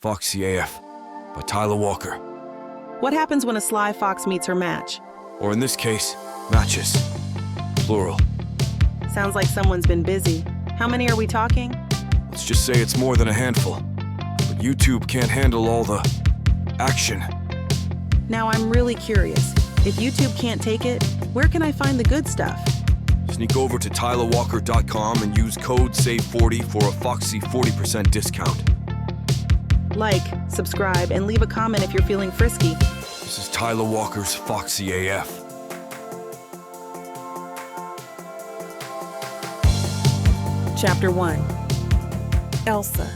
Foxy AF by Tyler Walker. What happens when a sly fox meets her match? Or in this case, matches. Plural. Sounds like someone's been busy. How many are we talking? Let's just say it's more than a handful. But YouTube can't handle all the action. Now I'm really curious. If YouTube can't take it, where can I find the good stuff? Sneak over to tylerwalker.com and use code SAVE40 for a Foxy 40% discount. Like, subscribe, and leave a comment if you're feeling frisky. This is Tyler Walker's Foxy AF. Chapter 1. Elsa.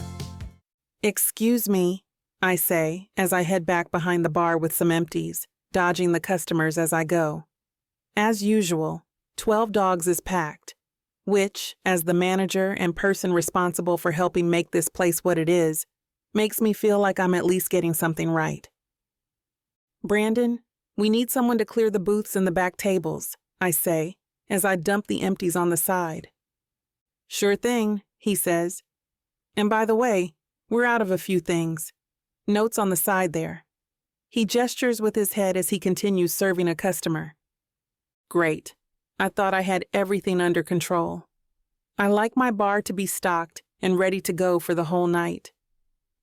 Excuse me, I say, as I head back behind the bar with some empties, dodging the customers as I go. As usual, 12 Dogs is packed, which, as the manager and person responsible for helping make this place what it is, makes me feel like I'm at least getting something right. Brandon, we need someone to clear the booths and the back tables, I say, as I dump the empties on the side. Sure thing, he says. And by the way, we're out of a few things. Notes on the side there. He gestures with his head as he continues serving a customer. Great. I thought I had everything under control. I like my bar to be stocked and ready to go for the whole night.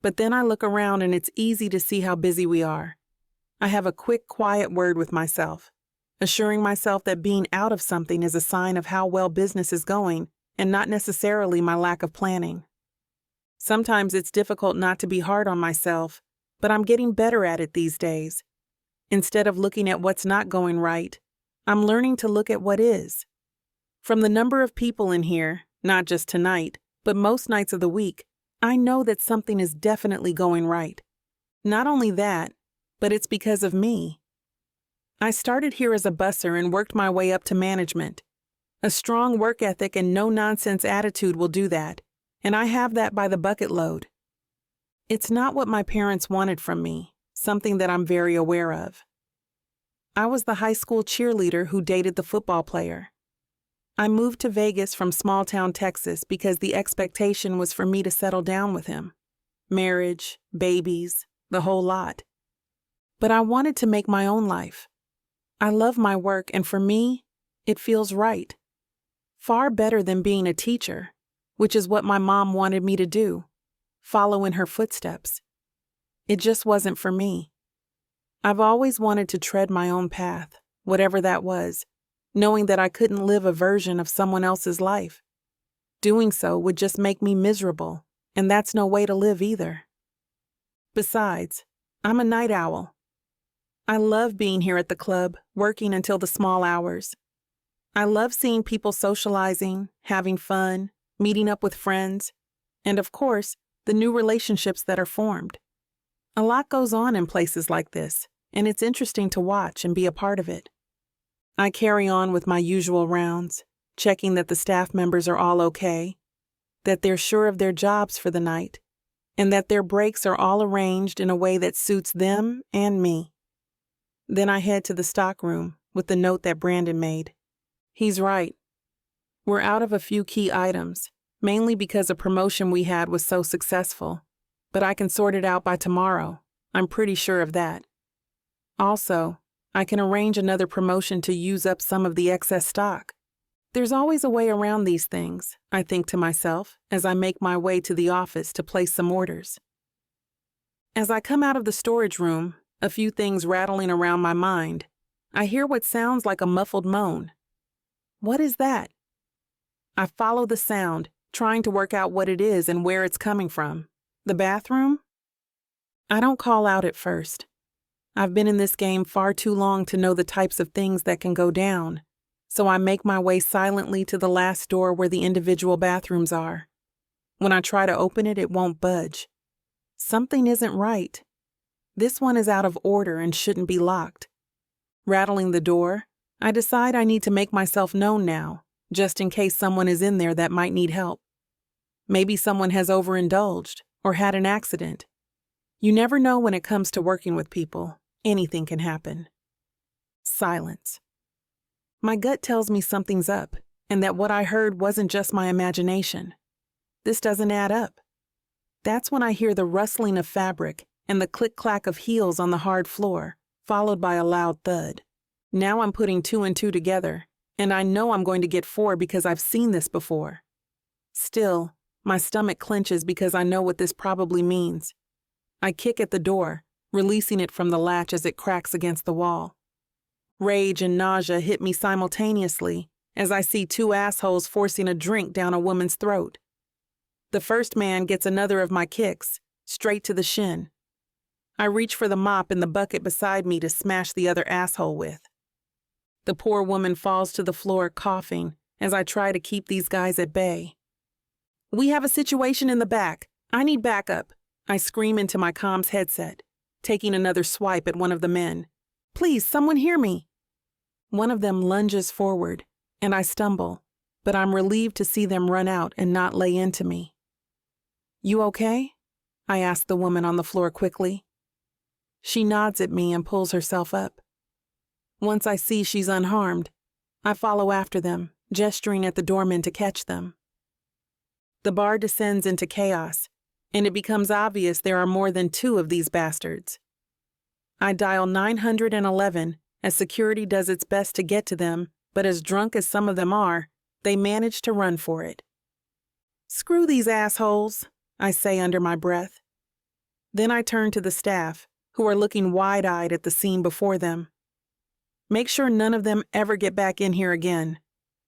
But then I look around and it's easy to see how busy we are. I have a quick, quiet word with myself, assuring myself that being out of something is a sign of how well business is going and not necessarily my lack of planning. Sometimes it's difficult not to be hard on myself, but I'm getting better at it these days. Instead of looking at what's not going right, I'm learning to look at what is. From the number of people in here, not just tonight, but most nights of the week, I know that something is definitely going right. Not only that, but it's because of me. I started here as a busser and worked my way up to management. A strong work ethic and no-nonsense attitude will do that, and I have that by the bucket load. It's not what my parents wanted from me, something that I'm very aware of. I was the high school cheerleader who dated the football player. I moved to Vegas from small-town Texas because the expectation was for me to settle down with him. Marriage, babies, the whole lot. But I wanted to make my own life. I love my work, and for me, it feels right. Far better than being a teacher, which is what my mom wanted me to do, follow in her footsteps. It just wasn't for me. I've always wanted to tread my own path, whatever that was, knowing that I couldn't live a version of someone else's life. Doing so would just make me miserable, and that's no way to live either. Besides, I'm a night owl. I love being here at the club, working until the small hours. I love seeing people socializing, having fun, meeting up with friends, and of course, the new relationships that are formed. A lot goes on in places like this, and it's interesting to watch and be a part of it. I carry on with my usual rounds, checking that the staff members are all okay, that they're sure of their jobs for the night, and that their breaks are all arranged in a way that suits them and me. Then I head to the stockroom with the note that Brandon made. He's right. We're out of a few key items, mainly because a promotion we had was so successful, but I can sort it out by tomorrow. I'm pretty sure of that. Also, I can arrange another promotion to use up some of the excess stock. There's always a way around these things, I think to myself, as I make my way to the office to place some orders. As I come out of the storage room, a few things rattling around my mind, I hear what sounds like a muffled moan. What is that? I follow the sound, trying to work out what it is and where it's coming from. The bathroom? I don't call out at first. I've been in this game far too long to know the types of things that can go down, so I make my way silently to the last door where the individual bathrooms are. When I try to open it, it won't budge. Something isn't right. This one is out of order and shouldn't be locked. Rattling the door, I decide I need to make myself known now, just in case someone is in there that might need help. Maybe someone has overindulged or had an accident. You never know when it comes to working with people. Anything can happen. Silence. My gut tells me something's up, and that what I heard wasn't just my imagination. This doesn't add up. That's when I hear the rustling of fabric and the click-clack of heels on the hard floor, followed by a loud thud. Now I'm putting 2 and 2 together, and I know I'm going to get 4 because I've seen this before. Still, my stomach clenches because I know what this probably means. I kick at the door, releasing it from the latch as it cracks against the wall. Rage and nausea hit me simultaneously as I see 2 assholes forcing a drink down a woman's throat. The first man gets another of my kicks, straight to the shin. I reach for the mop in the bucket beside me to smash the other asshole with. The poor woman falls to the floor coughing as I try to keep these guys at bay. "We have a situation in the back. I need backup," I scream into my comms headset, taking another swipe at one of the men. "Please, someone hear me." One of them lunges forward, and I stumble, but I'm relieved to see them run out and not lay into me. "You okay?" I ask the woman on the floor quickly. She nods at me and pulls herself up. Once I see she's unharmed, I follow after them, gesturing at the doorman to catch them. The bar descends into chaos, and it becomes obvious there are more than 2 of these bastards. I dial 911 as security does its best to get to them, but as drunk as some of them are, they manage to run for it. "Screw these assholes," I say under my breath. Then I turn to the staff, who are looking wide-eyed at the scene before them. "Make sure none of them ever get back in here again.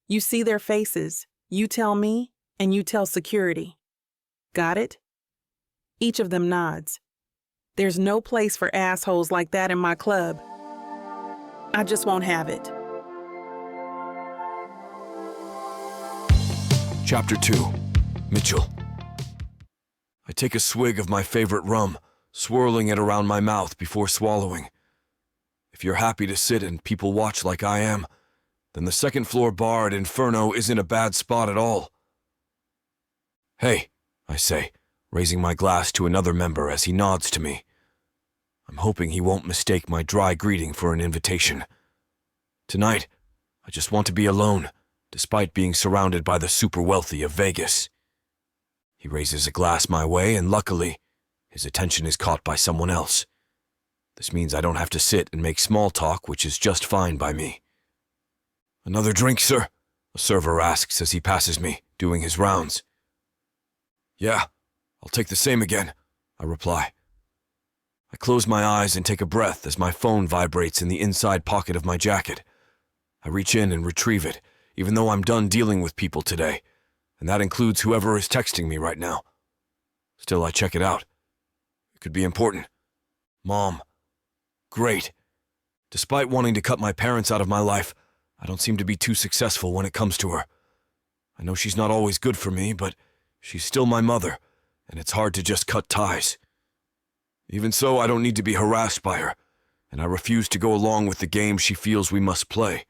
You see their faces, you tell me, and you tell security. Got it?" Each of them nods. There's no place for assholes like that in my club. I just won't have it. Chapter 2. Mitchell. I take a swig of my favorite rum, swirling it around my mouth before swallowing. If you're happy to sit and people watch like I am, then the second-floor bar at Inferno isn't a bad spot at all. "Hey," I say, raising my glass to another member as he nods to me. I'm hoping he won't mistake my dry greeting for an invitation. Tonight, I just want to be alone, despite being surrounded by the super wealthy of Vegas. He raises a glass my way, and luckily, his attention is caught by someone else. This means I don't have to sit and make small talk, which is just fine by me. "Another drink, sir?" a server asks as he passes me, doing his rounds. "Yeah, I'll take the same again," I reply. I close my eyes and take a breath as my phone vibrates in the inside pocket of my jacket. I reach in and retrieve it, even though I'm done dealing with people today, and that includes whoever is texting me right now. Still, I check it out. It could be important. Mom. Great. Despite wanting to cut my parents out of my life, I don't seem to be too successful when it comes to her. I know she's not always good for me, but she's still my mother, and it's hard to just cut ties. Even so, I don't need to be harassed by her, and I refuse to go along with the game she feels we must play.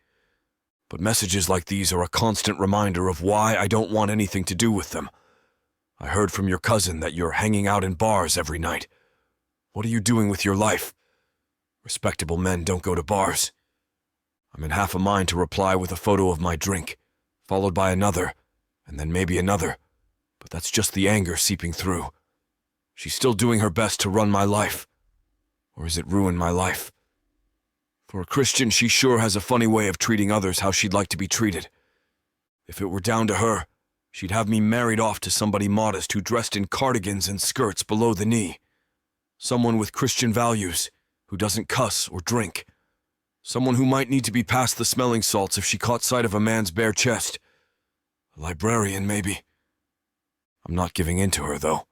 But messages like these are a constant reminder of why I don't want anything to do with them. I heard from your cousin that you're hanging out in bars every night. What are you doing with your life? Respectable men don't go to bars. I'm in half a mind to reply with a photo of my drink, followed by another, and then maybe another, but that's just the anger seeping through. She's still doing her best to run my life. Or is it ruin my life? For a Christian, she sure has a funny way of treating others how she'd like to be treated. If it were down to her, she'd have me married off to somebody modest who dressed in cardigans and skirts below the knee. Someone with Christian values, who doesn't cuss or drink. Someone who might need to be past the smelling salts if she caught sight of a man's bare chest. A librarian, maybe. I'm not giving in to her, though.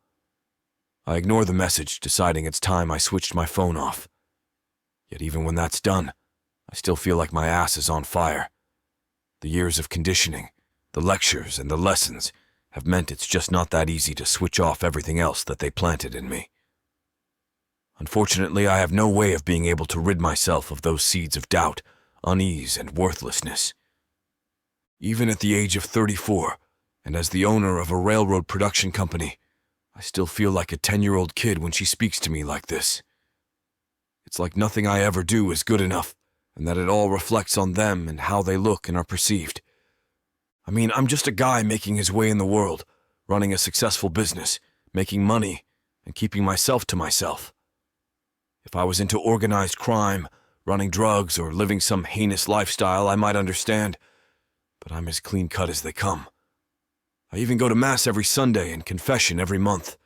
I ignore the message, deciding it's time I switched my phone off. Yet even when that's done, I still feel like my ass is on fire. The years of conditioning, the lectures, and the lessons have meant it's just not that easy to switch off everything else that they planted in me. Unfortunately, I have no way of being able to rid myself of those seeds of doubt, unease, and worthlessness. Even at the age of 34, and as the owner of a railroad production company, I still feel like a 10-year-old kid when she speaks to me like this. It's like nothing I ever do is good enough, and that it all reflects on them and how they look and are perceived. I mean, I'm just a guy making his way in the world, running a successful business, making money, and keeping myself to myself. If I was into organized crime, running drugs, or living some heinous lifestyle, I might understand, but I'm as clean-cut as they come. I even go to Mass every Sunday and confession every month.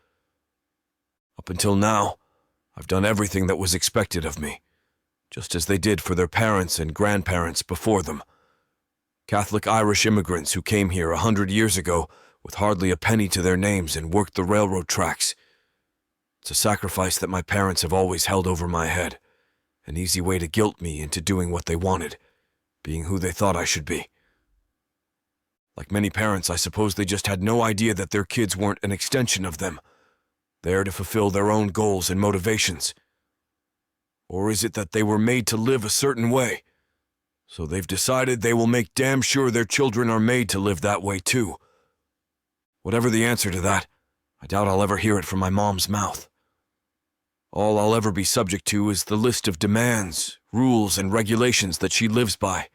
Up until now, I've done everything that was expected of me, just as they did for their parents and grandparents before them. Catholic Irish immigrants who came here 100 years ago with hardly a penny to their names and worked the railroad tracks. It's a sacrifice that my parents have always held over my head, an easy way to guilt me into doing what they wanted, being who they thought I should be. Like many parents, I suppose they just had no idea that their kids weren't an extension of them, there to fulfill their own goals and motivations. Or is it that they were made to live a certain way, so they've decided they will make damn sure their children are made to live that way too? Whatever the answer to that, I doubt I'll ever hear it from my mom's mouth. All I'll ever be subject to is the list of demands, rules, and regulations that she lives by,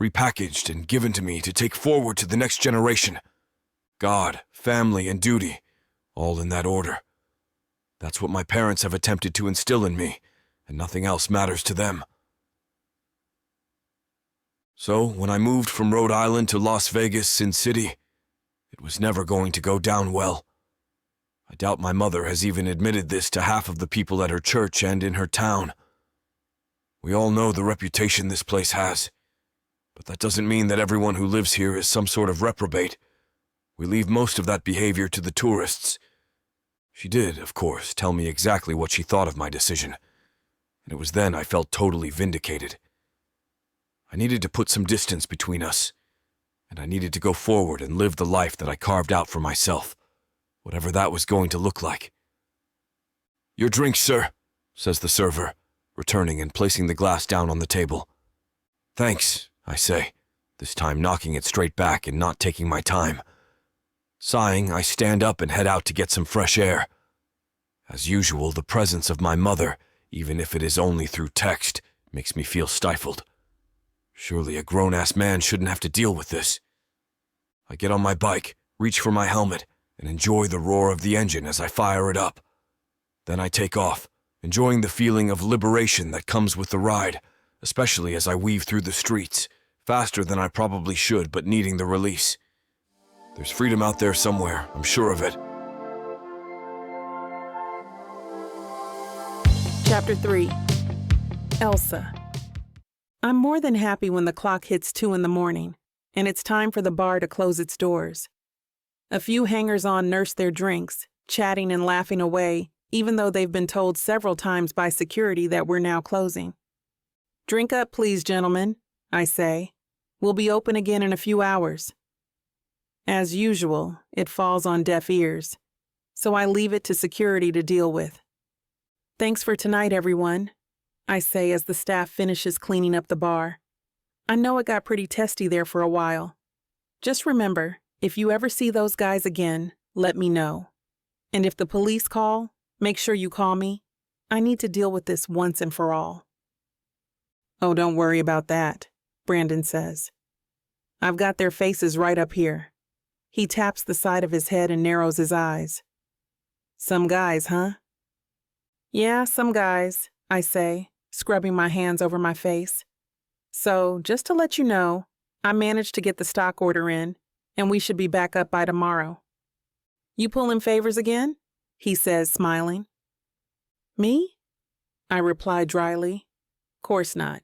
repackaged and given to me to take forward to the next generation. God, family, and duty, all in that order. That's what my parents have attempted to instill in me, and nothing else matters to them. So, when I moved from Rhode Island to Las Vegas, Sin City, it was never going to go down well. I doubt my mother has even admitted this to half of the people at her church and in her town. We all know the reputation this place has, but that doesn't mean that everyone who lives here is some sort of reprobate. We leave most of that behavior to the tourists. She did, of course, tell me exactly what she thought of my decision, and it was then I felt totally vindicated. I needed to put some distance between us, and I needed to go forward and live the life that I carved out for myself, whatever that was going to look like. "Your drink, sir," says the server, returning and placing the glass down on the table. "Thanks," I say, this time knocking it straight back and not taking my time. Sighing, I stand up and head out to get some fresh air. As usual, the presence of my mother, even if it is only through text, makes me feel stifled. Surely a grown-ass man shouldn't have to deal with this. I get on my bike, reach for my helmet, and enjoy the roar of the engine as I fire it up. Then I take off, enjoying the feeling of liberation that comes with the ride, especially as I weave through the streets, faster than I probably should, but needing the release. There's freedom out there somewhere, I'm sure of it. Chapter 3. Elsa. I'm more than happy when the clock hits 2 in the morning, and it's time for the bar to close its doors. A few hangers-on nurse their drinks, chatting and laughing away, even though they've been told several times by security that we're now closing. "Drink up, please, gentlemen," I say. "We'll be open again in a few hours." As usual, it falls on deaf ears, so I leave it to security to deal with. "Thanks for tonight, everyone," I say as the staff finishes cleaning up the bar. "I know it got pretty testy there for a while. Just remember, if you ever see those guys again, let me know. And if the police call, make sure you call me. I need to deal with this once and for all." "Oh, don't worry about that," Brandon says. "I've got their faces right up here." He taps the side of his head and narrows his eyes. "Some guys, huh?" "Yeah, some guys," I say, scrubbing my hands over my face. "So, just to let you know, I managed to get the stock order in, and we should be back up by tomorrow." "You pulling favors again?" he says, smiling. "Me?" I reply dryly. "Course not.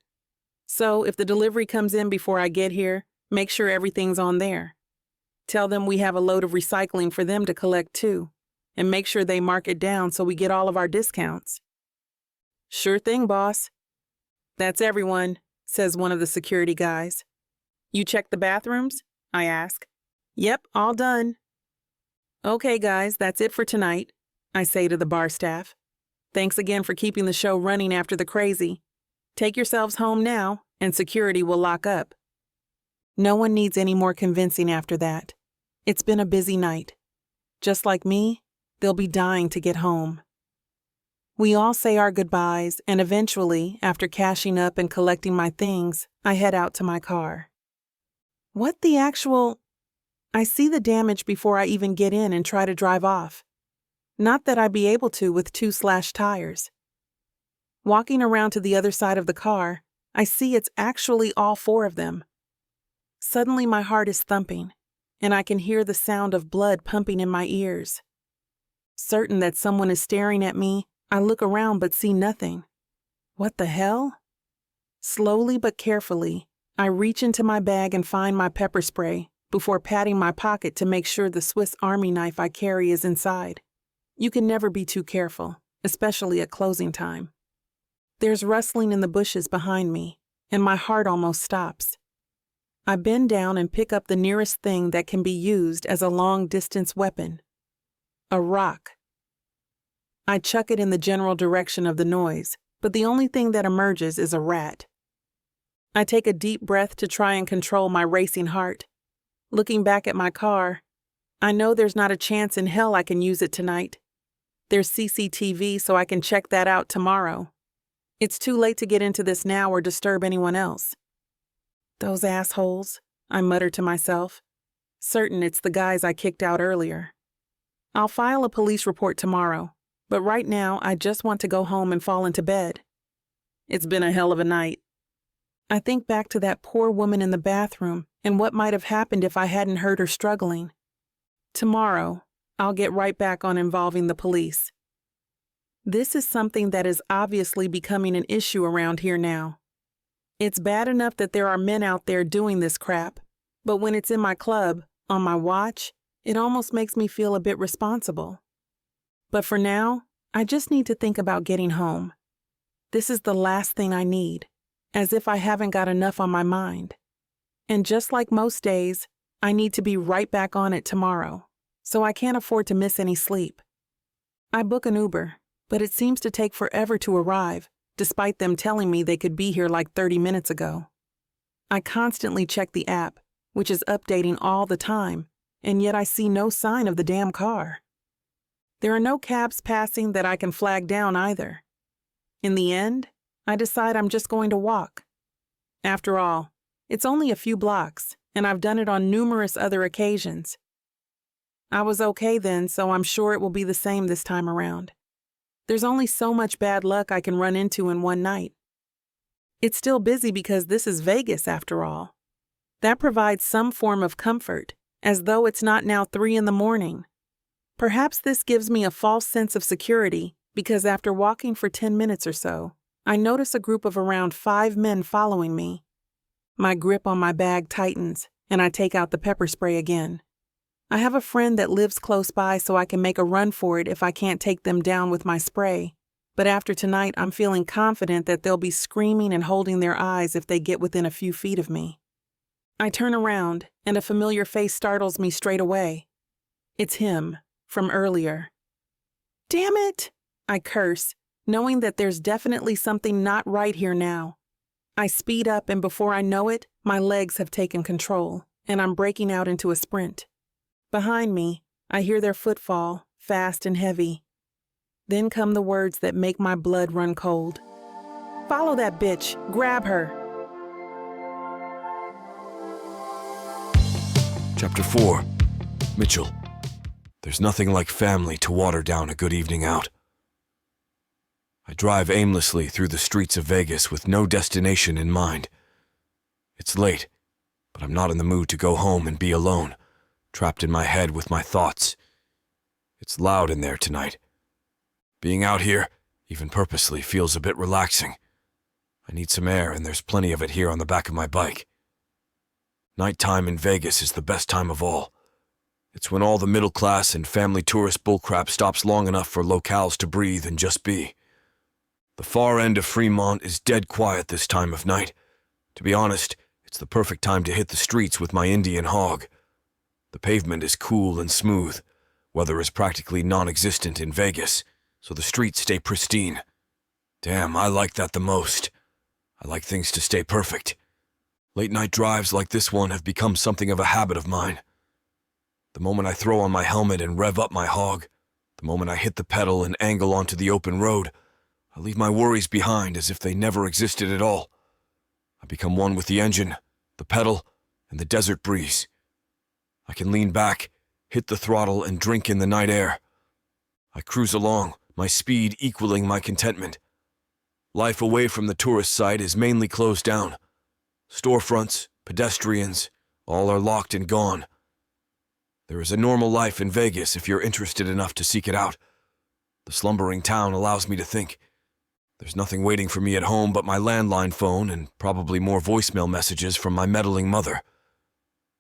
So, if the delivery comes in before I get here, make sure everything's on there. Tell them we have a load of recycling for them to collect too, and make sure they mark it down so we get all of our discounts." "Sure thing, boss." "That's everyone," says one of the security guys. "You checked the bathrooms?" I ask. "Yep, all done." "Okay, guys, that's it for tonight," I say to the bar staff. "Thanks again for keeping the show running after the crazy. Take yourselves home now, and security will lock up." No one needs any more convincing after that. It's been a busy night. Just like me, they'll be dying to get home. We all say our goodbyes, and eventually, after cashing up and collecting my things, I head out to my car. What the actual... I see the damage before I even get in and try to drive off. Not that I'd be able to with 2 slashed tires. Walking around to the other side of the car, I see it's actually all 4 of them. Suddenly my heart is thumping, and I can hear the sound of blood pumping in my ears. Certain that someone is staring at me, I look around but see nothing. What the hell? Slowly but carefully, I reach into my bag and find my pepper spray before patting my pocket to make sure the Swiss Army knife I carry is inside. You can never be too careful, especially at closing time. There's rustling in the bushes behind me, and my heart almost stops. I bend down and pick up the nearest thing that can be used as a long-distance weapon. A rock. I chuck it in the general direction of the noise, but the only thing that emerges is a rat. I take a deep breath to try and control my racing heart. Looking back at my car, I know there's not a chance in hell I can use it tonight. There's CCTV, so I can check that out tomorrow. It's too late to get into this now or disturb anyone else. Those assholes, I mutter to myself, certain it's the guys I kicked out earlier. I'll file a police report tomorrow, but right now I just want to go home and fall into bed. It's been a hell of a night. I think back to that poor woman in the bathroom and what might have happened if I hadn't heard her struggling. Tomorrow, I'll get right back on involving the police. This is something that is obviously becoming an issue around here now. It's bad enough that there are men out there doing this crap, but when it's in my club, on my watch, it almost makes me feel a bit responsible. But for now, I just need to think about getting home. This is the last thing I need, as if I haven't got enough on my mind. And just like most days, I need to be right back on it tomorrow, so I can't afford to miss any sleep. I book an Uber, but it seems to take forever to arrive, despite them telling me they could be here like 30 minutes ago. I constantly check the app, which is updating all the time, and yet I see no sign of the damn car. There are no cabs passing that I can flag down either. In the end, I decide I'm just going to walk. After all, it's only a few blocks, and I've done it on numerous other occasions. I was okay then, so I'm sure it will be the same this time around. There's only so much bad luck I can run into in one night. It's still busy because this is Vegas after all. That provides some form of comfort, as though it's not now 3 a.m. Perhaps this gives me a false sense of security because after walking for 10 minutes or so, I notice a group of around 5 men following me. My grip on my bag tightens, and I take out the pepper spray again. I have a friend that lives close by so I can make a run for it if I can't take them down with my spray, but after tonight I'm feeling confident that they'll be screaming and holding their eyes if they get within a few feet of me. I turn around, and a familiar face startles me straight away. It's him, from earlier. Damn it! I curse, knowing that there's definitely something not right here now. I speed up, and before I know it, my legs have taken control, and I'm breaking out into a sprint. Behind me, I hear their footfall, fast and heavy. Then come the words that make my blood run cold. Follow that bitch, grab her. Chapter 4. Mitchell. There's nothing like family to water down a good evening out. I drive aimlessly through the streets of Vegas with no destination in mind. It's late, but I'm not in the mood to go home and be alone, trapped in my head with my thoughts. It's loud in there tonight. Being out here, even purposely, feels a bit relaxing. I need some air, and there's plenty of it here on the back of my bike. Nighttime in Vegas is the best time of all. It's when all the middle-class and family tourist bullcrap stops long enough for locals to breathe and just be. The far end of Fremont is dead quiet this time of night. To be honest, it's the perfect time to hit the streets with my Indian hog. The pavement is cool and smooth. Weather is practically non-existent in Vegas, so the streets stay pristine. Damn, I like that the most. I like things to stay perfect. Late-night drives like this one have become something of a habit of mine. The moment I throw on my helmet and rev up my hog, the moment I hit the pedal and angle onto the open road, I leave my worries behind as if they never existed at all. I become one with the engine, the pedal, and the desert breeze. I can lean back, hit the throttle, and drink in the night air. I cruise along, my speed equaling my contentment. Life away from the tourist site is mainly closed down. Storefronts, pedestrians, all are locked and gone. There is a normal life in Vegas if you're interested enough to seek it out. The slumbering town allows me to think. There's nothing waiting for me at home but my landline phone and probably more voicemail messages from my meddling mother.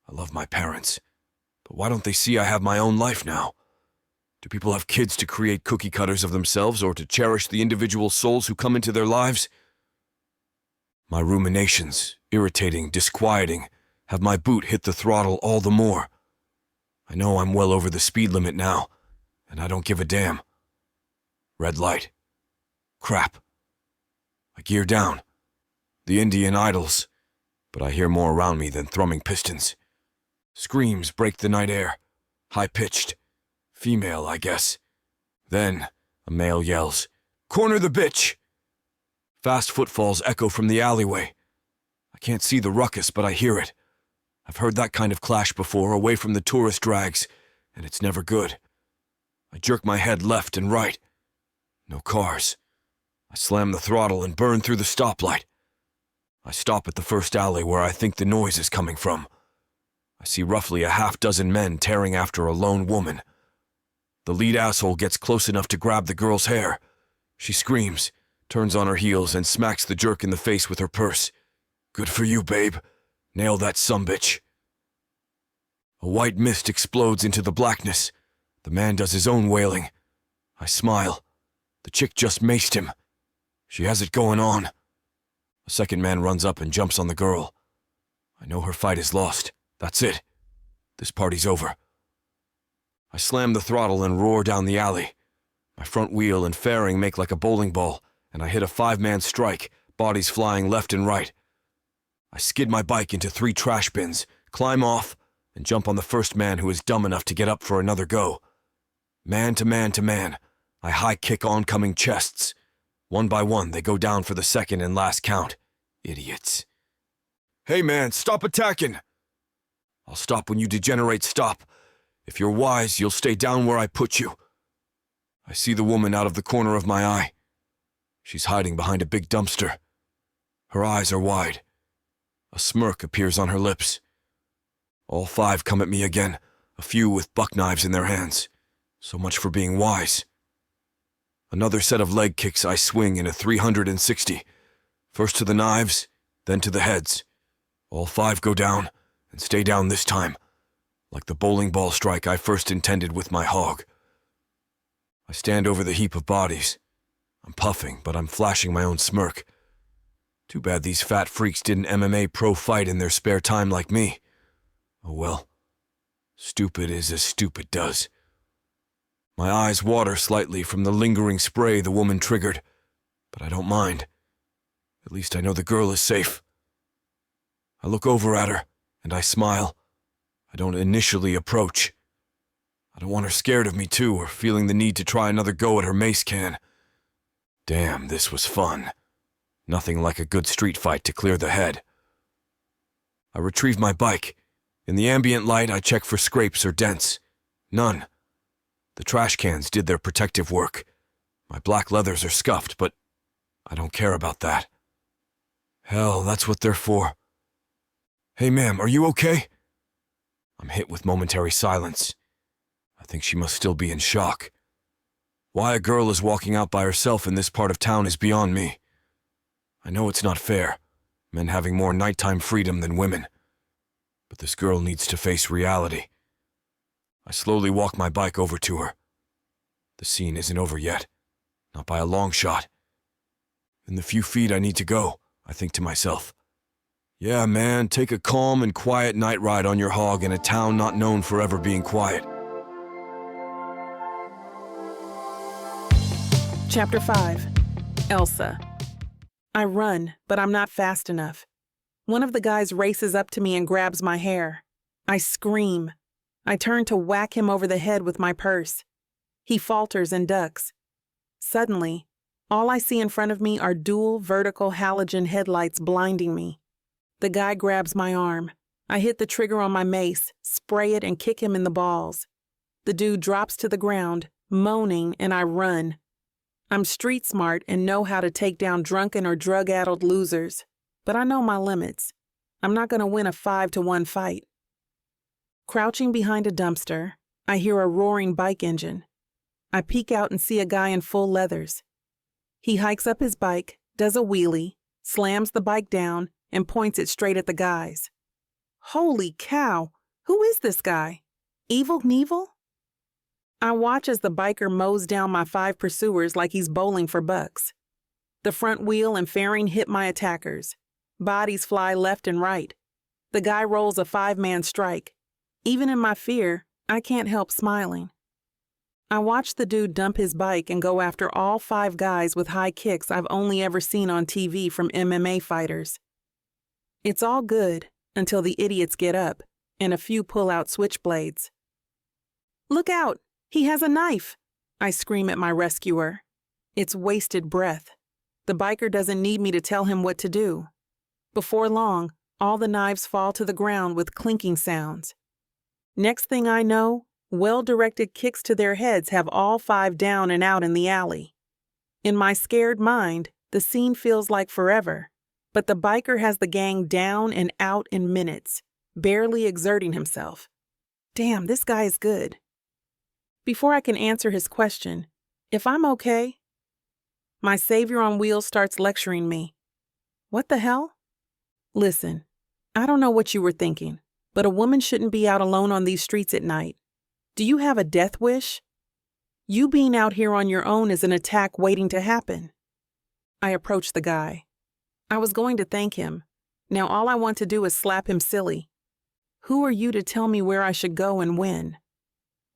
I love my parents, but why don't they see I have my own life now? Do people have kids to create cookie cutters of themselves or to cherish the individual souls who come into their lives? My ruminations, irritating, disquieting, have my boot hit the throttle all the more. I know I'm well over the speed limit now, and I don't give a damn. Red light. Crap. I gear down. The Indian idols, but I hear more around me than thrumming pistons. Screams break the night air, high-pitched. Female, I guess. Then, a male yells, "Corner the bitch!" Fast footfalls echo from the alleyway. I can't see the ruckus, but I hear it. I've heard that kind of clash before, away from the tourist drags, and it's never good. I jerk my head left and right. No cars. I slam the throttle and burn through the stoplight. I stop at the first alley where I think the noise is coming from. I see roughly a half-dozen men tearing after a lone woman. The lead asshole gets close enough to grab the girl's hair. She screams, turns on her heels, and smacks the jerk in the face with her purse. "Good for you, babe. Nail that sumbitch." A white mist explodes into the blackness. The man does his own wailing. I smile. The chick just maced him. She has it going on. A second man runs up and jumps on the girl. I know her fight is lost. That's it. This party's over. I slam the throttle and roar down the alley. My front wheel and fairing make like a bowling ball, and I hit a 5-man strike, bodies flying left and right. I skid my bike into 3 trash bins, climb off, and jump on the first man who is dumb enough to get up for another go. Man to man to man, I high-kick oncoming chests. One by one, they go down for the second and last count. Idiots. "Hey man, stop attacking!" "I'll stop when you degenerate stop. If you're wise, you'll stay down where I put you." I see the woman out of the corner of my eye. She's hiding behind a big dumpster. Her eyes are wide. A smirk appears on her lips. All 5 come at me again, a few with buck knives in their hands. So much for being wise. Another set of leg kicks I swing in a 360. First to the knives, then to the heads. All 5 go down, and stay down this time, like the bowling ball strike I first intended with my hog. I stand over the heap of bodies. I'm puffing, but I'm flashing my own smirk. Too bad these fat freaks didn't MMA pro fight in their spare time like me. Oh well. Stupid is as stupid does. My eyes water slightly from the lingering spray the woman triggered, but I don't mind. At least I know the girl is safe. I look over at her, and I smile. I don't initially approach. I don't want her scared of me too, or feeling the need to try another go at her mace can. Damn, this was fun. Nothing like a good street fight to clear the head. I retrieve my bike. In the ambient light, I check for scrapes or dents. None. The trash cans did their protective work. My black leathers are scuffed, but I don't care about that. Hell, that's what they're for. "Hey, ma'am, are you okay?" I'm hit with momentary silence. I think she must still be in shock. Why a girl is walking out by herself in this part of town is beyond me. I know it's not fair, men having more nighttime freedom than women. But this girl needs to face reality. I slowly walk my bike over to her. The scene isn't over yet, not by a long shot. In the few feet I need to go, I think to myself, yeah, man, take a calm and quiet night ride on your hog in a town not known for ever being quiet. Chapter 5. Elsa. I run, but I'm not fast enough. One of the guys races up to me and grabs my hair. I scream. I turn to whack him over the head with my purse. He falters and ducks. Suddenly, all I see in front of me are dual vertical halogen headlights blinding me. The guy grabs my arm. I hit the trigger on my mace, spray it, and kick him in the balls. The dude drops to the ground, moaning, and I run. I'm street smart and know how to take down drunken or drug-addled losers, but I know my limits. I'm not going to win a 5-to-1 fight. Crouching behind a dumpster, I hear a roaring bike engine. I peek out and see a guy in full leathers. He hikes up his bike, does a wheelie, slams the bike down, and points it straight at the guys. Holy cow! Who is this guy? Evil Knievel? I watch as the biker mows down my 5 pursuers like he's bowling for bucks. The front wheel and fairing hit my attackers. Bodies fly left and right. The guy rolls a 5-man strike. Even in my fear, I can't help smiling. I watch the dude dump his bike and go after all 5 guys with high kicks I've only ever seen on TV from MMA fighters. It's all good until the idiots get up and a few pull out switchblades. Look out! He has a knife! I scream at my rescuer. It's wasted breath. The biker doesn't need me to tell him what to do. Before long, all the knives fall to the ground with clinking sounds. Next thing I know, well-directed kicks to their heads have all 5 down and out in the alley. In my scared mind, the scene feels like forever, but the biker has the gang down and out in minutes, barely exerting himself. Damn, this guy is good. Before I can answer his question, if I'm okay, my savior on wheels starts lecturing me. What the hell? Listen, I don't know what you were thinking, but a woman shouldn't be out alone on these streets at night. Do you have a death wish? You being out here on your own is an attack waiting to happen. I approach the guy. I was going to thank him. Now all I want to do is slap him silly. Who are you to tell me where I should go and when?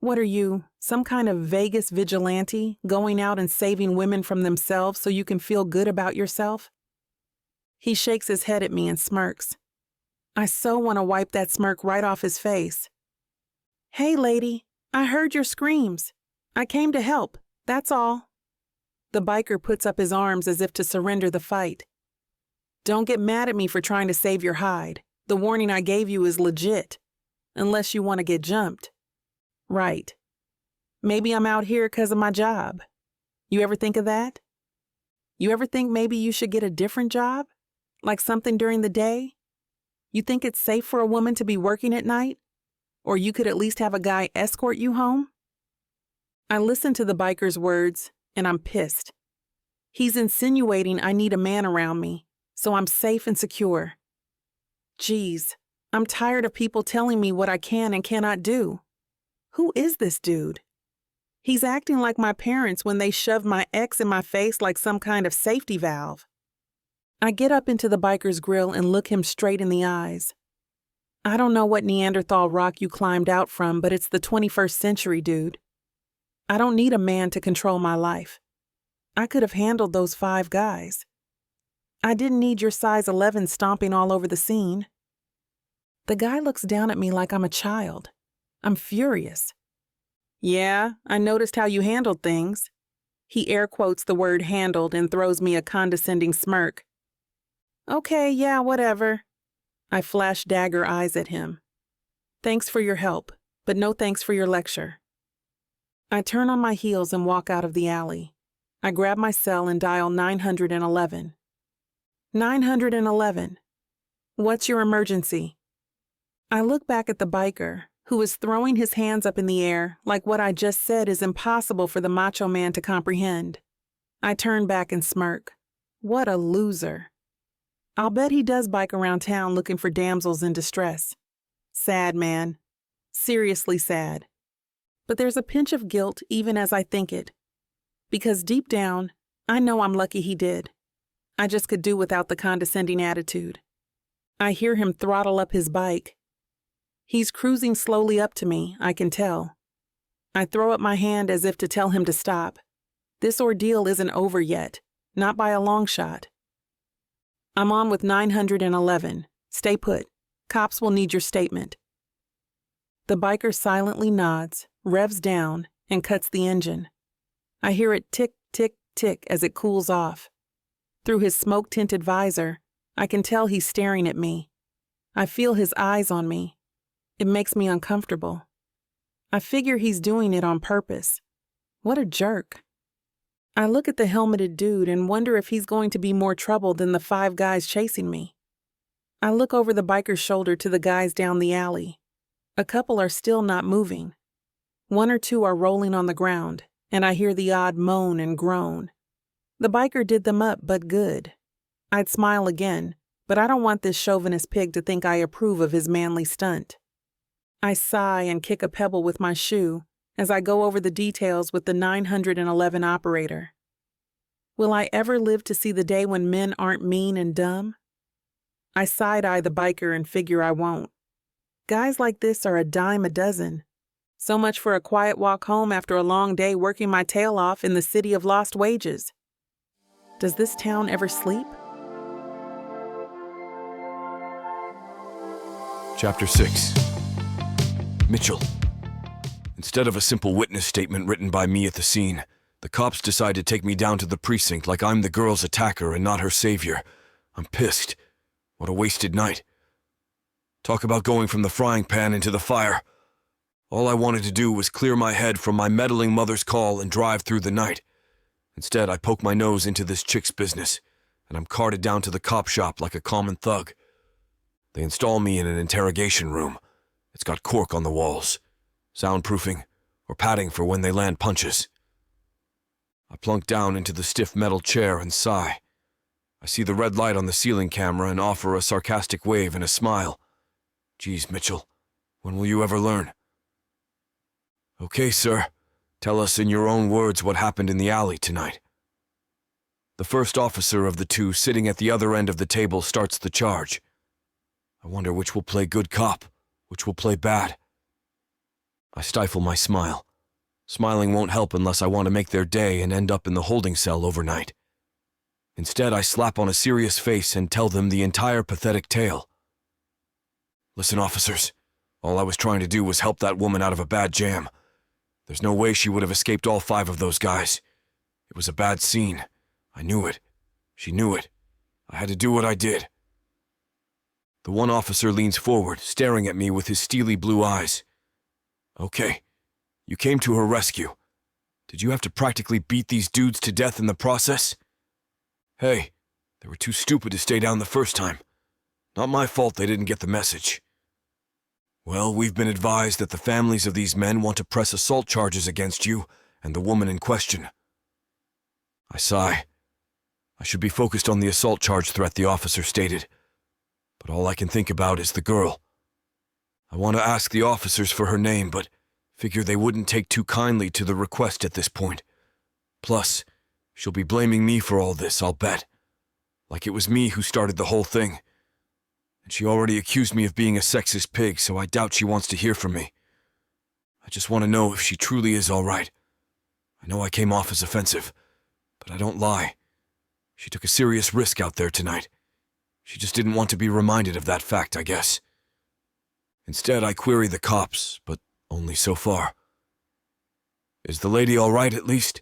What are you, some kind of Vegas vigilante, going out and saving women from themselves so you can feel good about yourself? He shakes his head at me and smirks. I so want to wipe that smirk right off his face. Hey, lady, I heard your screams. I came to help, that's all. The biker puts up his arms as if to surrender the fight. Don't get mad at me for trying to save your hide. The warning I gave you is legit. Unless you want to get jumped. Right. Maybe I'm out here because of my job. You ever think of that? You ever think maybe you should get a different job? Like something during the day? You think it's safe for a woman to be working at night? Or you could at least have a guy escort you home? I listen to the biker's words, and I'm pissed. He's insinuating I need a man around me, so I'm safe and secure. Geez, I'm tired of people telling me what I can and cannot do. Who is this dude? He's acting like my parents when they shoved my ex in my face like some kind of safety valve. I get up into the biker's grill and look him straight in the eyes. I don't know what Neanderthal rock you climbed out from, but it's the 21st century, dude. I don't need a man to control my life. I could have handled those 5 guys. I didn't need your size 11 stomping all over the scene. The guy looks down at me like I'm a child. I'm furious. Yeah, I noticed how you handled things. He air quotes the word handled and throws me a condescending smirk. Okay, yeah, whatever. I flash dagger eyes at him. Thanks for your help, but no thanks for your lecture. I turn on my heels and walk out of the alley. I grab my cell and dial 911. 911. What's your emergency? I look back at the biker, who is throwing his hands up in the air like what I just said is impossible for the macho man to comprehend. I turn back and smirk. What a loser. I'll bet he does bike around town looking for damsels in distress. Sad man. Seriously sad. But there's a pinch of guilt even as I think it. Because deep down, I know I'm lucky he did. I just could do without the condescending attitude. I hear him throttle up his bike. He's cruising slowly up to me, I can tell. I throw up my hand as if to tell him to stop. This ordeal isn't over yet, not by a long shot. I'm on with 911. Stay put. Cops will need your statement. The biker silently nods, revs down, and cuts the engine. I hear it tick, tick, tick as it cools off. Through his smoke-tinted visor, I can tell he's staring at me. I feel his eyes on me. It makes me uncomfortable. I figure he's doing it on purpose. What a jerk. I look at the helmeted dude and wonder if he's going to be more trouble than the 5 guys chasing me. I look over the biker's shoulder to the guys down the alley. A couple are still not moving. 1 or 2 are rolling on the ground, and I hear the odd moan and groan. The biker did them up, but good. I'd smile again, but I don't want this chauvinist pig to think I approve of his manly stunt. I sigh and kick a pebble with my shoe as I go over the details with the 911 operator. Will I ever live to see the day when men aren't mean and dumb? I side-eye the biker and figure I won't. Guys like this are a dime a dozen. So much for a quiet walk home after a long day working my tail off in the city of lost wages. Does this town ever sleep? Chapter 6. Mitchell. Instead of a simple witness statement written by me at the scene, the cops decide to take me down to the precinct like I'm the girl's attacker and not her savior. I'm pissed. What a wasted night. Talk about going from the frying pan into the fire. All I wanted to do was clear my head from my meddling mother's call and drive through the night. Instead, I poke my nose into this chick's business, and I'm carted down to the cop shop like a common thug. They install me in an interrogation room. It's got cork on the walls, soundproofing, or padding for when they land punches. I plunk down into the stiff metal chair and sigh. I see the red light on the ceiling camera and offer a sarcastic wave and a smile. Geez, Mitchell, when will you ever learn? Okay, sir. Tell us in your own words what happened in the alley tonight. The first officer of the 2 sitting at the other end of the table starts the charge. I wonder which will play good cop, which will play bad. I stifle my smile. Smiling won't help unless I want to make their day and end up in the holding cell overnight. Instead, I slap on a serious face and tell them the entire pathetic tale. Listen, officers, all I was trying to do was help that woman out of a bad jam. There's no way she would have escaped all 5 of those guys. It was a bad scene. I knew it. She knew it. I had to do what I did. The one officer leans forward, staring at me with his steely blue eyes. Okay, you came to her rescue. Did you have to practically beat these dudes to death in the process? Hey, they were too stupid to stay down the first time. Not my fault they didn't get the message. Well, we've been advised that the families of these men want to press assault charges against you and the woman in question. I sigh. I should be focused on the assault charge threat the officer stated, but all I can think about is the girl. I want to ask the officers for her name, but figure they wouldn't take too kindly to the request at this point. Plus, she'll be blaming me for all this, I'll bet. Like it was me who started the whole thing. And she already accused me of being a sexist pig, so I doubt she wants to hear from me. I just want to know if she truly is all right. I know I came off as offensive, but I don't lie. She took a serious risk out there tonight. She just didn't want to be reminded of that fact, I guess. Instead, I query the cops, but only so far. Is the lady all right, at least?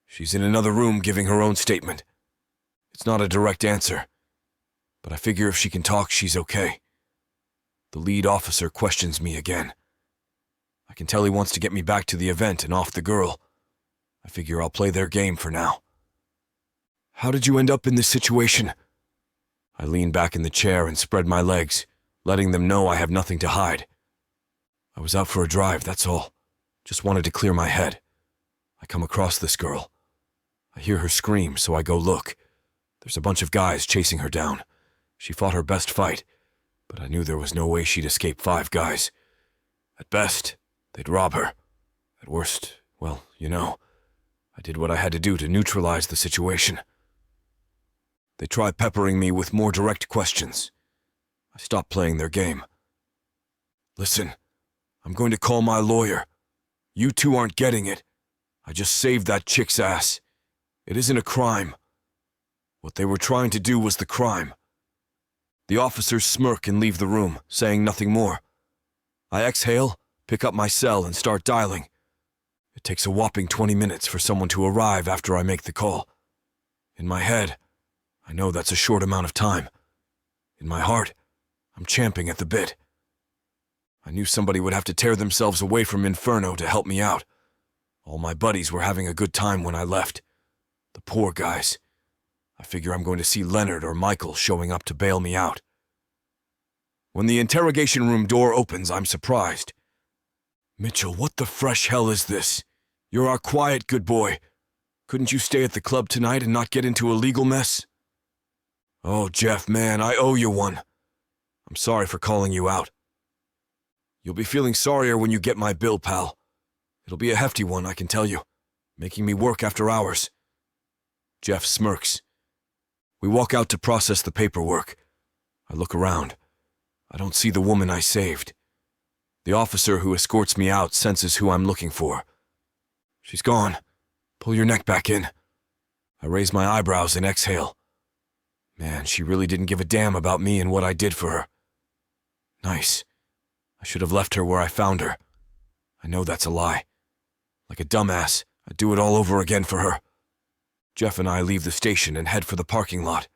She's in another room giving her own statement. It's not a direct answer, but I figure if she can talk, she's okay. The lead officer questions me again. I can tell he wants to get me back to the event and off the girl. I figure I'll play their game for now. How did you end up in this situation? I lean back in the chair and spread my legs, letting them know I have nothing to hide. I was out for a drive, that's all. Just wanted to clear my head. I come across this girl. I hear her scream, so I go look. There's a bunch of guys chasing her down. She fought her best fight, but I knew there was no way she'd escape 5 guys. At best, they'd rob her. At worst, well, you know, I did what I had to do to neutralize the situation. They try peppering me with more direct questions. I stop playing their game. Listen, I'm going to call my lawyer. You 2 aren't getting it. I just saved that chick's ass. It isn't a crime. What they were trying to do was the crime. The officers smirk and leave the room, saying nothing more. I exhale, pick up my cell, and start dialing. It takes a whopping 20 minutes for someone to arrive after I make the call. In my head, I know that's a short amount of time. In my heart, I'm champing at the bit. I knew somebody would have to tear themselves away from Inferno to help me out. All my buddies were having a good time when I left. The poor guys. I figure I'm going to see Leonard or Michael showing up to bail me out. When the interrogation room door opens, I'm surprised. Mitchell, what the fresh hell is this? You're our quiet good boy. Couldn't you stay at the club tonight and not get into a legal mess? Oh, Jeff, man, I owe you one. I'm sorry for calling you out. You'll be feeling sorrier when you get my bill, pal. It'll be a hefty one, I can tell you, making me work after hours. Jeff smirks. We walk out to process the paperwork. I look around. I don't see the woman I saved. The officer who escorts me out senses who I'm looking for. She's gone. Pull your neck back in. I raise my eyebrows and exhale. Man, she really didn't give a damn about me and what I did for her. Nice. I should have left her where I found her. I know that's a lie. Like a dumbass, I'd do it all over again for her. Jeff and I leave the station and head for the parking lot.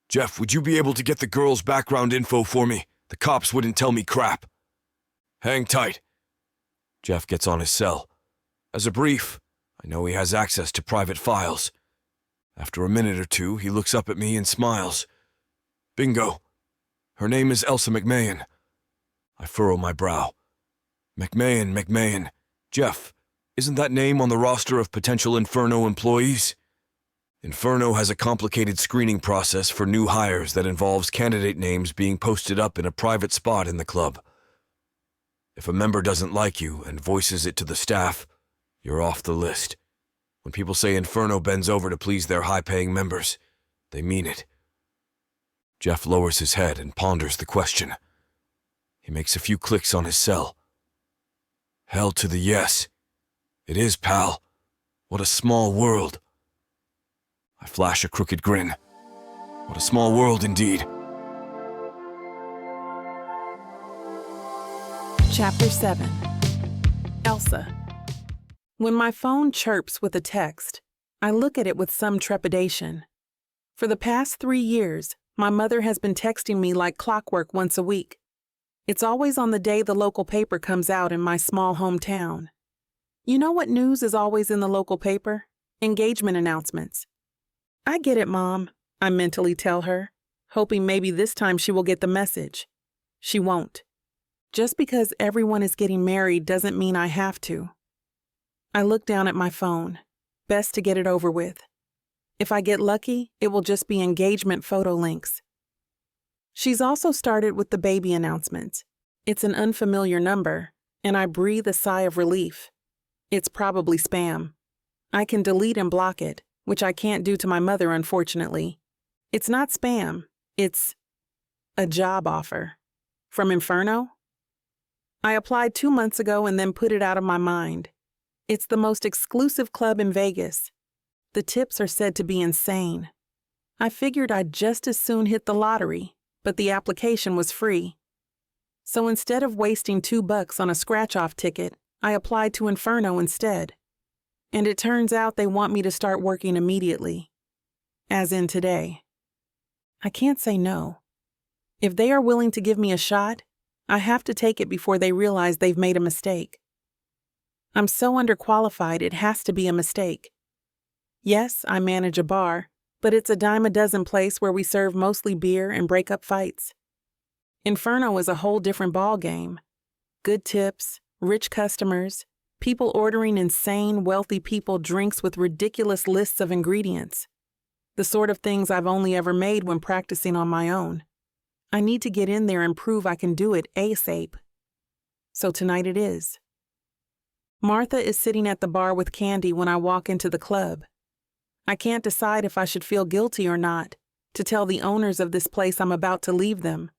Jeff, would you be able to get the girl's background info for me? The cops wouldn't tell me crap. Hang tight. Jeff gets on his cell. As a brief, I know he has access to private files. After a minute or two, he looks up at me and smiles. Bingo. Her name is Elsa McMahon. I furrow my brow. McMahon. Jeff, isn't that name on the roster of potential Inferno employees? Inferno has a complicated screening process for new hires that involves candidate names being posted up in a private spot in the club. If a member doesn't like you and voices it to the staff, you're off the list. When people say Inferno bends over to please their high-paying members, they mean it. Jeff lowers his head and ponders the question. He makes a few clicks on his cell. Hell to the yes. It is, pal. What a small world. I flash a crooked grin. What a small world indeed. Chapter 7. Elsa. When my phone chirps with a text, I look at it with some trepidation. For the past 3 years, my mother has been texting me like clockwork once a week. It's always on the day the local paper comes out in my small hometown. You know what news is always in the local paper? Engagement announcements. I get it, Mom, I mentally tell her, hoping maybe this time she will get the message. She won't. Just because everyone is getting married doesn't mean I have to. I look down at my phone. Best to get it over with. If I get lucky, it will just be engagement photo links. She's also started with the baby announcements. It's an unfamiliar number, and I breathe a sigh of relief. It's probably spam. I can delete and block it, which I can't do to my mother, unfortunately. It's not spam. It's a job offer. From Inferno? I applied 2 months ago and then put it out of my mind. It's the most exclusive club in Vegas. The tips are said to be insane. I figured I'd just as soon hit the lottery, but the application was free. So instead of wasting $2 on a scratch-off ticket, I applied to Inferno instead. And it turns out they want me to start working immediately. As in today. I can't say no. If they are willing to give me a shot, I have to take it before they realize they've made a mistake. I'm so underqualified it has to be a mistake. Yes, I manage a bar, but it's a dime a dozen place where we serve mostly beer and break up fights. Inferno is a whole different ball game. Good tips, rich customers, people ordering insane, wealthy people drinks with ridiculous lists of ingredients. The sort of things I've only ever made when practicing on my own. I need to get in there and prove I can do it ASAP. So tonight it is. Martha is sitting at the bar with Candy when I walk into the club. I can't decide if I should feel guilty or not to tell the owners of this place I'm about to leave them.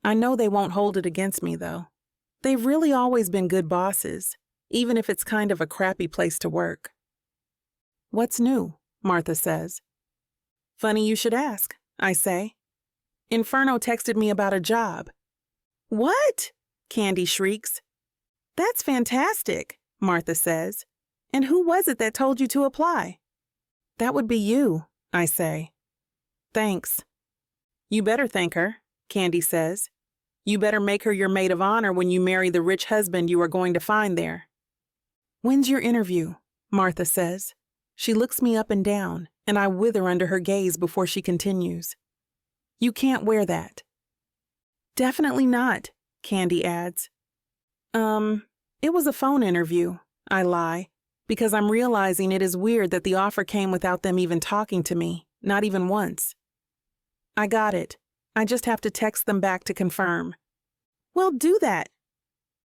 I know they won't hold it against me, though. They've really always been good bosses, even if it's kind of a crappy place to work. What's new? Martha says. Funny you should ask, I say. Inferno texted me about a job. What? Candy shrieks. That's fantastic, Martha says. And who was it that told you to apply? That would be you, I say. Thanks. You better thank her, Candy says. You better make her your maid of honor when you marry the rich husband you are going to find there. When's your interview? Martha says. She looks me up and down, and I wither under her gaze before she continues. You can't wear that. Definitely not, Candy adds. It was a phone interview, I lie, because I'm realizing it is weird that the offer came without them even talking to me, not even once. I got it. I just have to text them back to confirm. Well, do that.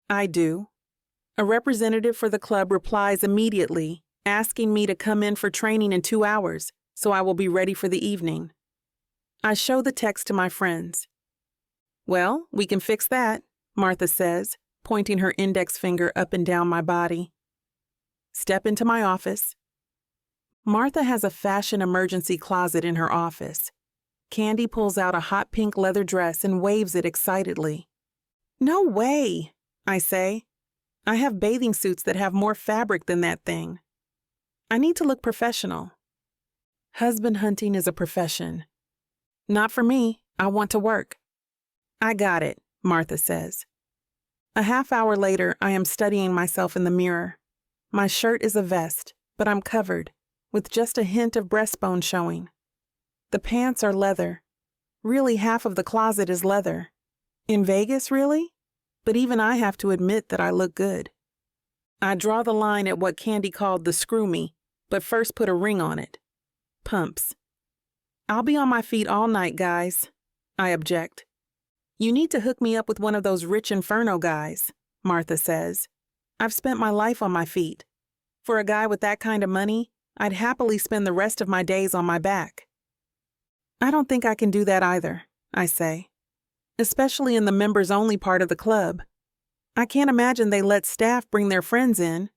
I do. A representative for the club replies immediately, asking me to come in for training in 2 hours, so I will be ready for the evening. I show the text to my friends. Well, we can fix that, Martha says, pointing her index finger up and down my body. Step into my office. Martha has a fashion emergency closet in her office. Candy pulls out a hot pink leather dress and waves it excitedly. No way, I say. I have bathing suits that have more fabric than that thing. I need to look professional. Husband hunting is a profession. Not for me. I want to work. I got it, Martha says. A half hour later, I am studying myself in the mirror. My shirt is a vest, but I'm covered, with just a hint of breastbone showing. The pants are leather. Really, half of the closet is leather. In Vegas, really? But even I have to admit that I look good. I draw the line at what Candy called the screw me, but first put a ring on it. Pumps. I'll be on my feet all night, guys, I object. You need to hook me up with one of those rich inferno guys, Martha says. I've spent my life on my feet. For a guy with that kind of money, I'd happily spend the rest of my days on my back. I don't think I can do that either, I say. Especially in the members-only part of the club. I can't imagine they let staff bring their friends in.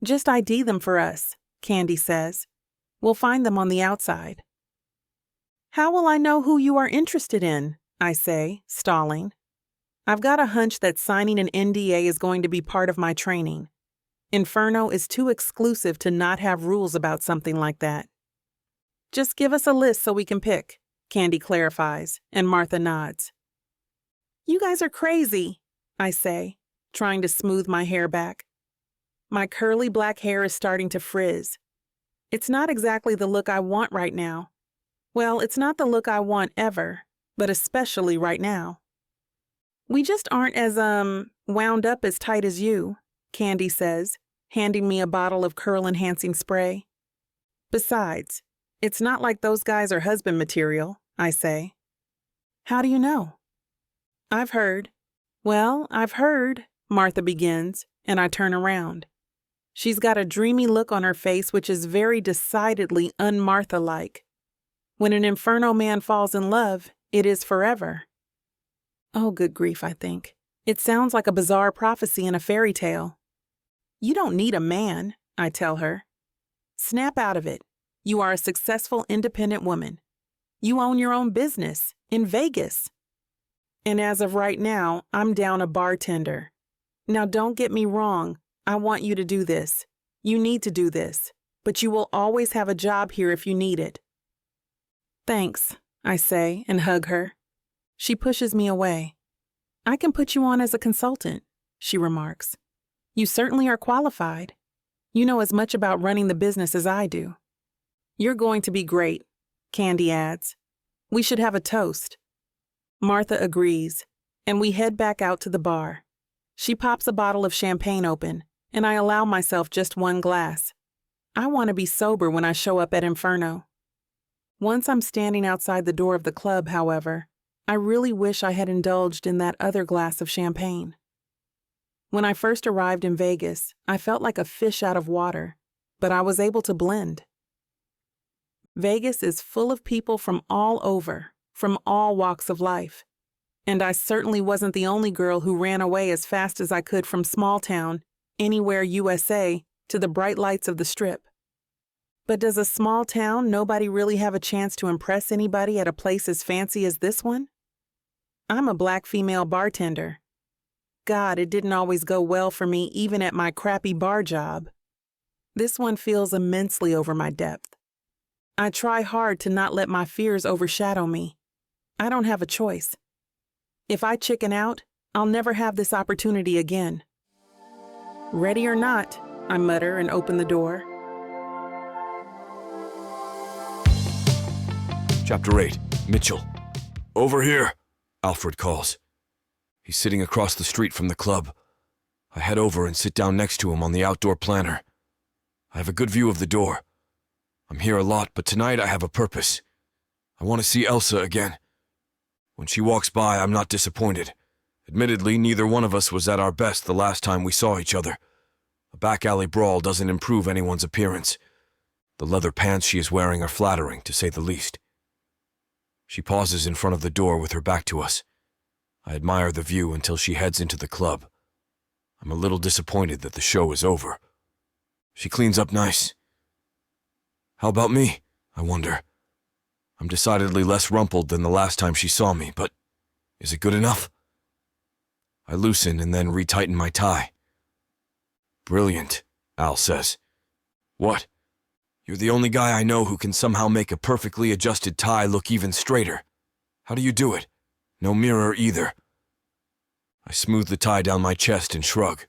Just ID them for us, Candy says. We'll find them on the outside. How will I know who you are interested in? I say, stalling. I've got a hunch that signing an NDA is going to be part of my training. Inferno is too exclusive to not have rules about something like that. Just give us a list so we can pick, Candy clarifies, and Martha nods. You guys are crazy, I say, trying to smooth my hair back. My curly black hair is starting to frizz. It's not exactly the look I want right now. Well, it's not the look I want ever, but especially right now. We just aren't as, wound up as tight as you, Candy says, handing me a bottle of curl-enhancing spray. Besides, it's not like those guys are husband material, I say. How do you know? I've heard. Well, I've heard, Martha begins, and I turn around. She's got a dreamy look on her face which is very decidedly un-Martha-like. When an inferno man falls in love, it is forever. Oh, good grief, I think. It sounds like a bizarre prophecy in a fairy tale. You don't need a man, I tell her. Snap out of it. You are a successful, independent woman. You own your own business in Vegas. And as of right now, I'm down a bartender. Now don't get me wrong. I want you to do this. You need to do this. But you will always have a job here if you need it. Thanks, I say and hug her. She pushes me away. I can put you on as a consultant, she remarks. You certainly are qualified. You know as much about running the business as I do. You're going to be great, Candy adds. We should have a toast. Martha agrees, and we head back out to the bar. She pops a bottle of champagne open, and I allow myself just one glass. I want to be sober when I show up at Inferno. Once I'm standing outside the door of the club, however, I really wish I had indulged in that other glass of champagne. When I first arrived in Vegas, I felt like a fish out of water, but I was able to blend. Vegas is full of people from all over, from all walks of life. And I certainly wasn't the only girl who ran away as fast as I could from small town, anywhere USA, to the bright lights of the Strip. But does a small town nobody really have a chance to impress anybody at a place as fancy as this one? I'm a black female bartender. God, it didn't always go well for me even at my crappy bar job. This one feels immensely over my depth. I try hard to not let my fears overshadow me. I don't have a choice. If I chicken out, I'll never have this opportunity again. Ready or not, I mutter and open the door. Chapter 8. Mitchell. Over here, Alfred calls. He's sitting across the street from the club. I head over and sit down next to him on the outdoor planter. I have a good view of the door. I'm here a lot, but tonight I have a purpose. I want to see Elsa again. When she walks by, I'm not disappointed. Admittedly, neither one of us was at our best the last time we saw each other. A back alley brawl doesn't improve anyone's appearance. The leather pants she is wearing are flattering, to say the least. She pauses in front of the door with her back to us. I admire the view until she heads into the club. I'm a little disappointed that the show is over. She cleans up nice. How about me? I wonder. I'm decidedly less rumpled than the last time she saw me, but is it good enough? I loosen and then retighten my tie. Brilliant, Al says. What? You're the only guy I know who can somehow make a perfectly adjusted tie look even straighter. How do you do it? No mirror either. I smooth the tie down my chest and shrug.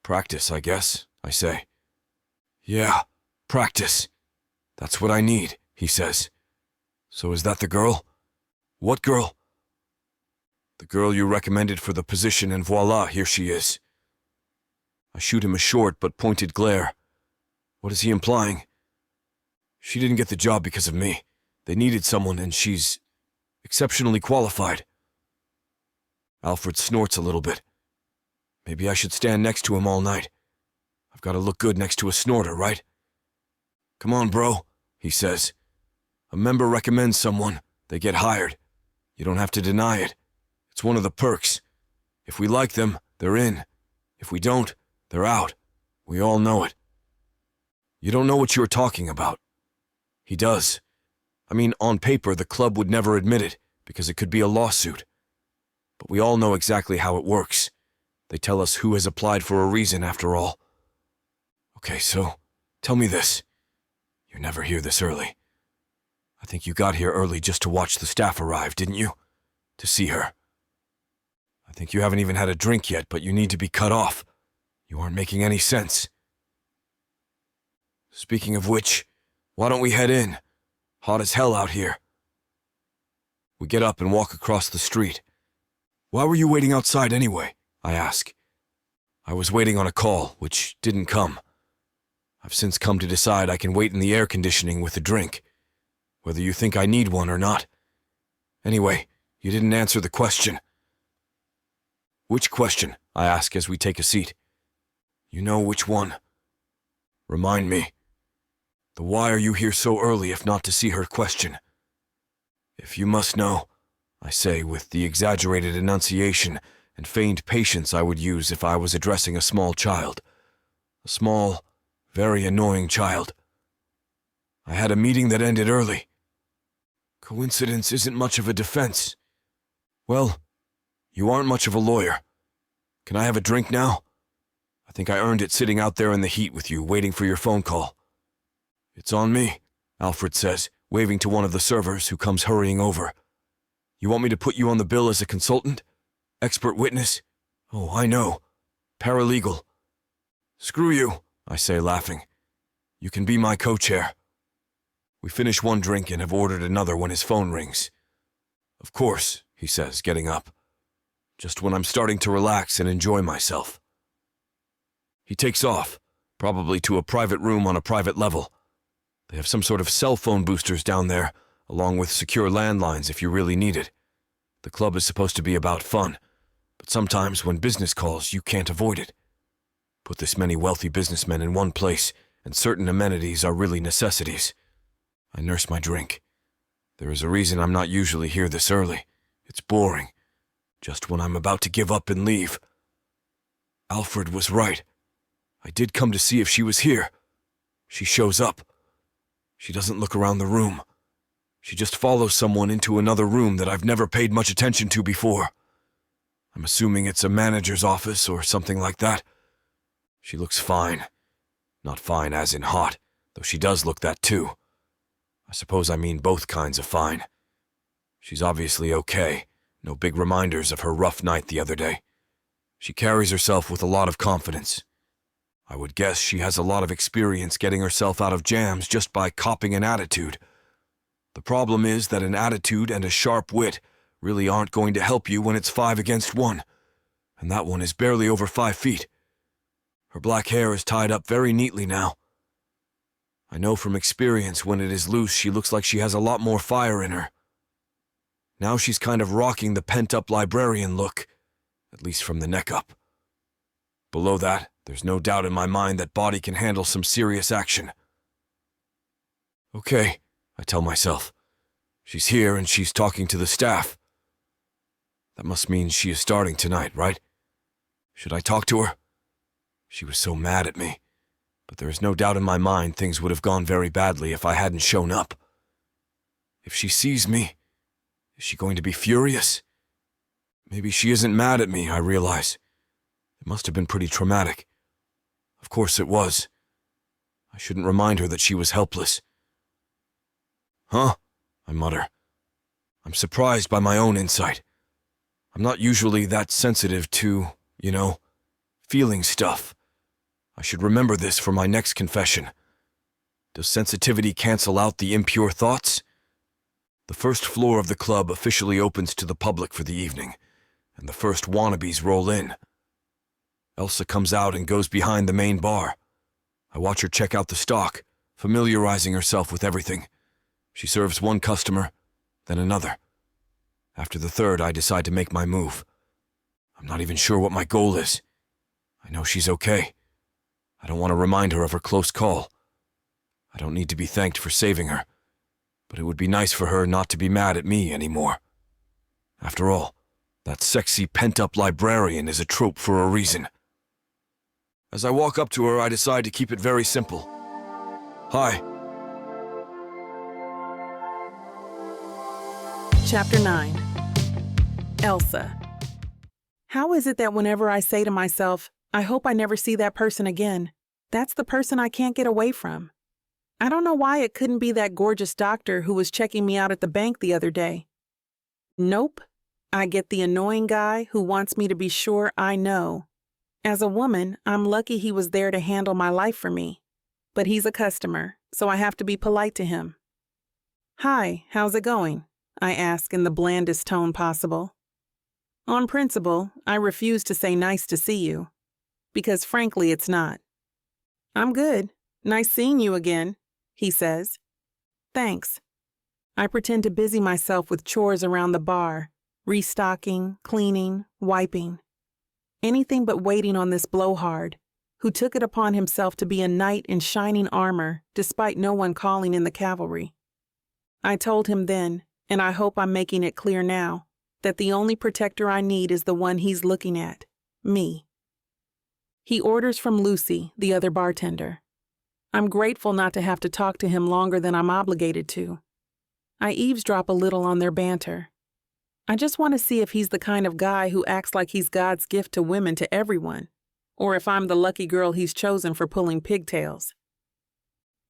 Practice, I guess, I say. Yeah, practice. That's what I need, he says. So is that the girl? What girl? The girl you recommended for the position, and voila, here she is. I shoot him a short but pointed glare. What is he implying? She didn't get the job because of me. They needed someone, and she's exceptionally qualified. Alfred snorts a little bit. Maybe I should stand next to him all night. I've got to look good next to a snorter, right? Come on, bro, he says. A member recommends someone, they get hired. You don't have to deny it. It's one of the perks. If we like them, they're in. If we don't, they're out. We all know it. You don't know what you're talking about. He does. I mean, on paper, the club would never admit it, because it could be a lawsuit. But we all know exactly how it works. They tell us who has applied for a reason, after all. Okay, so, tell me this. You're never here this early. I think you got here early just to watch the staff arrive, didn't you? To see her. I think you haven't even had a drink yet, but you need to be cut off. You aren't making any sense. Speaking of which, why don't we head in? Hot as hell out here. We get up and walk across the street. Why were you waiting outside anyway? I ask. I was waiting on a call, which didn't come. I've since come to decide I can wait in the air conditioning with a drink, whether you think I need one or not. Anyway, you didn't answer the question. Which question? I ask as we take a seat. You know which one. Remind me. The why are you here so early if not to see her question? If you must know, I say with the exaggerated enunciation and feigned patience I would use if I was addressing a small child. A small, very annoying child. I had a meeting that ended early. Coincidence isn't much of a defense. Well, you aren't much of a lawyer. Can I have a drink now? I think I earned it sitting out there in the heat with you, waiting for your phone call. It's on me, Alfred says, waving to one of the servers who comes hurrying over. You want me to put you on the bill as a consultant? Expert witness? Oh, I know. Paralegal. Screw you, I say, laughing. You can be my co-chair. We finish one drink and have ordered another when his phone rings. Of course, he says, getting up. Just when I'm starting to relax and enjoy myself. He takes off, probably to a private room on a private level. They have some sort of cell phone boosters down there, along with secure landlines if you really need it. The club is supposed to be about fun, but sometimes when business calls, you can't avoid it. Put this many wealthy businessmen in one place, and certain amenities are really necessities. I nurse my drink. There is a reason I'm not usually here this early. It's boring. Just when I'm about to give up and leave. Alfred was right. I did come to see if she was here. She shows up. She doesn't look around the room. She just follows someone into another room that I've never paid much attention to before. I'm assuming it's a manager's office or something like that. She looks fine. Not fine as in hot, though she does look that too. I suppose I mean both kinds of fine. She's obviously okay. No big reminders of her rough night the other day. She carries herself with a lot of confidence. I would guess she has a lot of experience getting herself out of jams just by copying an attitude. The problem is that an attitude and a sharp wit really aren't going to help you when it's 5 against 1, and that one is barely over 5 feet. Her black hair is tied up very neatly now. I know from experience when it is loose she looks like she has a lot more fire in her. Now she's kind of rocking the pent-up librarian look, at least from the neck up. Below that, there's no doubt in my mind that body can handle some serious action. Okay, I tell myself. She's here and she's talking to the staff. That must mean she is starting tonight, right? Should I talk to her? She was so mad at me, but there is no doubt in my mind things would have gone very badly if I hadn't shown up. If she sees me, is she going to be furious? Maybe she isn't mad at me, I realize. It must have been pretty traumatic. Of course it was. I shouldn't remind her that she was helpless. Huh? I mutter. I'm surprised by my own insight. I'm not usually that sensitive to, feeling stuff. I should remember this for my next confession. Does sensitivity cancel out the impure thoughts? The first floor of the club officially opens to the public for the evening, and the first wannabes roll in. Elsa comes out and goes behind the main bar. I watch her check out the stock, familiarizing herself with everything. She serves one customer, then another. After the third, I decide to make my move. I'm not even sure what my goal is. I know she's okay. I don't want to remind her of her close call. I don't need to be thanked for saving her, but it would be nice for her not to be mad at me anymore. After all, that sexy pent-up librarian is a trope for a reason. As I walk up to her, I decide to keep it very simple. Hi. Chapter 9. Elsa. How is it that whenever I say to myself, I hope I never see that person again, that's the person I can't get away from? I don't know why it couldn't be that gorgeous doctor who was checking me out at the bank the other day. Nope. I get the annoying guy who wants me to be sure I know. As a woman, I'm lucky he was there to handle my life for me. But he's a customer, so I have to be polite to him. Hi, how's it going? I ask in the blandest tone possible. On principle, I refuse to say nice to see you, because frankly it's not. I'm good. Nice seeing you again, he says. Thanks. I pretend to busy myself with chores around the bar, restocking, cleaning, wiping. Anything but waiting on this blowhard, who took it upon himself to be a knight in shining armor despite no one calling in the cavalry. I told him then, and I hope I'm making it clear now, that the only protector I need is the one he's looking at, me. He orders from Lucy, the other bartender. I'm grateful not to have to talk to him longer than I'm obligated to. I eavesdrop a little on their banter. I just want to see if he's the kind of guy who acts like he's God's gift to women to everyone, or if I'm the lucky girl he's chosen for pulling pigtails.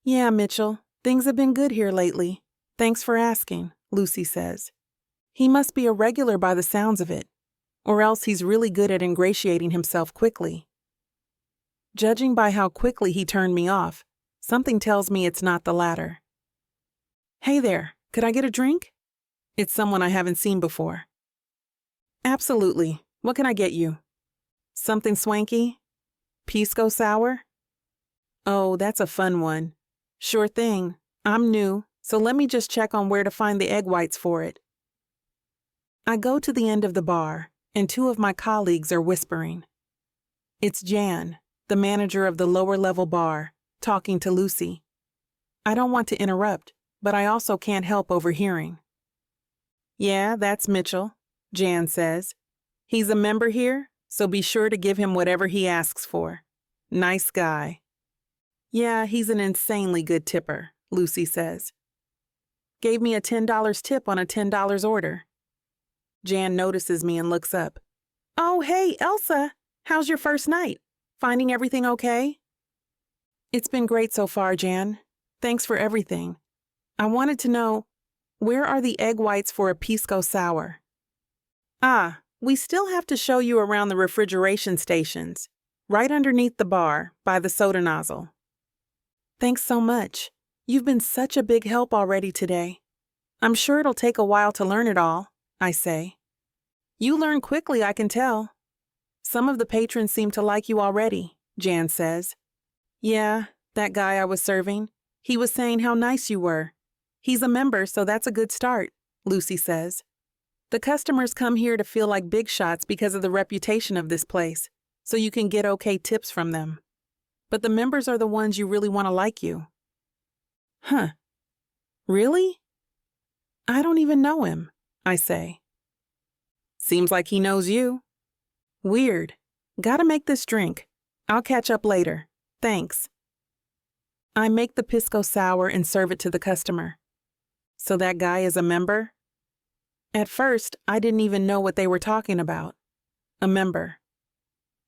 Yeah, Mitchell, things have been good here lately. Thanks for asking, Lucy says. He must be a regular by the sounds of it, or else he's really good at ingratiating himself quickly. Judging by how quickly he turned me off, something tells me it's not the latter. Hey there, could I get a drink? It's someone I haven't seen before. Absolutely. What can I get you? Something swanky? Pisco sour? Oh, that's a fun one. Sure thing. I'm new, so let me just check on where to find the egg whites for it. I go to the end of the bar, and two of my colleagues are whispering. It's Jan, the manager of the lower-level bar, talking to Lucy. I don't want to interrupt, but I also can't help overhearing. Yeah, that's Mitchell, Jan says. He's a member here, so be sure to give him whatever he asks for. Nice guy. Yeah, he's an insanely good tipper, Lucy says. Gave me a $10 tip on a $10 order. Jan notices me and looks up. Oh, hey, Elsa. How's your first night? Finding everything okay? It's been great so far, Jan. Thanks for everything. I wanted to know, where are the egg whites for a pisco sour? Ah, we still have to show you around the refrigeration stations. right underneath the bar, by the soda nozzle. Thanks so much. You've been such a big help already today. I'm sure it'll take a while to learn it all, I say. You learn quickly, I can tell. Some of the patrons seem to like you already, Jan says. Yeah, that guy I was serving. He was saying how nice you were. He's a member, so that's a good start, Lucy says. The customers come here to feel like big shots because of the reputation of this place, so you can get okay tips from them. But the members are the ones you really want to like you. Huh. Really? I don't even know him, I say. Seems like he knows you. Weird. Gotta make this drink. I'll catch up later. Thanks. I make the pisco sour and serve it to the customer. So that guy is a member? At first, I didn't even know what they were talking about. A member.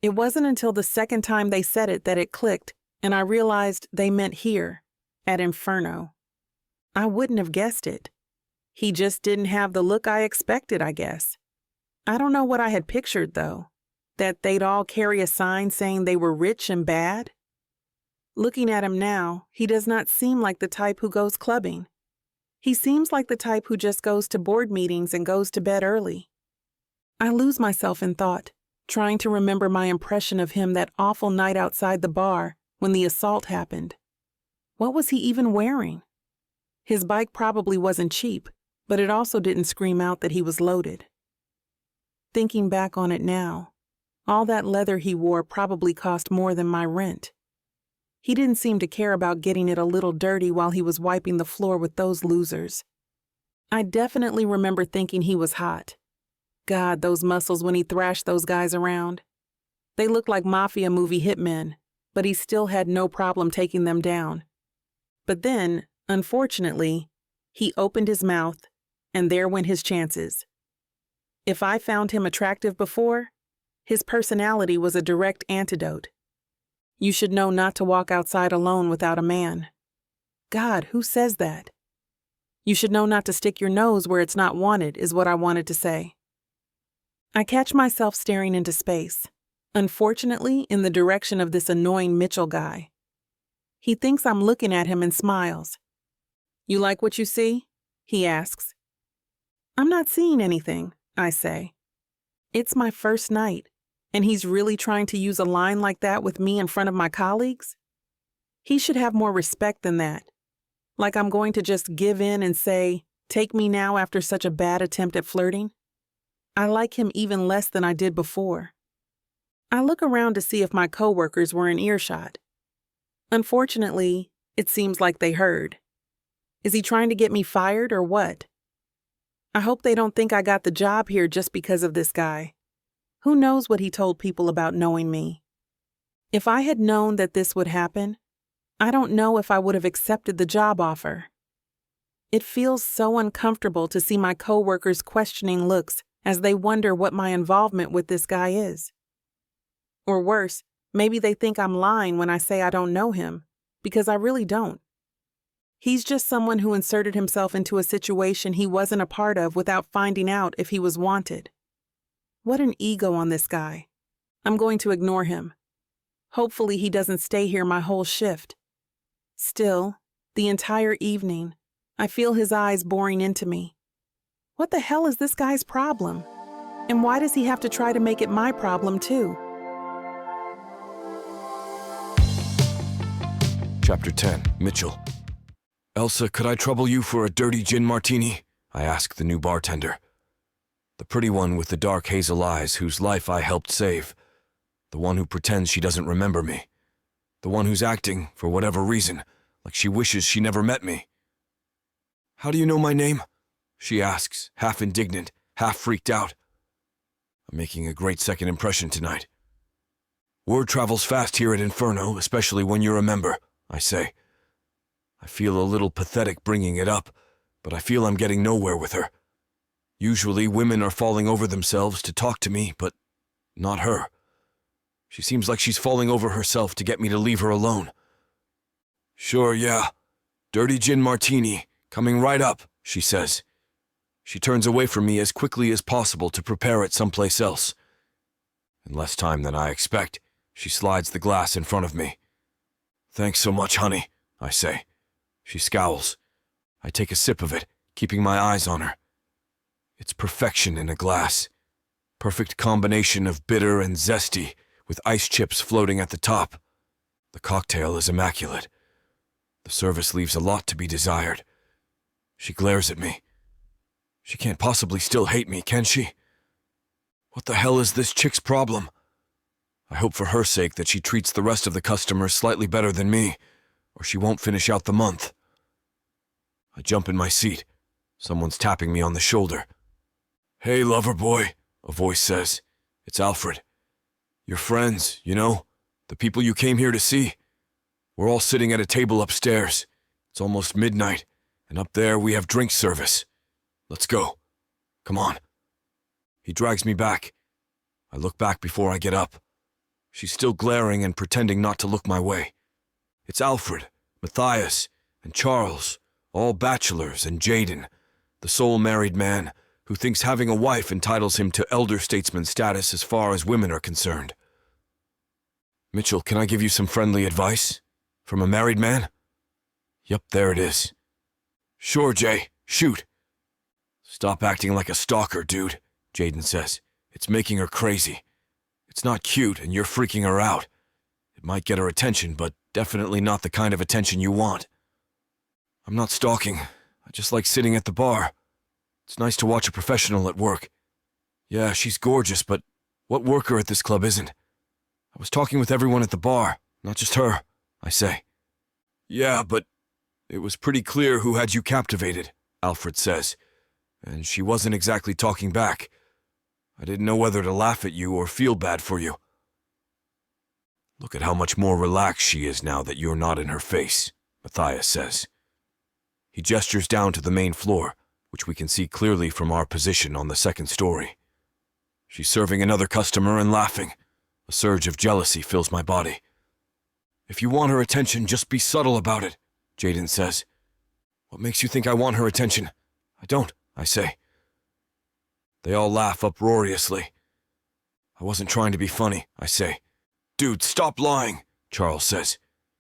It wasn't until the second time they said it that it clicked, and I realized they meant here, at Inferno. I wouldn't have guessed it. He just didn't have the look I expected, I guess. I don't know what I had pictured, though. That they'd all carry a sign saying they were rich and bad? Looking at him now, he does not seem like the type who goes clubbing. He seems like the type who just goes to board meetings and goes to bed early. I lose myself in thought, trying to remember my impression of him that awful night outside the bar when the assault happened. What was he even wearing? His bike probably wasn't cheap, but it also didn't scream out that he was loaded. Thinking back on it now, all that leather he wore probably cost more than my rent. He didn't seem to care about getting it a little dirty while he was wiping the floor with those losers. I definitely remember thinking he was hot. God, those muscles when he thrashed those guys around. They looked like mafia movie hitmen, but he still had no problem taking them down. But then, unfortunately, he opened his mouth, and there went his chances. If I found him attractive before, his personality was a direct antidote. You should know not to walk outside alone without a man. God, who says that? You should know not to stick your nose where it's not wanted, is what I wanted to say. I catch myself staring into space, unfortunately in the direction of this annoying Mitchell guy. He thinks I'm looking at him and smiles. You like what you see? He asks. I'm not seeing anything, I say. It's my first night, and he's really trying to use a line like that with me in front of my colleagues? He should have more respect than that. Like I'm going to just give in and say, take me now after such a bad attempt at flirting? I like him even less than I did before. I look around to see if my coworkers were in earshot. Unfortunately, it seems like they heard. Is he trying to get me fired or what? I hope they don't think I got the job here just because of this guy. Who knows what he told people about knowing me? If I had known that this would happen, I don't know if I would have accepted the job offer. It feels so uncomfortable to see my coworkers' questioning looks as they wonder what my involvement with this guy is. Or worse, maybe they think I'm lying when I say I don't know him, because I really don't. He's just someone who inserted himself into a situation he wasn't a part of without finding out if he was wanted. What an ego on this guy. I'm going to ignore him. Hopefully he doesn't stay here my whole shift. Still, the entire evening, I feel his eyes boring into me. What the hell is this guy's problem? And why does he have to try to make it my problem too? Chapter 10, Mitchell. Elsa, could I trouble you for a dirty gin martini? I ask the new bartender. The pretty one with the dark hazel eyes whose life I helped save. The one who pretends she doesn't remember me. The one who's acting, for whatever reason, like she wishes she never met me. How do you know my name? She asks, half indignant, half freaked out. I'm making a great second impression tonight. Word travels fast here at Inferno, especially when you're a member, I say. I feel a little pathetic bringing it up, but I feel I'm getting nowhere with her. Usually women are falling over themselves to talk to me, but not her. She seems like she's falling over herself to get me to leave her alone. Sure, yeah. Dirty gin martini, coming right up, she says. She turns away from me as quickly as possible to prepare it someplace else. In less time than I expect, She slides the glass in front of me. "Thanks so much, honey," I say. She scowls. I take a sip of it, keeping my eyes on her. It's perfection in a glass. Perfect combination of bitter and zesty, with ice chips floating at the top. The cocktail is immaculate. The service leaves a lot to be desired. She glares at me. She can't possibly still hate me, can she? What the hell is this chick's problem? I hope for her sake that she treats the rest of the customers slightly better than me, or she won't finish out the month. I jump in my seat. Someone's tapping me on the shoulder. "Hey, lover boy," a voice says. It's Alfred. "Your friends, you know, the people you came here to see. We're all sitting at a table upstairs. It's almost midnight, and up there we have drink service. Let's go. Come on." He drags me back. I look back before I get up. She's still glaring and pretending not to look my way. It's Alfred, Matthias, and Charles, all bachelors, and Jaden, the sole married man who thinks having a wife entitles him to elder statesman status as far as women are concerned. "Mitchell, can I give you some friendly advice? From a married man?" "Yep, there it is." "Sure, Jay, shoot." "Stop acting like a stalker, dude," Jaden says. "It's making her crazy. It's not cute, and you're freaking her out. It might get her attention, but definitely not the kind of attention you want." "I'm not stalking. I just like sitting at the bar. It's nice to watch a professional at work. Yeah, she's gorgeous, but what worker at this club isn't? I was talking with everyone at the bar, not just her," I say. "Yeah, but it was pretty clear who had you captivated," Alfred says, "and she wasn't exactly talking back. I didn't know whether to laugh at you or feel bad for you." "Look at how much more relaxed she is now that you're not in her face," Matthias says. He gestures down to the main floor, which we can see clearly from our position on the second story. She's serving another customer and laughing. A surge of jealousy fills my body. "If you want her attention, just be subtle about it," Jaden says. "What makes you think I want her attention?" "I don't," I say. They all laugh uproariously. "I wasn't trying to be funny," I say. "Dude, stop lying," Charles says.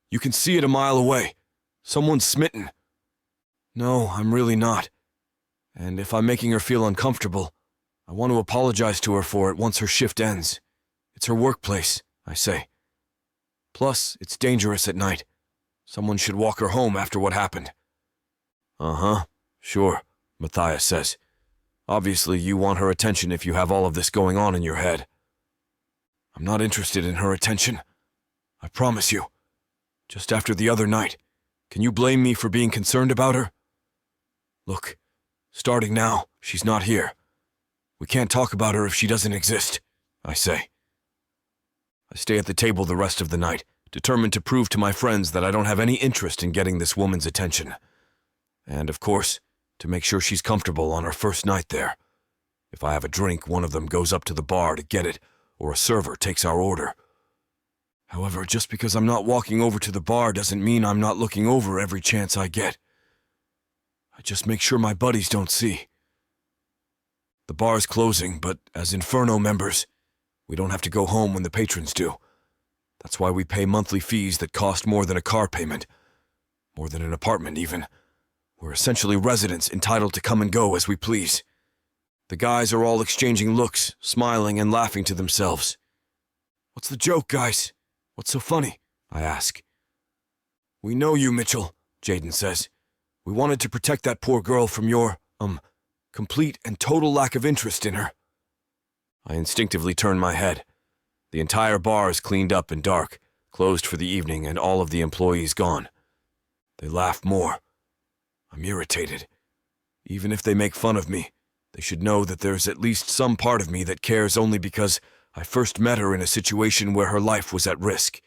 "You can see it a mile away. Someone's smitten." "No, I'm really not. And if I'm making her feel uncomfortable, I want to apologize to her for it once her shift ends. It's her workplace," I say. "Plus, it's dangerous at night. Someone should walk her home after what happened." "Uh-huh, sure," Matthias says. "Obviously, you want her attention if you have all of this going on in your head." "I'm not interested in her attention. I promise you. Just after the other night, can you blame me for being concerned about her? Look, starting now, she's not here. We can't talk about her if she doesn't exist," I say. I stay at the table the rest of the night, determined to prove to my friends that I don't have any interest in getting this woman's attention. And, of course, to make sure she's comfortable on her first night there. If I have a drink, one of them goes up to the bar to get it, or a server takes our order. However, just because I'm not walking over to the bar doesn't mean I'm not looking over every chance I get. I just make sure my buddies don't see. The bar's closing, but as Inferno members, we don't have to go home when the patrons do. That's why we pay monthly fees that cost more than a car payment, more than an apartment even. We're essentially residents entitled to come and go as we please. The guys are all exchanging looks, smiling and laughing to themselves. "What's the joke, guys? What's so funny?" I ask. "We know you, Mitchell," Jaden says. "We wanted to protect that poor girl from your, complete and total lack of interest in her." I instinctively turn my head. The entire bar is cleaned up and dark, closed for the evening, and all of the employees gone. They laugh more. I'm irritated. Even if they make fun of me, they should know that there's at least some part of me that cares only because I first met her in a situation where her life was at risk.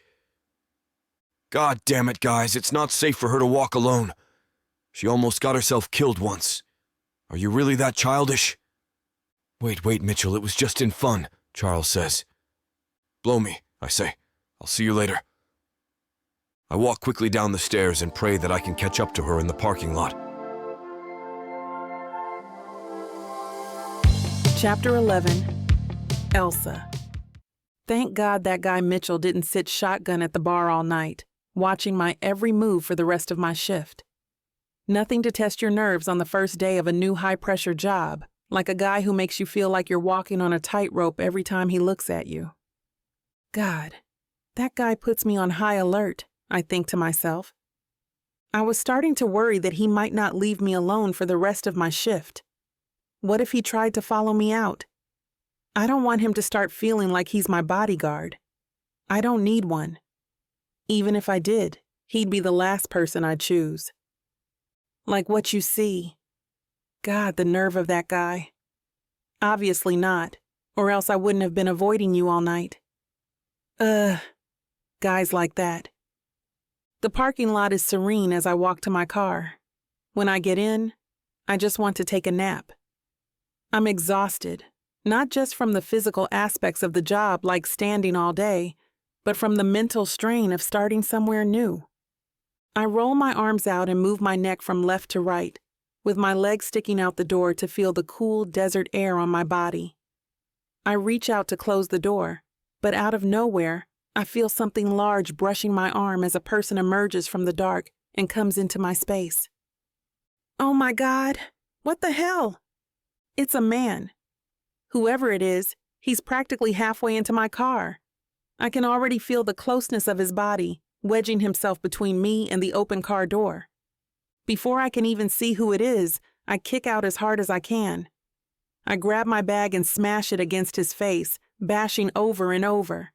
God damn it, guys, it's not safe for her to walk alone. She almost got herself killed once. Are you really that childish? Wait, Mitchell, it was just in fun, Charles says. Blow me, I say. I'll see you later. I walk quickly down the stairs and pray that I can catch up to her in the parking lot. Chapter 11. Elsa. Thank God that guy Mitchell didn't sit shotgun at the bar all night, watching my every move for the rest of my shift. Nothing to test your nerves on the first day of a new high-pressure job, like a guy who makes you feel like you're walking on a tightrope every time he looks at you. God, that guy puts me on high alert, I think to myself. I was starting to worry that he might not leave me alone for the rest of my shift. What if he tried to follow me out? I don't want him to start feeling like he's my bodyguard. I don't need one. Even if I did, he'd be the last person I'd choose. Like what you see. God, the nerve of that guy. Obviously not, or else I wouldn't have been avoiding you all night. Guys like that. The parking lot is serene as I walk to my car. When I get in, I just want to take a nap. I'm exhausted, not just from the physical aspects of the job like standing all day, but from the mental strain of starting somewhere new. I roll my arms out and move my neck from left to right, with my legs sticking out the door to feel the cool desert air on my body. I reach out to close the door, but out of nowhere, I feel something large brushing my arm as a person emerges from the dark and comes into my space. Oh my God, what the hell? It's a man. Whoever it is, he's practically halfway into my car. I can already feel the closeness of his body, wedging himself between me and the open car door. Before I can even see who it is, I kick out as hard as I can. I grab my bag and smash it against his face, bashing over and over.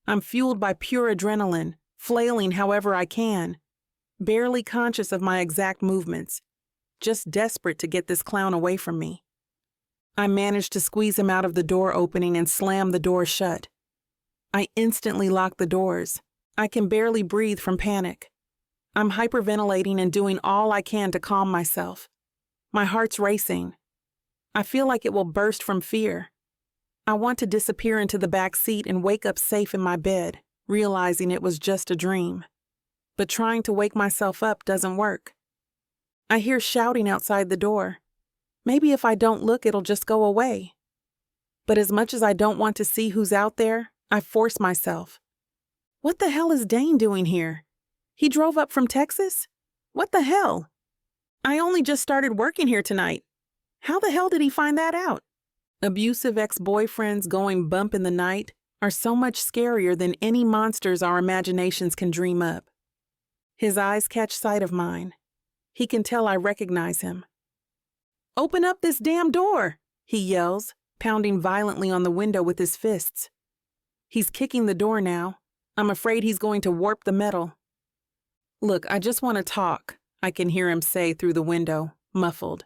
I'm fueled by pure adrenaline, flailing however I can, barely conscious of my exact movements, just desperate to get this clown away from me. I manage to squeeze him out of the door opening and slam the door shut. I instantly lock the doors. I can barely breathe from panic. I'm hyperventilating and doing all I can to calm myself. My heart's racing. I feel like it will burst from fear. I want to disappear into the back seat and wake up safe in my bed, realizing it was just a dream. But trying to wake myself up doesn't work. I hear shouting outside the door. Maybe if I don't look, it'll just go away. But as much as I don't want to see who's out there, I force myself. What the hell is Dane doing here? He drove up from Texas? What the hell? I only just started working here tonight. How the hell did he find that out? Abusive ex-boyfriends going bump in the night are so much scarier than any monsters our imaginations can dream up. His eyes catch sight of mine. He can tell I recognize him. "Open up this damn door," he yells, pounding violently on the window with his fists. He's kicking the door now. I'm afraid he's going to warp the metal. "Look, I just want to talk," I can hear him say through the window, muffled.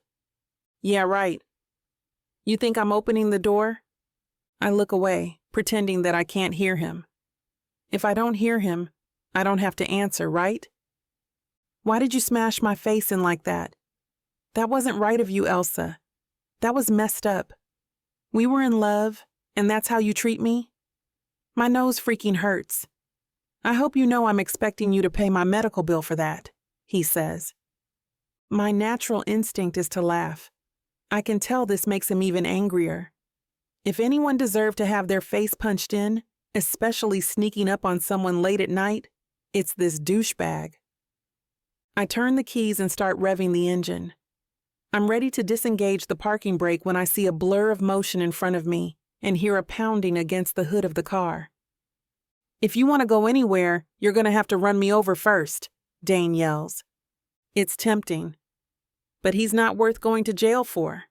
"Yeah, right. You think I'm opening the door?" I look away, pretending that I can't hear him. If I don't hear him, I don't have to answer, right? "Why did you smash my face in like that? That wasn't right of you, Elsa. That was messed up. We were in love, and that's how you treat me? My nose freaking hurts. I hope you know I'm expecting you to pay my medical bill for that," he says. My natural instinct is to laugh. I can tell this makes him even angrier. If anyone deserved to have their face punched in, especially sneaking up on someone late at night, it's this douchebag. I turn the keys and start revving the engine. I'm ready to disengage the parking brake when I see a blur of motion in front of me and hear a pounding against the hood of the car. "If you want to go anywhere, you're going to have to run me over first," Dane yells. It's tempting. But he's not worth going to jail for.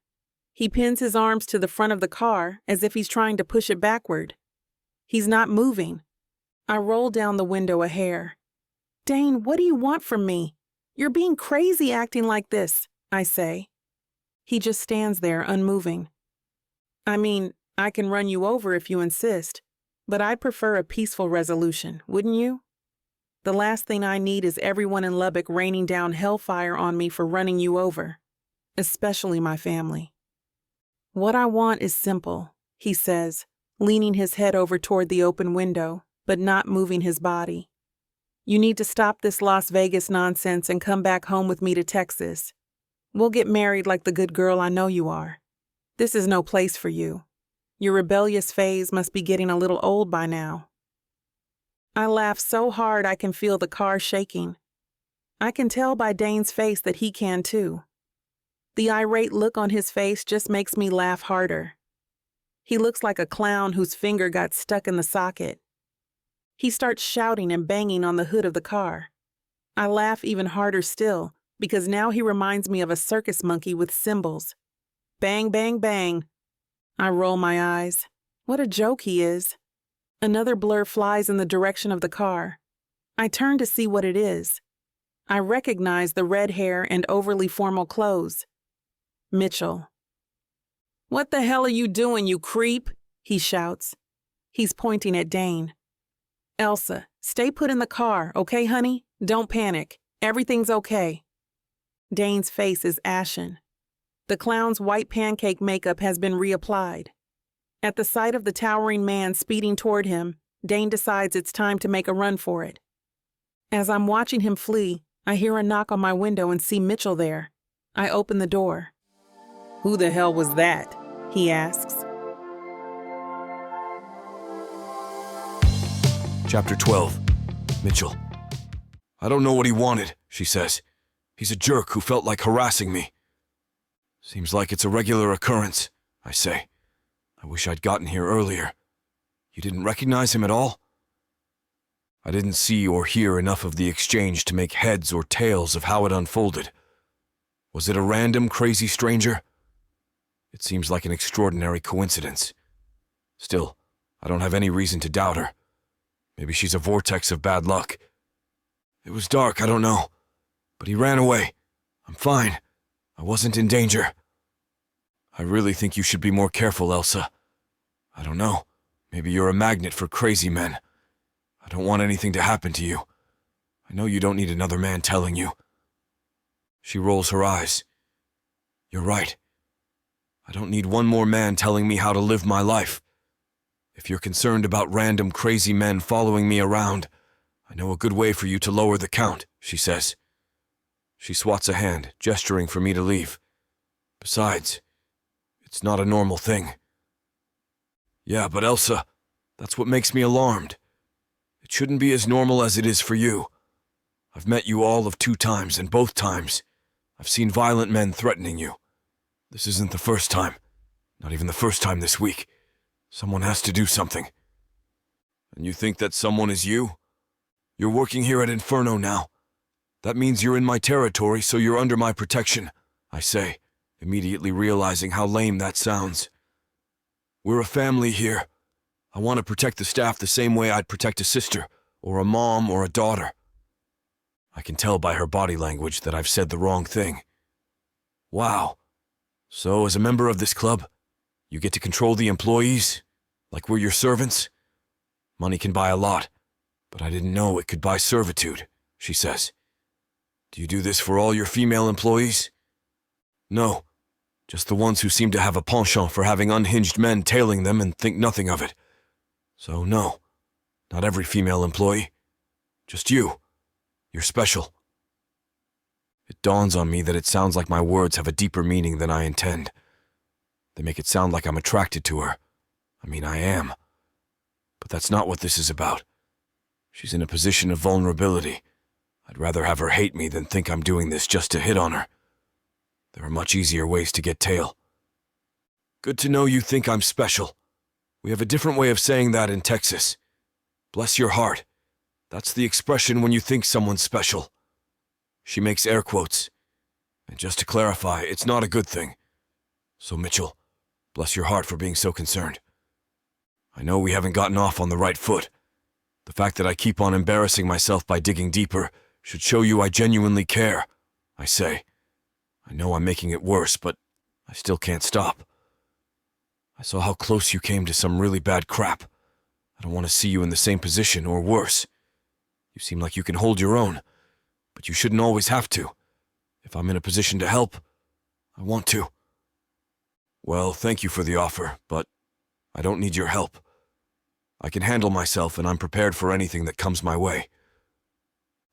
He pins his arms to the front of the car as if he's trying to push it backward. He's not moving. I roll down the window a hair. "Dane, what do you want from me? You're being crazy acting like this," I say. He just stands there unmoving. "I mean, I can run you over if you insist, but I'd prefer a peaceful resolution, wouldn't you? The last thing I need is everyone in Lubbock raining down hellfire on me for running you over, especially my family." "What I want is simple," he says, leaning his head over toward the open window, but not moving his body. "You need to stop this Las Vegas nonsense and come back home with me to Texas. We'll get married like the good girl I know you are. This is no place for you. Your rebellious phase must be getting a little old by now. I laugh so hard I can feel the car shaking. I can tell by Dane's face that he can too. The irate look on his face just makes me laugh harder. He looks like a clown whose finger got stuck in the socket. He starts shouting and banging on the hood of the car. I laugh even harder still, because now he reminds me of a circus monkey with cymbals. Bang, bang, bang. I roll my eyes. What a joke he is. Another blur flies in the direction of the car. I turn to see what it is. I recognize the red hair and overly formal clothes. Mitchell. "What the hell are you doing, you creep?" he shouts. He's pointing at Dane. "Elsa, stay put in the car, okay, honey? Don't panic. Everything's okay." Dane's face is ashen. The clown's white pancake makeup has been reapplied. At the sight of the towering man speeding toward him, Dane decides it's time to make a run for it. As I'm watching him flee, I hear a knock on my window and see Mitchell there. I open the door. "Who the hell was that?" he asks. Chapter 12. Mitchell. "I don't know what he wanted," she says. "He's a jerk who felt like harassing me." "Seems like it's a regular occurrence," I say. "I wish I'd gotten here earlier." "You didn't recognize him at all?" I didn't see or hear enough of the exchange to make heads or tails of how it unfolded. Was it a random, crazy stranger? It seems like an extraordinary coincidence. Still, I don't have any reason to doubt her. Maybe she's a vortex of bad luck. It was dark, I don't know. But he ran away. I'm fine. I wasn't in danger. I really think you should be more careful, Elsa. I don't know. Maybe you're a magnet for crazy men. I don't want anything to happen to you. I know you don't need another man telling you. She rolls her eyes. You're right. I don't need one more man telling me how to live my life. If you're concerned about random crazy men following me around, I know a good way for you to lower the count, she says. She swats a hand, gesturing for me to leave. Besides, it's not a normal thing. Yeah, but Elsa, that's what makes me alarmed. It shouldn't be as normal as it is for you. I've met you all of 2 times, and both times, I've seen violent men threatening you. This isn't the first time. Not even the first time this week. Someone has to do something. And you think that someone is you? You're working here at Inferno now. That means you're in my territory, so you're under my protection, I say, immediately realizing how lame that sounds. We're a family here. I want to protect the staff the same way I'd protect a sister, or a mom, or a daughter. I can tell by her body language that I've said the wrong thing. Wow. So, as a member of this club, you get to control the employees, like we're your servants? Money can buy a lot, but I didn't know it could buy servitude, she says. Do you do this for all your female employees? No, just the ones who seem to have a penchant for having unhinged men tailing them and think nothing of it. So no, not every female employee. Just you. You're special. It dawns on me that it sounds like my words have a deeper meaning than I intend. They make it sound like I'm attracted to her. I mean, I am. But that's not what this is about. She's in a position of vulnerability. I'd rather have her hate me than think I'm doing this just to hit on her. There are much easier ways to get tail. Good to know you think I'm special. We have a different way of saying that in Texas. Bless your heart. That's the expression when you think someone's special. She makes air quotes. And just to clarify, it's not a good thing. So Mitchell, bless your heart for being so concerned. I know we haven't gotten off on the right foot. The fact that I keep on embarrassing myself by digging deeper should show you I genuinely care, I say. I know I'm making it worse, but I still can't stop. I saw how close you came to some really bad crap. I don't want to see you in the same position or worse. You seem like you can hold your own, but you shouldn't always have to. If I'm in a position to help, I want to. Well, thank you for the offer, but I don't need your help. I can handle myself, and I'm prepared for anything that comes my way.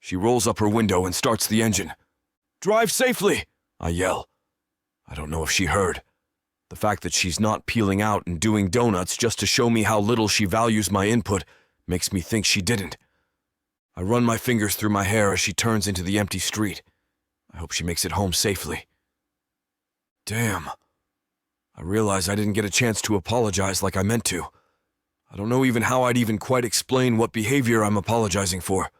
She rolls up her window and starts the engine. Drive safely, I yell. I don't know if she heard. The fact that she's not peeling out and doing donuts just to show me how little she values my input makes me think she didn't. I run my fingers through my hair as she turns into the empty street. I hope she makes it home safely. Damn. I realize I didn't get a chance to apologize like I meant to. I don't know even how I'd even quite explain what behavior I'm apologizing for.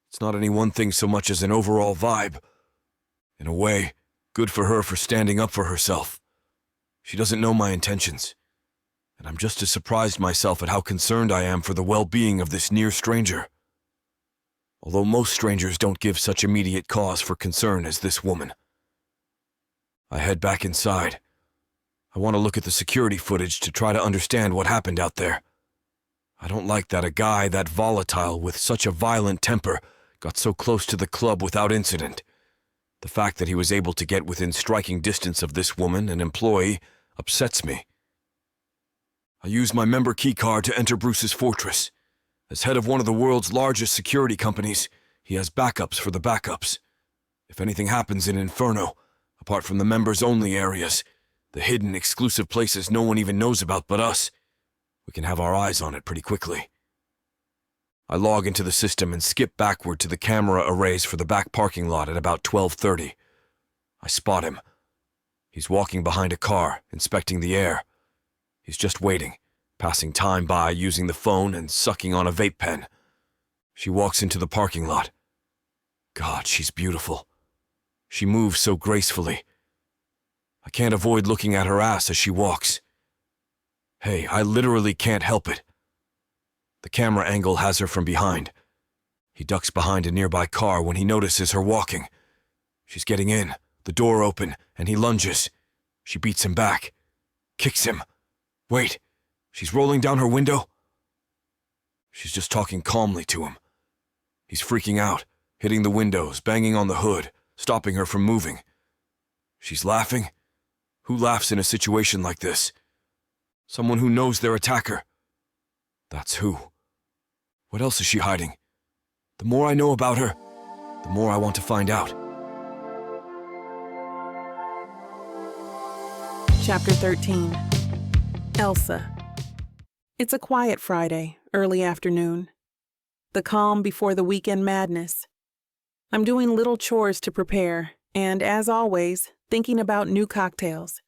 It's not any one thing so much as an overall vibe. In a way, good for her for standing up for herself. She doesn't know my intentions, and I'm just as surprised myself at how concerned I am for the well-being of this near stranger. Although most strangers don't give such immediate cause for concern as this woman. I head back inside. I want to look at the security footage to try to understand what happened out there. I don't like that a guy that volatile with such a violent temper got so close to the club without incident. The fact that he was able to get within striking distance of this woman, an employee, upsets me. I use my member key card to enter Bruce's fortress. As head of one of the world's largest security companies, he has backups for the backups. If anything happens in Inferno, apart from the members-only areas, the hidden, exclusive places no one even knows about but us, we can have our eyes on it pretty quickly. I log into the system and skip backward to the camera arrays for the back parking lot at about 12:30. I spot him. He's walking behind a car, inspecting the air. He's just waiting, passing time by using the phone and sucking on a vape pen. She walks into the parking lot. God, she's beautiful. She moves so gracefully. I can't avoid looking at her ass as she walks. Hey, I literally can't help it. The camera angle has her from behind. He ducks behind a nearby car when he notices her walking. She's getting in, the door open, and he lunges. She beats him back, kicks him. Wait, she's rolling down her window? She's just talking calmly to him. He's freaking out, hitting the windows, banging on the hood, stopping her from moving. She's laughing? Who laughs in a situation like this? Someone who knows their attacker. That's who. What else is she hiding? The more I know about her, the more I want to find out. Chapter 13. Elsa. It's a quiet Friday, early afternoon. The calm before the weekend madness. I'm doing little chores to prepare, and as always, thinking about new cocktails.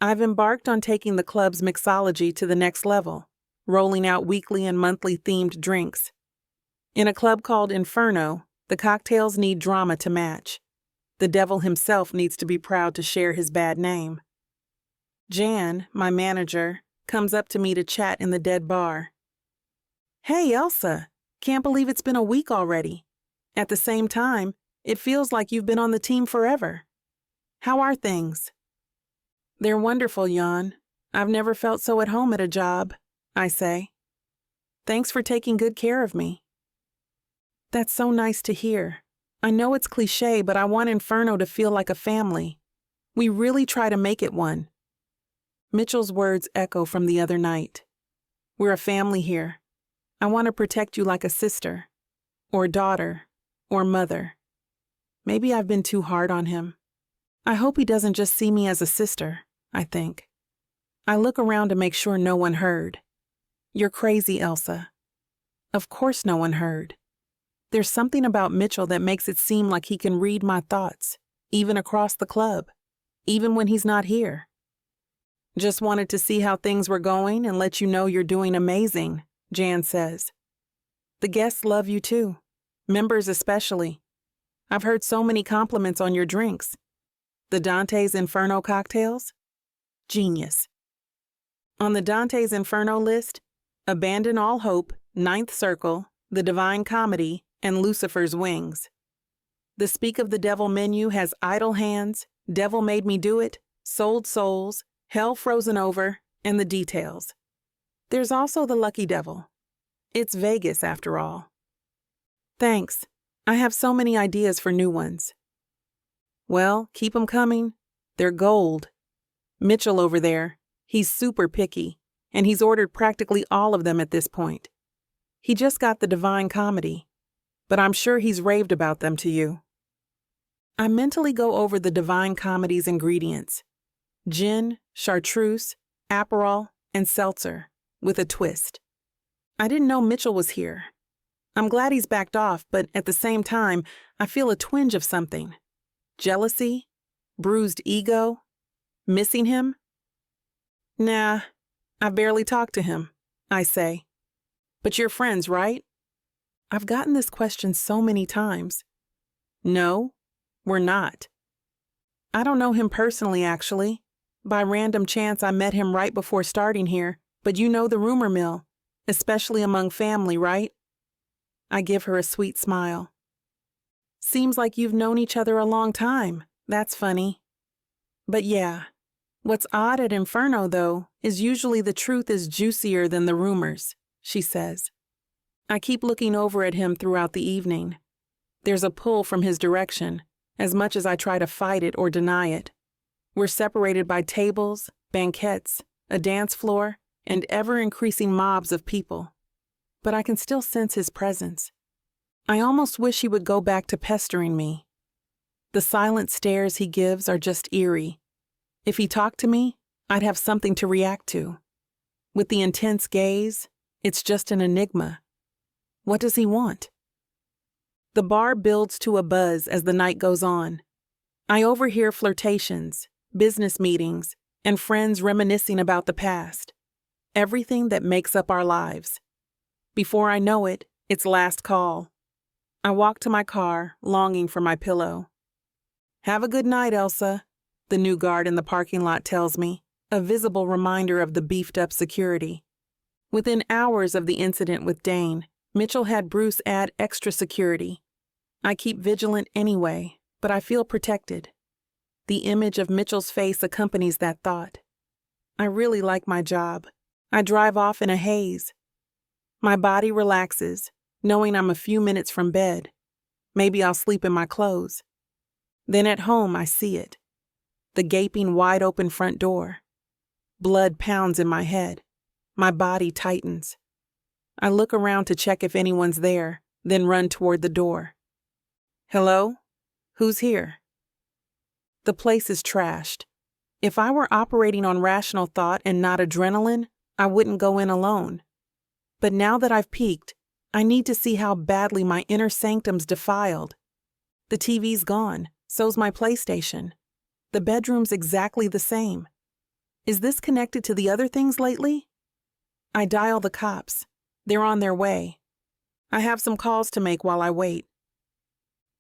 I've embarked on taking the club's mixology to the next level, rolling out weekly and monthly themed drinks. In a club called Inferno, the cocktails need drama to match. The devil himself needs to be proud to share his bad name. Jan, my manager, comes up to me to chat in the dead bar. Hey, Elsa, can't believe it's been a week already. At the same time, it feels like you've been on the team forever. How are things? They're wonderful, Jan. I've never felt so at home at a job, I say. Thanks for taking good care of me. That's so nice to hear. I know it's cliché, but I want Inferno to feel like a family. We really try to make it one. Mitchell's words echo from the other night. We're a family here. I want to protect you like a sister, or daughter, or mother. Maybe I've been too hard on him. I hope he doesn't just see me as a sister, I think. I look around to make sure no one heard. You're crazy, Elsa. Of course no one heard. There's something about Mitchell that makes it seem like he can read my thoughts, even across the club, even when he's not here. Just wanted to see how things were going and let you know you're doing amazing, Jan says. The guests love you too, members especially. I've heard so many compliments on your drinks. The Dante's Inferno cocktails? Genius. On the Dante's Inferno list, Abandon All Hope, Ninth Circle, The Divine Comedy, and Lucifer's Wings. The Speak of the Devil menu has Idle Hands, Devil Made Me Do It, Sold Souls, Hell Frozen Over, and The Details. There's also the Lucky Devil. It's Vegas, after all. Thanks. I have so many ideas for new ones. Well, keep 'em coming. They're gold. Mitchell over there, he's super picky, and he's ordered practically all of them at this point. He just got the Divine Comedy, but I'm sure he's raved about them to you. I mentally go over the Divine Comedy's ingredients. Gin, chartreuse, Aperol, and seltzer, with a twist. I didn't know Mitchell was here. I'm glad he's backed off, but at the same time, I feel a twinge of something. Jealousy? Bruised ego? Missing him? Nah, I barely talked to him, I say. But you're friends, right? I've gotten this question so many times. No, we're not. I don't know him personally, actually. By random chance, I met him right before starting here, but you know the rumor mill, especially among family, right? I give her a sweet smile. Seems like you've known each other a long time. That's funny. But yeah, what's odd at Inferno, though, is usually the truth is juicier than the rumors, she says. I keep looking over at him throughout the evening. There's a pull from his direction, as much as I try to fight it or deny it. We're separated by tables, banquettes, a dance floor, and ever-increasing mobs of people. But I can still sense his presence. I almost wish he would go back to pestering me. The silent stares he gives are just eerie. If he talked to me, I'd have something to react to. With the intense gaze, it's just an enigma. What does he want? The bar builds to a buzz as the night goes on. I overhear flirtations, business meetings, and friends reminiscing about the past. Everything that makes up our lives. Before I know it, it's last call. I walk to my car, longing for my pillow. Have a good night, Elsa, the new guard in the parking lot tells me, a visible reminder of the beefed-up security. Within hours of the incident with Dane, Mitchell had Bruce add extra security. I keep vigilant anyway, but I feel protected. The image of Mitchell's face accompanies that thought. I really like my job. I drive off in a haze. My body relaxes, knowing I'm a few minutes from bed. Maybe I'll sleep in my clothes. Then at home, I see it. The gaping, wide-open front door. Blood pounds in my head. My body tightens. I look around to check if anyone's there, then run toward the door. Hello? Who's here? The place is trashed. If I were operating on rational thought and not adrenaline, I wouldn't go in alone. But now that I've peeked, I need to see how badly my inner sanctum's defiled. The TV's gone, so's my PlayStation. The bedroom's exactly the same. Is this connected to the other things lately? I dial the cops. They're on their way. I have some calls to make while I wait.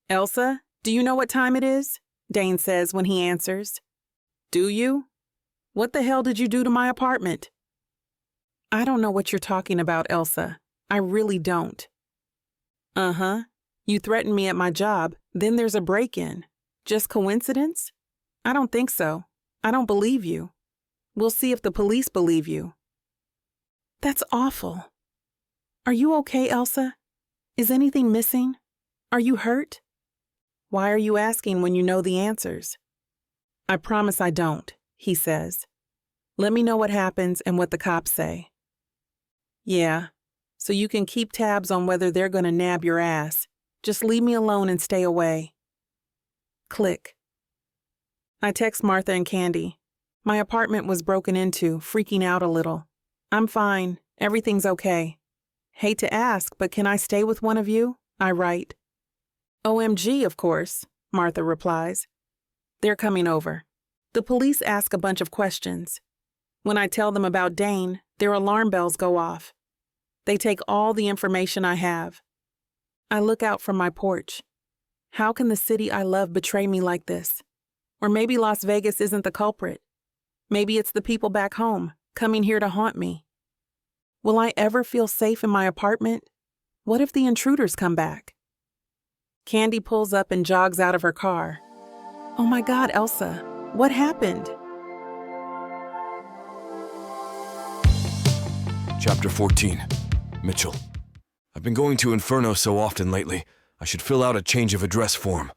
Elsa, do you know what time it is? Dane says when he answers. Do you? What the hell did you do to my apartment? I don't know what you're talking about, Elsa. I really don't. Uh-huh. You threatened me at my job, then there's a break-in. Just coincidence? I don't think so. I don't believe you. We'll see if the police believe you. That's awful. Are you okay, Elsa? Is anything missing? Are you hurt? Why are you asking when you know the answers? I promise I don't, he says. Let me know what happens and what the cops say. Yeah, so you can keep tabs on whether they're going to nab your ass. Just leave me alone and stay away. Click. I text Martha and Candy. My apartment was broken into, freaking out a little. I'm fine. Everything's okay. Hate to ask, but can I stay with one of you? I write. OMG, of course, Martha replies. They're coming over. The police ask a bunch of questions. When I tell them about Dane, their alarm bells go off. They take all the information I have. I look out from my porch. How can the city I love betray me like this? Or maybe Las Vegas isn't the culprit. Maybe it's the people back home, coming here to haunt me. Will I ever feel safe in my apartment? What if the intruders come back? Candy pulls up and jogs out of her car. Oh my God, Elsa, what happened? Chapter 14. Mitchell. I've been going to Inferno so often lately, I should fill out a change of address form.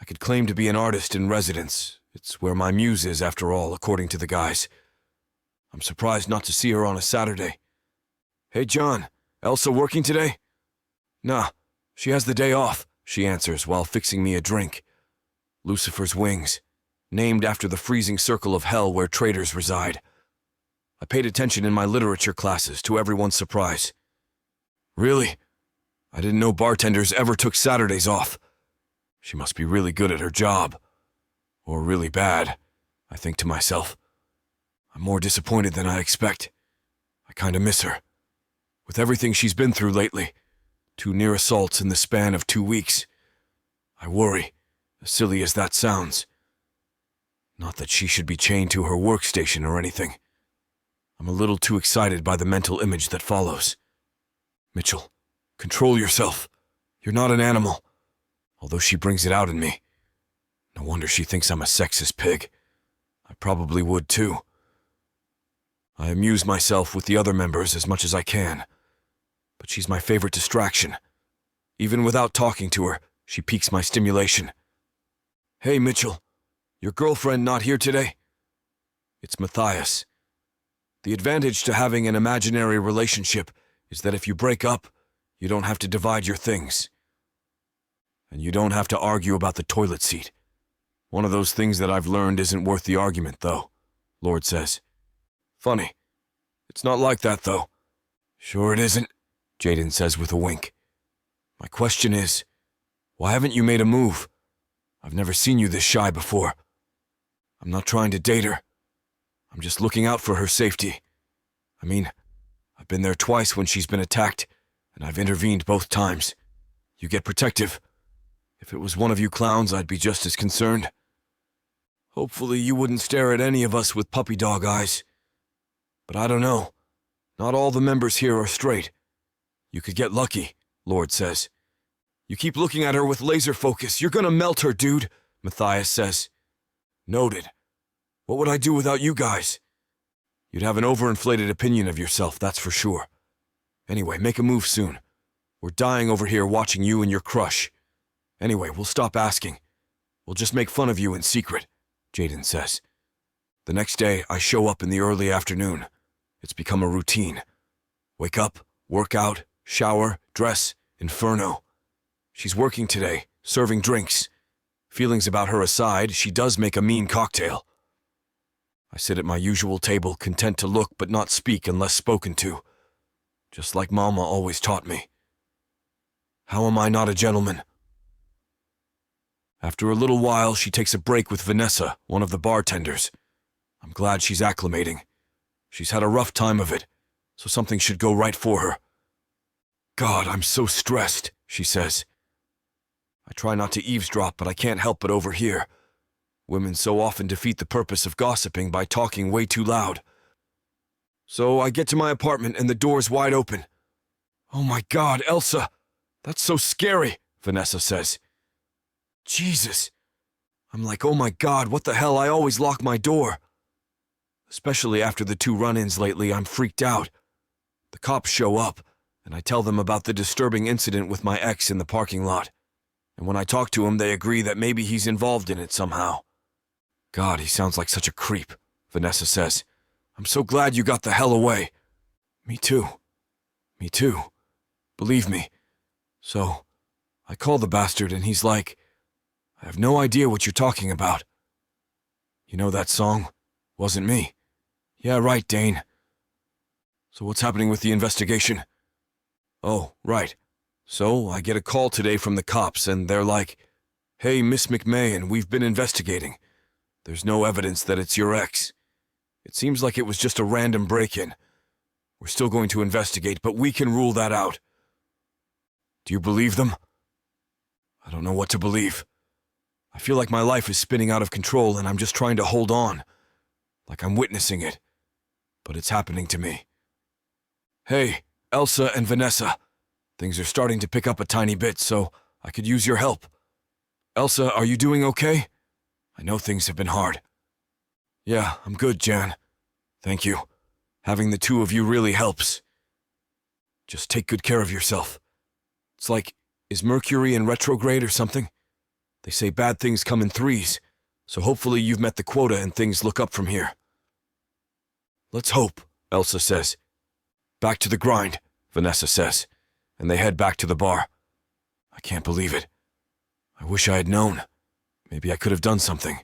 I could claim to be an artist in residence. It's where my muse is, after all, according to the guys. I'm surprised not to see her on a Saturday. Hey, John, Elsa working today? Nah, she has the day off, she answers while fixing me a drink. Lucifer's wings. named after the freezing circle of hell where traitors reside. I paid attention in my literature classes, to everyone's surprise. Really? I didn't know bartenders ever took Saturdays off. She must be really good at her job. Or really bad, I think to myself. I'm more disappointed than I expect. I kinda miss her. With everything she's been through lately, 2 near assaults in the span of 2 weeks. I worry, as silly as that sounds. Not that she should be chained to her workstation or anything. I'm a little too excited by the mental image that follows. Mitchell, control yourself. You're not an animal. Although she brings it out in me. No wonder she thinks I'm a sexist pig. I probably would too. I amuse myself with the other members as much as I can. But she's my favorite distraction. Even without talking to her, she piques my stimulation. Hey, Mitchell, your girlfriend not here today? It's Matthias. The advantage to having an imaginary relationship is that if you break up, you don't have to divide your things. And you don't have to argue about the toilet seat. One of those things that I've learned isn't worth the argument, though, Lord says. Funny. It's not like that, though. Sure it isn't, Jaden says with a wink. My question is, why haven't you made a move? I've never seen you this shy before. I'm not trying to date her. I'm just looking out for her safety. I mean, I've been there twice when she's been attacked, and I've intervened both times. You get protective. If it was one of you clowns, I'd be just as concerned. Hopefully you wouldn't stare at any of us with puppy dog eyes. But I don't know. Not all the members here are straight. You could get lucky, Lord says. You keep looking at her with laser focus. You're gonna melt her, dude, Matthias says. Noted. What would I do without you guys? You'd have an overinflated opinion of yourself, that's for sure. Anyway, make a move soon. We're dying over here watching you and your crush. Anyway, we'll stop asking. We'll just make fun of you in secret, Jaden says. The next day, I show up in the early afternoon. It's become a routine. Wake up, work out, shower, dress, inferno. She's working today, serving drinks. Feelings about her aside, she does make a mean cocktail. I sit at my usual table, content to look but not speak unless spoken to. Just like Mama always taught me. How am I not a gentleman? After a little while, she takes a break with Vanessa, one of the bartenders. I'm glad she's acclimating. She's had a rough time of it, so something should go right for her. God, I'm so stressed, she says. I try not to eavesdrop, but I can't help but overhear. Women so often defeat the purpose of gossiping by talking way too loud. So I get to my apartment and the door's wide open. Oh my God, Elsa! That's so scary, Vanessa says. Jesus! I'm like, oh my God, what the hell, I always lock my door. Especially after the 2 run-ins lately, I'm freaked out. The cops show up, and I tell them about the disturbing incident with my ex in the parking lot. And when I talk to him, they agree that maybe he's involved in it somehow. God, he sounds like such a creep, Vanessa says. I'm so glad you got the hell away. Me too. Me too. Believe me. So, I call the bastard and he's like, I have no idea what you're talking about. You know that song? Wasn't me. Yeah, right, Dane. So what's happening with the investigation? Oh, right. So I get a call today from the cops and they're like, hey, Miss McMahon, we've been investigating. There's no evidence that it's your ex. It seems like it was just a random break-in. We're still going to investigate, but we can rule that out. Do you believe them? I don't know what to believe. I feel like my life is spinning out of control and I'm just trying to hold on. Like I'm witnessing it. But it's happening to me. Hey, Elsa and Vanessa. Things are starting to pick up a tiny bit, so I could use your help. Elsa, are you doing okay? I know things have been hard. Yeah, I'm good, Jan. Thank you. Having the 2 of you really helps. Just take good care of yourself. It's like, is Mercury in retrograde or something? They say bad things come in 3s, so hopefully you've met the quota and things look up from here. Let's hope, Elsa says. Back to the grind, Vanessa says, and they head back to the bar. I can't believe it. I wish I had known. Maybe I could have done something.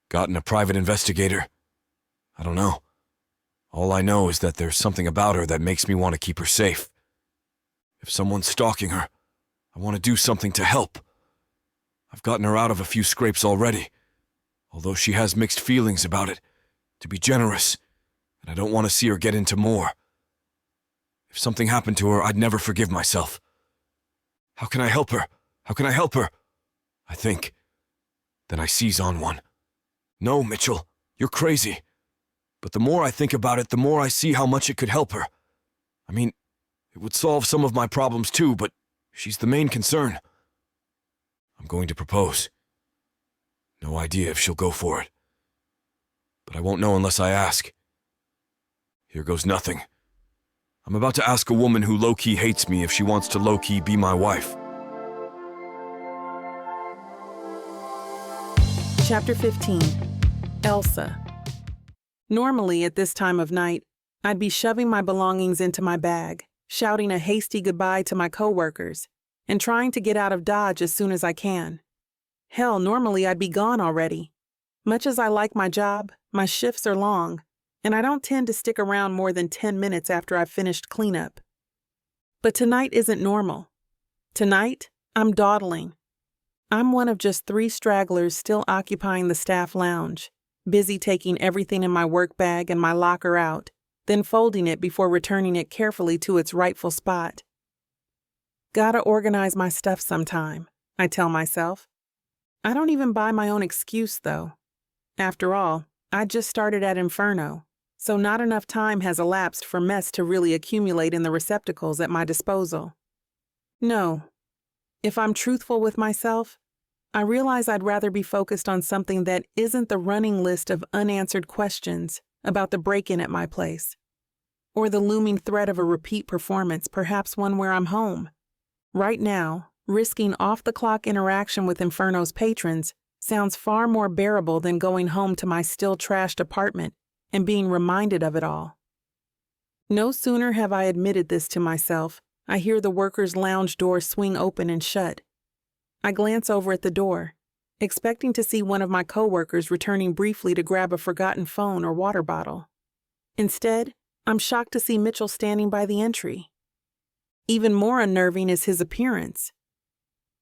Gotten a private investigator? I don't know. All I know is that there's something about her that makes me want to keep her safe. If someone's stalking her, I want to do something to help. I've gotten her out of a few scrapes already, although she has mixed feelings about it, to be generous, and I don't want to see her get into more. If something happened to her, I'd never forgive myself. How can I help her? How can I help her? I think. Then I seize on one. No, Mitchell, you're crazy. But the more I think about it, the more I see how much it could help her. I mean, it would solve some of my problems too, but she's the main concern. I'm going to propose. No idea if she'll go for it. But I won't know unless I ask. Here goes nothing. I'm about to ask a woman who low-key hates me if she wants to low-key be my wife. Chapter 15. Elsa. Normally, at this time of night, I'd be shoving my belongings into my bag, shouting a hasty goodbye to my coworkers, and trying to get out of Dodge as soon as I can. Hell, normally I'd be gone already. Much as I like my job, my shifts are long, and I don't tend to stick around more than 10 minutes after I've finished cleanup. But tonight isn't normal. Tonight, I'm dawdling. I'm one of just 3 stragglers still occupying the staff lounge, busy taking everything in my work bag and my locker out, then folding it before returning it carefully to its rightful spot. Gotta organize my stuff sometime, I tell myself. I don't even buy my own excuse, though. After all, I just started at Inferno, so not enough time has elapsed for mess to really accumulate in the receptacles at my disposal. No. If I'm truthful with myself, I realize I'd rather be focused on something that isn't the running list of unanswered questions about the break-in at my place, or the looming threat of a repeat performance, perhaps one where I'm home. Right now, risking off-the-clock interaction with Inferno's patrons sounds far more bearable than going home to my still-trashed apartment and being reminded of it all. No sooner have I admitted this to myself, I hear the workers' lounge door swing open and shut. I glance over at the door, expecting to see one of my coworkers returning briefly to grab a forgotten phone or water bottle. Instead, I'm shocked to see Mitchell standing by the entry. Even more unnerving is his appearance.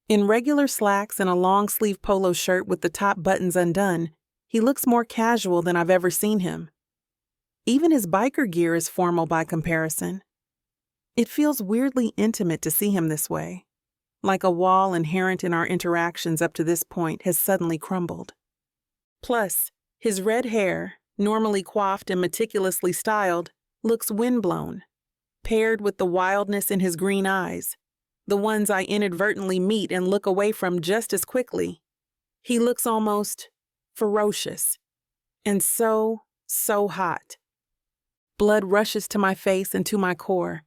In regular slacks and a long-sleeve polo shirt with the top buttons undone, he looks more casual than I've ever seen him. Even his biker gear is formal by comparison. It feels weirdly intimate to see him this way, like a wall inherent in our interactions up to this point has suddenly crumbled. Plus, his red hair, normally coiffed and meticulously styled, looks windblown, paired with the wildness in his green eyes, the ones I inadvertently meet and look away from just as quickly. He looks almost ferocious, and so hot. Blood rushes to my face and to my core,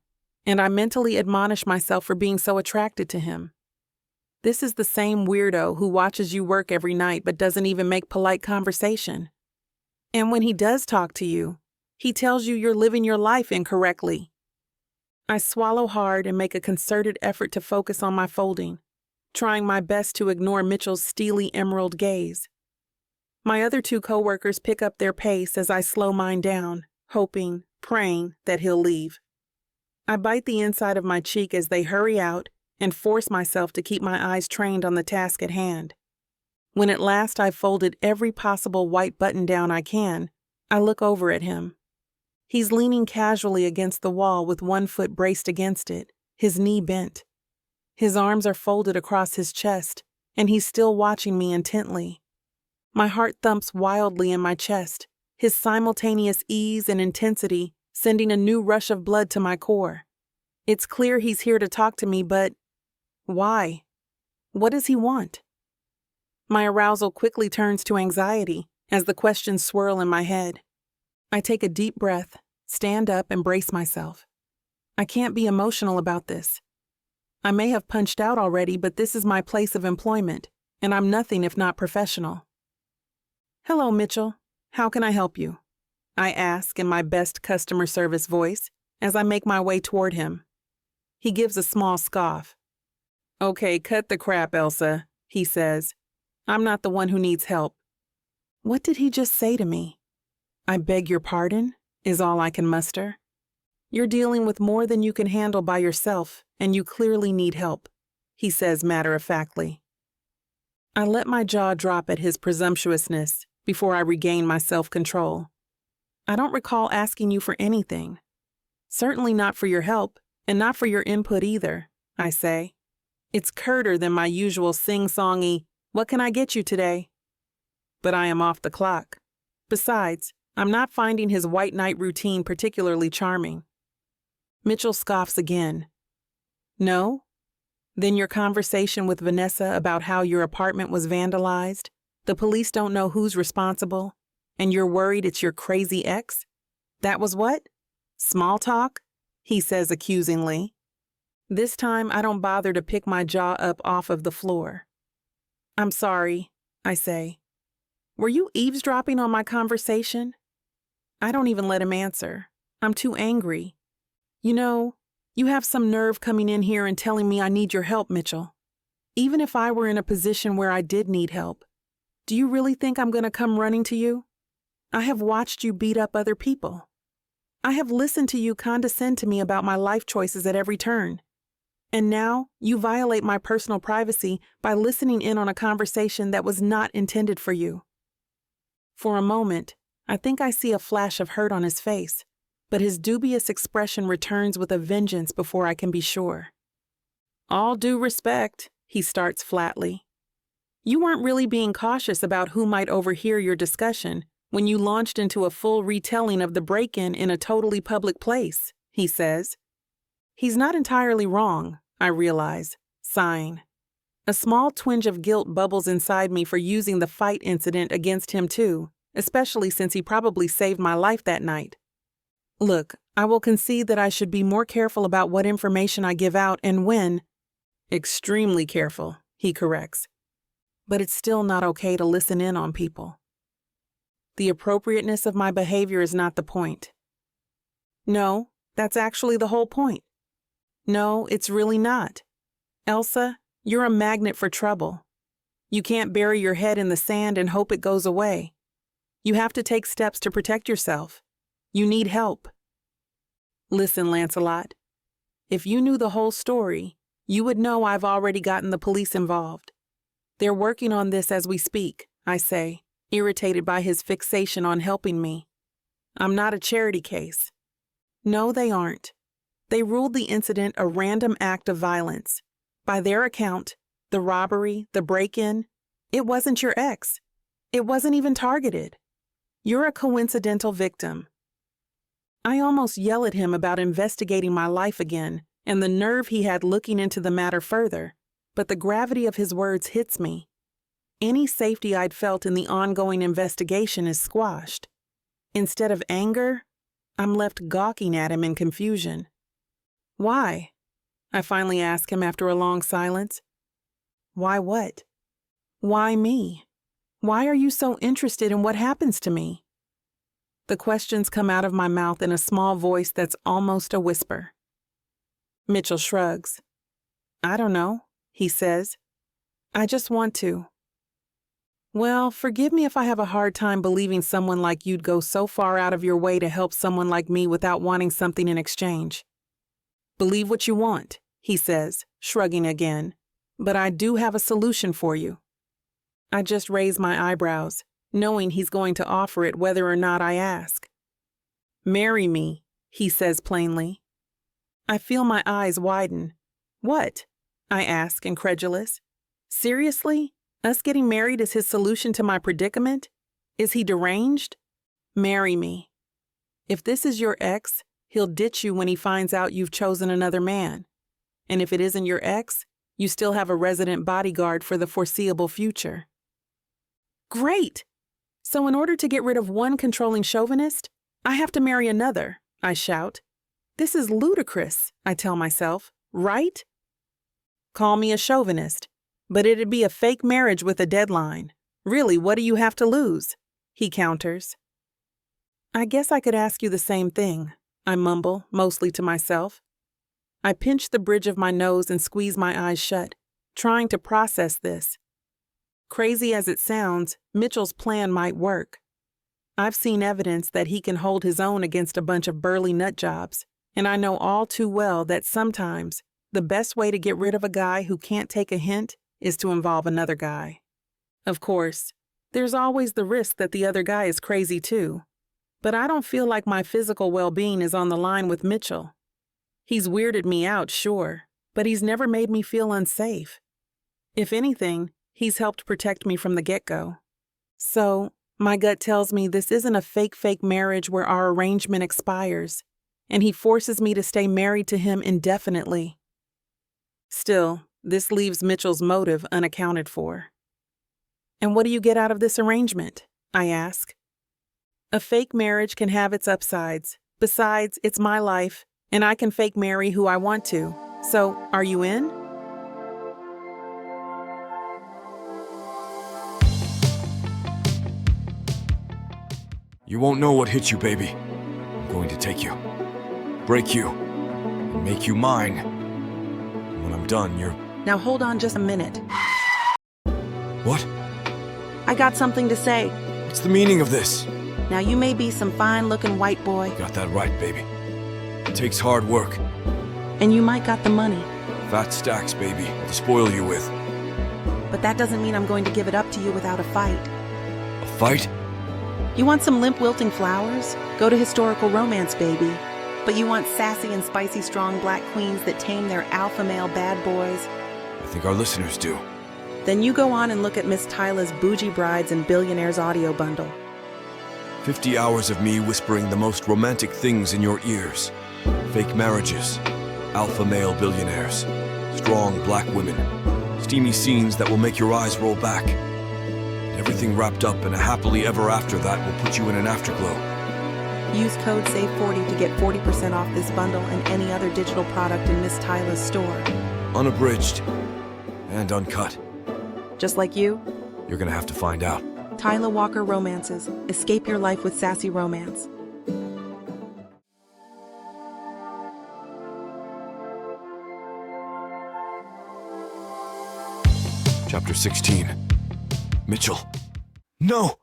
and I mentally admonish myself for being so attracted to him. This is the same weirdo who watches you work every night but doesn't even make polite conversation. And when he does talk to you, he tells you you're living your life incorrectly. I swallow hard and make a concerted effort to focus on my folding, trying my best to ignore Mitchell's steely emerald gaze. My other 2 coworkers pick up their pace as I slow mine down, hoping, praying that he'll leave. I bite the inside of my cheek as they hurry out and force myself to keep my eyes trained on the task at hand. When at last I've folded every possible white button down I can, I look over at him. He's leaning casually against the wall with one foot braced against it, his knee bent. His arms are folded across his chest, and he's still watching me intently. My heart thumps wildly in my chest, his simultaneous ease and intensity sending a new rush of blood to my core. It's clear he's here to talk to me, but why? What does he want? My arousal quickly turns to anxiety as the questions swirl in my head. I take a deep breath, stand up, and brace myself. I can't be emotional about this. I may have punched out already, but this is my place of employment, and I'm nothing if not professional. Hello, Mitchell. How can I help you? I ask in my best customer service voice as I make my way toward him. He gives a small scoff. Okay, cut the crap, Elsa, he says. I'm not the one who needs help. What did he just say to me? I beg your pardon, is all I can muster. You're dealing with more than you can handle by yourself, and you clearly need help, he says matter-of-factly. I let my jaw drop at his presumptuousness before I regain my self-control. I don't recall asking you for anything. Certainly not for your help, and not for your input either, I say. It's curter than my usual sing-songy, "What can I get you today?" But I am off the clock. Besides, I'm not finding his white knight routine particularly charming. Mitchell scoffs again. No? Then your conversation with Vanessa about how your apartment was vandalized, the police don't know who's responsible, and you're worried it's your crazy ex? That was what? Small talk? He says accusingly. This time I don't bother to pick my jaw up off of the floor. I'm sorry, I say. Were you eavesdropping on my conversation? I don't even let him answer. I'm too angry. You know, you have some nerve coming in here and telling me I need your help, Mitchell. Even if I were in a position where I did need help, do you really think I'm going to come running to you? I have watched you beat up other people. I have listened to you condescend to me about my life choices at every turn. And now you violate my personal privacy by listening in on a conversation that was not intended for you. For a moment, I think I see a flash of hurt on his face, but his dubious expression returns with a vengeance before I can be sure. All due respect, he starts flatly. You weren't really being cautious about who might overhear your discussion when you launched into a full retelling of the break-in in a totally public place, he says. He's not entirely wrong, I realize, sighing. A small twinge of guilt bubbles inside me for using the fight incident against him too, especially since he probably saved my life that night. Look, I will concede that I should be more careful about what information I give out and when. Extremely careful, he corrects. But it's still not okay to listen in on people. The appropriateness of my behavior is not the point. No, that's actually the whole point. No, it's really not. Elsa, you're a magnet for trouble. You can't bury your head in the sand and hope it goes away. You have to take steps to protect yourself. You need help. Listen, Lancelot. If you knew the whole story, you would know I've already gotten the police involved. They're working on this as we speak, I say, irritated by his fixation on helping me. I'm not a charity case. No, they aren't. They ruled the incident a random act of violence. By their account, the robbery, the break-in, it wasn't your ex. It wasn't even targeted. You're a coincidental victim. I almost yell at him about investigating my life again and the nerve he had looking into the matter further, but the gravity of his words hits me. Any safety I'd felt in the ongoing investigation is squashed. Instead of anger, I'm left gawking at him in confusion. Why? I finally ask him after a long silence. Why what? Why me? Why are you so interested in what happens to me? The questions come out of my mouth in a small voice that's almost a whisper. Mitchell shrugs. I don't know, he says. I just want to. Well, forgive me if I have a hard time believing someone like you'd go so far out of your way to help someone like me without wanting something in exchange. Believe what you want, he says, shrugging again, but I do have a solution for you. I just raise my eyebrows, knowing he's going to offer it whether or not I ask. Marry me, he says plainly. I feel my eyes widen. What? I ask, incredulous. Seriously? Us getting married is his solution to my predicament? Is he deranged? Marry me. If this is your ex, he'll ditch you when he finds out you've chosen another man. And if it isn't your ex, you still have a resident bodyguard for the foreseeable future. Great! So in order to get rid of one controlling chauvinist, I have to marry another, I shout. This is ludicrous, I tell myself, right? Call me a chauvinist, but it'd be a fake marriage with a deadline. Really, what do you have to lose? He counters. I guess I could ask you the same thing, I mumble, mostly to myself. I pinch the bridge of my nose and squeeze my eyes shut, trying to process this. Crazy as it sounds, Mitchell's plan might work. I've seen evidence that he can hold his own against a bunch of burly nutjobs, and I know all too well that sometimes the best way to get rid of a guy who can't take a hint is to involve another guy. Of course, there's always the risk that the other guy is crazy too, but I don't feel like my physical well-being is on the line with Mitchell. He's weirded me out, sure, but he's never made me feel unsafe. If anything, he's helped protect me from the get-go. So, my gut tells me this isn't a fake marriage where our arrangement expires, and he forces me to stay married to him indefinitely. Still, this leaves Mitchell's motive unaccounted for. And what do you get out of this arrangement? I ask. A fake marriage can have its upsides. Besides, it's my life, and I can fake marry who I want to. So, are you in? You won't know what hit you, baby. I'm going to take you, break you, and make you mine. And when I'm done, you're... Now hold on just a minute. What? I got something to say. What's the meaning of this? Now you may be some fine-looking white boy. Got that right, baby. It takes hard work. And you might got the money. Fat stacks, baby, to spoil you with. But that doesn't mean I'm going to give it up to you without a fight. A fight? You want some limp wilting flowers? Go to historical romance, baby. But you want sassy and spicy strong black queens that tame their alpha male bad boys? I think our listeners do. Then you go on and look at Miss Tyla's Bougie Brides and Billionaires audio bundle. 50 hours of me whispering the most romantic things in your ears. Fake marriages, alpha male billionaires, strong black women, steamy scenes that will make your eyes roll back. And everything wrapped up in a happily ever after that will put you in an afterglow. Use code SAVE40 to get 40% off this bundle and any other digital product in Miss Tyla's store. Unabridged and uncut. Just like you? You're gonna have to find out. Tyla Walker Romances. Escape your life with sassy romance. Chapter 16. Mitchell. No!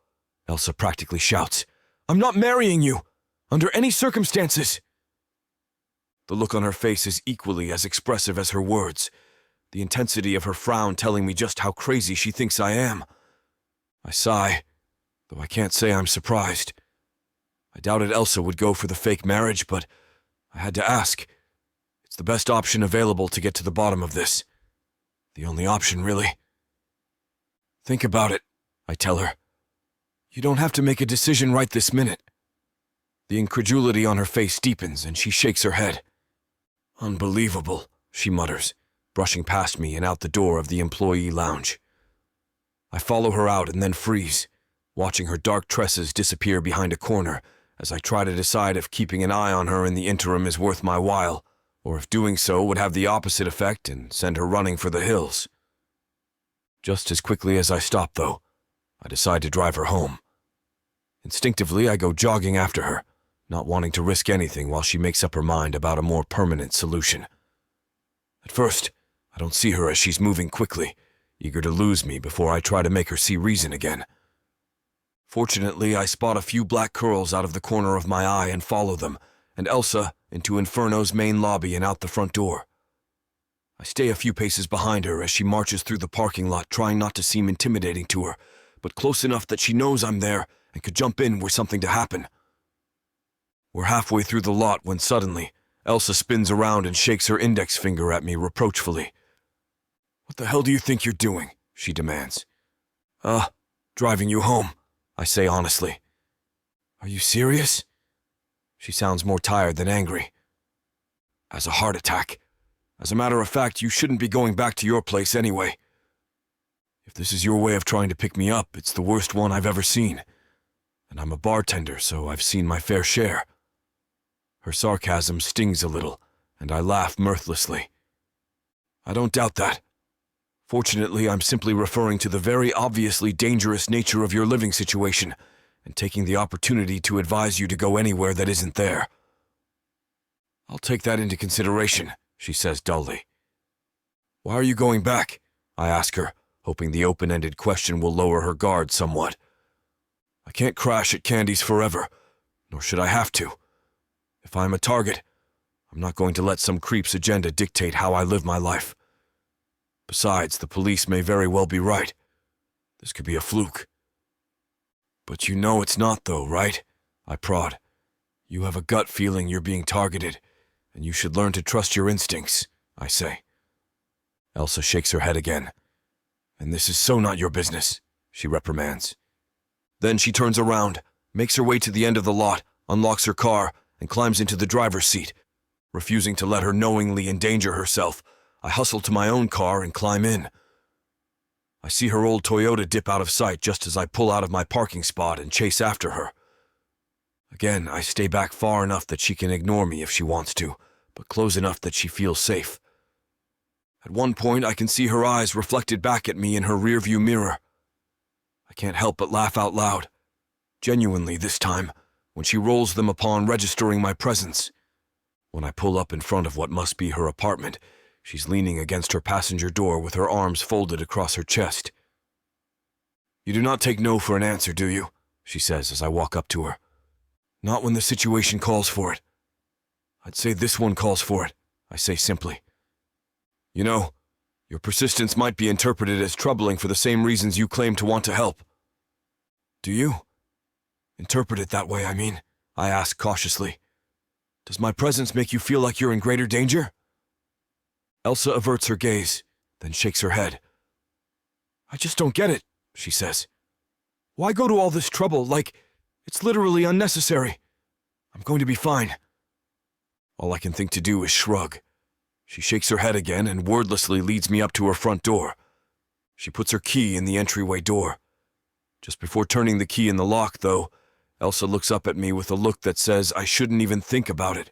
Elsa practically shouts. I'm not marrying you! Under any circumstances! The look on her face is equally as expressive as her words, the intensity of her frown telling me just how crazy she thinks I am. I sigh, though I can't say I'm surprised. I doubted Elsa would go for the fake marriage, but I had to ask. It's the best option available to get to the bottom of this. The only option, really. Think about it, I tell her. You don't have to make a decision right this minute. The incredulity on her face deepens, and she shakes her head. Unbelievable, she mutters, brushing past me and out the door of the employee lounge. I follow her out and then freeze, watching her dark tresses disappear behind a corner as I try to decide if keeping an eye on her in the interim is worth my while, or if doing so would have the opposite effect and send her running for the hills. Just as quickly as I stop, though, I decide to drive her home. Instinctively, I go jogging after her, not wanting to risk anything while she makes up her mind about a more permanent solution. At first, I don't see her as she's moving quickly, eager to lose me before I try to make her see reason again. Fortunately, I spot a few black curls out of the corner of my eye and follow them, and Elsa into Inferno's main lobby and out the front door. I stay a few paces behind her as she marches through the parking lot, trying not to seem intimidating to her, but close enough that she knows I'm there and could jump in were something to happen. We're halfway through the lot when suddenly, Elsa spins around and shakes her index finger at me reproachfully. What the hell do you think you're doing? She demands. Driving you home, I say honestly. Are you serious? She sounds more tired than angry. Has a heart attack. As a matter of fact, you shouldn't be going back to your place anyway. If this is your way of trying to pick me up, it's the worst one I've ever seen. And I'm a bartender, so I've seen my fair share. Her sarcasm stings a little, and I laugh mirthlessly. I don't doubt that. Fortunately, I'm simply referring to the very obviously dangerous nature of your living situation, and taking the opportunity to advise you to go anywhere that isn't there. I'll take that into consideration, she says dully. Why are you going back? I ask her, hoping the open-ended question will lower her guard somewhat. I can't crash at Candy's forever, nor should I have to. If I'm a target, I'm not going to let some creep's agenda dictate how I live my life. Besides, the police may very well be right. This could be a fluke. But you know it's not, though, right? I prod. You have a gut feeling you're being targeted, and you should learn to trust your instincts, I say. Elsa shakes her head again. And this is so not your business, she reprimands. Then she turns around, makes her way to the end of the lot, unlocks her car, and climbs into the driver's seat. Refusing to let her knowingly endanger herself, I hustle to my own car and climb in. I see her old Toyota dip out of sight just as I pull out of my parking spot and chase after her. Again, I stay back far enough that she can ignore me if she wants to, but close enough that she feels safe. At one point, I can see her eyes reflected back at me in her rearview mirror. I can't help but laugh out loud. Genuinely this time, when she rolls them upon registering my presence. When I pull up in front of what must be her apartment, she's leaning against her passenger door with her arms folded across her chest. "You do not take no for an answer, do you?" she says as I walk up to her. "Not when the situation calls for it." "I'd say this one calls for it," I say simply. "You know, your persistence might be interpreted as troubling for the same reasons you claim to want to help." "Do you? Interpret it that way, I mean," I ask cautiously. "Does my presence make you feel like you're in greater danger?" Elsa averts her gaze, then shakes her head. "I just don't get it," she says. "Why go to all this trouble, like it's literally unnecessary? I'm going to be fine." All I can think to do is shrug. She shakes her head again and wordlessly leads me up to her front door. She puts her key in the entryway door. Just before turning the key in the lock, though, Elsa looks up at me with a look that says I shouldn't even think about it.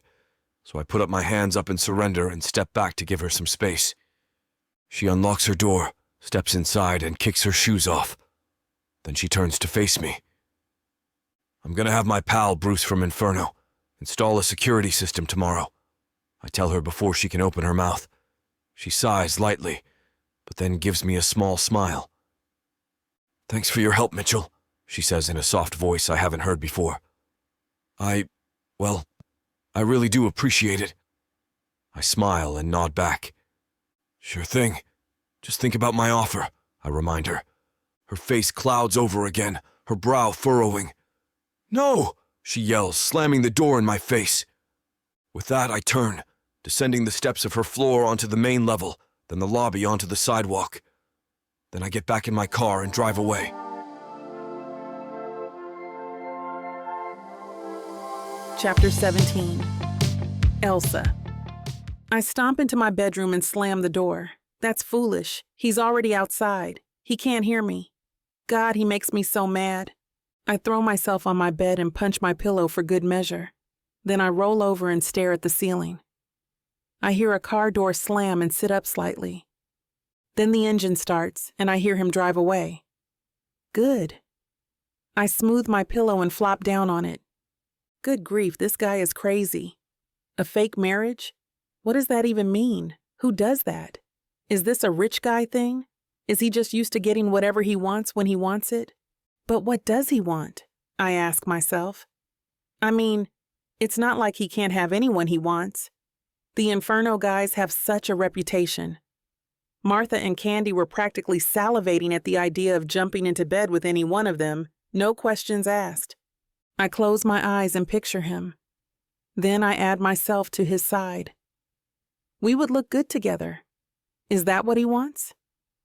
So I put up my hands up in surrender and step back to give her some space. She unlocks her door, steps inside, and kicks her shoes off. Then she turns to face me. "I'm gonna have my pal Bruce from Inferno install a security system tomorrow," I tell her before she can open her mouth. She sighs lightly, but then gives me a small smile. "Thanks for your help, Mitchell," she says in a soft voice I haven't heard before. I really do appreciate it." I smile and nod back. "Sure thing. Just think about my offer," I remind her. Her face clouds over again, her brow furrowing. "No!" she yells, slamming the door in my face. With that, I turn, descending the steps of her floor onto the main level, then the lobby onto the sidewalk. Then I get back in my car and drive away. Chapter 17. Elsa. I stomp into my bedroom and slam the door. That's foolish. He's already outside. He can't hear me. God, he makes me so mad. I throw myself on my bed and punch my pillow for good measure. Then I roll over and stare at the ceiling. I hear a car door slam and sit up slightly. Then the engine starts, and I hear him drive away. Good. I smooth my pillow and flop down on it. Good grief, this guy is crazy. A fake marriage? What does that even mean? Who does that? Is this a rich guy thing? Is he just used to getting whatever he wants when he wants it? But what does he want? I ask myself. I mean, it's not like he can't have anyone he wants. The Inferno guys have such a reputation. Martha and Candy were practically salivating at the idea of jumping into bed with any one of them, no questions asked. I close my eyes and picture him. Then I add myself to his side. We would look good together. Is that what he wants?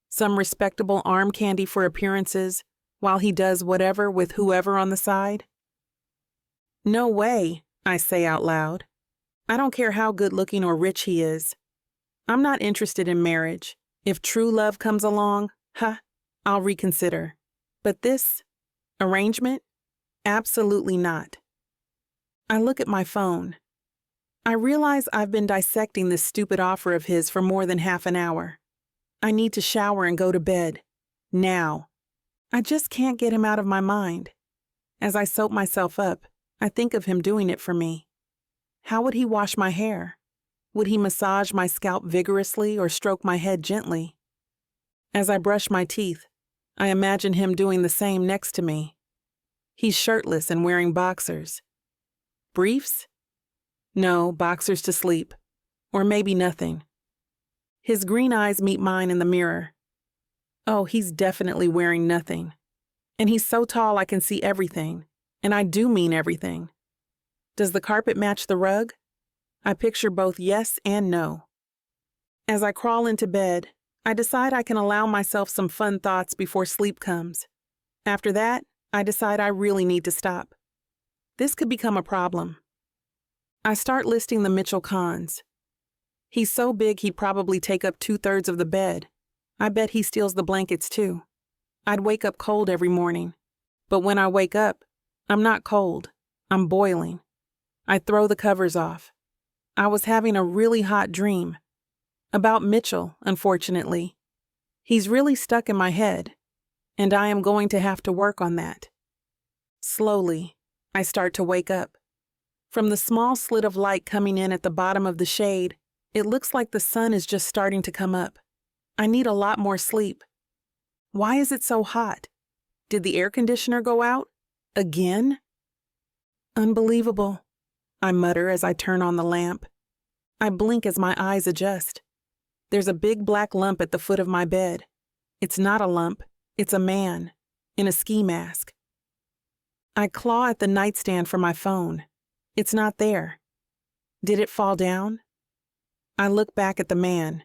Some respectable arm candy for appearances, while he does whatever with whoever on the side? No way, I say out loud. I don't care how good-looking or rich he is. I'm not interested in marriage. If true love comes along, I'll reconsider. But this arrangement? Absolutely not. I look at my phone. I realize I've been dissecting this stupid offer of his for more than half an hour. I need to shower and go to bed. Now. I just can't get him out of my mind. As I soap myself up, I think of him doing it for me. How would he wash my hair? Would he massage my scalp vigorously or stroke my head gently? As I brush my teeth, I imagine him doing the same next to me. He's shirtless and wearing boxers. Briefs? No, boxers to sleep. Or maybe nothing. His green eyes meet mine in the mirror. Oh, he's definitely wearing nothing. And he's so tall I can see everything. And I do mean everything. Does the carpet match the rug? I picture both yes and no. As I crawl into bed, I decide I can allow myself some fun thoughts before sleep comes. After that, I decide I really need to stop. This could become a problem. I start listing the Mitchell cons. He's so big he'd probably take up 2/3 of the bed. I bet he steals the blankets too. I'd wake up cold every morning. But when I wake up, I'm not cold. I'm boiling. I throw the covers off. I was having a really hot dream. About Mitchell, unfortunately. He's really stuck in my head, and I am going to have to work on that. Slowly, I start to wake up. From the small slit of light coming in at the bottom of the shade, it looks like the sun is just starting to come up. I need a lot more sleep. Why is it so hot? Did the air conditioner go out? Again? Unbelievable, I mutter as I turn on the lamp. I blink as my eyes adjust. There's a big black lump at the foot of my bed. It's not a lump, it's a man, in a ski mask. I claw at the nightstand for my phone. It's not there. Did it fall down? I look back at the man.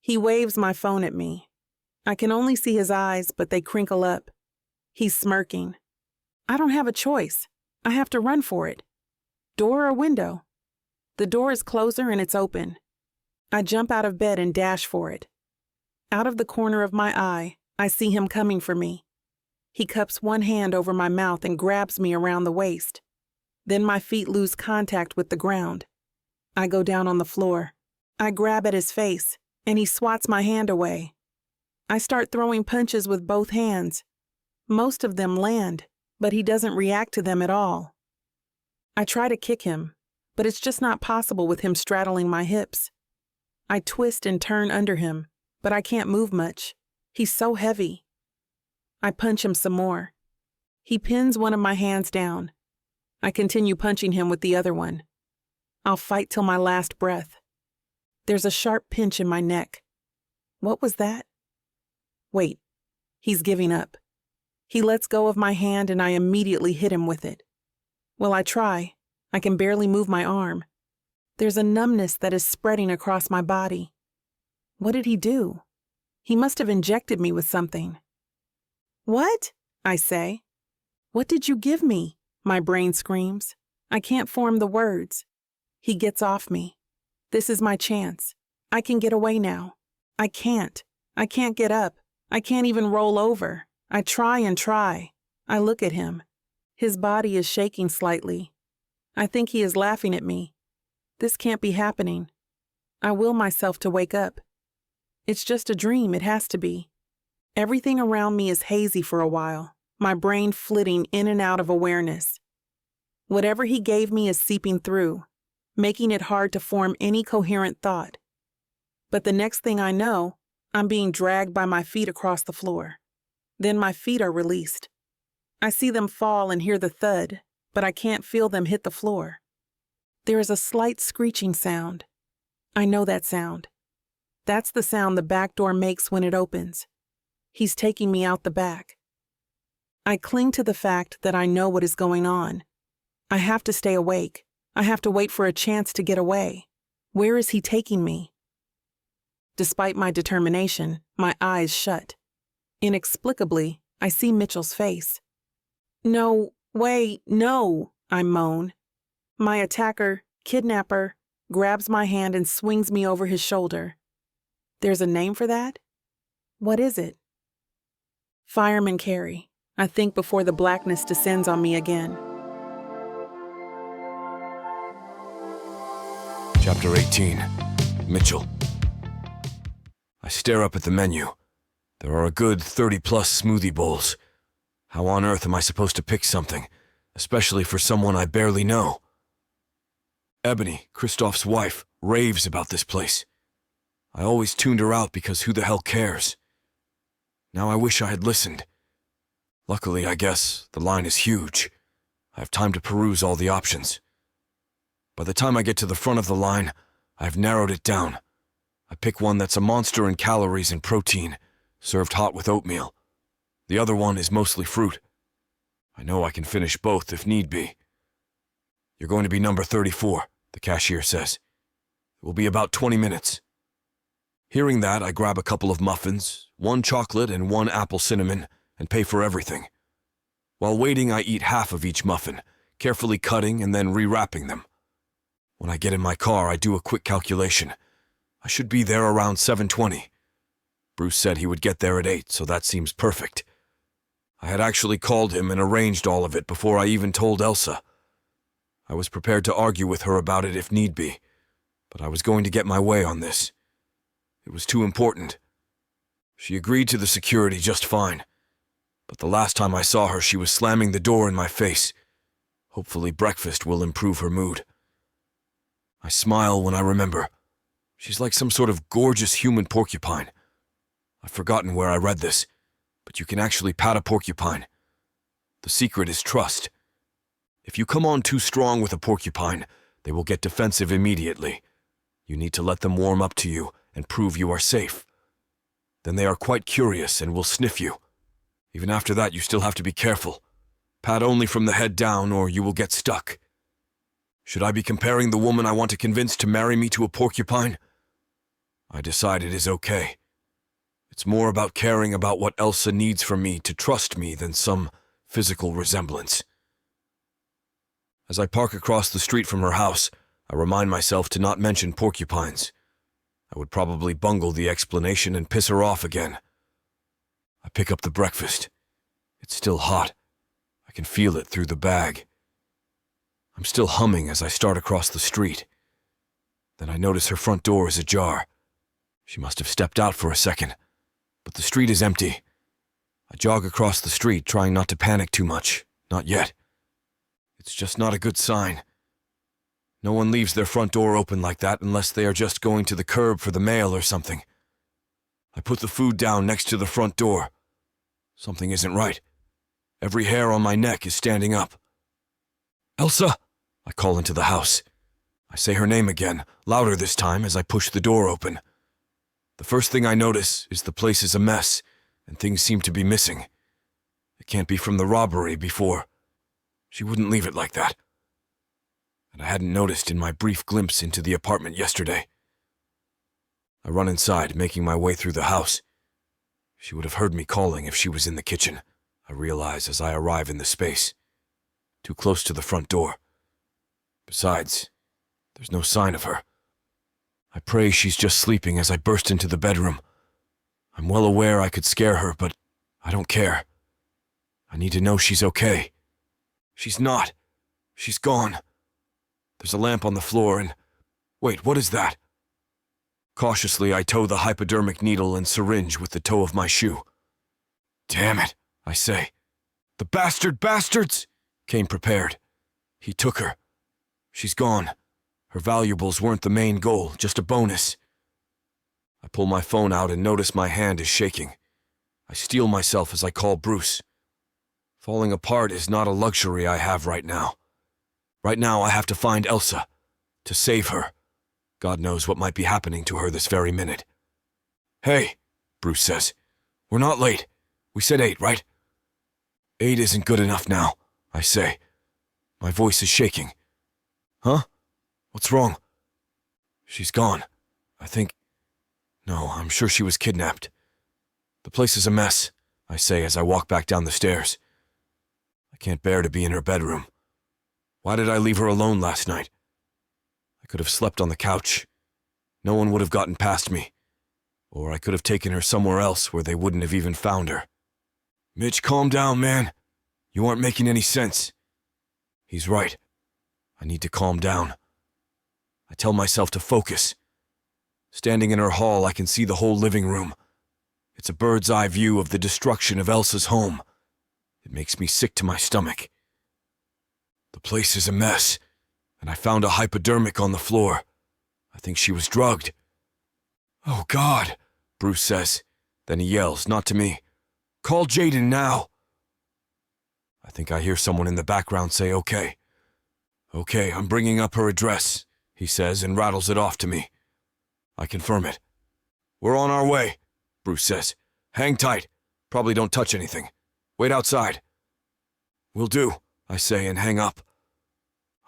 He waves my phone at me. I can only see his eyes, but they crinkle up. He's smirking. I don't have a choice. I have to run for it. Door or window? The door is closer and it's open. I jump out of bed and dash for it. Out of the corner of my eye, I see him coming for me. He cups one hand over my mouth and grabs me around the waist. Then my feet lose contact with the ground. I go down on the floor. I grab at his face, and he swats my hand away. I start throwing punches with both hands. Most of them land, but he doesn't react to them at all. I try to kick him, but it's just not possible with him straddling my hips. I twist and turn under him, but I can't move much. He's so heavy. I punch him some more. He pins one of my hands down. I continue punching him with the other one. I'll fight till my last breath. There's a sharp pinch in my neck. What was that? Wait, he's giving up. He lets go of my hand and I immediately hit him with it. Well, I try. I can barely move my arm. There's a numbness that is spreading across my body. What did he do? He must have injected me with something. What? I say. What did you give me? My brain screams. I can't form the words. He gets off me. This is my chance. I can get away now. I can't. I can't get up. I can't even roll over. I try and try. I look at him. His body is shaking slightly. I think he is laughing at me. This can't be happening. I will myself to wake up. It's just a dream, it has to be. Everything around me is hazy for a while, my brain flitting in and out of awareness. Whatever he gave me is seeping through, making it hard to form any coherent thought. But the next thing I know, I'm being dragged by my feet across the floor. Then my feet are released. I see them fall and hear the thud, but I can't feel them hit the floor. There is a slight screeching sound. I know that sound. That's the sound the back door makes when it opens. He's taking me out the back. I cling to the fact that I know what is going on. I have to stay awake. I have to wait for a chance to get away. Where is he taking me? Despite my determination, my eyes shut. Inexplicably, I see Mitchell's face. No, wait, no, I moan. My attacker, kidnapper, grabs my hand and swings me over his shoulder. There's a name for that? What is it? Fireman Carey, I think before the blackness descends on me again. Chapter 18. Mitchell. I stare up at the menu. There are a good 30-plus smoothie bowls. How on earth am I supposed to pick something, especially for someone I barely know? Ebony, Christoph's wife, raves about this place. I always tuned her out because who the hell cares? Now I wish I had listened. Luckily, I guess, the line is huge. I have time to peruse all the options. By the time I get to the front of the line, I have narrowed it down. I pick one that's a monster in calories and protein, served hot with oatmeal. The other one is mostly fruit. I know I can finish both if need be. You're going to be number 34, the cashier says. It will be about 20 minutes. Hearing that, I grab a couple of muffins, one chocolate and one apple cinnamon, and pay for everything. While waiting, I eat half of each muffin, carefully cutting and then rewrapping them. When I get in my car, I do a quick calculation. I should be there around 7:20. Bruce said he would get there at 8, so that seems perfect. I had actually called him and arranged all of it before I even told Elsa. I was prepared to argue with her about it if need be, but I was going to get my way on this. It was too important. She agreed to the security just fine, but the last time I saw her, she was slamming the door in my face. Hopefully breakfast will improve her mood. I smile when I remember. She's like some sort of gorgeous human porcupine. I've forgotten where I read this, but you can actually pat a porcupine. The secret is trust. If you come on too strong with a porcupine, they will get defensive immediately. You need to let them warm up to you and prove you are safe. Then they are quite curious and will sniff you. Even after that, you still have to be careful. Pat only from the head down or you will get stuck. Should I be comparing the woman I want to convince to marry me to a porcupine? I decide it is okay. It's more about caring about what Elsa needs from me to trust me than some physical resemblance. As I park across the street from her house, I remind myself to not mention porcupines. I would probably bungle the explanation and piss her off again. I pick up the breakfast. It's still hot. I can feel it through the bag. I'm still humming as I start across the street. Then I notice her front door is ajar. She must have stepped out for a second, but the street is empty. I jog across the street, trying not to panic too much. Not yet. It's just not a good sign. No one leaves their front door open like that unless they are just going to the curb for the mail or something. I put the food down next to the front door. Something isn't right. Every hair on my neck is standing up. Elsa! I call into the house. I say her name again, louder this time as I push the door open. The first thing I notice is the place is a mess, and things seem to be missing. It can't be from the robbery before. She wouldn't leave it like that. And I hadn't noticed in my brief glimpse into the apartment yesterday. I run inside, making my way through the house. She would have heard me calling if she was in the kitchen, I realize as I arrive in the space. Too close to the front door. Besides, there's no sign of her. I pray she's just sleeping as I burst into the bedroom. I'm well aware I could scare her, but I don't care. I need to know she's okay. She's not. She's gone. There's a lamp on the floor and... Wait, what is that? Cautiously, I toe the hypodermic needle and syringe with the toe of my shoe. Damn it, I say. The bastards! Came prepared. He took her. She's gone. Her valuables weren't the main goal, just a bonus. I pull my phone out and notice my hand is shaking. I steel myself as I call Bruce. Falling apart is not a luxury I have right now. Right now I have to find Elsa. To save her. God knows what might be happening to her this very minute. Hey, Bruce says. We're not late. We said 8, right? 8 isn't good enough now, I say. My voice is shaking. Huh? What's wrong? She's gone. I think... No, I'm sure she was kidnapped. The place is a mess, I say as I walk back down the stairs. I can't bear to be in her bedroom. Why did I leave her alone last night? I could have slept on the couch. No one would have gotten past me. Or I could have taken her somewhere else where they wouldn't have even found her. Mitch, calm down, man. You aren't making any sense. He's right. I need to calm down. I tell myself to focus. Standing in her hall, I can see the whole living room. It's a bird's-eye view of the destruction of Elsa's home. It makes me sick to my stomach. The place is a mess, and I found a hypodermic on the floor. I think she was drugged. Oh, God, Bruce says. Then he yells, not to me. Call Jaden now. I think I hear someone in the background say, okay. Okay, I'm bringing up her address, he says and rattles it off to me. I confirm it. We're on our way, Bruce says. Hang tight. Probably don't touch anything. Wait outside. Will do, I say and hang up.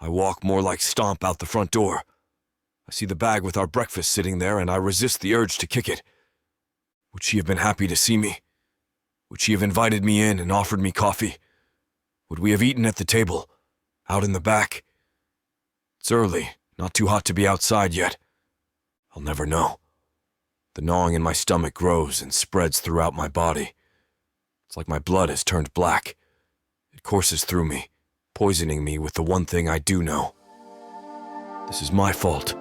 I walk more like stomp out the front door. I see the bag with our breakfast sitting there and I resist the urge to kick it. Would she have been happy to see me? Would she have invited me in and offered me coffee? Would we have eaten at the table, out in the back? It's early, not too hot to be outside yet. I'll never know. The gnawing in my stomach grows and spreads throughout my body. It's like my blood has turned black. It courses through me, poisoning me with the one thing I do know. This is my fault.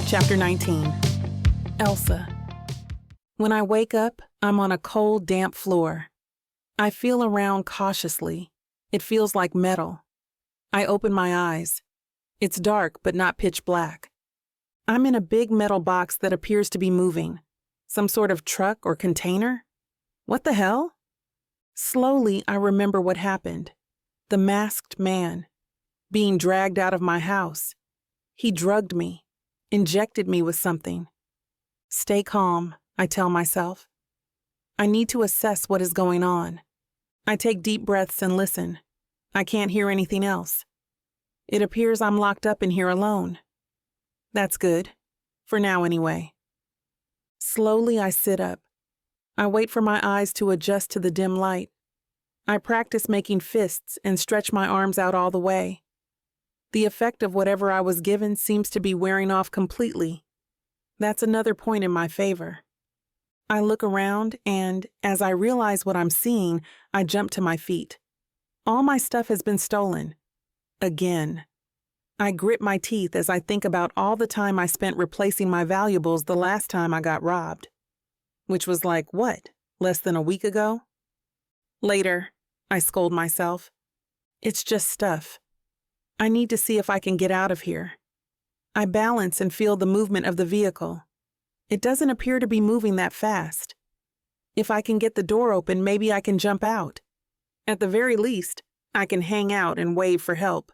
Chapter 19. Elsa. When I wake up, I'm on a cold, damp floor. I feel around cautiously. It feels like metal. I open my eyes. It's dark, but not pitch black. I'm in a big metal box that appears to be moving. Some sort of truck or container? What the hell? Slowly, I remember what happened. The masked man. Being dragged out of my house. He drugged me. Injected me with something. Stay calm, I tell myself. I need to assess what is going on. I take deep breaths and listen. I can't hear anything else. It appears I'm locked up in here alone. That's good. For now, anyway. Slowly, I sit up. I wait for my eyes to adjust to the dim light. I practice making fists and stretch my arms out all the way. The effect of whatever I was given seems to be wearing off completely. That's another point in my favor. I look around and, as I realize what I'm seeing, I jump to my feet. All my stuff has been stolen. Again. I grit my teeth as I think about all the time I spent replacing my valuables the last time I got robbed. Which was like, what, less than a week ago? Later, I scold myself. It's just stuff. I need to see if I can get out of here. I balance and feel the movement of the vehicle. It doesn't appear to be moving that fast. If I can get the door open, maybe I can jump out. At the very least, I can hang out and wave for help.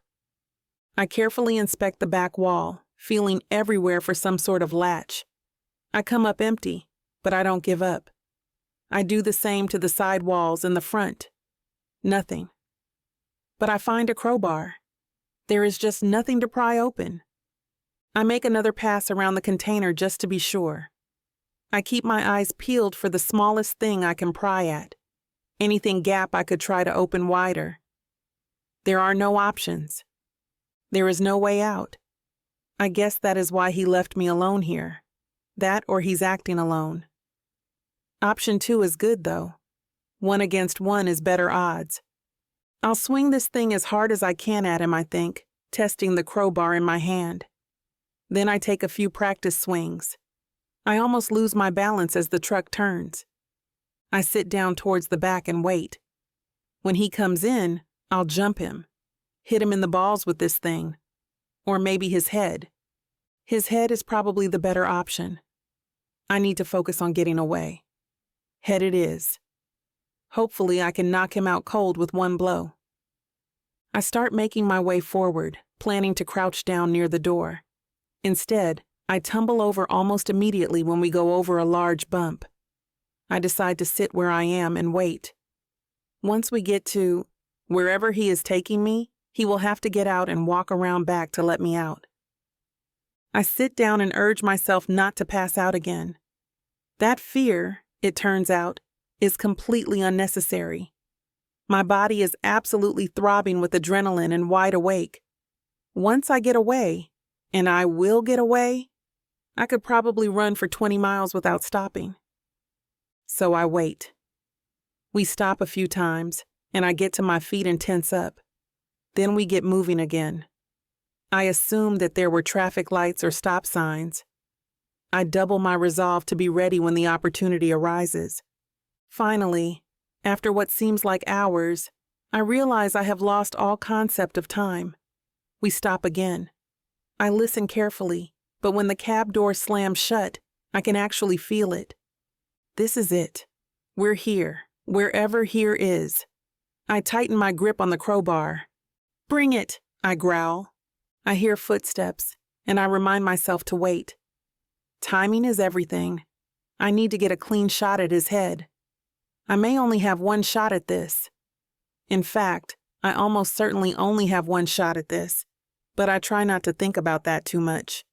I carefully inspect the back wall, feeling everywhere for some sort of latch. I come up empty, but I don't give up. I do the same to the side walls and the front. Nothing. But I find a crowbar. There is just nothing to pry open. I make another pass around the container just to be sure. I keep my eyes peeled for the smallest thing I can pry at. Anything gap I could try to open wider. There are no options. There is no way out. I guess that is why he left me alone here. That or he's acting alone. Option 2 is good, though. 1 against 1 is better odds. I'll swing this thing as hard as I can at him, I think, testing the crowbar in my hand. Then I take a few practice swings. I almost lose my balance as the truck turns. I sit down towards the back and wait. When he comes in, I'll jump him. Hit him in the balls with this thing. Or maybe his head. His head is probably the better option. I need to focus on getting away. Head it is. Hopefully I can knock him out cold with one blow. I start making my way forward, planning to crouch down near the door. Instead, I tumble over almost immediately when we go over a large bump. I decide to sit where I am and wait. Once we get to wherever he is taking me, he will have to get out and walk around back to let me out. I sit down and urge myself not to pass out again. That fear, it turns out, is completely unnecessary. My body is absolutely throbbing with adrenaline and wide awake. Once I get away, and I will get away, I could probably run for 20 miles without stopping. So I wait. We stop a few times, and I get to my feet and tense up. Then we get moving again. I assume that there were traffic lights or stop signs. I double my resolve to be ready when the opportunity arises. Finally, after what seems like hours, I realize I have lost all concept of time. We stop again. I listen carefully, but when the cab door slams shut, I can actually feel it. This is it. We're here, wherever here is. I tighten my grip on the crowbar. Bring it, I growl. I hear footsteps, and I remind myself to wait. Timing is everything. I need to get a clean shot at his head. I may only have one shot at this. In fact, I almost certainly only have one shot at this, but I try not to think about that too much.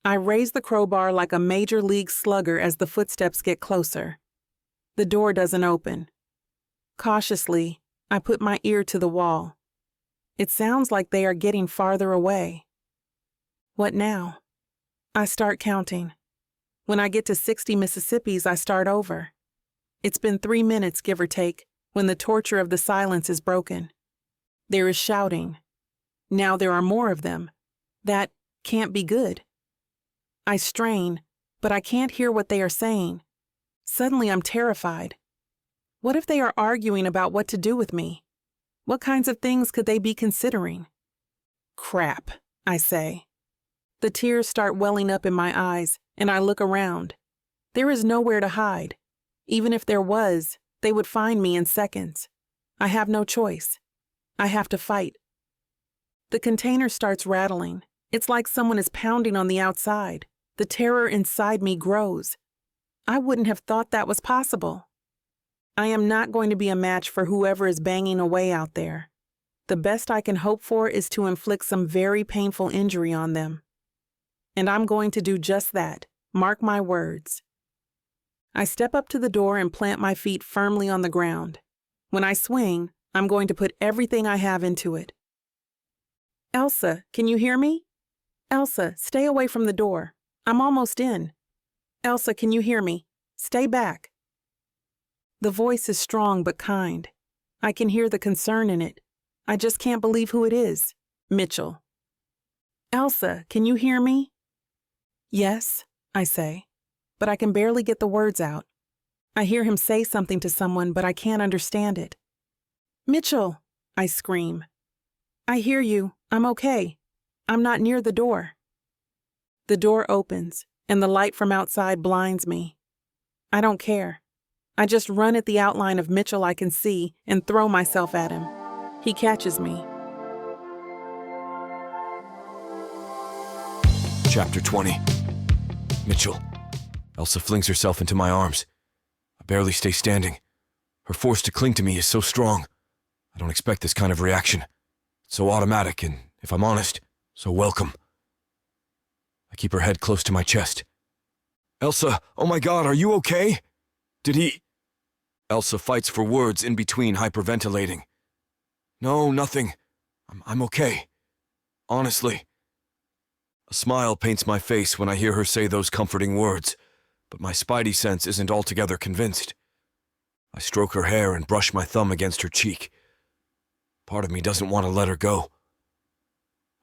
I raise the crowbar like a major league slugger as the footsteps get closer. The door doesn't open. Cautiously, I put my ear to the wall. It sounds like they are getting farther away. What now? I start counting. When I get to 60 Mississippis, I start over. It's been 3 minutes, give or take, when the torture of the silence is broken. There is shouting. Now there are more of them. That can't be good. I strain, but I can't hear what they are saying. Suddenly I'm terrified. What if they are arguing about what to do with me? What kinds of things could they be considering? Crap, I say. The tears start welling up in my eyes, and I look around. There is nowhere to hide. Even if there was, they would find me in seconds. I have no choice. I have to fight. The container starts rattling. It's like someone is pounding on the outside. The terror inside me grows. I wouldn't have thought that was possible. I am not going to be a match for whoever is banging away out there. The best I can hope for is to inflict some very painful injury on them. And I'm going to do just that. Mark my words. I step up to the door and plant my feet firmly on the ground. When I swing, I'm going to put everything I have into it. Elsa, can you hear me? Elsa, stay away from the door. I'm almost in. Elsa, can you hear me? Stay back. The voice is strong but kind. I can hear the concern in it. I just can't believe who it is. Mitchell. Elsa, can you hear me? Yes, I say, but I can barely get the words out. I hear him say something to someone, but I can't understand it. Mitchell, I scream. I hear you. I'm okay. I'm not near the door. The door opens, and the light from outside blinds me. I don't care. I just run at the outline of Mitchell I can see and throw myself at him. He catches me. Chapter 20. Mitchell. Elsa flings herself into my arms. I barely stay standing. Her force to cling to me is so strong. I don't expect this kind of reaction. It's so automatic and, if I'm honest, so welcome. I keep her head close to my chest. Elsa, oh my God, are you okay? Did he... Elsa fights for words in between hyperventilating. No, nothing. I'm okay. Honestly. A smile paints my face when I hear her say those comforting words, but my spidey sense isn't altogether convinced. I stroke her hair and brush my thumb against her cheek. Part of me doesn't want to let her go.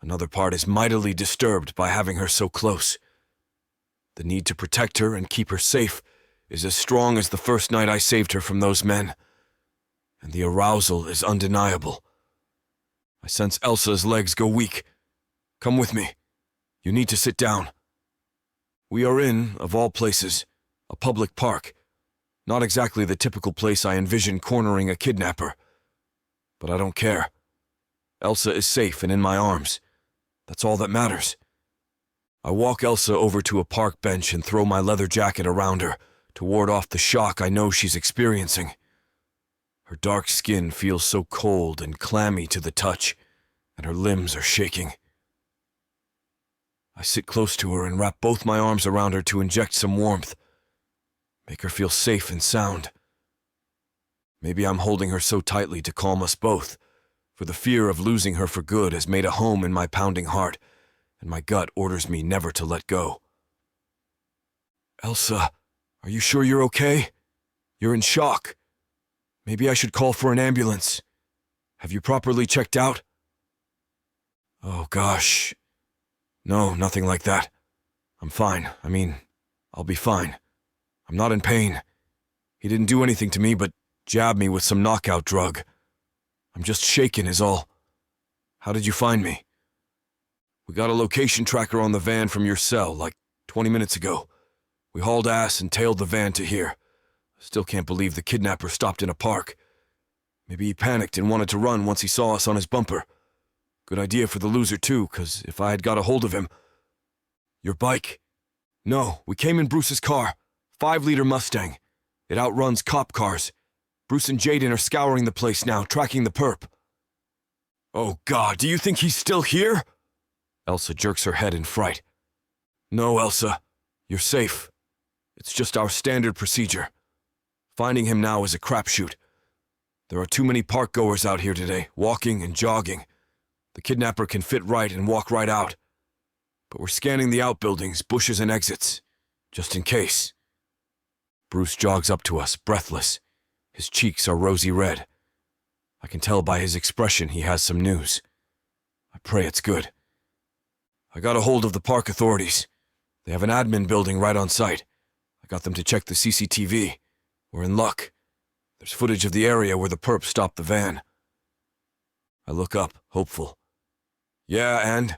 Another part is mightily disturbed by having her so close. The need to protect her and keep her safe is as strong as the first night I saved her from those men, and the arousal is undeniable. I sense Elsa's legs go weak. Come with me. You need to sit down. We are in, of all places, a public park. Not exactly the typical place I envision cornering a kidnapper. But I don't care. Elsa is safe and in my arms. That's all that matters. I walk Elsa over to a park bench and throw my leather jacket around her to ward off the shock I know she's experiencing. Her dark skin feels so cold and clammy to the touch, and her limbs are shaking. I sit close to her and wrap both my arms around her to inject some warmth, make her feel safe and sound. Maybe I'm holding her so tightly to calm us both, for the fear of losing her for good has made a home in my pounding heart, and my gut orders me never to let go. Elsa, are you sure you're okay? You're in shock. Maybe I should call for an ambulance. Have you properly checked out? Oh, gosh. No, nothing like that. I'm fine. I'll be fine. I'm not in pain. He didn't do anything to me but jab me with some knockout drug. I'm just shaken is all. How did you find me? We got a location tracker on the van from your cell, like 20 minutes ago. We hauled ass and tailed the van to here. I still can't believe the kidnapper stopped in a park. Maybe he panicked and wanted to run once he saw us on his bumper. Good idea for the loser, too, 'cause if I had got a hold of him... Your bike? No, we came in Bruce's car. 5-liter Mustang. It outruns cop cars. Bruce and Jaden are scouring the place now, tracking the perp. Oh God, do you think he's still here? Elsa jerks her head in fright. No, Elsa. You're safe. It's just our standard procedure. Finding him now is a crapshoot. There are too many park-goers out here today, walking and jogging. The kidnapper can fit right and walk right out. But we're scanning the outbuildings, bushes and exits, just in case. Bruce jogs up to us, breathless. His cheeks are rosy red. I can tell by his expression he has some news. I pray it's good. I got a hold of the park authorities. They have an admin building right on site. I got them to check the CCTV. We're in luck. There's footage of the area where the perp stopped the van. I look up, hopeful. Yeah, and?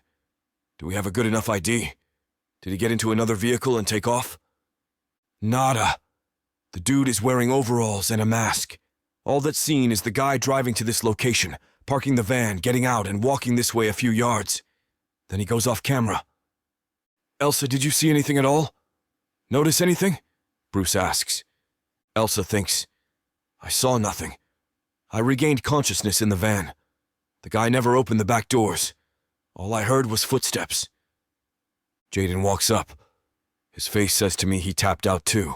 Do we have a good enough ID? Did he get into another vehicle and take off? Nada. The dude is wearing overalls and a mask. All that's seen is the guy driving to this location, parking the van, getting out, and walking this way a few yards. Then he goes off camera. Elsa, did you see anything at all? Notice anything? Bruce asks. Elsa thinks. I saw nothing. I regained consciousness in the van. The guy never opened the back doors. All I heard was footsteps. Jaden walks up. His face says to me he tapped out too.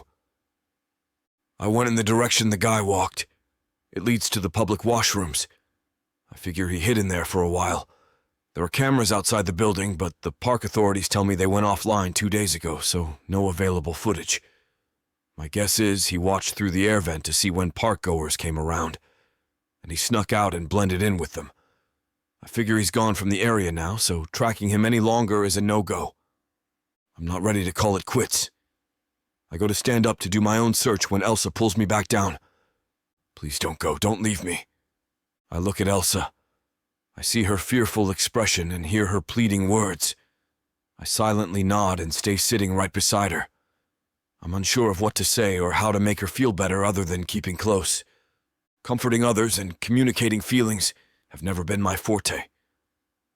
I went in the direction the guy walked. It leads to the public washrooms. I figure he hid in there for a while. There are cameras outside the building, but the park authorities tell me they went offline 2 days ago, so no available footage. My guess is he watched through the air vent to see when park-goers came around, and he snuck out and blended in with them. I figure he's gone from the area now, so tracking him any longer is a no-go. I'm not ready to call it quits. I go to stand up to do my own search when Elsa pulls me back down. Please don't go, don't leave me. I look at Elsa. I see her fearful expression and hear her pleading words. I silently nod and stay sitting right beside her. I'm unsure of what to say or how to make her feel better other than keeping close. Comforting others and communicating feelings have never been my forte.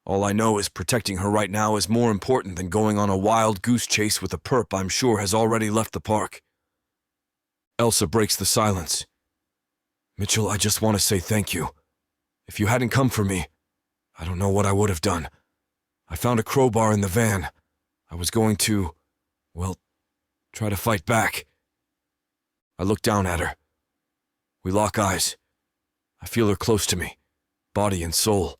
All I know is protecting her right now is more important than going on a wild goose chase with a perp I'm sure has already left the park. Elsa breaks the silence. Mitchell, I just want to say thank you. If you hadn't come for me, I don't know what I would have done. I found a crowbar in the van. I was going to, well, try to fight back. I look down at her. We lock eyes. I feel her close to me, body and soul.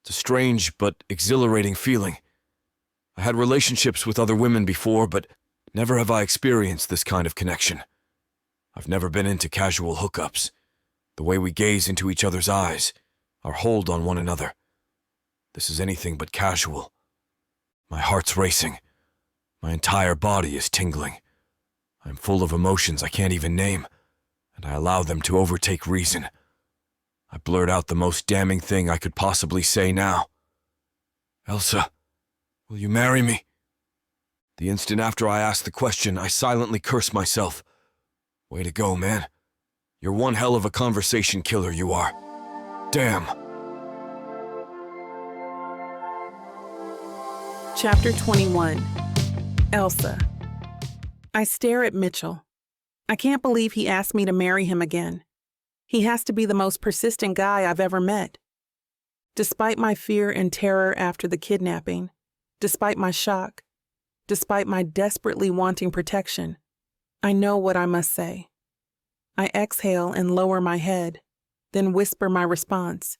It's a strange but exhilarating feeling. I had relationships with other women before, but never have I experienced this kind of connection. I've never been into casual hookups. The way we gaze into each other's eyes, our hold on one another. This is anything but casual. My heart's racing. My entire body is tingling. I'm full of emotions I can't even name, and I allow them to overtake reason. I blurt out the most damning thing I could possibly say now. Elsa, will you marry me? The instant after I ask the question, I silently curse myself. Way to go, man. You're one hell of a conversation killer, you are. Damn. Chapter 21. Elsa. I stare at Mitchell. I can't believe he asked me to marry him again. He has to be the most persistent guy I've ever met. Despite my fear and terror after the kidnapping, despite my shock, despite my desperately wanting protection, I know what I must say. I exhale and lower my head, then whisper my response,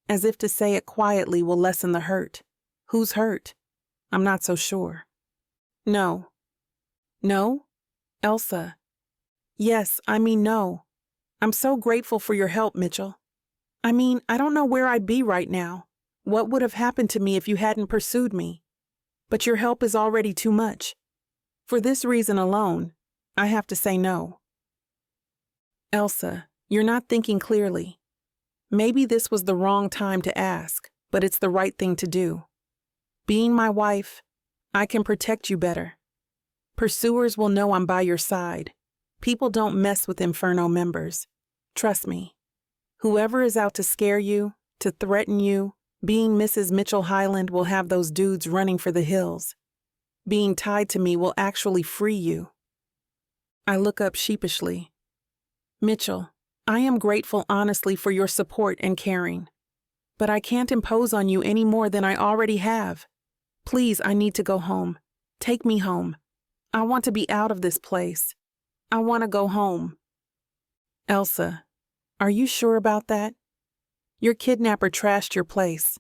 as if to say it quietly will lessen the hurt. Who's hurt? I'm not so sure. No. No? Elsa. Yes, I mean no. I'm so grateful for your help, Mitchell. I mean, I don't know where I'd be right now. What would have happened to me if you hadn't pursued me? But your help is already too much. For this reason alone, I have to say no. Elsa, you're not thinking clearly. Maybe this was the wrong time to ask, but it's the right thing to do. Being my wife, I can protect you better. Pursuers will know I'm by your side. People don't mess with Inferno members. Trust me. Whoever is out to scare you, to threaten you, being Mrs. Mitchell Highland will have those dudes running for the hills. Being tied to me will actually free you. I look up sheepishly. Mitchell, I am grateful honestly for your support and caring. But I can't impose on you any more than I already have. Please, I need to go home. Take me home. I want to be out of this place. I want to go home. Elsa, are you sure about that? Your kidnapper trashed your place.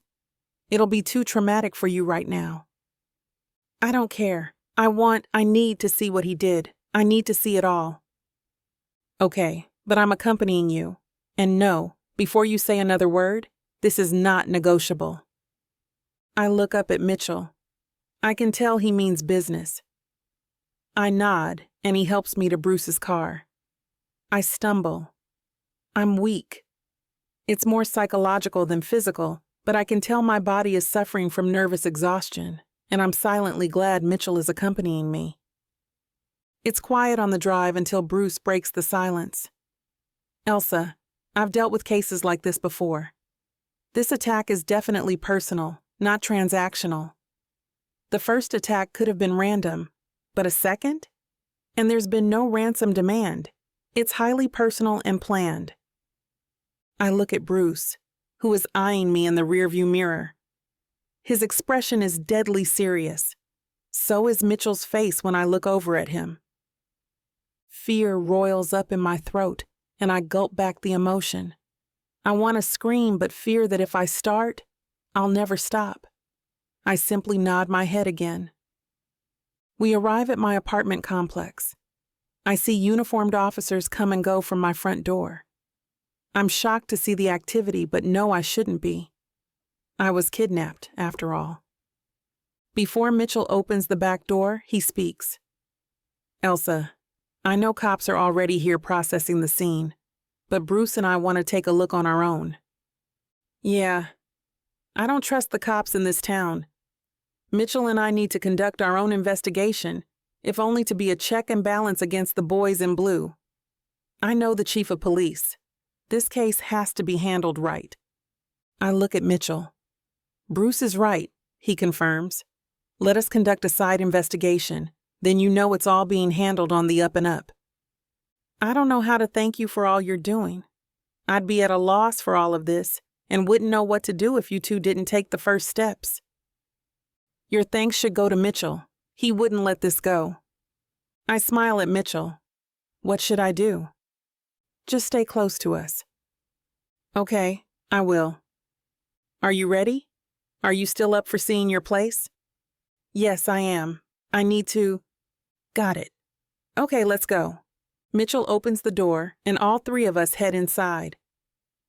It'll be too traumatic for you right now. I don't care. I need to see what he did. I need to see it all. Okay, but I'm accompanying you. And no, before you say another word, this is not negotiable. I look up at Mitchell. I can tell he means business. I nod, and he helps me to Bruce's car. I stumble. I'm weak. It's more psychological than physical, but I can tell my body is suffering from nervous exhaustion, and I'm silently glad Mitchell is accompanying me. It's quiet on the drive until Bruce breaks the silence. Elsa, I've dealt with cases like this before. This attack is definitely personal, not transactional. The first attack could have been random, but a second? And there's been no ransom demand. It's highly personal and planned. I look at Bruce, who is eyeing me in the rearview mirror. His expression is deadly serious. So is Mitchell's face when I look over at him. Fear roils up in my throat, and I gulp back the emotion. I want to scream, but fear that if I start, I'll never stop. I simply nod my head again. We arrive at my apartment complex. I see uniformed officers come and go from my front door. I'm shocked to see the activity, but know I shouldn't be. I was kidnapped, after all. Before Mitchell opens the back door, he speaks. Elsa, I know cops are already here processing the scene, but Bruce and I want to take a look on our own. Yeah, I don't trust the cops in this town. Mitchell and I need to conduct our own investigation, if only to be a check and balance against the boys in blue. I know the chief of police. This case has to be handled right. I look at Mitchell. Bruce is right, he confirms. Let us conduct a side investigation, then you know it's all being handled on the up and up. I don't know how to thank you for all you're doing. I'd be at a loss for all of this and wouldn't know what to do if you two didn't take the first steps. Your thanks should go to Mitchell. He wouldn't let this go. I smile at Mitchell. What should I do? Just stay close to us. Okay, I will. Are you ready? Are you still up for seeing your place? Yes, I am. I need to... Got it. Okay, let's go. Mitchell opens the door, and all three of us head inside.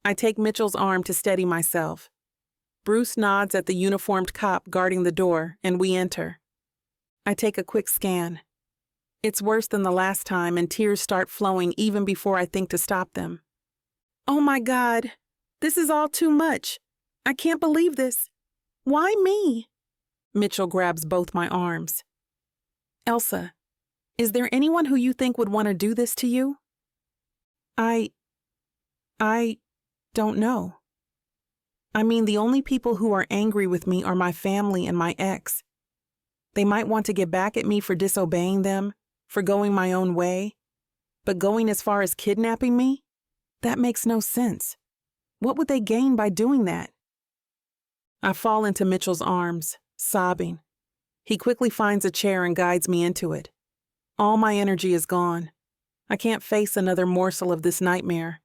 I take Mitchell's arm to steady myself. Bruce nods at the uniformed cop guarding the door, and we enter. I take a quick scan. It's worse than the last time, and tears start flowing even before I think to stop them. Oh my God, this is all too much. I can't believe this. Why me? Mitchell grabs both my arms. Elsa, is there anyone who you think would want to do this to you? I don't know. I mean, the only people who are angry with me are my family and my ex. They might want to get back at me for disobeying them, for going my own way, but going as far as kidnapping me? That makes no sense. What would they gain by doing that? I fall into Mitchell's arms, sobbing. He quickly finds a chair and guides me into it. All my energy is gone. I can't face another morsel of this nightmare.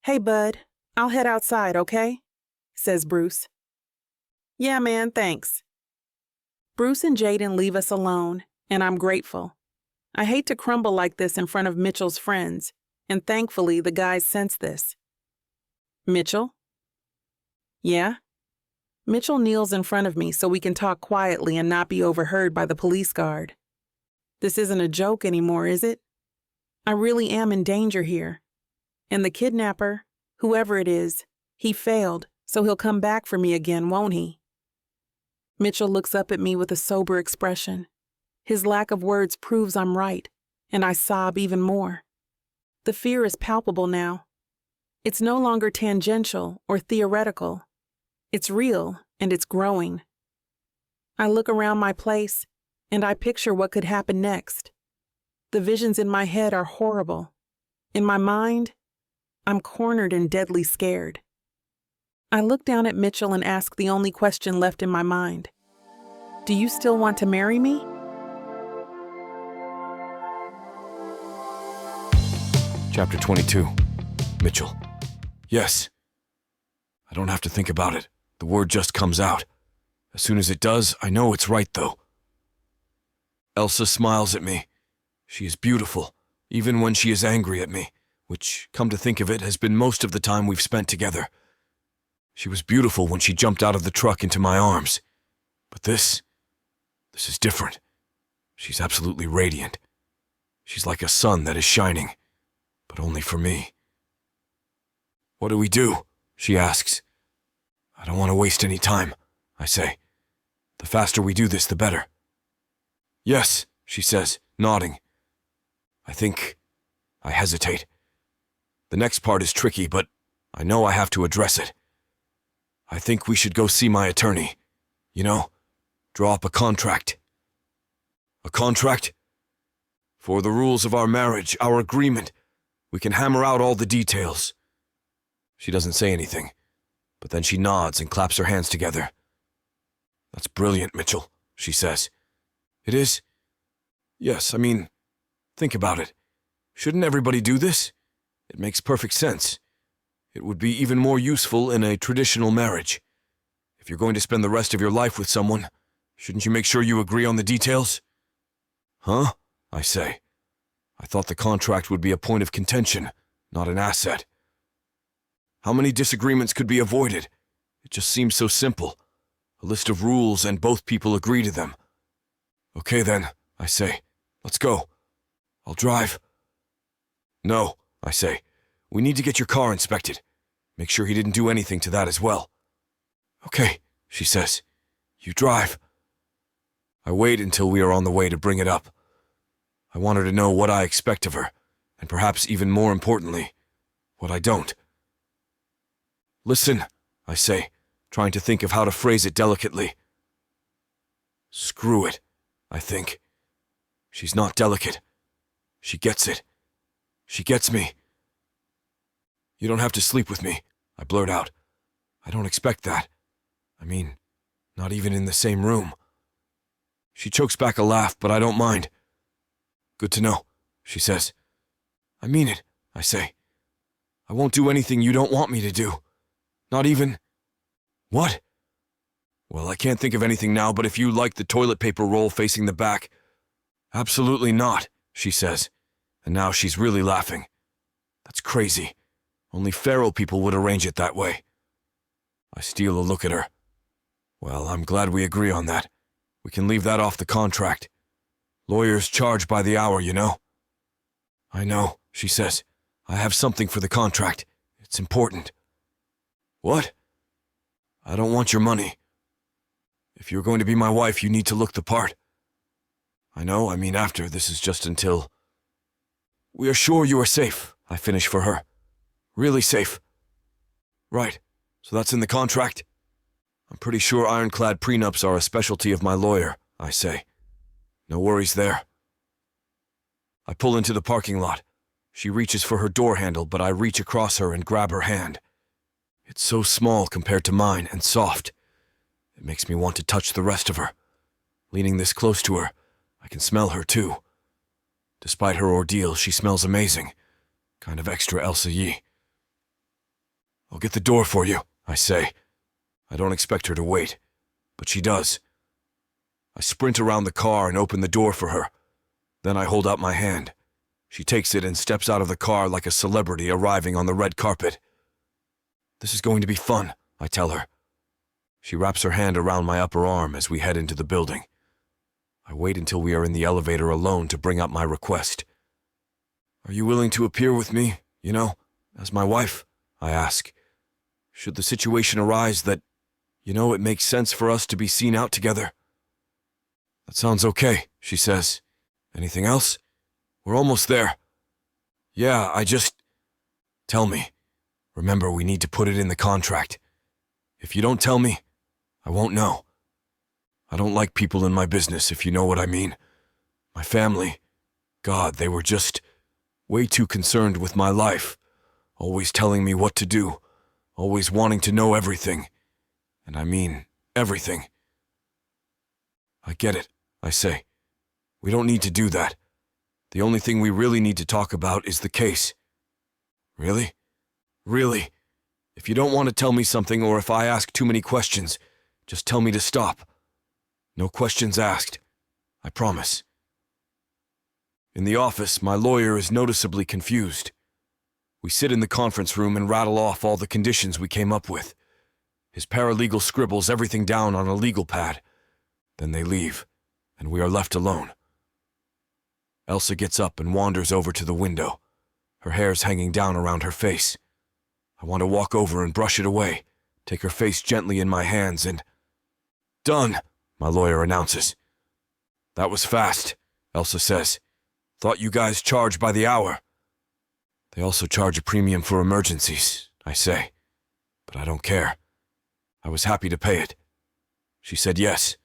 Hey, bud, I'll head outside, okay? Says Bruce. Yeah, man, thanks. Bruce and Jaden leave us alone, and I'm grateful. I hate to crumble like this in front of Mitchell's friends, and thankfully the guys sense this. Mitchell? Yeah? Mitchell kneels in front of me so we can talk quietly and not be overheard by the police guard. This isn't a joke anymore, is it? I really am in danger here. And the kidnapper, whoever it is, he failed, so he'll come back for me again, won't he? Mitchell looks up at me with a sober expression. His lack of words proves I'm right, and I sob even more. The fear is palpable now. It's no longer tangential or theoretical. It's real, and it's growing. I look around my place, and I picture what could happen next. The visions in my head are horrible. In my mind, I'm cornered and deadly scared. I look down at Mitchell and ask the only question left in my mind. Do you still want to marry me? Chapter 22. Mitchell. Yes. I don't have to think about it. The word just comes out. As soon as it does, I know it's right, though. Elsa smiles at me. She is beautiful, even when she is angry at me, which, come to think of it, has been most of the time we've spent together. She was beautiful when she jumped out of the truck into my arms. But this is different. She's absolutely radiant. She's like a sun that is shining, but only for me. What do we do? She asks. I don't want to waste any time, I say. The faster we do this, the better. Yes, she says, nodding. I hesitate. The next part is tricky, but I know I have to address it. I think we should go see my attorney. You know, draw up a contract. A contract? For the rules of our marriage, our agreement. We can hammer out all the details. She doesn't say anything, but then she nods and claps her hands together. That's brilliant, Mitchell, she says. It is? Yes, think about it. Shouldn't everybody do this? It makes perfect sense. It would be even more useful in a traditional marriage. If you're going to spend the rest of your life with someone, shouldn't you make sure you agree on the details? Huh? I say. I thought the contract would be a point of contention, not an asset. How many disagreements could be avoided? It just seems so simple. A list of rules and both people agree to them. Okay then, I say. Let's go. I'll drive. No, I say. We need to get your car inspected. Make sure he didn't do anything to that as well. Okay, she says. You drive. I wait until we are on the way to bring it up. I want her to know what I expect of her, and perhaps even more importantly, what I don't. Listen, I say, trying to think of how to phrase it delicately. Screw it, I think. She's not delicate. She gets it. She gets me. You don't have to sleep with me, I blurt out. I don't expect that. Not even in the same room. She chokes back a laugh, but I don't mind. Good to know, she says. I mean it, I say. I won't do anything you don't want me to do. Not even... What? Well, I can't think of anything now, but if you like the toilet paper roll facing the back... Absolutely not, she says. And now she's really laughing. That's crazy. Only feral people would arrange it that way. I steal a look at her. Well, I'm glad we agree on that. We can leave that off the contract. Lawyers charge by the hour, you know. I know, she says. I have something for the contract. It's important. What? I don't want your money. If you're going to be my wife, you need to look the part. I know, after. This is just until... We are sure you are safe, I finish for her. Really safe. Right, so that's in the contract? I'm pretty sure ironclad prenups are a specialty of my lawyer, I say. No worries there. I pull into the parking lot. She reaches for her door handle, but I reach across her and grab her hand. It's so small compared to mine and soft. It makes me want to touch the rest of her. Leaning this close to her, I can smell her too. Despite her ordeal, she smells amazing. Kind of extra Elsa-y. I'll get the door for you, I say. I don't expect her to wait, but she does. I sprint around the car and open the door for her. Then I hold out my hand. She takes it and steps out of the car like a celebrity arriving on the red carpet. This is going to be fun, I tell her. She wraps her hand around my upper arm as we head into the building. I wait until we are in the elevator alone to bring up my request. Are you willing to appear with me, as my wife? I ask. Should the situation arise that, it makes sense for us to be seen out together? That sounds okay, she says. Anything else? We're almost there. Yeah, Tell me. Remember, we need to put it in the contract. If you don't tell me, I won't know. I don't like people in my business, if you know what I mean. My family, God, they were just way too concerned with my life, always telling me what to do, always wanting to know everything. And I mean everything. I get it, I say. We don't need to do that. The only thing we really need to talk about is the case. Really? Really? If you don't want to tell me something or if I ask too many questions, just tell me to stop. No questions asked. I promise. In the office, my lawyer is noticeably confused. We sit in the conference room and rattle off all the conditions we came up with. His paralegal scribbles everything down on a legal pad. Then they leave, and we are left alone. Elsa gets up and wanders over to the window. Her hair's hanging down around her face. I want to walk over and brush it away, take her face gently in my hands and... Done, my lawyer announces. That was fast, Elsa says. Thought you guys charge by the hour. They also charge a premium for emergencies, I say. But I don't care. I was happy to pay it. She said yes.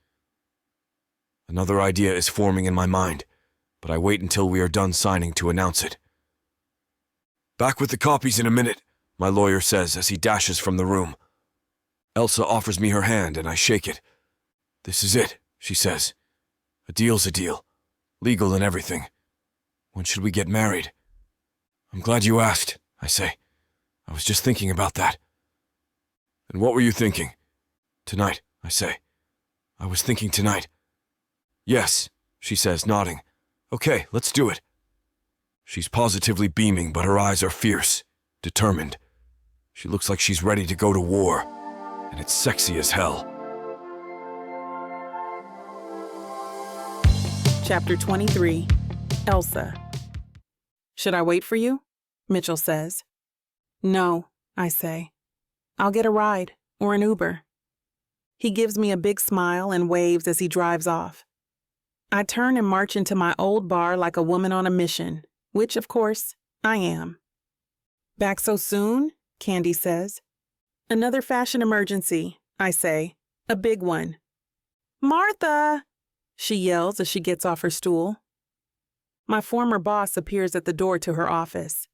Another idea is forming in my mind, but I wait until we are done signing to announce it. Back with the copies in a minute, my lawyer says as he dashes from the room. Elsa offers me her hand and I shake it. This is it, she says. A deal's a deal. Legal and everything. When should we get married? I'm glad you asked, I say. I was just thinking about that. And what were you thinking? Tonight, I say. I was thinking tonight. Yes, she says, nodding. Okay, let's do it. She's positively beaming, but her eyes are fierce, determined. She looks like she's ready to go to war, and it's sexy as hell. Chapter 23, Elsa. Should I wait for you? Mitchell says. No, I say. I'll get a ride, or an Uber. He gives me a big smile and waves as he drives off. I turn and march into my old bar like a woman on a mission, which, of course, I am. Back so soon? Candy says. Another fashion emergency, I say. A big one. Martha! She yells as she gets off her stool. My former boss appears at the door to her office.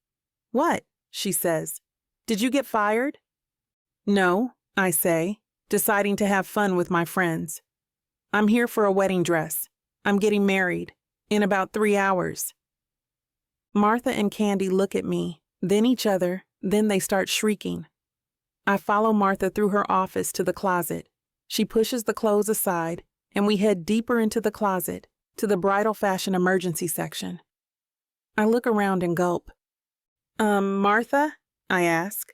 What? She says. Did you get fired? No, I say, deciding to have fun with my friends. I'm here for a wedding dress. I'm getting married. In about 3 hours. Martha and Candy look at me, then each other, then they start shrieking. I follow Martha through her office to the closet. She pushes the clothes aside, and we head deeper into the closet, to the bridal fashion emergency section. I look around and gulp. Martha? I ask.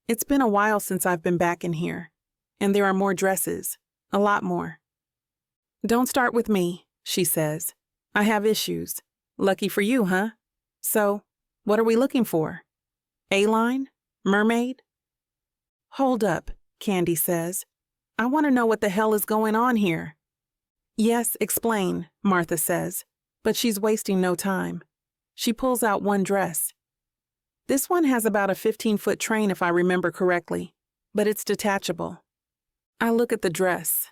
It's been a while since I've been back in here, and there are more dresses, a lot more. Don't start with me, she says. I have issues. Lucky for you, huh? So, what are we looking for? A-line? Mermaid? Hold up, Candy says. I want to know what the hell is going on here. Yes, explain, Martha says, but she's wasting no time. She pulls out one dress. This one has about a 15-foot train if I remember correctly, but it's detachable. I look at the dress.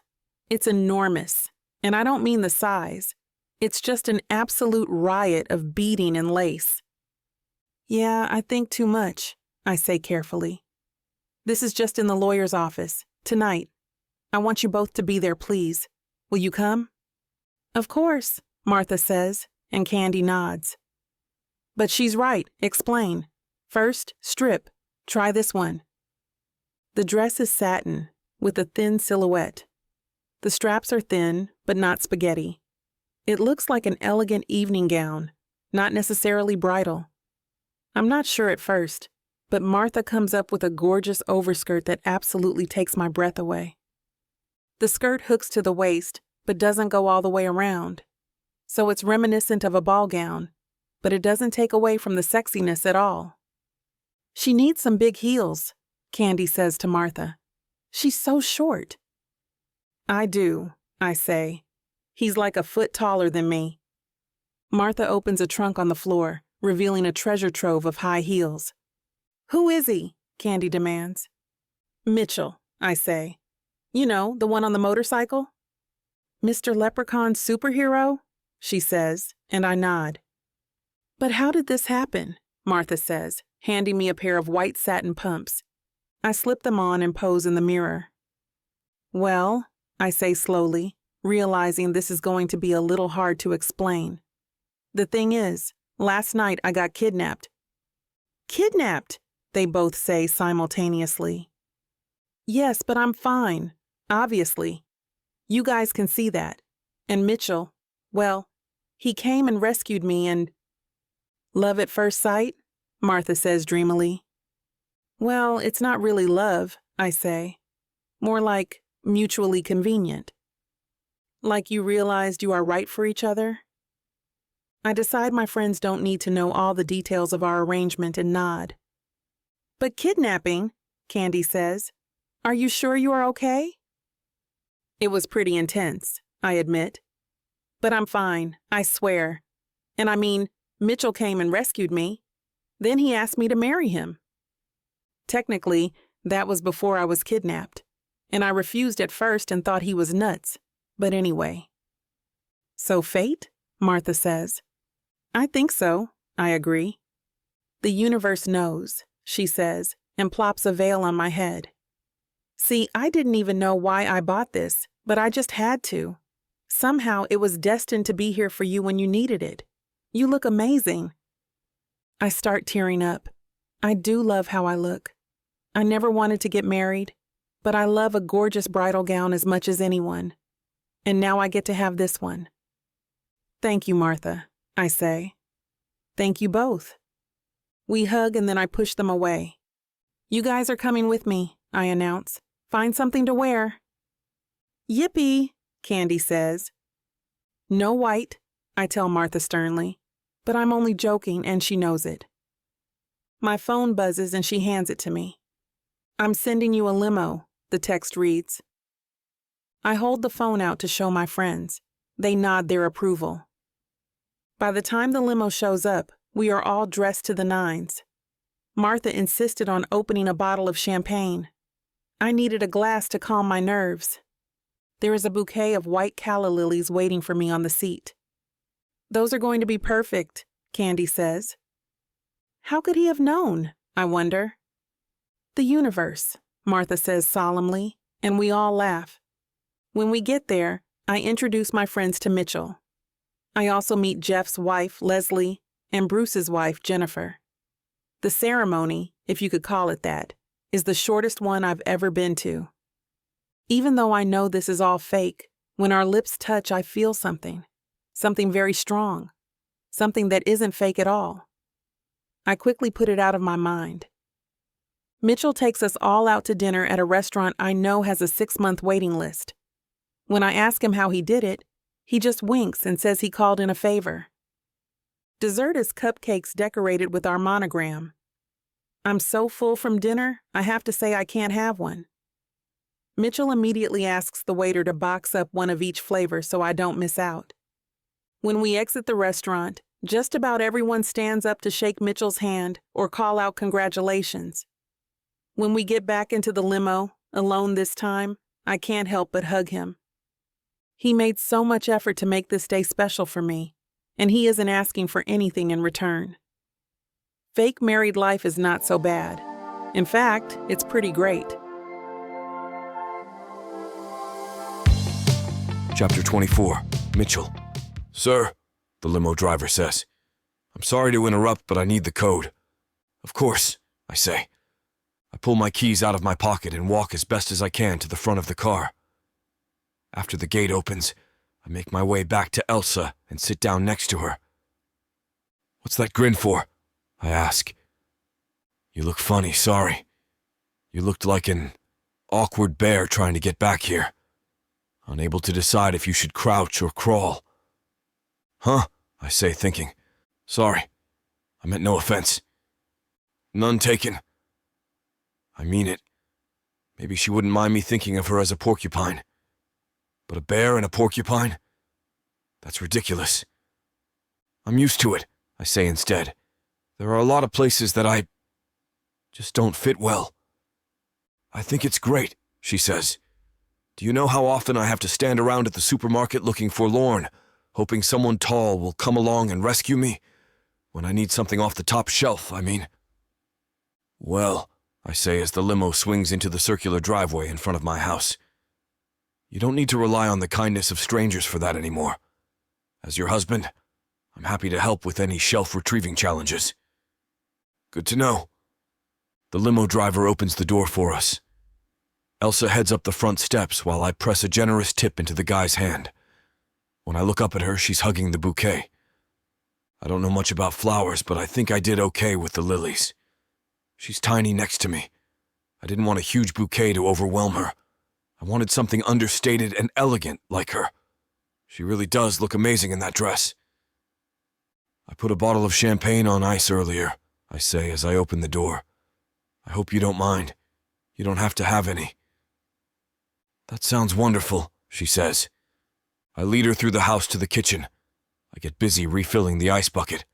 It's enormous, and I don't mean the size. It's just an absolute riot of beading and lace. Yeah, I think too much, I say carefully. This is just in the lawyer's office, tonight. I want you both to be there, please. Will you come? Of course, Martha says, and Candy nods. But she's right, explain. First, strip. Try this one. The dress is satin, with a thin silhouette. The straps are thin, but not spaghetti. It looks like an elegant evening gown, not necessarily bridal. I'm not sure at first, but Martha comes up with a gorgeous overskirt that absolutely takes my breath away. The skirt hooks to the waist, but doesn't go all the way around. So it's reminiscent of a ball gown, but it doesn't take away from the sexiness at all. She needs some big heels, Candy says to Martha. She's so short. I do, I say. He's like a foot taller than me. Martha opens a trunk on the floor, revealing a treasure trove of high heels. Who is he? Candy demands. Mitchell, I say. You know, the one on the motorcycle? Mr. Leprechaun's superhero? She says, and I nod. But how did this happen? Martha says, handing me a pair of white satin pumps. I slip them on and pose in the mirror. Well, I say slowly, realizing this is going to be a little hard to explain. The thing is, last night I got kidnapped. Kidnapped, they both say simultaneously. Yes, but I'm fine, obviously. You guys can see that. And Mitchell, well, he came and rescued me and... Love at first sight? Martha says dreamily. Well, it's not really love, I say. More like mutually convenient. Like you realized you are right for each other? I decide my friends don't need to know all the details of our arrangement and nod. But kidnapping, Candy says. Are you sure you are okay? It was pretty intense, I admit. But I'm fine, I swear. And I mean, Mitchell came and rescued me. Then he asked me to marry him. Technically, that was before I was kidnapped, and I refused at first and thought he was nuts. But anyway. So fate? Martha says. I think so, I agree. The universe knows, she says, and plops a veil on my head. See, I didn't even know why I bought this, but I just had to. Somehow it was destined to be here for you when you needed it. You look amazing. I start tearing up. I do love how I look. I never wanted to get married, but I love a gorgeous bridal gown as much as anyone. And now I get to have this one. Thank you, Martha, I say. Thank you both. We hug and then I push them away. You guys are coming with me, I announce. Find something to wear. Yippee, Candy says. No white, I tell Martha sternly. But I'm only joking and she knows it. My phone buzzes and she hands it to me. I'm sending you a limo, the text reads. I hold the phone out to show my friends. They nod their approval. By the time the limo shows up, we are all dressed to the nines. Martha insisted on opening a bottle of champagne. I needed a glass to calm my nerves. There is a bouquet of white calla lilies waiting for me on the seat. Those are going to be perfect, Candy says. How could he have known, I wonder? The universe, Martha says solemnly, and we all laugh. When we get there, I introduce my friends to Mitchell. I also meet Jeff's wife, Leslie, and Bruce's wife, Jennifer. The ceremony, if you could call it that, is the shortest one I've ever been to. Even though I know this is all fake, when our lips touch, I feel something. Something very strong. Something that isn't fake at all. I quickly put it out of my mind. Mitchell takes us all out to dinner at a restaurant I know has a 6-month waiting list. When I ask him how he did it, he just winks and says he called in a favor. Dessert is cupcakes decorated with our monogram. I'm so full from dinner, I have to say I can't have one. Mitchell immediately asks the waiter to box up one of each flavor so I don't miss out. When we exit the restaurant, just about everyone stands up to shake Mitchell's hand or call out congratulations. When we get back into the limo, alone this time, I can't help but hug him. He made so much effort to make this day special for me, and he isn't asking for anything in return. Fake married life is not so bad. In fact, it's pretty great. Chapter 24, Mitchell. Sir, the limo driver says. I'm sorry to interrupt, but I need the code. Of course, I say. I pull my keys out of my pocket and walk as best as I can to the front of the car. After the gate opens, I make my way back to Elsa and sit down next to her. What's that grin for? I ask. You look funny, sorry. You looked like an awkward bear trying to get back here. Unable to decide if you should crouch or crawl. Huh, I say, thinking. Sorry, I meant no offense. None taken. I mean it. Maybe she wouldn't mind me thinking of her as a porcupine. But a bear and a porcupine? That's ridiculous. I'm used to it, I say instead. There are a lot of places that I just don't fit well. I think it's great, she says. Do you know how often I have to stand around at the supermarket looking forlorn, hoping someone tall will come along and rescue me? When I need something off the top shelf, I mean. Well, I say as the limo swings into the circular driveway in front of my house. You don't need to rely on the kindness of strangers for that anymore. As your husband, I'm happy to help with any shelf retrieving challenges. Good to know. The limo driver opens the door for us. Elsa heads up the front steps while I press a generous tip into the guy's hand. When I look up at her, she's hugging the bouquet. I don't know much about flowers, but I think I did okay with the lilies. She's tiny next to me. I didn't want a huge bouquet to overwhelm her. I wanted something understated and elegant like her. She really does look amazing in that dress. I put a bottle of champagne on ice earlier, I say as I open the door. I hope you don't mind. You don't have to have any. That sounds wonderful, she says. I lead her through the house to the kitchen. I get busy refilling the ice bucket.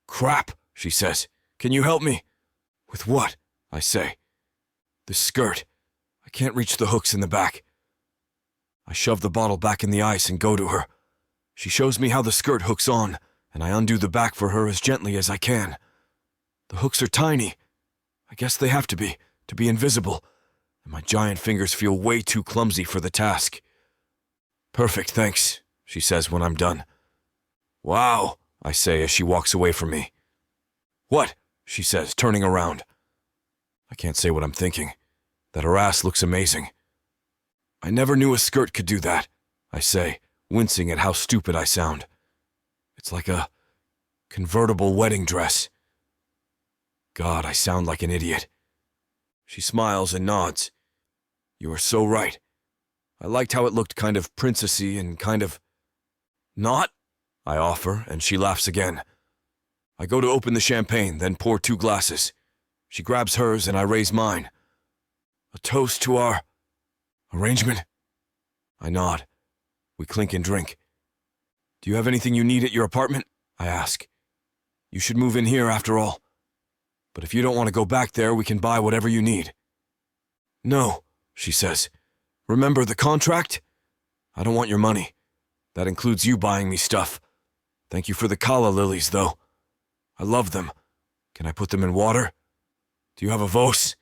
Crap, she says. Can you help me? With what? I say. The skirt. I can't reach the hooks in the back. I shove the bottle back in the ice and go to her. She shows me how the skirt hooks on, and I undo the back for her as gently as I can. The hooks are tiny. I guess they have to be invisible, and my giant fingers feel way too clumsy for the task. Perfect, thanks, she says when I'm done. Wow, I say as she walks away from me. What? She says, turning around. I can't say what I'm thinking. That her ass looks amazing. I never knew a skirt could do that, I say, wincing at how stupid I sound. It's like a convertible wedding dress. God, I sound like an idiot. She smiles and nods. You are so right. I liked how it looked kind of princessy and kind of... Not? I offer, and she laughs again. I go to open the champagne, then pour 2 glasses. She grabs hers and I raise mine. A toast to our... arrangement? I nod. We clink and drink. Do you have anything you need at your apartment? I ask. You should move in here after all. But if you don't want to go back there, we can buy whatever you need. No, she says. Remember the contract? I don't want your money. That includes you buying me stuff. Thank you for the calla lilies, though. I love them. Can I put them in water? Do you have a vase?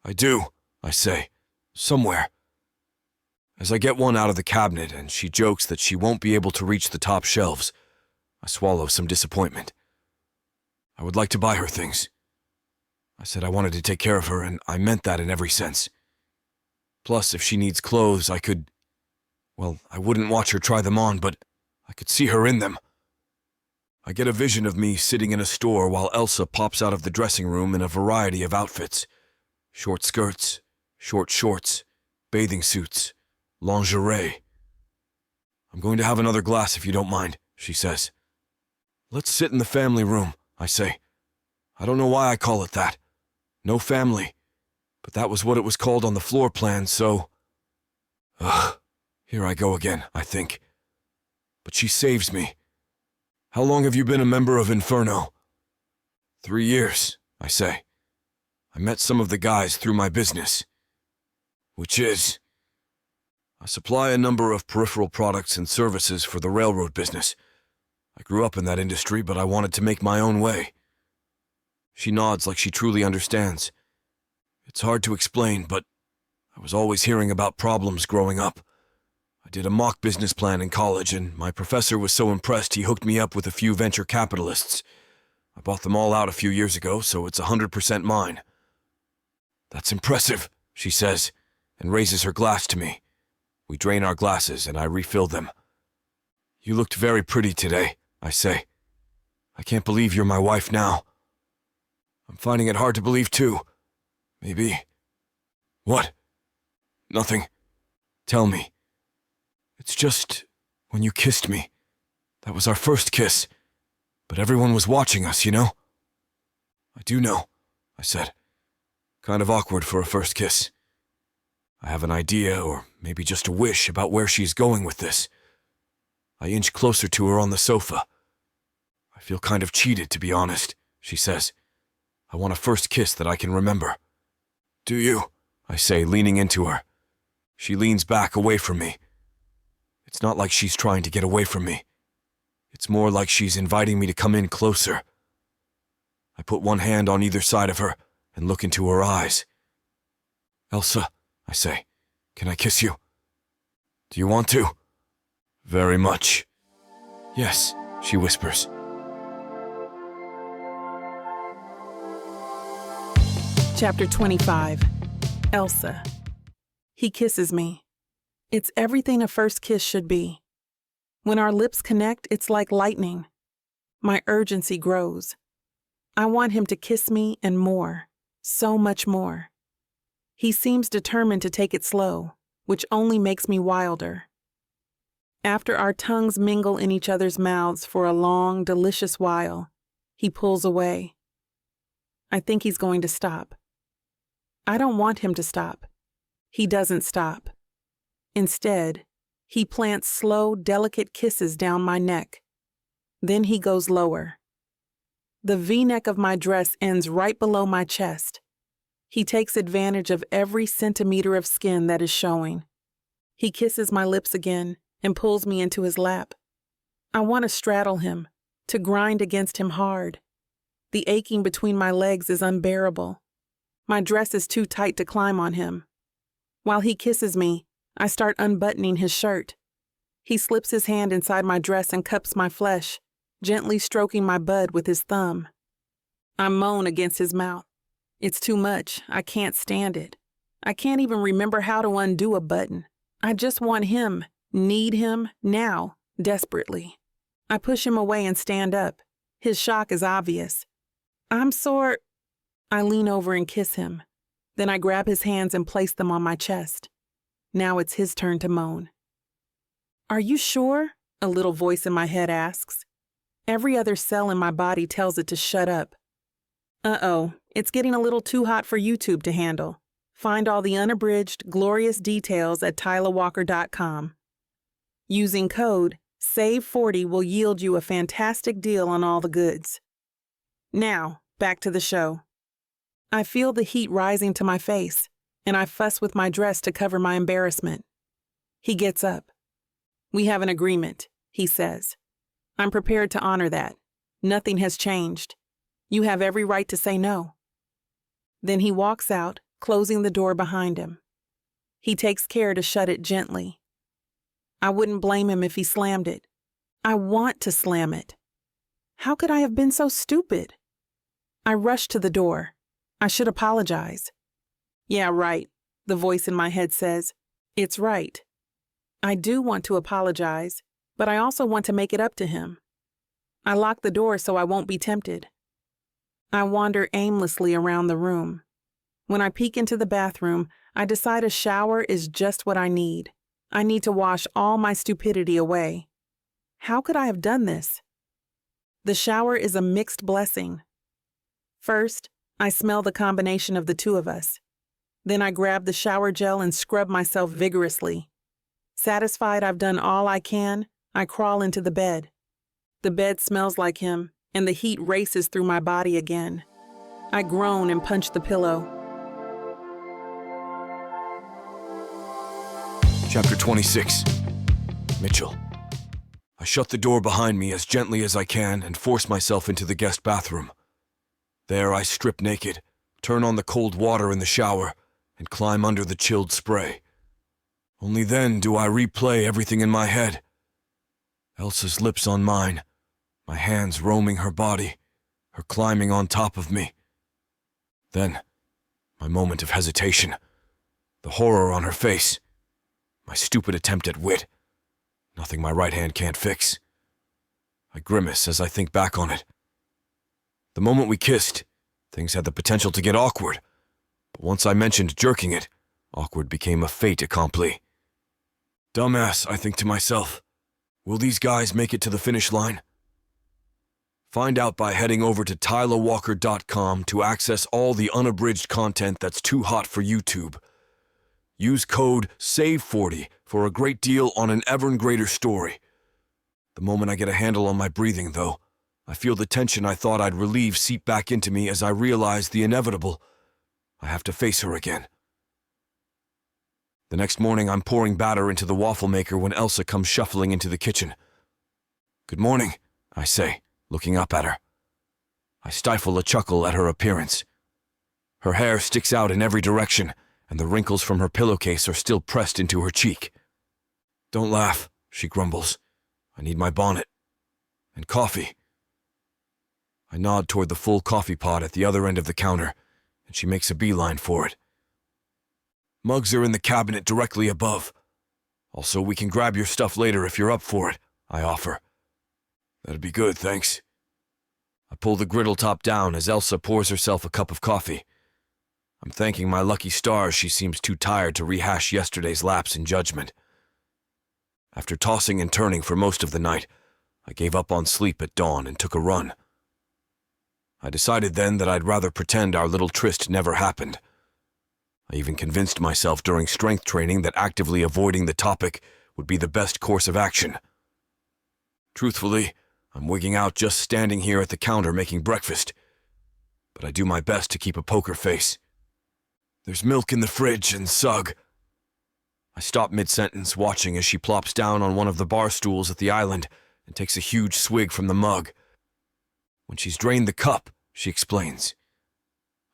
I do, I say. Somewhere. As I get one out of the cabinet and she jokes that she won't be able to reach the top shelves, I swallow some disappointment. I would like to buy her things. I said I wanted to take care of her, and I meant that in every sense. Plus, if she needs clothes, I could... Well, I wouldn't watch her try them on, but I could see her in them. I get a vision of me sitting in a store while Elsa pops out of the dressing room in a variety of outfits. Short skirts, short shorts, bathing suits, lingerie. I'm going to have another glass if you don't mind, she says. Let's sit in the family room, I say. I don't know why I call it that. No family. But that was what it was called on the floor plan, so... Ugh, here I go again, I think. But she saves me. How long have you been a member of Inferno? 3 years, I say. I met some of the guys through my business. Which is... I supply a number of peripheral products and services for the railroad business. I grew up in that industry, but I wanted to make my own way. She nods like she truly understands. It's hard to explain, but I was always hearing about problems growing up. I did a mock business plan in college, and my professor was so impressed he hooked me up with a few venture capitalists. I bought them all out a few years ago, so it's 100% mine. That's impressive, she says, and raises her glass to me. We drain our glasses, and I refill them. You looked very pretty today, I say. I can't believe you're my wife now. I'm finding it hard to believe, too. Maybe... What? Nothing. Tell me. It's just... when you kissed me. That was our first kiss. But everyone was watching us, you know? I do know, I said. Kind of awkward for a first kiss. I have an idea, or maybe just a wish, about where she's going with this. I inch closer to her on the sofa. I feel kind of cheated, to be honest, she says. I want a first kiss that I can remember. Do you? I say, leaning into her. She leans back away from me. It's not like she's trying to get away from me. It's more like she's inviting me to come in closer. I put one hand on either side of her and look into her eyes. Elsa, I say, can I kiss you? Do you want to? Very much. Yes, she whispers. Chapter 25. Elsa. He kisses me. It's everything a first kiss should be. When our lips connect, it's like lightning. My urgency grows. I want him to kiss me and more, so much more. He seems determined to take it slow, which only makes me wilder. After our tongues mingle in each other's mouths for a long, delicious while, he pulls away. I think he's going to stop. I don't want him to stop. He doesn't stop. Instead, he plants slow, delicate kisses down my neck. Then he goes lower. The V-neck of my dress ends right below my chest. He takes advantage of every centimeter of skin that is showing. He kisses my lips again and pulls me into his lap. I want to straddle him, to grind against him hard. The aching between my legs is unbearable. My dress is too tight to climb on him. While he kisses me, I start unbuttoning his shirt. He slips his hand inside my dress and cups my flesh, gently stroking my bud with his thumb. I moan against his mouth. It's too much. I can't stand it. I can't even remember how to undo a button. I just want him, need him, now, desperately. I push him away and stand up. His shock is obvious. I'm sore. I lean over and kiss him. Then I grab his hands and place them on my chest. Now it's his turn to moan. Are you sure? A little voice in my head asks. Every other cell in my body tells it to shut up. Uh-oh, it's getting a little too hot for YouTube to handle. Find all the unabridged, glorious details at TylerWalker.com. Using code SAVE40 will yield you a fantastic deal on all the goods. Now, back to the show. I feel the heat rising to my face, and I fuss with my dress to cover my embarrassment. He gets up. We have an agreement, he says. I'm prepared to honor that. Nothing has changed. You have every right to say no. Then he walks out, closing the door behind him. He takes care to shut it gently. I wouldn't blame him if he slammed it. I want to slam it. How could I have been so stupid? I rush to the door. I should apologize. Yeah, right, the voice in my head says. It's right. I do want to apologize, but I also want to make it up to him. I lock the door so I won't be tempted. I wander aimlessly around the room. When I peek into the bathroom, I decide a shower is just what I need. I need to wash all my stupidity away. How could I have done this? The shower is a mixed blessing. First, I smell the combination of the two of us. Then I grab the shower gel and scrub myself vigorously. Satisfied I've done all I can, I crawl into the bed. The bed smells like him, and the heat races through my body again. I groan and punch the pillow. Chapter 26. Mitchell. I shut the door behind me as gently as I can and force myself into the guest bathroom. There I strip naked, turn on the cold water in the shower, and climb under the chilled spray. Only then do I replay everything in my head. Elsa's lips on mine, my hands roaming her body, her climbing on top of me. Then, my moment of hesitation, the horror on her face, my stupid attempt at wit, nothing my right hand can't fix. I grimace as I think back on it. The moment we kissed, things had the potential to get awkward, but once I mentioned jerking it, awkward became a fait accompli. Dumbass, I think to myself. Will these guys make it to the finish line? Find out by heading over to TylerWalker.com to access all the unabridged content that's too hot for YouTube. Use code SAVE40 for a great deal on an ever greater story. The moment I get a handle on my breathing, though, I feel the tension I thought I'd relieve seep back into me as I realize the inevitable. I have to face her again. The next morning, I'm pouring batter into the waffle maker when Elsa comes shuffling into the kitchen. "Good morning," I say, looking up at her. I stifle a chuckle at her appearance. Her hair sticks out in every direction, and the wrinkles from her pillowcase are still pressed into her cheek. "Don't laugh," she grumbles. "I need my bonnet. And coffee." I nod toward the full coffee pot at the other end of the counter, and she makes a beeline for it. "Mugs are in the cabinet directly above. Also, we can grab your stuff later if you're up for it," I offer. "That'd be good, thanks." I pull the griddle top down as Elsa pours herself a cup of coffee. I'm thanking my lucky stars she seems too tired to rehash yesterday's lapse in judgment. After tossing and turning for most of the night, I gave up on sleep at dawn and took a run. I decided then that I'd rather pretend our little tryst never happened. I even convinced myself during strength training that actively avoiding the topic would be the best course of action. Truthfully, I'm wigging out just standing here at the counter making breakfast, but I do my best to keep a poker face. "There's milk in the fridge and sug." I stop mid-sentence, watching as she plops down on one of the bar stools at the island and takes a huge swig from the mug. When she's drained the cup, she explains.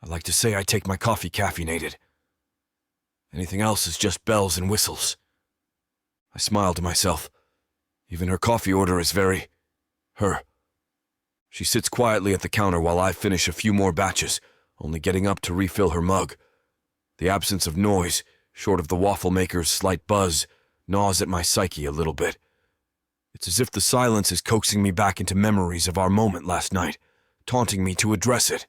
I like to say I take my coffee caffeinated. Anything else is just bells and whistles. I smile to myself. Even her coffee order is very... her. She sits quietly at the counter while I finish a few more batches, only getting up to refill her mug. The absence of noise, short of the waffle maker's slight buzz, gnaws at my psyche a little bit. It's as if the silence is coaxing me back into memories of our moment last night, taunting me to address it.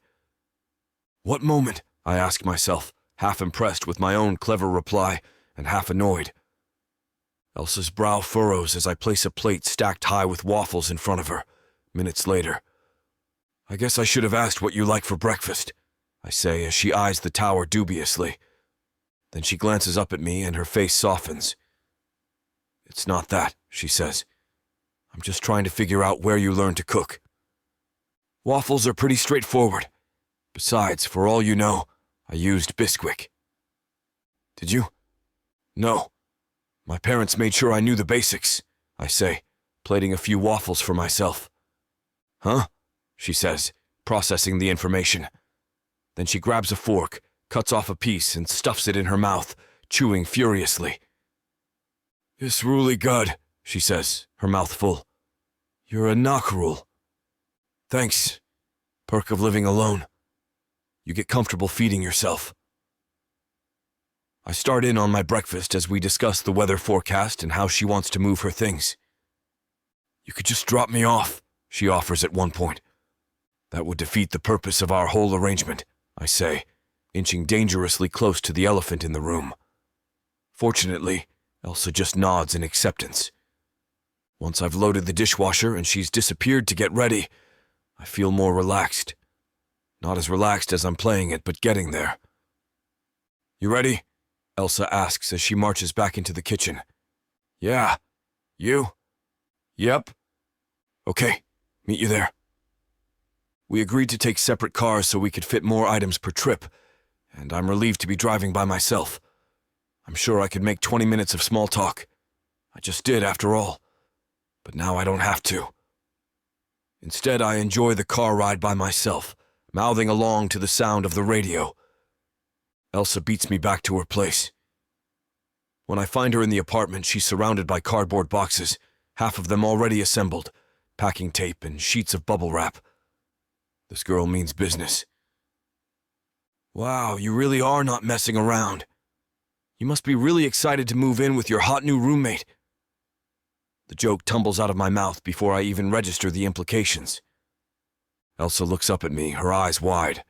"What moment?" I ask myself, half impressed with my own clever reply and half annoyed. Elsa's brow furrows as I place a plate stacked high with waffles in front of her, minutes later. "I guess I should have asked what you like for breakfast," I say as she eyes the tower dubiously. Then she glances up at me and her face softens. "It's not that," she says. "I'm just trying to figure out where you learned to cook. Waffles are pretty straightforward. Besides, for all you know, I used Bisquick." "Did you?" "No. My parents made sure I knew the basics," I say, plating a few waffles for myself. "Huh?" she says, processing the information. Then she grabs a fork, cuts off a piece, and stuffs it in her mouth, chewing furiously. "It's really good," she says, her mouth full. "You're a knockrule." "Thanks. Perk of living alone. You get comfortable feeding yourself." I start in on my breakfast as we discuss the weather forecast and how she wants to move her things. "You could just drop me off," she offers at one point. "That would defeat the purpose of our whole arrangement," I say, inching dangerously close to the elephant in the room. Fortunately, Elsa just nods in acceptance. Once I've loaded the dishwasher and she's disappeared to get ready, I feel more relaxed. Not as relaxed as I'm playing it, but getting there. "You ready?" Elsa asks as she marches back into the kitchen. "Yeah. You?" "Yep." "Okay, meet you there." We agreed to take separate cars so we could fit more items per trip, and I'm relieved to be driving by myself. I'm sure I could make 20 minutes of small talk. I just did, after all. But now I don't have to. Instead, I enjoy the car ride by myself, mouthing along to the sound of the radio. Elsa beats me back to her place. When I find her in the apartment, she's surrounded by cardboard boxes, half of them already assembled, packing tape and sheets of bubble wrap. This girl means business. "Wow, you really are not messing around. You must be really excited to move in with your hot new roommate." The joke tumbles out of my mouth before I even register the implications. Elsa looks up at me, her eyes wide.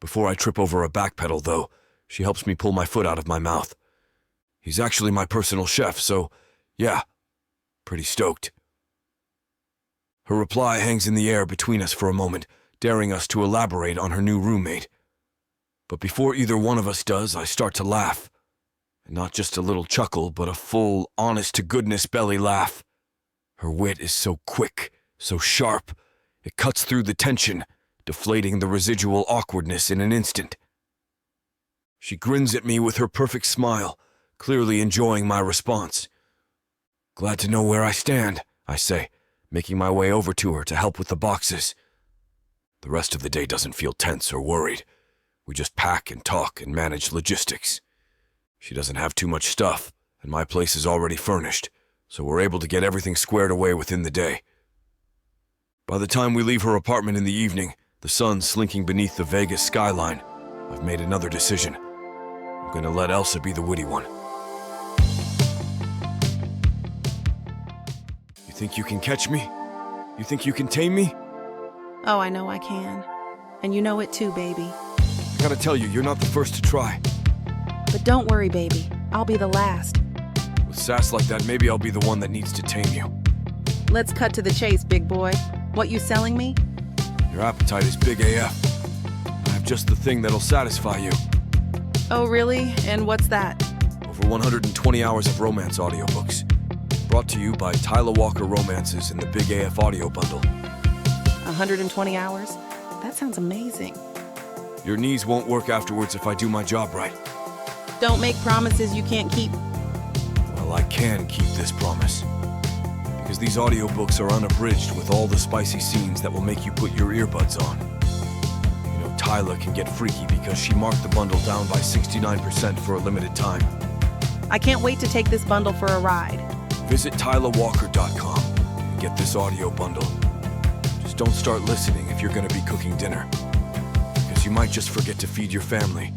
Before I trip over a back pedal, though, she helps me pull my foot out of my mouth. "He's actually my personal chef, so, yeah, pretty stoked." Her reply hangs in the air between us for a moment, daring us to elaborate on her new roommate. But before either one of us does, I start to laugh. And not just a little chuckle, but a full, honest-to-goodness belly laugh. Her wit is so quick, so sharp, it cuts through the tension, deflating the residual awkwardness in an instant. She grins at me with her perfect smile, clearly enjoying my response. "Glad to know where I stand," I say, making my way over to her to help with the boxes. The rest of the day doesn't feel tense or worried. We just pack and talk and manage logistics. She doesn't have too much stuff, and my place is already furnished, so we're able to get everything squared away within the day. By the time we leave her apartment in the evening, the sun slinking beneath the Vegas skyline, I've made another decision. I'm gonna let Elsa be the witty one. "You think you can catch me? You think you can tame me?" Oh, I know I can. And you know it too, baby. I gotta tell you, you're not the first to try. But don't worry, baby. I'll be the last. With sass like that, maybe I'll be the one that needs to tame you. Let's cut to the chase, big boy. What you selling me? Your appetite is big AF. I have just the thing that'll satisfy you. Oh, really? And what's that? Over 120 hours of romance audiobooks. Brought to you by Tyler Walker Romances in the Big AF Audio Bundle. 120 hours? That sounds amazing. Your knees won't work afterwards if I do my job right. Don't make promises you can't keep. Well, I can keep this promise. Because these audiobooks are unabridged with all the spicy scenes that will make you put your earbuds on. You know, Tyler can get freaky because she marked the bundle down by 69% for a limited time. I can't wait to take this bundle for a ride. Visit tylerwalker.com and get this audio bundle. Just don't start listening if you're going to be cooking dinner. Because you might just forget to feed your family.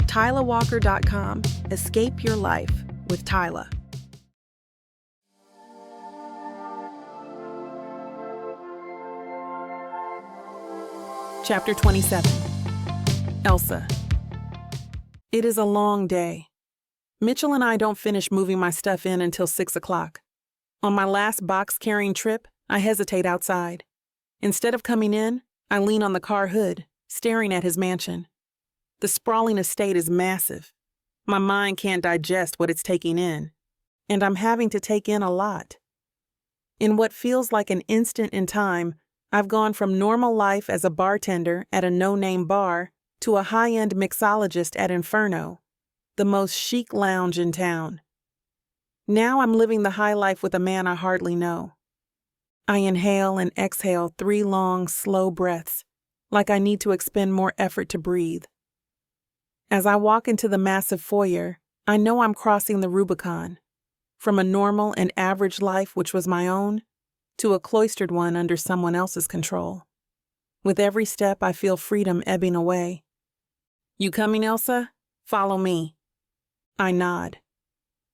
tylerwalker.com. Escape your life with Tyler. Chapter 27. Elsa. It is a long day. Mitchell and I don't finish moving my stuff in until 6 o'clock. On my last box-carrying trip, I hesitate outside. Instead of coming in, I lean on the car hood, staring at his mansion. The sprawling estate is massive. My mind can't digest what it's taking in, and I'm having to take in a lot. In what feels like an instant in time, I've gone from normal life as a bartender at a no-name bar to a high-end mixologist at Inferno, the most chic lounge in town. Now I'm living the high life with a man I hardly know. I inhale and exhale 3 long, slow breaths, like I need to expend more effort to breathe. As I walk into the massive foyer, I know I'm crossing the Rubicon, from a normal and average life which was my own, to a cloistered one under someone else's control. With every step, I feel freedom ebbing away. "You coming, Elsa? Follow me." I nod.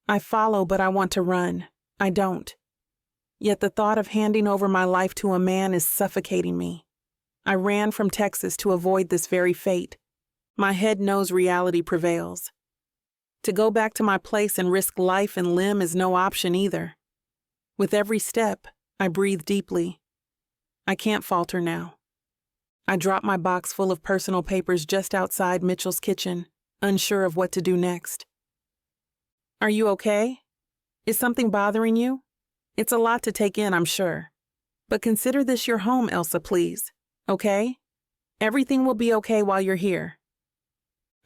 I follow, but I want to run. I don't. Yet the thought of handing over my life to a man is suffocating me. I ran from Texas to avoid this very fate. My head knows reality prevails. To go back to my place and risk life and limb is no option either. With every step, I breathe deeply. I can't falter now. I drop my box full of personal papers just outside Mitchell's kitchen, unsure of what to do next. "Are you okay? Is something bothering you? It's a lot to take in, I'm sure. But consider this your home, Elsa, please. Okay? Everything will be okay while you're here."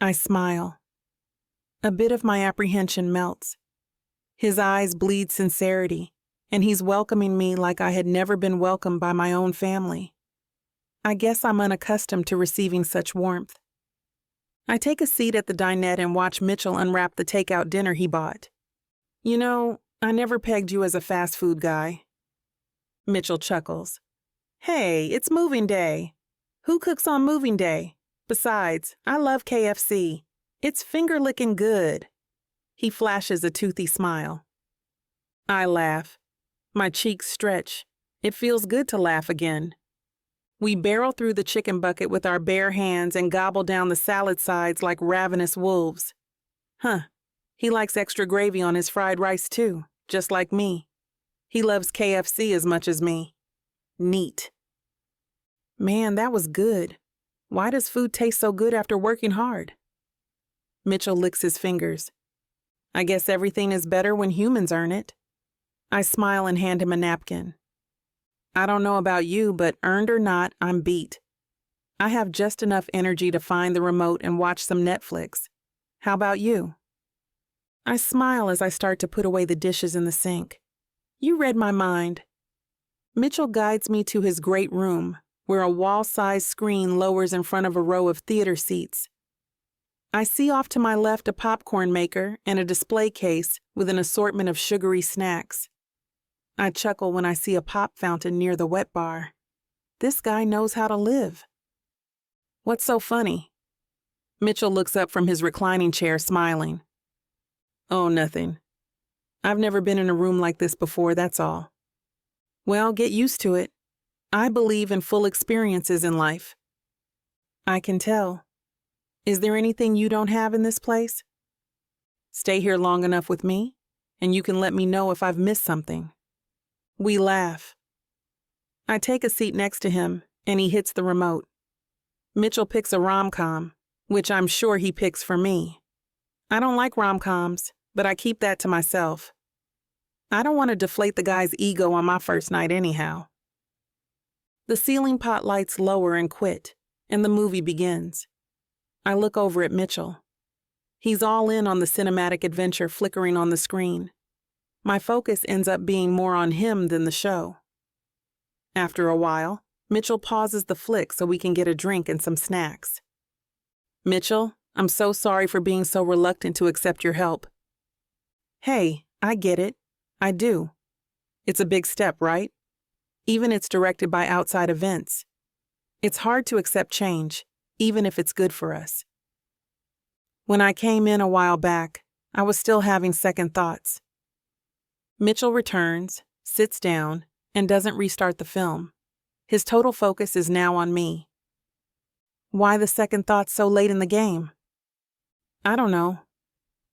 I smile. A bit of my apprehension melts. His eyes bleed sincerity, and he's welcoming me like I had never been welcomed by my own family. I guess I'm unaccustomed to receiving such warmth. I take a seat at the dinette and watch Mitchell unwrap the takeout dinner he bought. "You know, I never pegged you as a fast food guy." Mitchell chuckles. "Hey, it's moving day. Who cooks on moving day? Besides, I love KFC. It's finger-licking good." He flashes a toothy smile. I laugh. My cheeks stretch. It feels good to laugh again. We barrel through the chicken bucket with our bare hands and gobble down the salad sides like ravenous wolves. He likes extra gravy on his fried rice too, just like me. He loves KFC as much as me. Neat. Man, that was good. Why does food taste so good after working hard? Mitchell licks his fingers. I guess everything is better when humans earn it. I smile and hand him a napkin. I don't know about you, but earned or not, I'm beat. I have just enough energy to find the remote and watch some Netflix. How about you? I smile as I start to put away the dishes in the sink. You read my mind. Mitchell guides me to his great room, where a wall-sized screen lowers in front of a row of theater seats. I see off to my left a popcorn maker and a display case with an assortment of sugary snacks. I chuckle when I see a pop fountain near the wet bar. This guy knows how to live. What's so funny? Mitchell looks up from his reclining chair, smiling. Oh, nothing. I've never been in a room like this before, that's all. Well, get used to it. I believe in full experiences in life. I can tell. Is there anything you don't have in this place? Stay here long enough with me, and you can let me know if I've missed something. We laugh. I take a seat next to him, and he hits the remote. Mitchell picks a rom-com, which I'm sure he picks for me. I don't like rom-coms, but I keep that to myself. I don't want to deflate the guy's ego on my first night anyhow. The ceiling pot lights lower and quit, and the movie begins. I look over at Mitchell. He's all in on the cinematic adventure flickering on the screen. My focus ends up being more on him than the show. After a while, Mitchell pauses the flick so we can get a drink and some snacks. Mitchell, I'm so sorry for being so reluctant to accept your help. Hey, I get it. I do. It's a big step, right? Even it's directed by outside events. It's hard to accept change, even if it's good for us. When I came in a while back, I was still having second thoughts. Mitchell returns, sits down, and doesn't restart the film. His total focus is now on me. Why the second thoughts so late in the game? I don't know.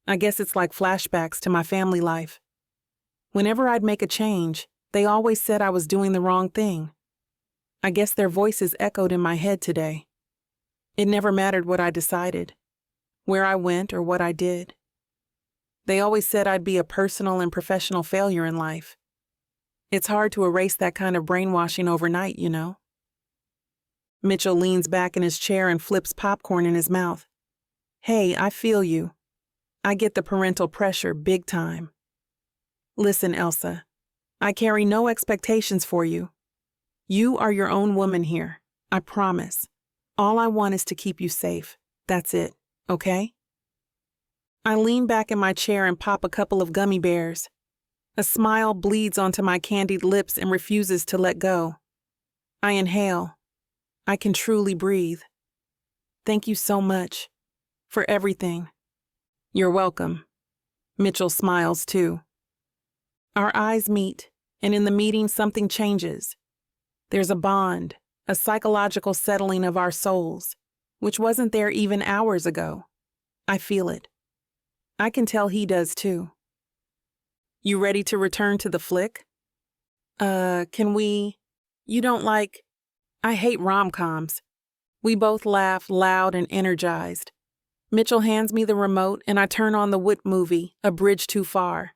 I guess it's like flashbacks to my family life. Whenever I'd make a change, they always said I was doing the wrong thing. I guess their voices echoed in my head today. It never mattered what I decided, where I went or what I did. They always said I'd be a personal and professional failure in life. It's hard to erase that kind of brainwashing overnight, you know. Mitchell leans back in his chair and flips popcorn in his mouth. Hey, I feel you. I get the parental pressure big time. Listen, Elsa, I carry no expectations for you. You are your own woman here, I promise. All I want is to keep you safe. That's it, okay? I lean back in my chair and pop a couple of gummy bears. A smile bleeds onto my candied lips and refuses to let go. I inhale. I can truly breathe. Thank you so much. For everything. You're welcome. Mitchell smiles too. Our eyes meet, and in the meeting something changes. There's a bond, a psychological settling of our souls, which wasn't there even hours ago. I feel it. I can tell he does too. You ready to return to the flick? Can we? You don't like? I hate rom-coms. We both laugh loud and energized. Mitchell hands me the remote and I turn on the Wood movie, A Bridge Too Far.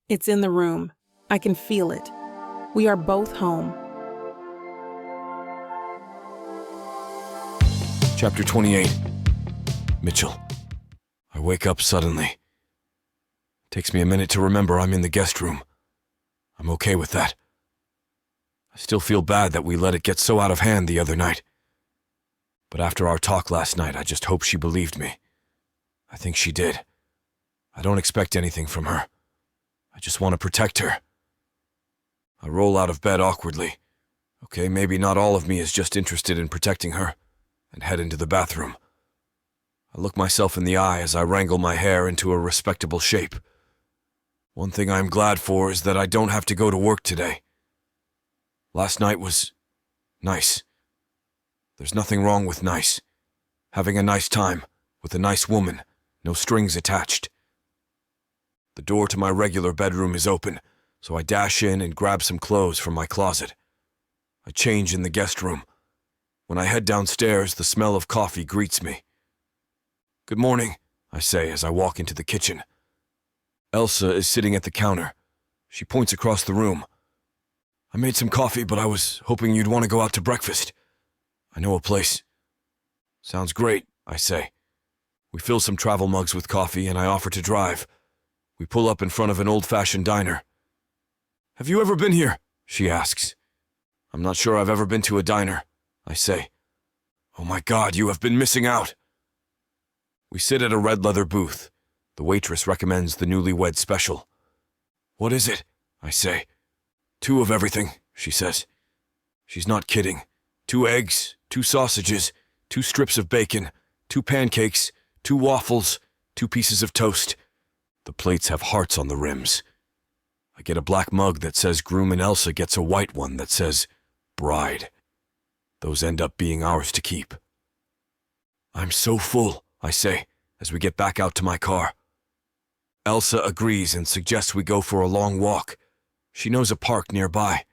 It's in the room. I can feel it. We are both home. Chapter 28. Mitchell. I wake up suddenly. Takes me a minute to remember I'm in the guest room. I'm okay with that. I still feel bad that we let it get so out of hand the other night. But after our talk last night, I just hope she believed me. I think she did. I don't expect anything from her. I just want to protect her. I roll out of bed awkwardly. Okay, maybe not all of me is just interested in protecting her, and head into the bathroom. I look myself in the eye as I wrangle my hair into a respectable shape. One thing I'm glad for is that I don't have to go to work today. Last night was nice. There's nothing wrong with nice. Having a nice time, with a nice woman, no strings attached. The door to my regular bedroom is open, so I dash in and grab some clothes from my closet. I change in the guest room. When I head downstairs, the smell of coffee greets me. Good morning, I say as I walk into the kitchen. Elsa is sitting at the counter. She points across the room. I made some coffee, but I was hoping you'd want to go out to breakfast. I know a place. Sounds great, I say. We fill some travel mugs with coffee, and I offer to drive. We pull up in front of an old-fashioned diner. Have you ever been here? She asks. I'm not sure I've ever been to a diner, I say. Oh my God, you have been missing out. We sit at a red leather booth. The waitress recommends the newlywed special. What is it? I say. 2 of everything, she says. She's not kidding. 2 eggs, 2 sausages, 2 strips of bacon, 2 pancakes, 2 waffles, 2 pieces of toast. The plates have hearts on the rims. I get a black mug that says groom and Elsa gets a white one that says bride. Those end up being ours to keep. I'm so full, I say, as we get back out to my car. Elsa agrees and suggests we go for a long walk. She knows a park nearby.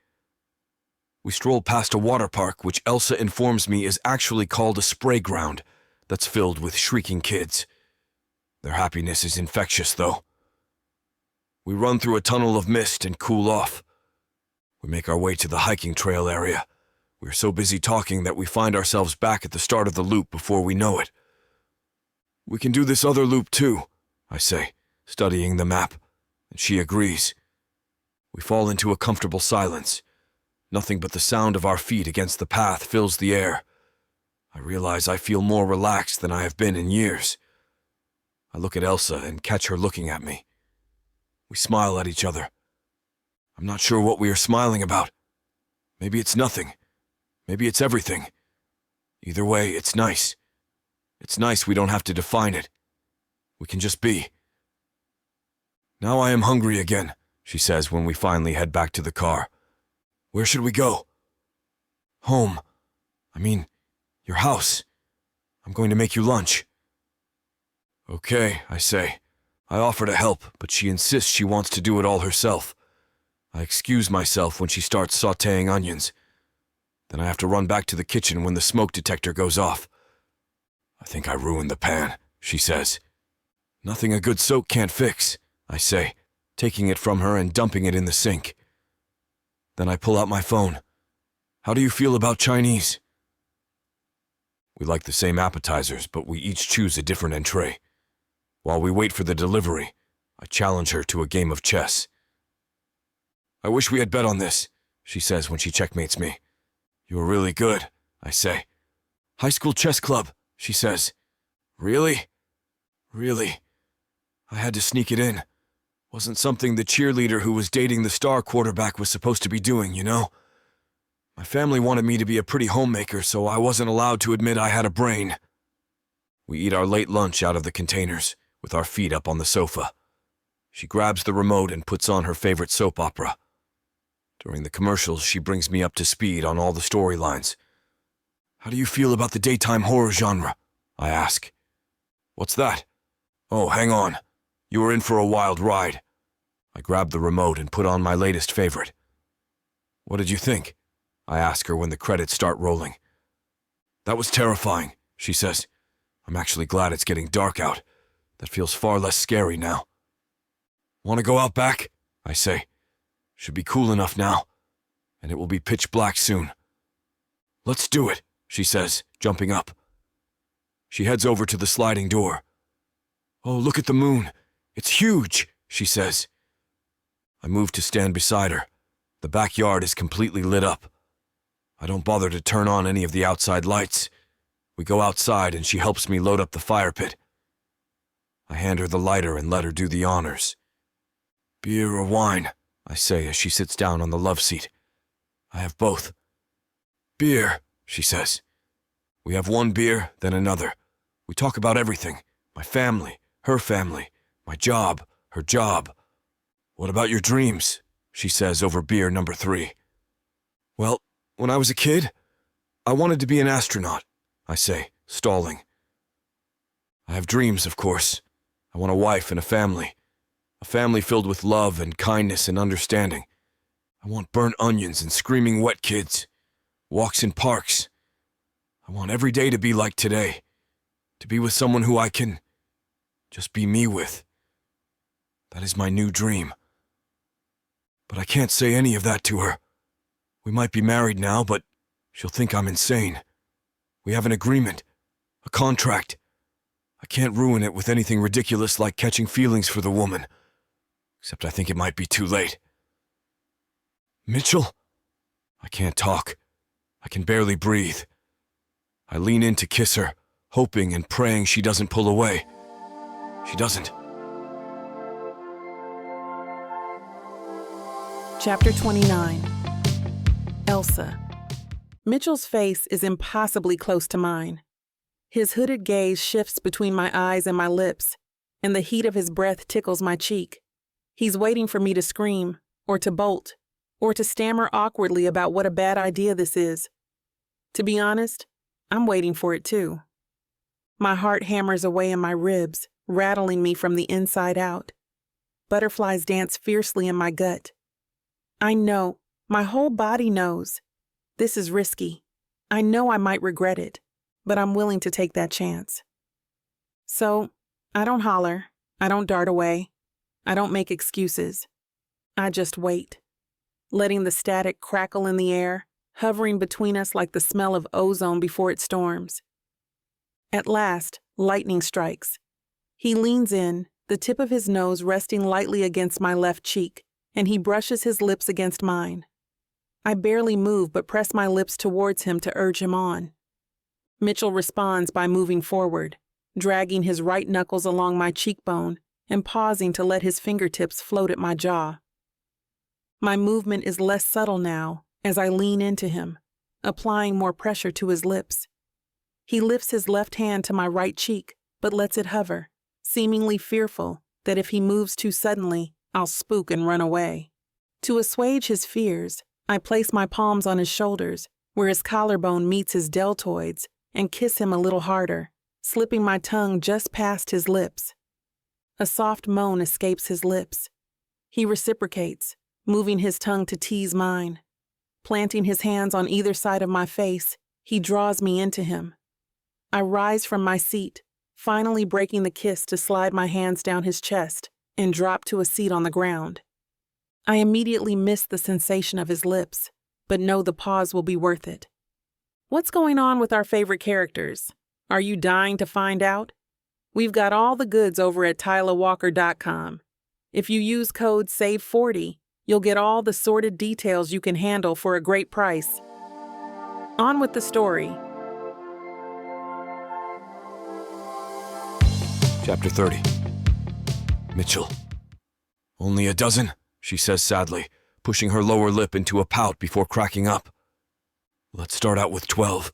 We stroll past a water park, which Elsa informs me is actually called a spray ground that's filled with shrieking kids. Their happiness is infectious, though. We run through a tunnel of mist and cool off. We make our way to the hiking trail area. We're so busy talking that we find ourselves back at the start of the loop before we know it. We can do this other loop too, I say, studying the map, and she agrees. We fall into a comfortable silence. Nothing but the sound of our feet against the path fills the air. I realize I feel more relaxed than I have been in years. I look at Elsa and catch her looking at me. We smile at each other. I'm not sure what we are smiling about. Maybe it's nothing. Maybe it's everything. Either way, it's nice. It's nice we don't have to define it. We can just be. Now I am hungry again, she says when we finally head back to the car. Where should we go? Home. I mean, your house. I'm going to make you lunch. Okay, I say. I offer to help, but she insists she wants to do it all herself. I excuse myself when she starts sautéing onions. Then I have to run back to the kitchen when the smoke detector goes off. I think I ruined the pan, she says. Nothing a good soak can't fix, I say, taking it from her and dumping it in the sink. Then I pull out my phone. How do you feel about Chinese? We like the same appetizers, but we each choose a different entree. While we wait for the delivery, I challenge her to a game of chess. I wish we had bet on this, she says when she checkmates me. You were really good, I say. High school chess club, she says. Really? Really? I had to sneak it in. Wasn't something the cheerleader who was dating the star quarterback was supposed to be doing, you know? My family wanted me to be a pretty homemaker, so I wasn't allowed to admit I had a brain. We eat our late lunch out of the containers, with our feet up on the sofa. She grabs the remote and puts on her favorite soap opera. During the commercials, she brings me up to speed on all the storylines. How do you feel about the daytime horror genre? I ask. What's that? Oh, hang on. You are in for a wild ride. I grab the remote and put on my latest favorite. What did you think? I ask her when the credits start rolling. That was terrifying, she says. I'm actually glad it's getting dark out. That feels far less scary now. Want to go out back? I say. Should be cool enough now, and it will be pitch black soon. Let's do it, she says, jumping up. She heads over to the sliding door. Oh, look at the moon. It's huge, she says. I move to stand beside her. The backyard is completely lit up. I don't bother to turn on any of the outside lights. We go outside and she helps me load up the fire pit. I hand her the lighter and let her do the honors. Beer or wine? I say as she sits down on the love seat. I have both. Beer, she says. We have one beer, then another. We talk about everything. My family, her family, my job, her job. What about your dreams? She says over beer number 3. Well, when I was a kid, I wanted to be an astronaut, I say, stalling. I have dreams, of course. I want a wife and a family filled with love and kindness and understanding. I want burnt onions and screaming wet kids, walks in parks. I want every day to be like today, to be with someone who I can just be me with. That is my new dream. But I can't say any of that to her. We might be married now, but she'll think I'm insane. We have an agreement, a contract. I can't ruin it with anything ridiculous like catching feelings for the woman. Except I think it might be too late. Mitchell? I can't talk. I can barely breathe. I lean in to kiss her, hoping and praying she doesn't pull away. She doesn't. Chapter 29. Elsa. Mitchell's face is impossibly close to mine. His hooded gaze shifts between my eyes and my lips, and the heat of his breath tickles my cheek. He's waiting for me to scream, or to bolt, or to stammer awkwardly about what a bad idea this is. To be honest, I'm waiting for it too. My heart hammers away in my ribs, rattling me from the inside out. Butterflies dance fiercely in my gut. I know, my whole body knows. This is risky. I know I might regret it, but I'm willing to take that chance. So, I don't holler, I don't dart away, I don't make excuses. I just wait, letting the static crackle in the air, hovering between us like the smell of ozone before it storms. At last, lightning strikes. He leans in, the tip of his nose resting lightly against my left cheek, and he brushes his lips against mine. I barely move but press my lips towards him to urge him on. Mitchell responds by moving forward, dragging his right knuckles along my cheekbone and pausing to let his fingertips float at my jaw. My movement is less subtle now as I lean into him, applying more pressure to his lips. He lifts his left hand to my right cheek but lets it hover, seemingly fearful that if he moves too suddenly, I'll spook and run away. To assuage his fears, I place my palms on his shoulders, where his collarbone meets his deltoids, and kiss him a little harder, slipping my tongue just past his lips. A soft moan escapes his lips. He reciprocates, moving his tongue to tease mine. Planting his hands on either side of my face, he draws me into him. I rise from my seat, finally breaking the kiss to slide my hands down his chest and drop to a seat on the ground. I immediately miss the sensation of his lips, but know the pause will be worth it. What's going on with our favorite characters? Are you dying to find out? We've got all the goods over at TylerWalker.com. If you use code SAVE40, you'll get all the sordid details you can handle for a great price. On with the story. Chapter 30. Mitchell. Only a dozen, she says sadly, pushing her lower lip into a pout before cracking up. Let's start out with 12,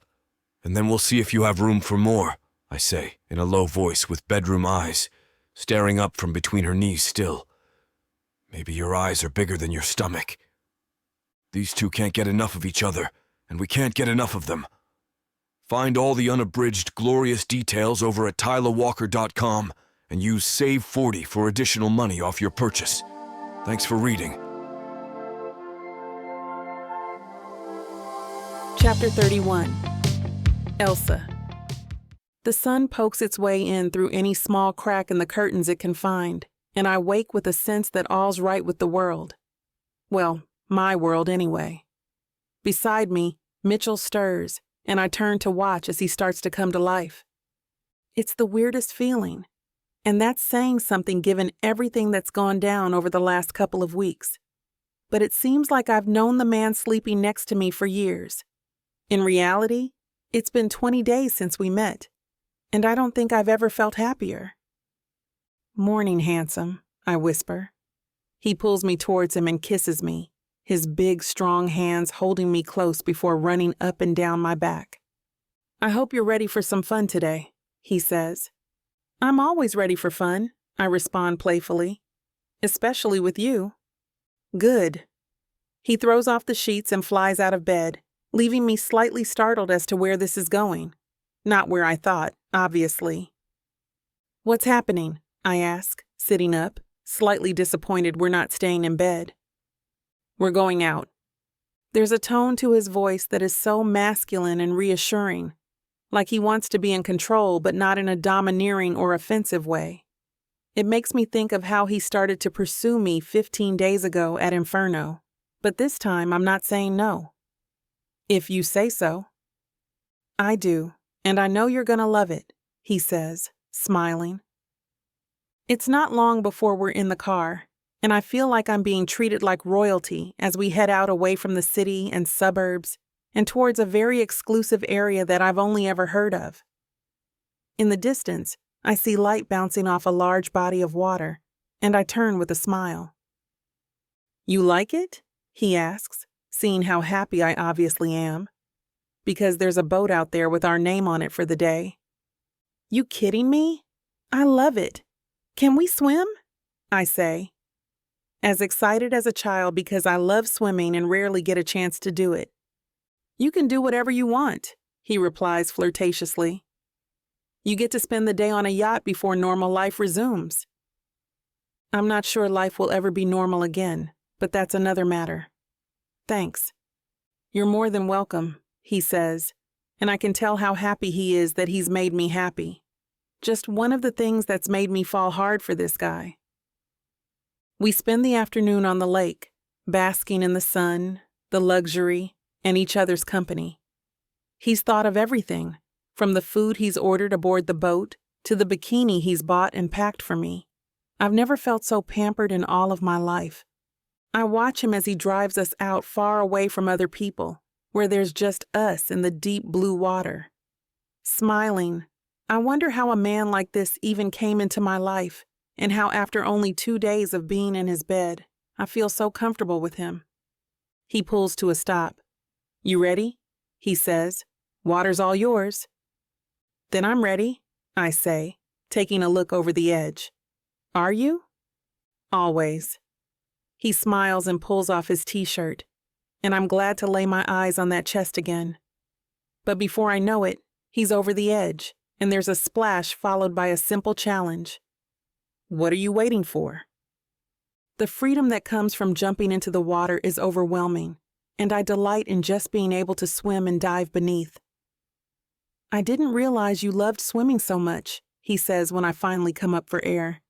and then we'll see if you have room for more, I say, in a low voice with bedroom eyes, staring up from between her knees still. Maybe your eyes are bigger than your stomach. These two can't get enough of each other, and we can't get enough of them. Find all the unabridged, glorious details over at TylerWalker.com and use SAVE40 for additional money off your purchase. Thanks for reading. Chapter 31. Elsa. The sun pokes its way in through any small crack in the curtains it can find, and I wake with a sense that all's right with the world. Well, my world anyway. Beside me, Mitchell stirs, and I turn to watch as he starts to come to life. It's the weirdest feeling, and that's saying something given everything that's gone down over the last couple of weeks. But it seems like I've known the man sleeping next to me for years. In reality, it's been 20 days since we met, and I don't think I've ever felt happier. "Morning, handsome," I whisper. He pulls me towards him and kisses me, his big, strong hands holding me close before running up and down my back. "I hope you're ready for some fun today," he says. "I'm always ready for fun," I respond playfully. "Especially with you." "Good." He throws off the sheets and flies out of bed, leaving me slightly startled as to where this is going. Not where I thought, obviously. "What's happening?" I ask, sitting up, slightly disappointed we're not staying in bed. "We're going out." There's a tone to his voice that is so masculine and reassuring, like he wants to be in control but not in a domineering or offensive way. It makes me think of how he started to pursue me 15 days ago at Inferno. But this time I'm not saying no. If you say so. I do, and I know you're gonna love it, he says, smiling. It's not long before we're in the car, and I feel like I'm being treated like royalty as we head out away from the city and suburbs and towards a very exclusive area that I've only ever heard of. In the distance, I see light bouncing off a large body of water, and I turn with a smile. You like it? He asks, seeing how happy I obviously am. Because there's a boat out there with our name on it for the day. You kidding me? I love it. Can we swim? I say. As excited as a child because I love swimming and rarely get a chance to do it. You can do whatever you want, he replies flirtatiously. You get to spend the day on a yacht before normal life resumes. I'm not sure life will ever be normal again, but that's another matter. Thanks. You're more than welcome, he says, and I can tell how happy he is that he's made me happy. Just one of the things that's made me fall hard for this guy. We spend the afternoon on the lake, basking in the sun, the luxury, and each other's company. He's thought of everything, from the food he's ordered aboard the boat to the bikini he's bought and packed for me. I've never felt so pampered in all of my life. I watch him as he drives us out far away from other people, where there's just us in the deep blue water. Smiling, I wonder how a man like this even came into my life, and how after only 2 days of being in his bed, I feel so comfortable with him. He pulls to a stop. You ready? He says. Water's all yours. Then I'm ready, I say, taking a look over the edge. Are you? Always. He smiles and pulls off his t-shirt, and I'm glad to lay my eyes on that chest again. But before I know it, he's over the edge, and there's a splash followed by a simple challenge. What are you waiting for? The freedom that comes from jumping into the water is overwhelming, and I delight in just being able to swim and dive beneath. I didn't realize you loved swimming so much, he says when I finally come up for air.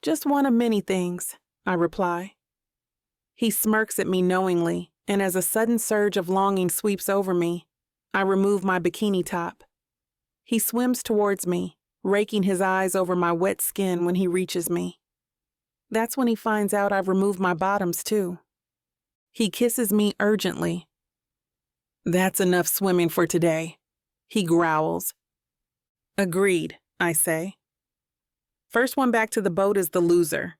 Just one of many things, I reply. He smirks at me knowingly, and as a sudden surge of longing sweeps over me, I remove my bikini top. He swims towards me, raking his eyes over my wet skin when he reaches me. That's when he finds out I've removed my bottoms too. He kisses me urgently. That's enough swimming for today, he growls. Agreed, I say. First one back to the boat is the loser.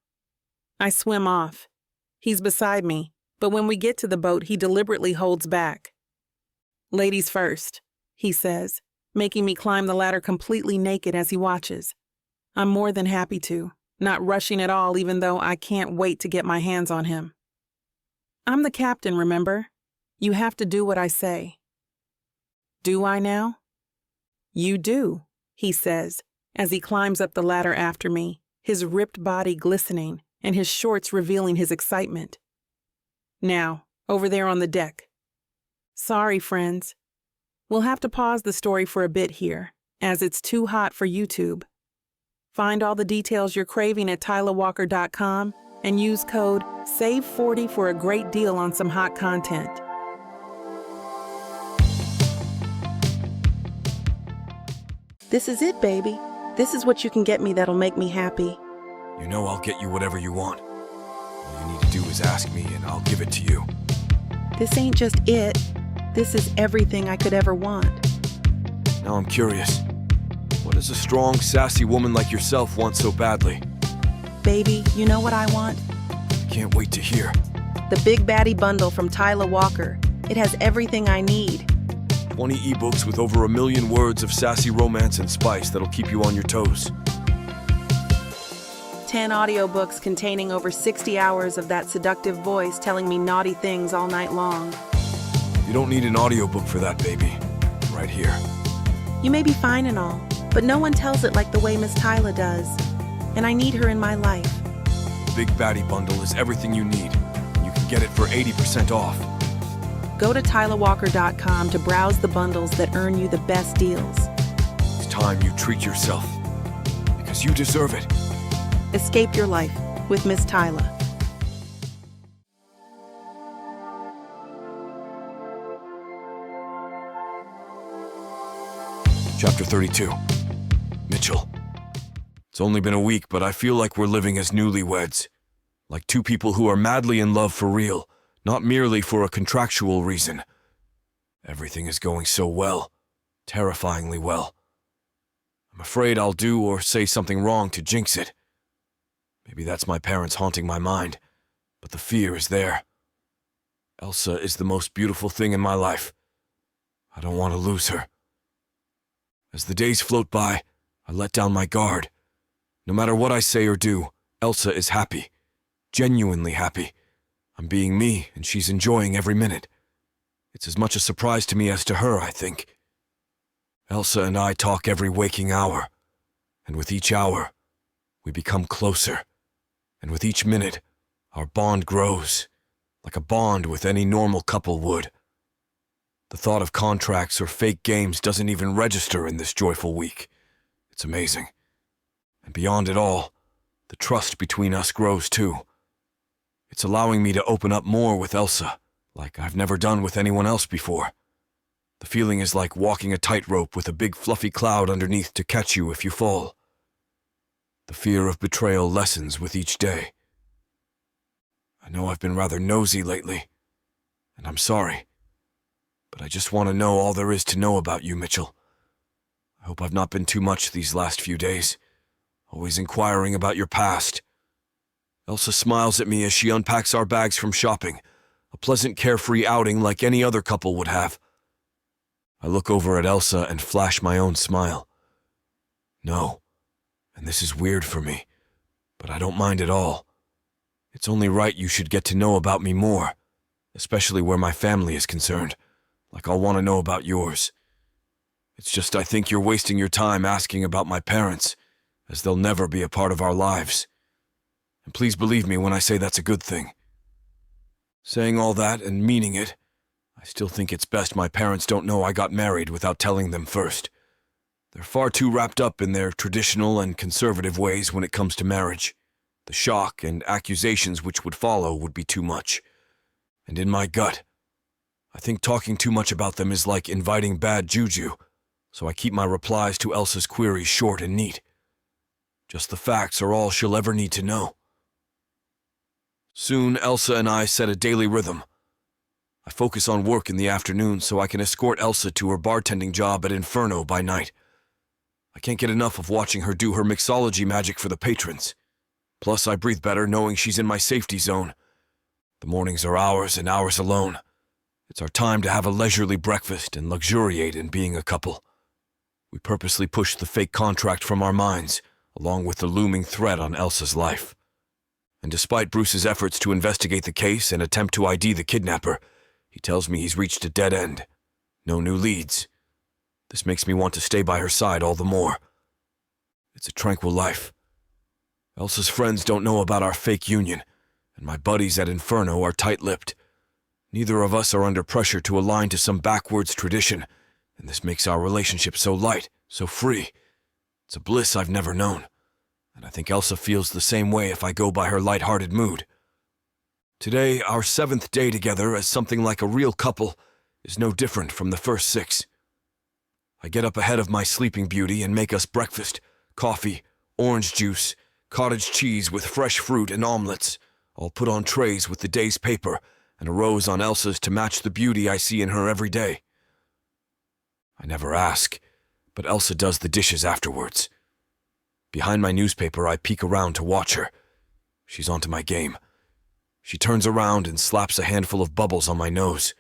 I swim off. He's beside me, but when we get to the boat, he deliberately holds back. Ladies first, he says, making me climb the ladder completely naked as he watches. I'm more than happy to, not rushing at all even though I can't wait to get my hands on him. I'm the captain, remember? You have to do what I say. Do I now? You do, he says, as he climbs up the ladder after me, his ripped body glistening and his shorts revealing his excitement. Now, over there on the deck. Sorry, friends. We'll have to pause the story for a bit here, as it's too hot for YouTube. Find all the details you're craving at tylawalker.com and use code SAVE40 for a great deal on some hot content. This is it, baby. This is what you can get me that'll make me happy. You know I'll get you whatever you want. All you need to do is ask me and I'll give it to you. This ain't just it. This is everything I could ever want. Now I'm curious. What does a strong, sassy woman like yourself want so badly? Baby, you know what I want? I can't wait to hear. The Big Baddie Bundle from Tyler Walker. It has everything I need. 20 ebooks with over 1 million words of sassy romance and spice that'll keep you on your toes. 10 audiobooks containing over 60 hours of that seductive voice telling me naughty things all night long. You don't need an audiobook for that, baby. Right here. You may be fine and all, but no one tells it like the way Miss Tyler does. And I need her in my life. The Big Baddie Bundle is everything you need. You can get it for 80% off. Go to tylawalker.com to browse the bundles that earn you the best deals. It's time you treat yourself. Because you deserve it. Escape your life with Miss Tyla. Chapter 32. Mitchell. It's only been a week, but I feel like we're living as newlyweds. Like two people who are madly in love for real, not merely for a contractual reason. Everything is going so well, terrifyingly well. I'm afraid I'll do or say something wrong to jinx it. Maybe that's my parents haunting my mind, but the fear is there. Elsa is the most beautiful thing in my life. I don't want to lose her. As the days float by, I let down my guard. No matter what I say or do, Elsa is happy. Genuinely happy. I'm being me, and she's enjoying every minute. It's as much a surprise to me as to her, I think. Elsa and I talk every waking hour, and with each hour, we become closer. And with each minute, our bond grows, like a bond with any normal couple would. The thought of contracts or fake games doesn't even register in this joyful week. It's amazing. And beyond it all, the trust between us grows too. It's allowing me to open up more with Elsa, like I've never done with anyone else before. The feeling is like walking a tightrope with a big fluffy cloud underneath to catch you if you fall. The fear of betrayal lessens with each day. I know I've been rather nosy lately, and I'm sorry, but I just want to know all there is to know about you, Mitchell. I hope I've not been too much these last few days, always inquiring about your past. Elsa smiles at me as she unpacks our bags from shopping, a pleasant carefree outing like any other couple would have. I look over at Elsa and flash my own smile. No, and this is weird for me, but I don't mind at all. It's only right you should get to know about me more, especially where my family is concerned, like I'll want to know about yours. It's just I think you're wasting your time asking about my parents, as they'll never be a part of our lives. And please believe me when I say that's a good thing. Saying all that and meaning it, I still think it's best my parents don't know I got married without telling them first. They're far too wrapped up in their traditional and conservative ways when it comes to marriage. The shock and accusations which would follow would be too much. And in my gut, I think talking too much about them is like inviting bad juju, so I keep my replies to Elsa's queries short and neat. Just the facts are all she'll ever need to know. Soon, Elsa and I set a daily rhythm. I focus on work in the afternoon so I can escort Elsa to her bartending job at Inferno by night. I can't get enough of watching her do her mixology magic for the patrons. Plus, I breathe better knowing she's in my safety zone. The mornings are ours and ours alone. It's our time to have a leisurely breakfast and luxuriate in being a couple. We purposely push the fake contract from our minds, along with the looming threat on Elsa's life. And despite Bruce's efforts to investigate the case and attempt to ID the kidnapper, he tells me he's reached a dead end. No new leads. This makes me want to stay by her side all the more. It's a tranquil life. Elsa's friends don't know about our fake union, and my buddies at Inferno are tight-lipped. Neither of us are under pressure to align to some backwards tradition, and this makes our relationship so light, so free. It's a bliss I've never known, and I think Elsa feels the same way if I go by her light-hearted mood. Today, our 7th day together as something like a real couple, is no different from the first 6. I get up ahead of my sleeping beauty and make us breakfast, coffee, orange juice, cottage cheese with fresh fruit and omelets, all put on trays with the day's paper and a rose on Elsa's to match the beauty I see in her every day. I never ask, but Elsa does the dishes afterwards. Behind my newspaper, I peek around to watch her. She's onto my game. She turns around and slaps a handful of bubbles on my nose.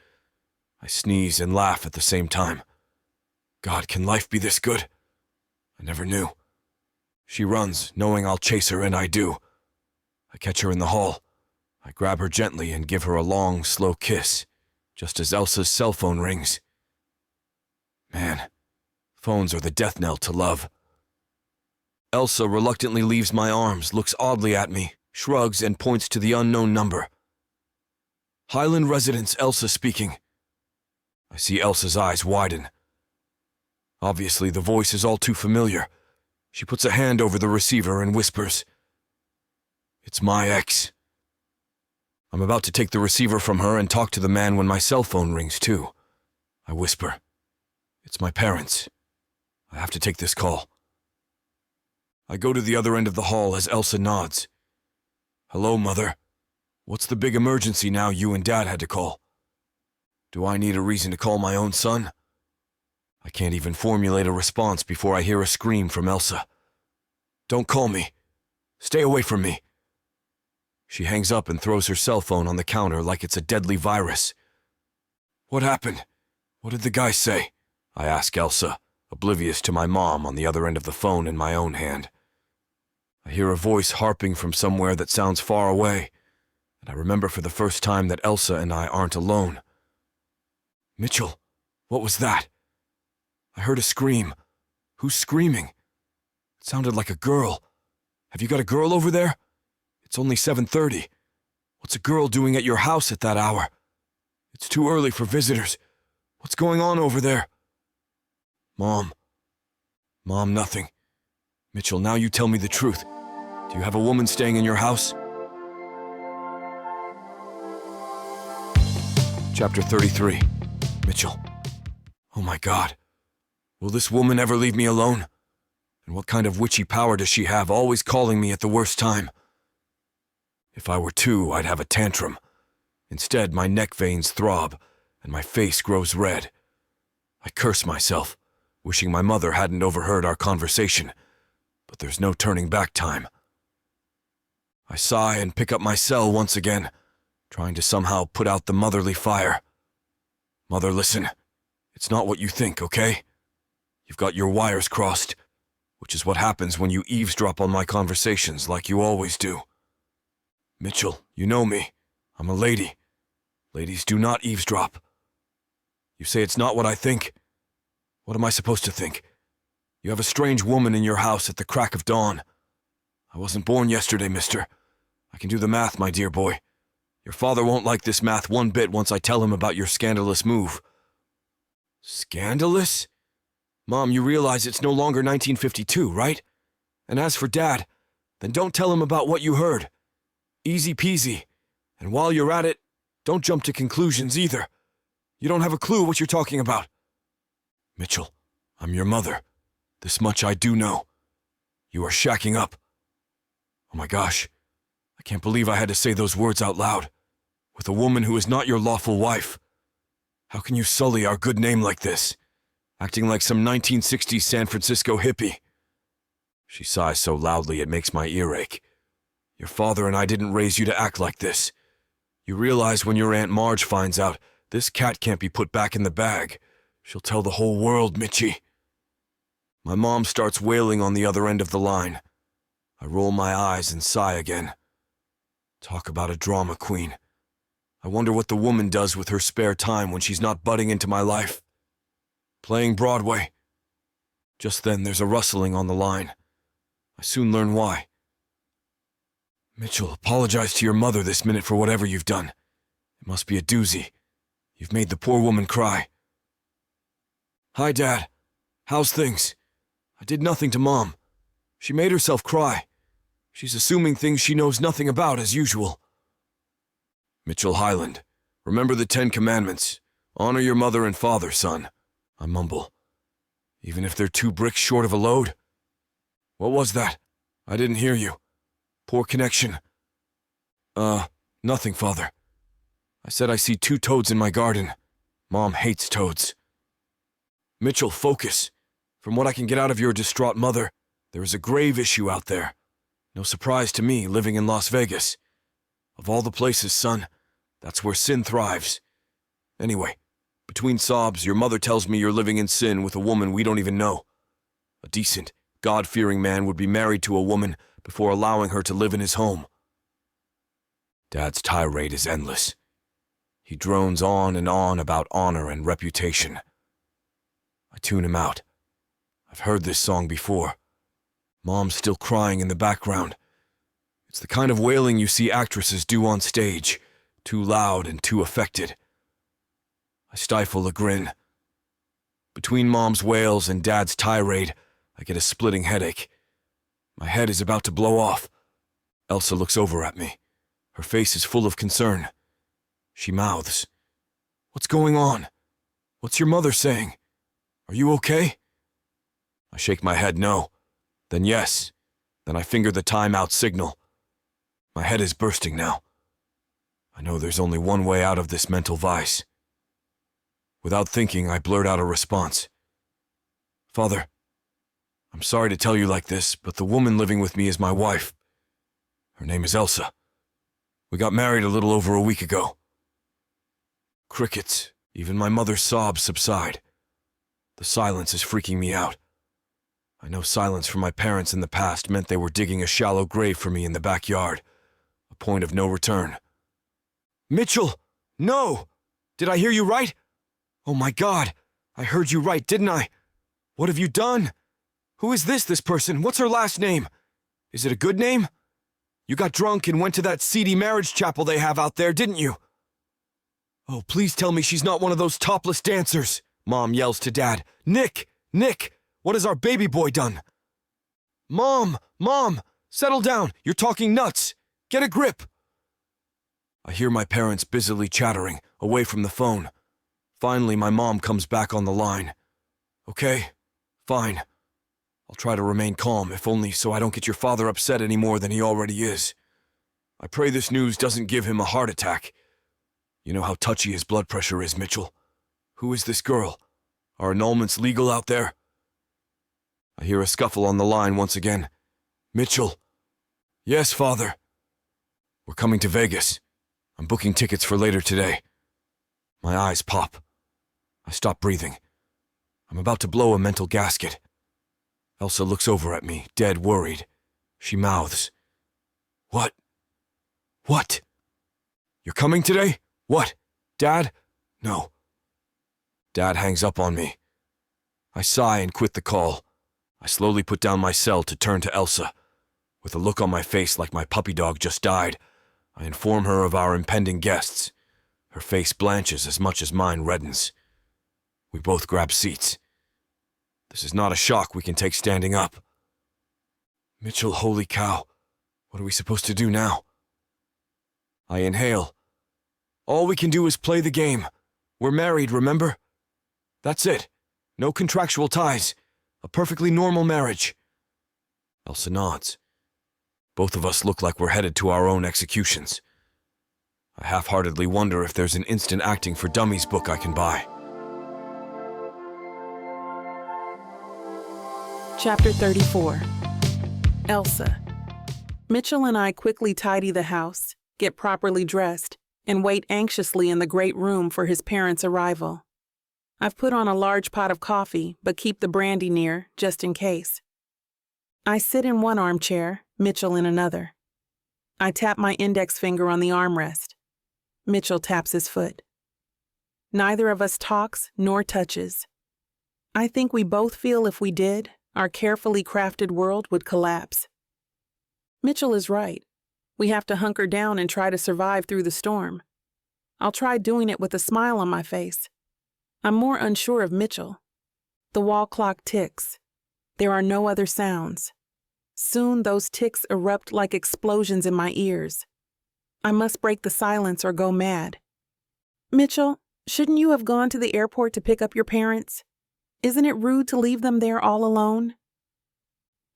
I sneeze and laugh at the same time. God, can life be this good? I never knew. She runs, knowing I'll chase her, and I do. I catch her in the hall. I grab her gently and give her a long, slow kiss, just as Elsa's cell phone rings. Man, phones are the death knell to love. Elsa reluctantly leaves my arms, looks oddly at me, shrugs, and points to the unknown number. Highland Residence, Elsa speaking. I see Elsa's eyes widen. Obviously, the voice is all too familiar. She puts a hand over the receiver and whispers, It's my ex. I'm about to take the receiver from her and talk to the man when my cell phone rings, too. I whisper. It's my parents. I have to take this call. I go to the other end of the hall as Elsa nods. Hello, Mother. What's the big emergency now you and Dad had to call? Do I need a reason to call my own son? I can't even formulate a response before I hear a scream from Elsa. Don't call me. Stay away from me. She hangs up and throws her cell phone on the counter like it's a deadly virus. What happened? What did the guy say? I ask Elsa, oblivious to my mom on the other end of the phone in my own hand. I hear a voice harping from somewhere that sounds far away, and I remember for the first time that Elsa and I aren't alone. Mitchell, what was that? I heard a scream. Who's screaming? It sounded like a girl. Have you got a girl over there? It's only 7:30. What's a girl doing at your house at that hour? It's too early for visitors. What's going on over there? Mom, nothing. Mitchell, now you tell me the truth. Do you have a woman staying in your house? Chapter 33. Mitchell. Oh my God. Will this woman ever leave me alone? And what kind of witchy power does she have, always calling me at the worst time? If I were two, I'd have a tantrum. Instead, my neck veins throb, and my face grows red. I curse myself, wishing my mother hadn't overheard our conversation, but there's no turning back time. I sigh and pick up my cell once again, trying to somehow put out the motherly fire. Mother, listen. It's not what you think, okay? You've got your wires crossed, which is what happens when you eavesdrop on my conversations like you always do. Mitchell, you know me. I'm a lady. Ladies do not eavesdrop. You say it's not what I think? What am I supposed to think? You have a strange woman in your house at the crack of dawn. I wasn't born yesterday, mister. I can do the math, my dear boy. Your father won't like this math one bit once I tell him about your scandalous move. Scandalous? Mom, you realize it's no longer 1952, right? And as for Dad, then don't tell him about what you heard. Easy peasy. And while you're at it, don't jump to conclusions either. You don't have a clue what you're talking about. Mitchell, I'm your mother. This much I do know. You are shacking up. Oh my gosh, I can't believe I had to say those words out loud. With a woman who is not your lawful wife. How can you sully our good name like this? Acting like some 1960s San Francisco hippie. She sighs so loudly it makes my ear ache. Your father and I didn't raise you to act like this. You realize when your Aunt Marge finds out, this cat can't be put back in the bag. She'll tell the whole world, Mitchie. My mom starts wailing on the other end of the line. I roll my eyes and sigh again. Talk about a drama queen. I wonder what the woman does with her spare time when she's not butting into my life. Playing Broadway. Just then there's a rustling on the line. I soon learn why. Mitchell, apologize to your mother this minute for whatever you've done. It must be a doozy. You've made the poor woman cry. Hi, Dad. How's things? I did nothing to Mom. She made herself cry. She's assuming things she knows nothing about as usual. Mitchell Highland, remember the 10 Commandments. Honor your mother and father, son. I mumble. Even if they're 2 bricks short of a load? What was that? I didn't hear you. Poor connection. Nothing, Father. I said I see 2 toads in my garden. Mom hates toads. Mitchell, focus. From what I can get out of your distraught mother, there is a grave issue out there. No surprise to me, living in Las Vegas. Of all the places, son, that's where sin thrives. Anyway, between sobs, your mother tells me you're living in sin with a woman we don't even know. A decent, God-fearing man would be married to a woman before allowing her to live in his home. Dad's tirade is endless. He drones on and on about honor and reputation. I tune him out. I've heard this song before. Mom's still crying in the background. It's the kind of wailing you see actresses do on stage, too loud and too affected. I stifle a grin. Between Mom's wails and Dad's tirade, I get a splitting headache. My head is about to blow off. Elsa looks over at me. Her face is full of concern. She mouths, "What's going on? What's your mother saying? Are you okay?" I shake my head no, then yes, then I finger the timeout signal. My head is bursting now. I know there's only one way out of this mental vice. Without thinking, I blurt out a response. "Father, I'm sorry to tell you like this, but the woman living with me is my wife. Her name is Elsa. We got married a little over a week ago." Crickets, even my mother's sobs subside. The silence is freaking me out. I know silence from my parents in the past meant they were digging a shallow grave for me in the backyard, a point of no return. "Mitchell! No! Did I hear you right? Oh my God! I heard you right, didn't I? What have you done? Who is this person? What's her last name? Is it a good name? You got drunk and went to that seedy marriage chapel they have out there, didn't you? Oh, please tell me she's not one of those topless dancers," Mom yells to Dad. Nick! What has our baby boy done?" Mom! Settle down! You're talking nuts! Get a grip!" I hear my parents busily chattering, away from the phone. Finally, my mom comes back on the line. "Okay, fine. I'll try to remain calm, if only so I don't get your father upset any more than he already is. I pray this news doesn't give him a heart attack. You know how touchy his blood pressure is, Mitchell. Who is this girl? Are annulments legal out there?" I hear a scuffle on the line once again. "Mitchell." "Yes, Father." "We're coming to Vegas. I'm booking tickets for later today." My eyes pop. I stop breathing. I'm about to blow a mental gasket. Elsa looks over at me, dead worried. She mouths, What? You're coming today? What? Dad? No." Dad hangs up on me. I sigh and quit the call. I slowly put down my cell to turn to Elsa. With a look on my face like my puppy dog just died, I inform her of our impending guests. Her face blanches as much as mine reddens. We both grab seats. This is not a shock we can take standing up. "Mitchell, holy cow. What are we supposed to do now?" I inhale. "All we can do is play the game. We're married, remember? That's it. No contractual ties. A perfectly normal marriage." Elsa nods. Both of us look like we're headed to our own executions. I half-heartedly wonder if there's an instant acting for dummies book I can buy. Chapter 34. Elsa. Mitchell and I quickly tidy the house, get properly dressed, and wait anxiously in the great room for his parents' arrival. I've put on a large pot of coffee, but keep the brandy near, just in case. I sit in one armchair, Mitchell in another. I tap my index finger on the armrest. Mitchell taps his foot. Neither of us talks nor touches. I think we both feel if we did, our carefully crafted world would collapse. Mitchell is right. We have to hunker down and try to survive through the storm. I'll try doing it with a smile on my face. I'm more unsure of Mitchell. The wall clock ticks. There are no other sounds. Soon those ticks erupt like explosions in my ears. I must break the silence or go mad. "Mitchell, shouldn't you have gone to the airport to pick up your parents? Isn't it rude to leave them there all alone?"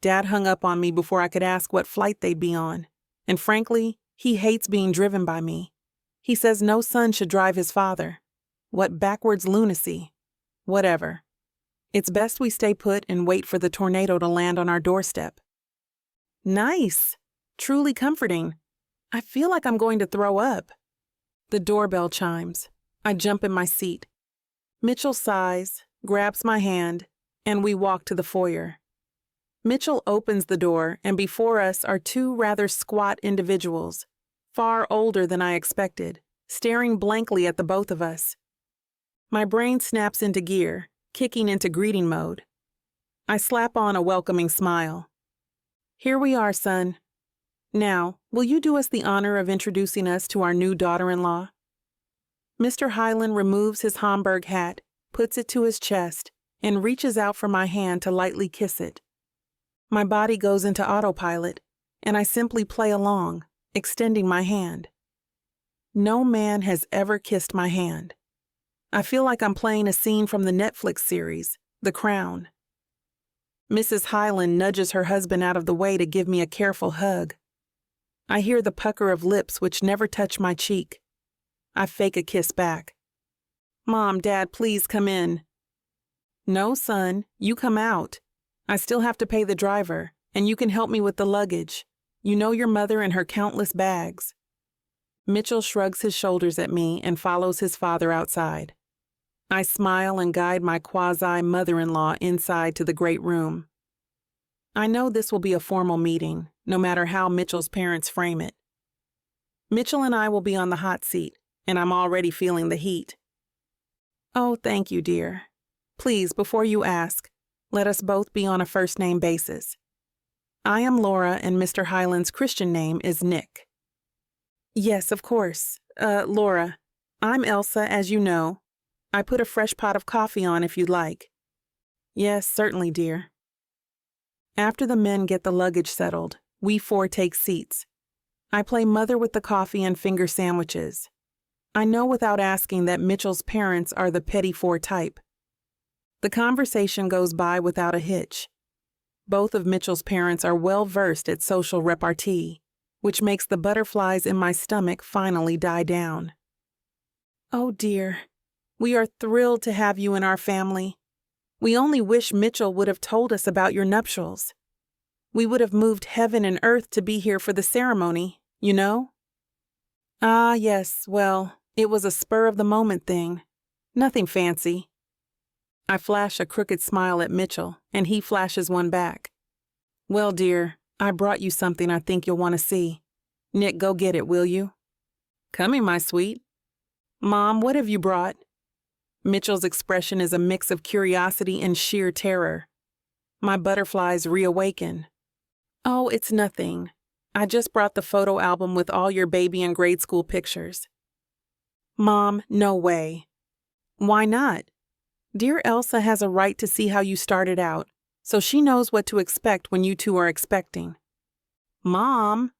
Dad hung up on me before I could ask what flight they'd be on, and frankly, he hates being driven by me. He says no son should drive his father. What backwards lunacy. Whatever. It's best we stay put and wait for the tornado to land on our doorstep. Nice. Truly comforting. I feel like I'm going to throw up. The doorbell chimes. I jump in my seat. Mitchell sighs, grabs my hand, and we walk to the foyer. Mitchell opens the door, and before us are two rather squat individuals, far older than I expected, staring blankly at the both of us. My brain snaps into gear, kicking into greeting mode. I slap on a welcoming smile. "Here we are, son. Now, will you do us the honor of introducing us to our new daughter-in-law?" Mr. Hyland removes his Homburg hat, puts it to his chest, and reaches out for my hand to lightly kiss it. My body goes into autopilot, and I simply play along, extending my hand. No man has ever kissed my hand. I feel like I'm playing a scene from the Netflix series, The Crown. Mrs. Hyland nudges her husband out of the way to give me a careful hug. I hear the pucker of lips which never touch my cheek. I fake a kiss back. Mom, Dad, please come in. No, son, you come out. I still have to pay the driver, and you can help me with the luggage. You know your mother and her countless bags. Mitchell shrugs his shoulders at me and follows his father outside. I smile and guide my quasi-mother-in-law inside to the great room. I know this will be a formal meeting, no matter how Mitchell's parents frame it. Mitchell and I will be on the hot seat, and I'm already feeling the heat. Oh, thank you, dear. Please, before you ask, let us both be on a first-name basis. I am Laura, and Mr. Hyland's Christian name is Nick. Yes, of course. Laura. I'm Elsa, as you know. I put a fresh pot of coffee on if you'd like. Yes, certainly, dear. After the men get the luggage settled, we four take seats. I play mother with the coffee and finger sandwiches. I know without asking that Mitchell's parents are the petty four type. The conversation goes by without a hitch. Both of Mitchell's parents are well versed at social repartee, which makes the butterflies in my stomach finally die down. Oh dear, we are thrilled to have you in our family. We only wish Mitchell would have told us about your nuptials. We would have moved heaven and earth to be here for the ceremony, you know? Ah, yes, well, it was a spur-of-the-moment thing. Nothing fancy. I flash a crooked smile at Mitchell, and he flashes one back. Well, dear, I brought you something I think you'll want to see. Nick, go get it, will you? Coming, my sweet. Mom, what have you brought? Mitchell's expression is a mix of curiosity and sheer terror. My butterflies reawaken. Oh, it's nothing. I just brought the photo album with all your baby and grade school pictures. Mom, no way. Why not? Dear Elsa has a right to see how you started out, so she knows what to expect when you two are expecting. Mom?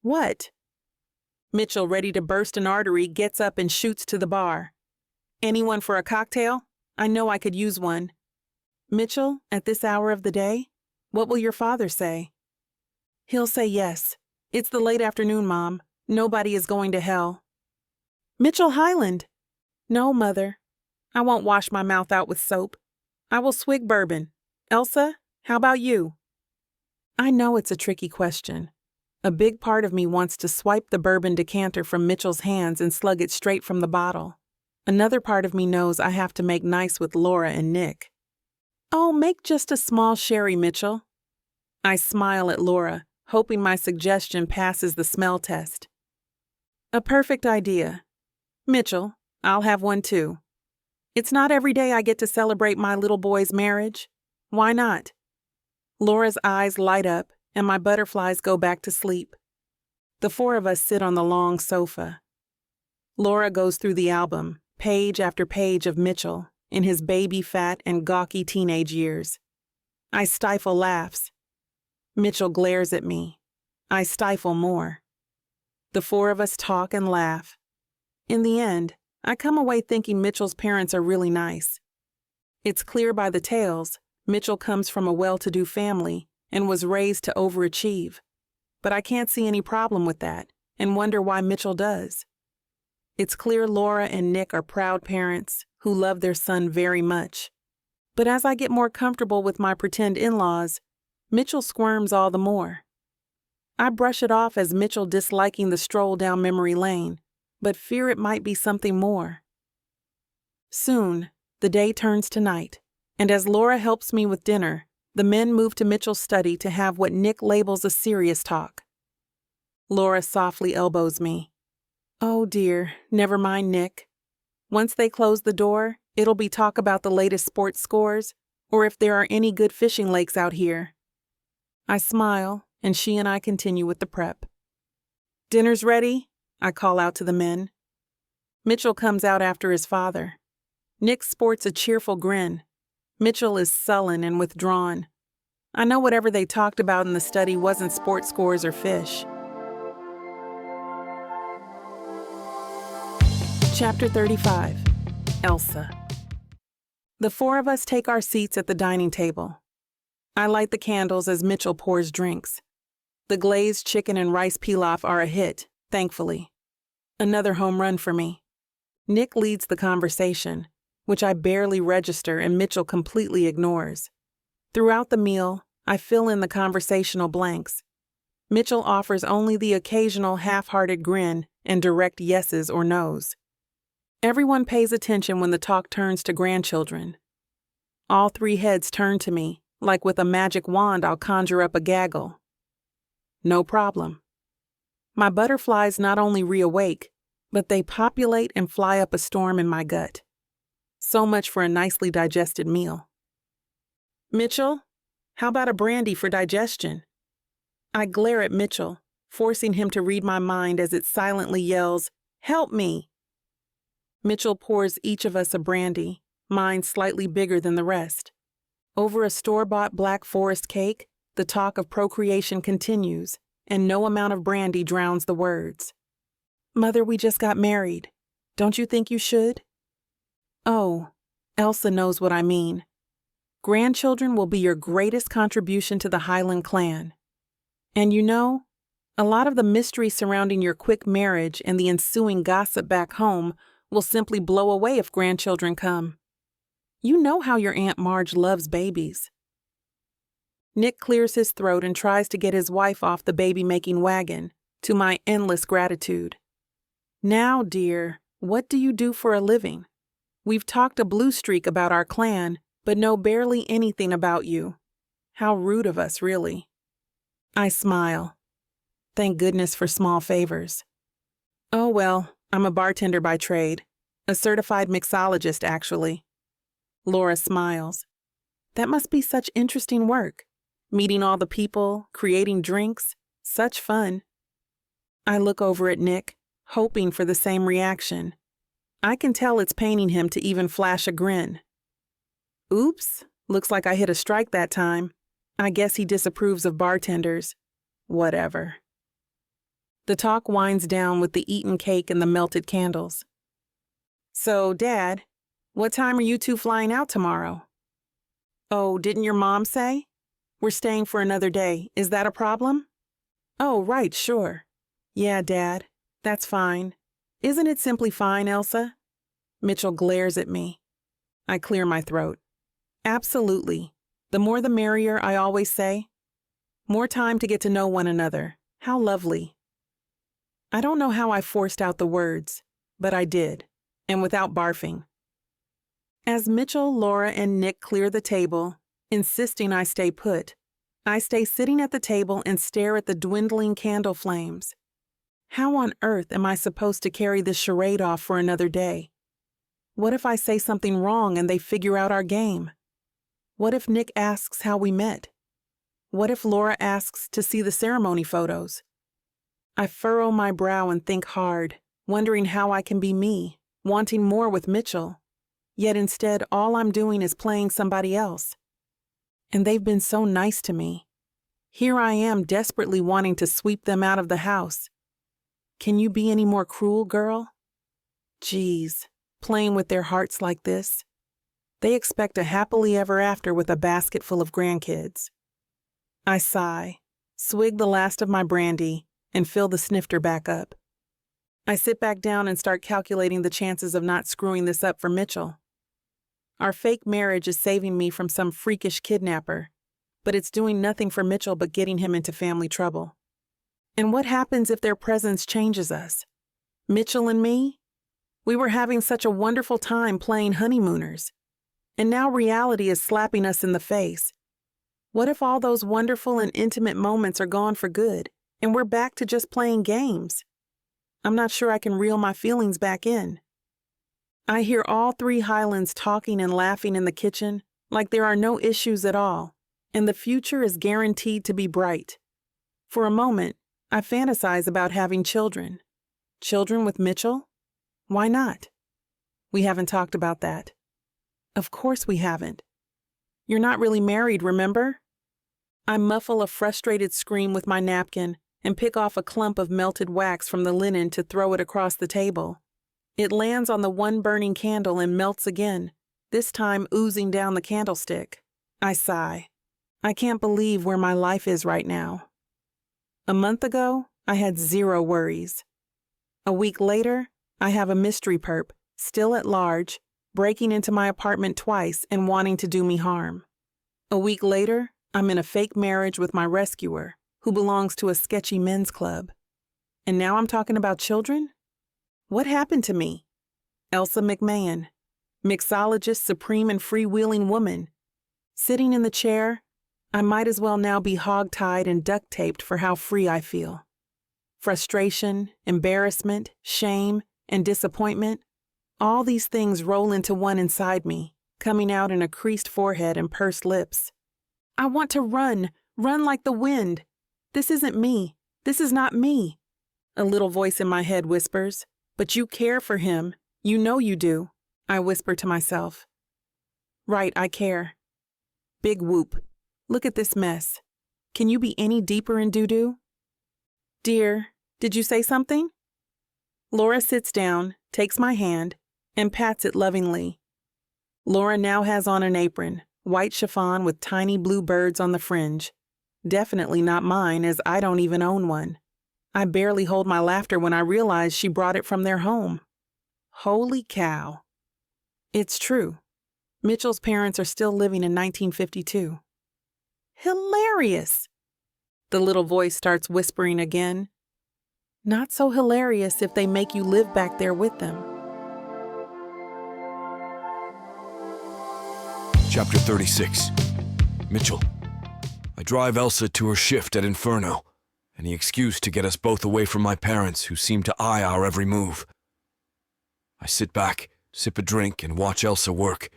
What? Mitchell, ready to burst an artery, gets up and shoots to the bar. Anyone for a cocktail? I know I could use one. Mitchell, at this hour of the day? What will your father say? He'll say yes. It's the late afternoon, Mom. Nobody is going to hell. Mitchell Hyland. No, Mother. I won't wash my mouth out with soap. I will swig bourbon. Elsa, how about you? I know it's a tricky question. A big part of me wants to swipe the bourbon decanter from Mitchell's hands and slug it straight from the bottle. Another part of me knows I have to make nice with Laura and Nick. Oh, make just a small sherry, Mitchell. I smile at Laura, hoping my suggestion passes the smell test. A perfect idea. Mitchell, I'll have one too. It's not every day I get to celebrate my little boy's marriage. Why not? Laura's eyes light up, and my butterflies go back to sleep. The four of us sit on the long sofa. Laura goes through the album, page after page of Mitchell, in his baby fat and gawky teenage years. I stifle laughs. Mitchell glares at me. I stifle more. The four of us talk and laugh. In the end, I come away thinking Mitchell's parents are really nice. It's clear by the tales, Mitchell comes from a well-to-do family and was raised to overachieve. But I can't see any problem with that and wonder why Mitchell does. It's clear Laura and Nick are proud parents who love their son very much. But as I get more comfortable with my pretend in-laws, Mitchell squirms all the more. I brush it off as Mitchell disliking the stroll down memory lane, but fear it might be something more. Soon, the day turns to night, and as Laura helps me with dinner, the men move to Mitchell's study to have what Nick labels a serious talk. Laura softly elbows me. Oh dear, never mind, Nick. Once they close the door, it'll be talk about the latest sports scores, or if there are any good fishing lakes out here. I smile, and she and I continue with the prep. Dinner's ready? I call out to the men. Mitchell comes out after his father. Nick sports a cheerful grin. Mitchell is sullen and withdrawn. I know whatever they talked about in the study wasn't sports scores or fish. Chapter 35. Elsa. The four of us take our seats at the dining table. I light the candles as Mitchell pours drinks. The glazed chicken and rice pilaf are a hit, thankfully. Another home run for me. Nick leads the conversation, which I barely register and Mitchell completely ignores. Throughout the meal, I fill in the conversational blanks. Mitchell offers only the occasional half-hearted grin and direct yeses or nos. Everyone pays attention when the talk turns to grandchildren. All three heads turn to me, like with a magic wand I'll conjure up a gaggle. No problem. My butterflies not only reawake, but they populate and fly up a storm in my gut. So much for a nicely digested meal. Mitchell, how about a brandy for digestion? I glare at Mitchell, forcing him to read my mind as it silently yells, "Help me!" Mitchell pours each of us a brandy, mine slightly bigger than the rest. Over a store-bought Black Forest cake, the talk of procreation continues, and no amount of brandy drowns the words. "Mother, we just got married. Don't you think you should?" Oh, Elsa knows what I mean. Grandchildren will be your greatest contribution to the Highland clan. And you know, a lot of the mystery surrounding your quick marriage and the ensuing gossip back home will simply blow away if grandchildren come. You know how your Aunt Marge loves babies. Nick clears his throat and tries to get his wife off the baby-making wagon, to my endless gratitude. Now, dear, what do you do for a living? We've talked a blue streak about our clan, but know barely anything about you. How rude of us, really. I smile. Thank goodness for small favors. Oh well, I'm a bartender by trade. A certified mixologist, actually. Laura smiles. That must be such interesting work. Meeting all the people, creating drinks, such fun. I look over at Nick, hoping for the same reaction. I can tell it's paining him to even flash a grin. Oops, looks like I hit a strike that time. I guess he disapproves of bartenders. Whatever. The talk winds down with the eaten cake and the melted candles. So, Dad, what time are you two flying out tomorrow? Oh, didn't your mom say? We're staying for another day. Is that a problem? Oh, right, sure. Yeah, Dad, that's fine. Isn't it simply fine, Elsa? Mitchell glares at me. I clear my throat. Absolutely. The more the merrier, I always say. More time to get to know one another. How lovely. I don't know how I forced out the words, but I did, and without barfing. As Mitchell, Laura, and Nick clear the table, insisting I stay put, I stay sitting at the table and stare at the dwindling candle flames. How on earth am I supposed to carry this charade off for another day? What if I say something wrong and they figure out our game? What if Nick asks how we met? What if Laura asks to see the ceremony photos? I furrow my brow and think hard, wondering how I can be me, wanting more with Mitchell. Yet instead, all I'm doing is playing somebody else. And they've been so nice to me. Here I am desperately wanting to sweep them out of the house. Can you be any more cruel, girl? Geez, playing with their hearts like this. They expect a happily ever after with a basket full of grandkids. I sigh, swig the last of my brandy, and fill the snifter back up. I sit back down and start calculating the chances of not screwing this up for Mitchell. Our fake marriage is saving me from some freakish kidnapper, but it's doing nothing for Mitchell but getting him into family trouble. And what happens if their presence changes us? Mitchell and me? We were having such a wonderful time playing honeymooners, and now reality is slapping us in the face. What if all those wonderful and intimate moments are gone for good, and we're back to just playing games? I'm not sure I can reel my feelings back in. I hear all three Highlands talking and laughing in the kitchen like there are no issues at all, and the future is guaranteed to be bright. For a moment, I fantasize about having children. Children with Mitchell? Why not? We haven't talked about that. Of course we haven't. You're not really married, remember? I muffle a frustrated scream with my napkin and pick off a clump of melted wax from the linen to throw it across the table. It lands on the one burning candle and melts again, this time oozing down the candlestick. I sigh. I can't believe where my life is right now. A month ago, I had 0 worries. A week later, I have a mystery perp, still at large, breaking into my apartment twice and wanting to do me harm. A week later, I'm in a fake marriage with my rescuer, who belongs to a sketchy men's club. And now I'm talking about children? What happened to me? Elsa McMahon, mixologist, supreme and freewheeling woman. Sitting in the chair, I might as well now be hog-tied and duct-taped for how free I feel. Frustration, embarrassment, shame, and disappointment, all these things roll into one inside me, coming out in a creased forehead and pursed lips. I want to run like the wind. This isn't me. This is not me. A little voice in my head whispers, but you care for him. You know you do. I whisper to myself. Right, I care. Big whoop. Look at this mess. Can you be any deeper in doo-doo? Dear, did you say something? Laura sits down, takes my hand, and pats it lovingly. Laura now has on an apron, white chiffon with tiny blue birds on the fringe. Definitely not mine, as I don't even own one. I barely hold my laughter when I realize she brought it from their home. Holy cow. It's true. Mitchell's parents are still living in 1952. Hilarious! The little voice starts whispering again. Not so hilarious if they make you live back there with them. Chapter 36. Mitchell. I drive Elsa to her shift at Inferno, any excuse to get us both away from my parents who seem to eye our every move. I sit back, sip a drink, and watch Elsa work.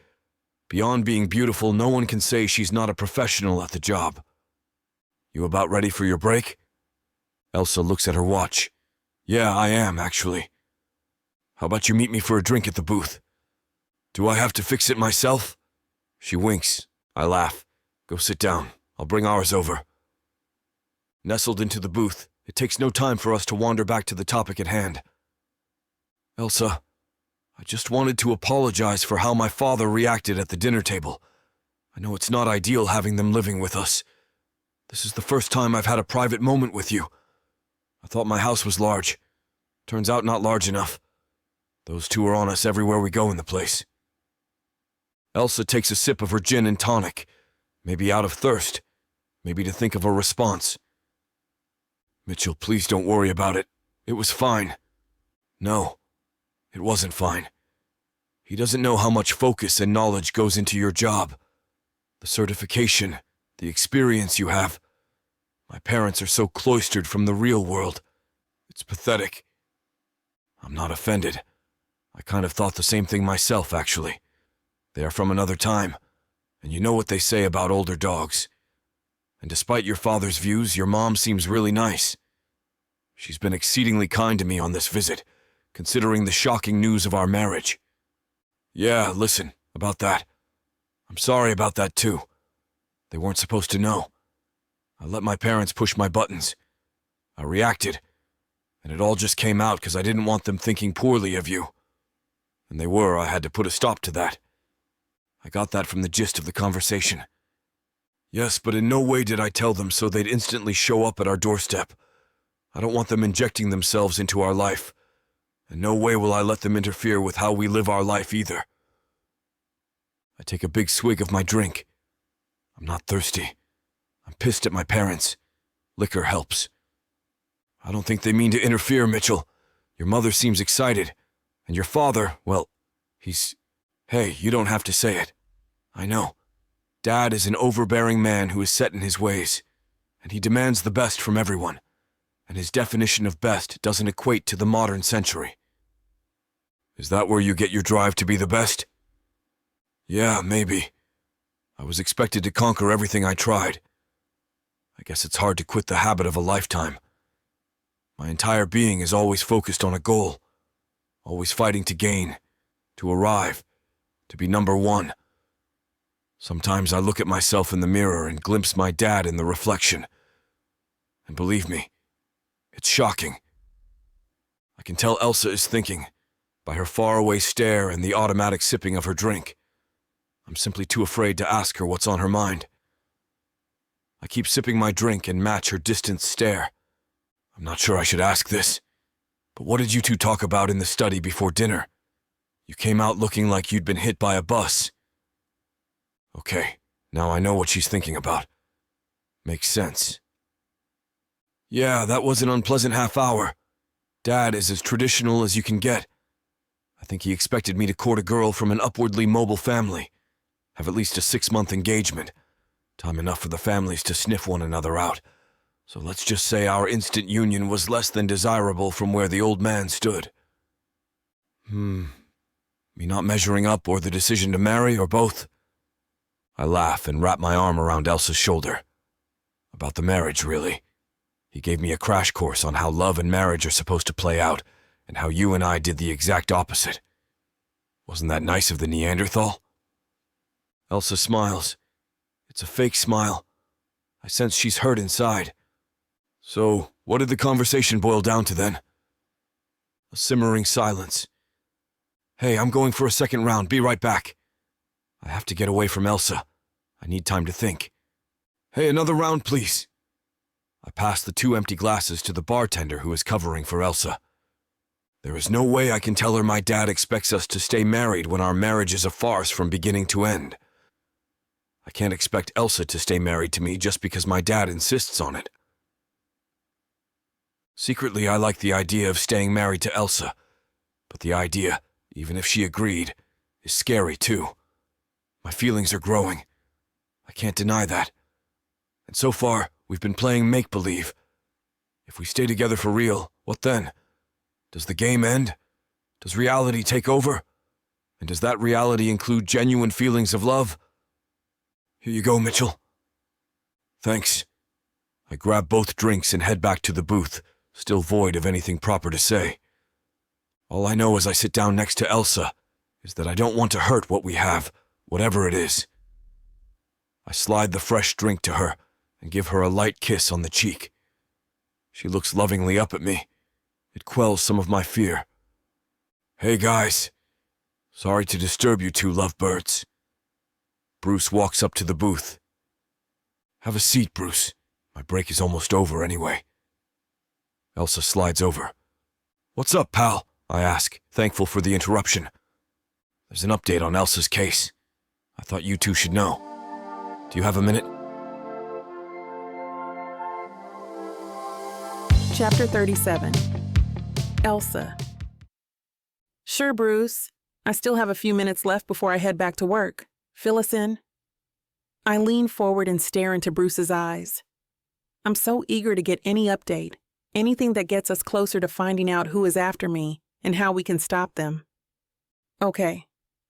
Beyond being beautiful, no one can say she's not a professional at the job. You about ready for your break? Elsa looks at her watch. Yeah, I am, actually. How about you meet me for a drink at the booth? Do I have to fix it myself? She winks. I laugh. Go sit down. I'll bring ours over. Nestled into the booth, it takes no time for us to wander back to the topic at hand. Elsa, I just wanted to apologize for how my father reacted at the dinner table. I know it's not ideal having them living with us. This is the first time I've had a private moment with you. I thought my house was large. Turns out not large enough. Those two are on us everywhere we go in the place. Elsa takes a sip of her gin and tonic, maybe out of thirst, maybe to think of a response. Mitchell, please don't worry about it. It was fine. No, it wasn't fine. He doesn't know how much focus and knowledge goes into your job. The certification, the experience you have. My parents are so cloistered from the real world. It's pathetic. I'm not offended. I kind of thought the same thing myself, actually. They are from another time, and you know what they say about older dogs. And despite your father's views, your mom seems really nice. She's been exceedingly kind to me on this visit, considering the shocking news of our marriage. Yeah, listen, about that. I'm sorry about that too. They weren't supposed to know. I let my parents push my buttons. I reacted, and it all just came out because I didn't want them thinking poorly of you. And they were. I had to put a stop to that. I got that from the gist of the conversation. Yes, but in no way did I tell them so they'd instantly show up at our doorstep. I don't want them injecting themselves into our life. In no way will I let them interfere with how we live our life either. I take a big swig of my drink. I'm not thirsty. I'm pissed at my parents. Liquor helps. I don't think they mean to interfere, Mitchell. Your mother seems excited. And your father, well, he's... Hey, you don't have to say it. I know. Dad is an overbearing man who is set in his ways, and he demands the best from everyone, and his definition of best doesn't equate to the modern century. Is that where you get your drive to be the best? Yeah, maybe. I was expected to conquer everything I tried. I guess it's hard to quit the habit of a lifetime. My entire being is always focused on a goal, always fighting to gain, to arrive, to be number one. Sometimes I look at myself in the mirror and glimpse my dad in the reflection. And believe me, it's shocking. I can tell Elsa is thinking, by her faraway stare and the automatic sipping of her drink. I'm simply too afraid to ask her what's on her mind. I keep sipping my drink and match her distant stare. I'm not sure I should ask this, but what did you two talk about in the study before dinner? You came out looking like you'd been hit by a bus. Okay, now I know what she's thinking about. Makes sense. Yeah, that was an unpleasant half hour. Dad is as traditional as you can get. I think he expected me to court a girl from an upwardly mobile family, have at least a 6-month engagement, time enough for the families to sniff one another out. So let's just say our instant union was less than desirable from where the old man stood. Me not measuring up, or the decision to marry, or both? I laugh and wrap my arm around Elsa's shoulder. About the marriage, really. He gave me a crash course on how love and marriage are supposed to play out, and how you and I did the exact opposite. Wasn't that nice of the Neanderthal? Elsa smiles. It's a fake smile. I sense she's hurt inside. So, what did the conversation boil down to then? A simmering silence. Hey, I'm going for a second round. Be right back. I have to get away from Elsa. I need time to think. Hey, another round, please. I pass the 2 empty glasses to the bartender who is covering for Elsa. There is no way I can tell her my dad expects us to stay married when our marriage is a farce from beginning to end. I can't expect Elsa to stay married to me just because my dad insists on it. Secretly, I like the idea of staying married to Elsa, but the idea, even if she agreed, is scary too. My feelings are growing. I can't deny that. And so far, we've been playing make-believe. If we stay together for real, what then? Does the game end? Does reality take over? And does that reality include genuine feelings of love? Here you go, Mitchell. Thanks. I grab both drinks and head back to the booth, still void of anything proper to say. All I know as I sit down next to Elsa is that I don't want to hurt what we have, whatever it is. I slide the fresh drink to her and give her a light kiss on the cheek. She looks lovingly up at me. It quells some of my fear. Hey guys. Sorry to disturb you two lovebirds. Bruce walks up to the booth. Have a seat, Bruce. My break is almost over anyway. Elsa slides over. What's up, pal? I ask, thankful for the interruption. There's an update on Elsa's case. I thought you two should know. Do you have a minute? Chapter 37. Elsa. Sure, Bruce. I still have a few minutes left before I head back to work. Fill us in. I lean forward and stare into Bruce's eyes. I'm so eager to get any update, anything that gets us closer to finding out who is after me and how we can stop them. Okay,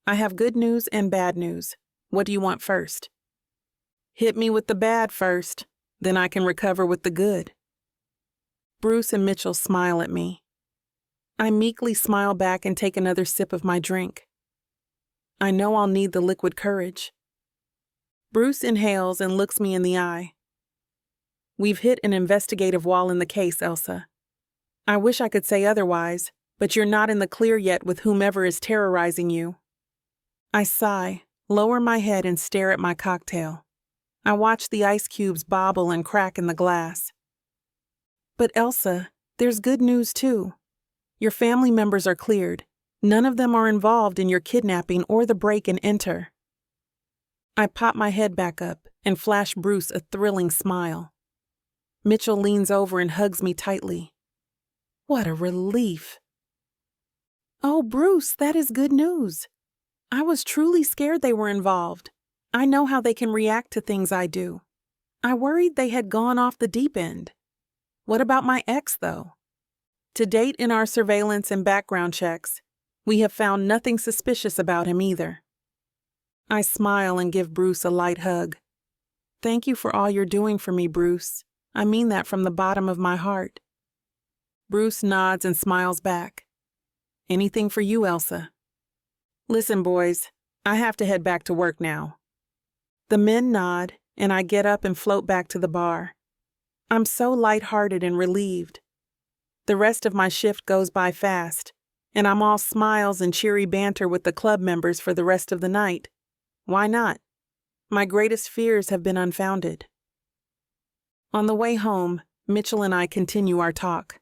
I have good news and bad news. What do you want first? Hit me with the bad first, then I can recover with the good. Bruce and Mitchell smile at me. I meekly smile back and take another sip of my drink. I know I'll need the liquid courage. Bruce inhales and looks me in the eye. We've hit an investigative wall in the case, Elsa. I wish I could say otherwise, but you're not in the clear yet with whomever is terrorizing you. I sigh, lower my head and stare at my cocktail. I watch the ice cubes bobble and crack in the glass. But Elsa, there's good news too. Your family members are cleared. None of them are involved in your kidnapping or the break and enter. I pop my head back up and flash Bruce a thrilling smile. Mitchell leans over and hugs me tightly. What a relief. Oh, Bruce, that is good news. I was truly scared they were involved. I know how they can react to things I do. I worried they had gone off the deep end. What about my ex, though? To date in our surveillance and background checks, we have found nothing suspicious about him either. I smile and give Bruce a light hug. Thank you for all you're doing for me, Bruce. I mean that from the bottom of my heart. Bruce nods and smiles back. Anything for you, Elsa. Listen, boys, I have to head back to work now. The men nod, and I get up and float back to the bar. I'm so lighthearted and relieved. The rest of my shift goes by fast, and I'm all smiles and cheery banter with the club members for the rest of the night. Why not? My greatest fears have been unfounded. On the way home, Mitchell and I continue our talk.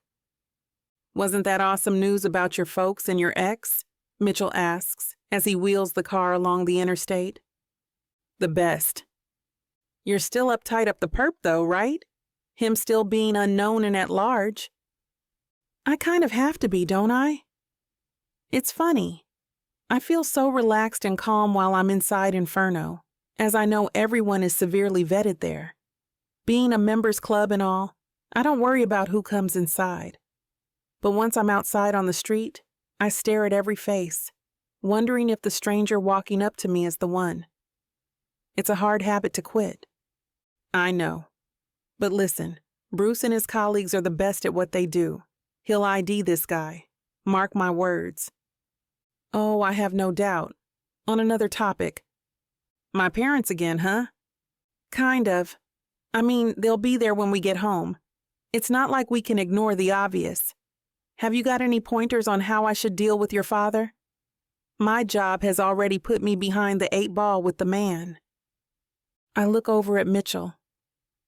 "Wasn't that awesome news about your folks and your ex?" Mitchell asks as he wheels the car along the interstate. "The best." "You're still uptight up the perp though, right? Him still being unknown and at large." "I kind of have to be, don't I?" It's funny. I feel so relaxed and calm while I'm inside Inferno, as I know everyone is severely vetted there. Being a members club and all, I don't worry about who comes inside. But once I'm outside on the street, I stare at every face, wondering if the stranger walking up to me is the one. It's a hard habit to quit. I know. But listen, Bruce and his colleagues are the best at what they do. He'll ID this guy. Mark my words. Oh, I have no doubt. On another topic. My parents again, huh? Kind of. I mean, they'll be there when we get home. It's not like we can ignore the obvious. Have you got any pointers on how I should deal with your father? My job has already put me behind the 8 ball with the man. I look over at Mitchell.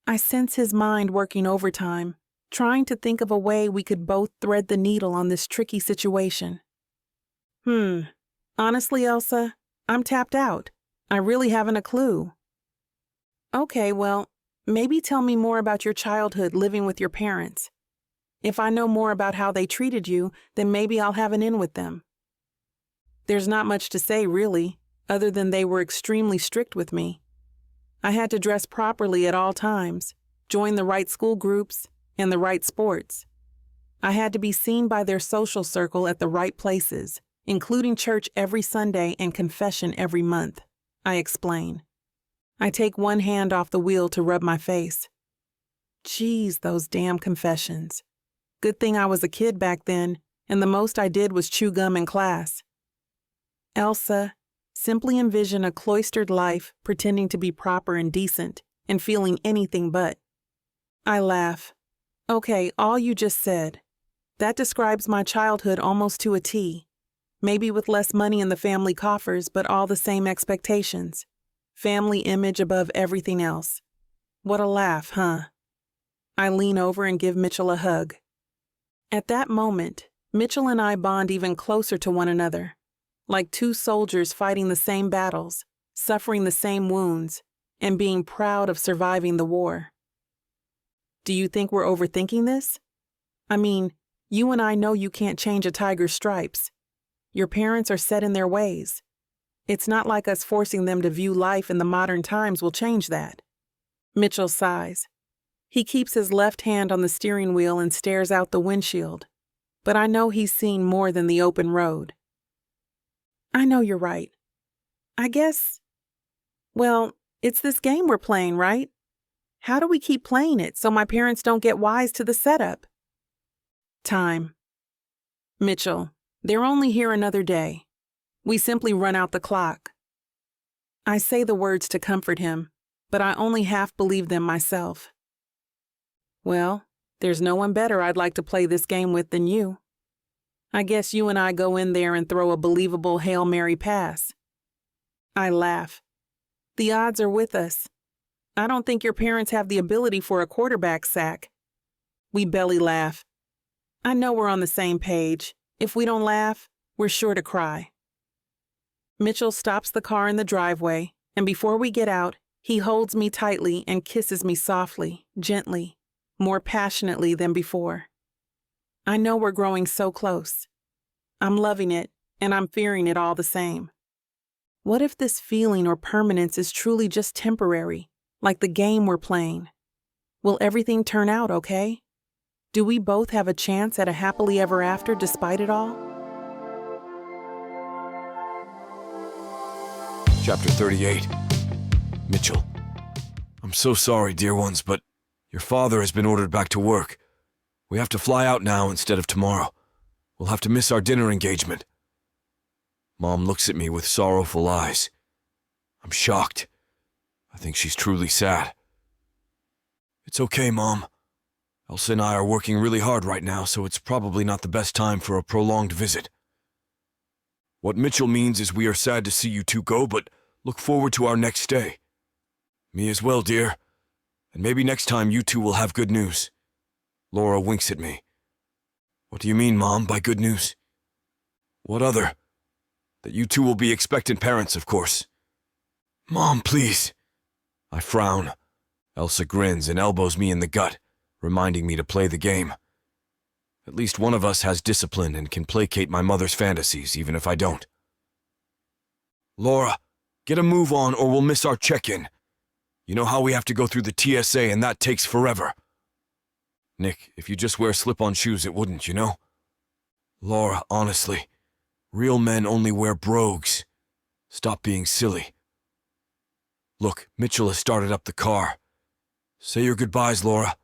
I sense his mind working overtime, trying to think of a way we could both thread the needle on this tricky situation. Honestly, Elsa, I'm tapped out. I really haven't a clue. Okay, well, maybe tell me more about your childhood living with your parents. If I know more about how they treated you, then maybe I'll have an in with them. There's not much to say, really, other than they were extremely strict with me. I had to dress properly at all times, join the right school groups, and the right sports. I had to be seen by their social circle at the right places, including church every Sunday and confession every month, I explain. I take one hand off the wheel to rub my face. Geez, those damn confessions. Good thing I was a kid back then, and the most I did was chew gum in class. Elsa, simply envision a cloistered life pretending to be proper and decent, and feeling anything but. I laugh. Okay, all you just said. That describes my childhood almost to a T. Maybe with less money in the family coffers, but all the same expectations. Family image above everything else. What a laugh, huh? I lean over and give Mitchell a hug. At that moment, Mitchell and I bond even closer to one another, like two soldiers fighting the same battles, suffering the same wounds, and being proud of surviving the war. Do you think we're overthinking this? I mean, you and I know you can't change a tiger's stripes. Your parents are set in their ways. It's not like us forcing them to view life in the modern times will change that. Mitchell sighs. He keeps his left hand on the steering wheel and stares out the windshield. But I know he's seen more than the open road. I know you're right. I guess, well, it's this game we're playing, right? How do we keep playing it so my parents don't get wise to the setup? Time. Mitchell, they're only here another day. We simply run out the clock. I say the words to comfort him, but I only half believe them myself. Well, there's no one better I'd like to play this game with than you. I guess you and I go in there and throw a believable Hail Mary pass. I laugh. The odds are with us. I don't think your parents have the ability for a quarterback sack. We belly laugh. I know we're on the same page. If we don't laugh, we're sure to cry. Mitchell stops the car in the driveway, and before we get out, he holds me tightly and kisses me softly, gently, more passionately than before. I know we're growing so close. I'm loving it, and I'm fearing it all the same. What if this feeling or permanence is truly just temporary, like the game we're playing? Will everything turn out okay? Do we both have a chance at a happily ever after despite it all? Chapter 38. Mitchell. I'm so sorry, dear ones, but your father has been ordered back to work. We have to fly out now instead of tomorrow. We'll have to miss our dinner engagement. Mom looks at me with sorrowful eyes. I'm shocked. I think she's truly sad. It's okay, Mom. Elsa and I are working really hard right now, so it's probably not the best time for a prolonged visit. What Mitchell means is we are sad to see you two go, but look forward to our next stay. Me as well, dear. And maybe next time you two will have good news. Laura winks at me. What do you mean, Mom, by good news? What other? That you two will be expectant parents, of course. Mom, please. I frown. Elsa grins and elbows me in the gut, reminding me to play the game. At least one of us has discipline and can placate my mother's fantasies, even if I don't. Laura, get a move on or we'll miss our check-in. You know how we have to go through the TSA and that takes forever. Nick, if you just wear slip-on shoes, it wouldn't, you know? Laura, honestly, real men only wear brogues. Stop being silly. Look, Mitchell has started up the car. Say your goodbyes, Laura,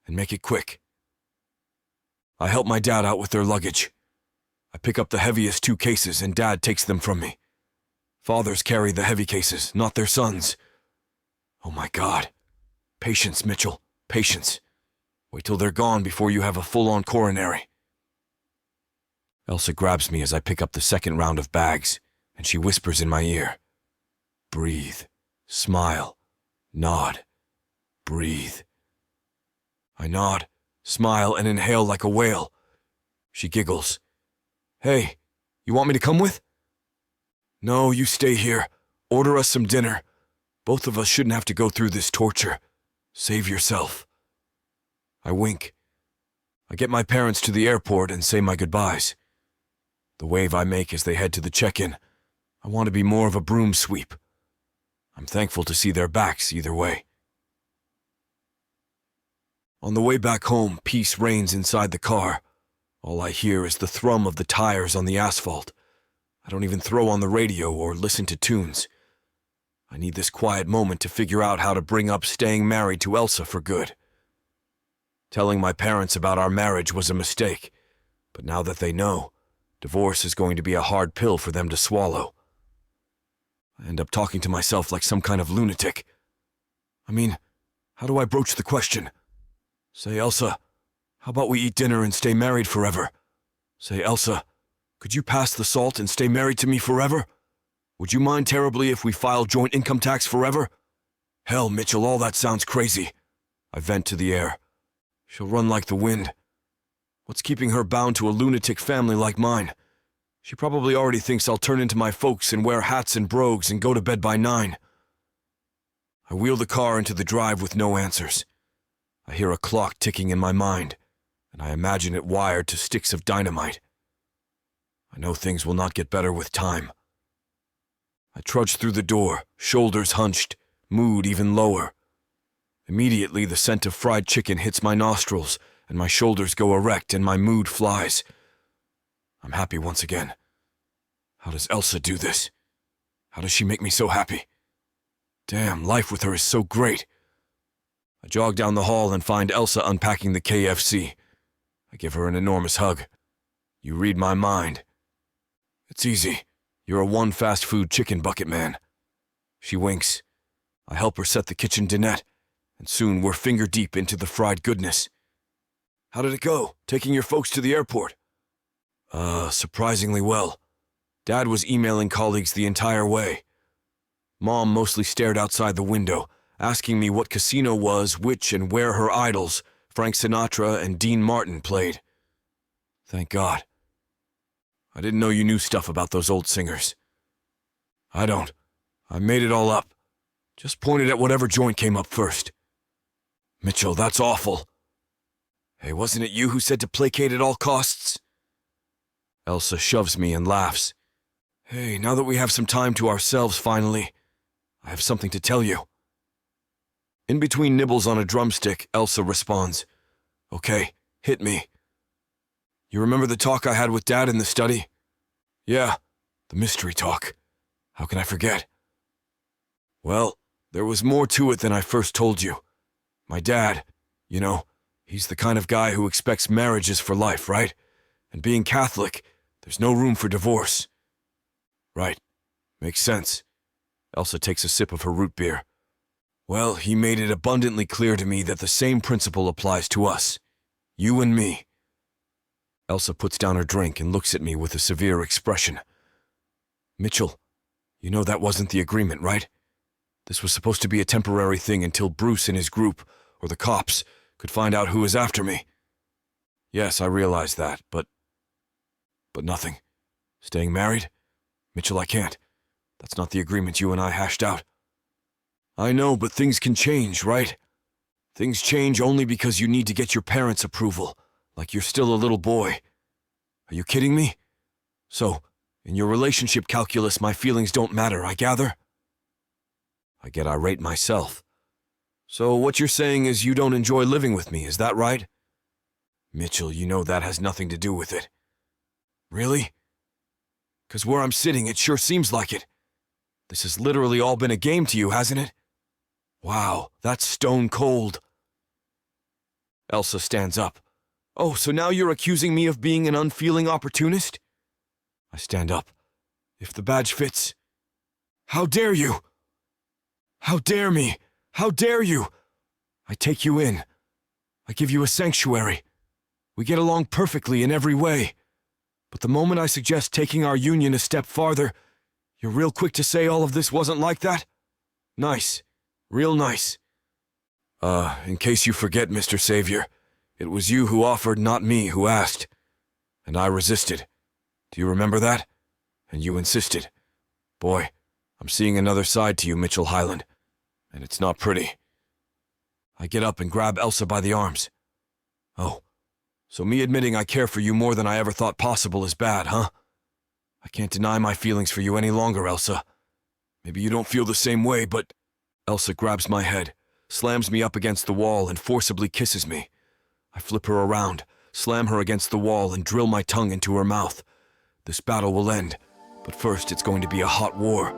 and make it quick. I help my dad out with their luggage. I pick up the heaviest 2 cases and Dad takes them from me. Fathers carry the heavy cases, not their sons. Oh my God. Patience, Mitchell, patience. Wait till they're gone before you have a full-on coronary. Elsa grabs me as I pick up the second round of bags, and she whispers in my ear. Breathe, smile, nod, breathe. I nod, smile, and inhale like a whale. She giggles. Hey, you want me to come with? No, you stay here. Order us some dinner. Both of us shouldn't have to go through this torture. Save yourself. I wink. I get my parents to the airport and say my goodbyes. The wave I make as they head to the check-in. I want to be more of a broom sweep. I'm thankful to see their backs either way. On the way back home, peace reigns inside the car. All I hear is the thrum of the tires on the asphalt. I don't even throw on the radio or listen to tunes. I need this quiet moment to figure out how to bring up staying married to Elsa for good. Telling my parents about our marriage was a mistake, but now that they know, divorce is going to be a hard pill for them to swallow. I end up talking to myself like some kind of lunatic. I mean, how do I broach the question? Say, Elsa, how about we eat dinner and stay married forever? Say, Elsa, could you pass the salt and stay married to me forever? Would you mind terribly if we file joint income tax forever? Hell, Mitchell, all that sounds crazy. I vent to the air. She'll run like the wind. What's keeping her bound to a lunatic family like mine? She probably already thinks I'll turn into my folks and wear hats and brogues and go to bed by 9. I wheel the car into the drive with no answers. I hear a clock ticking in my mind, and I imagine it wired to sticks of dynamite. I know things will not get better with time. I trudge through the door, shoulders hunched, mood even lower. Immediately, the scent of fried chicken hits my nostrils, and my shoulders go erect and my mood flies. I'm happy once again. How does Elsa do this? How does she make me so happy? Damn, life with her is so great. I jog down the hall and find Elsa unpacking the KFC. I give her an enormous hug. You read my mind. It's easy. You're a one fast food chicken bucket man. She winks. I help her set the kitchen dinette, and soon we're finger deep into the fried goodness. How did it go, taking your folks to the airport? Surprisingly well. Dad was emailing colleagues the entire way. Mom mostly stared outside the window, asking me what casino was, which and where her idols, Frank Sinatra and Dean Martin, played. Thank God. I didn't know you knew stuff about those old singers. I don't. I made it all up. Just pointed at whatever joint came up first. Mitchell, that's awful. Hey, wasn't it you who said to placate at all costs? Elsa shoves me and laughs. Hey, now that we have some time to ourselves finally, I have something to tell you. In between nibbles on a drumstick, Elsa responds, Okay, hit me. You remember the talk I had with Dad in the study? Yeah, the mystery talk. How can I forget? Well, there was more to it than I first told you. My dad, you know, he's the kind of guy who expects marriages for life, right? And being Catholic, there's no room for divorce. Right. Makes sense. Elsa takes a sip of her root beer. Well, he made it abundantly clear to me that the same principle applies to us. You and me. Elsa puts down her drink and looks at me with a severe expression. Mitchell, you know that wasn't the agreement, right? This was supposed to be a temporary thing until Bruce and his group, or the cops, could find out who was after me. Yes, I realize that, but nothing. Staying married? Mitchell, I can't. That's not the agreement you and I hashed out. I know, but things can change, right? Things change only because you need to get your parents' approval, like you're still a little boy. Are you kidding me? So, in your relationship calculus, my feelings don't matter, I gather? I get irate myself. So what you're saying is you don't enjoy living with me, is that right? Mitchell, you know that has nothing to do with it. Really? 'Cause where I'm sitting, it sure seems like it. This has literally all been a game to you, hasn't it? Wow, that's stone cold. Elsa stands up. Oh, so now you're accusing me of being an unfeeling opportunist? I stand up. If the badge fits. How dare you? How dare me? How dare you? I take you in. I give you a sanctuary. We get along perfectly in every way. But the moment I suggest taking our union a step farther, you're real quick to say all of this wasn't like that? Nice. Real nice. In case you forget, Mr. Savior, it was you who offered, not me who asked. And I resisted. Do you remember that? And you insisted. Boy, I'm seeing another side to you, Mitchell Highland. And it's not pretty. I get up and grab Elsa by the arms. Oh, so me admitting I care for you more than I ever thought possible is bad, huh? I can't deny my feelings for you any longer, Elsa. Maybe you don't feel the same way, but... Elsa grabs my head, slams me up against the wall, and forcibly kisses me. I flip her around, slam her against the wall, and drill my tongue into her mouth. This battle will end, but first it's going to be a hot war.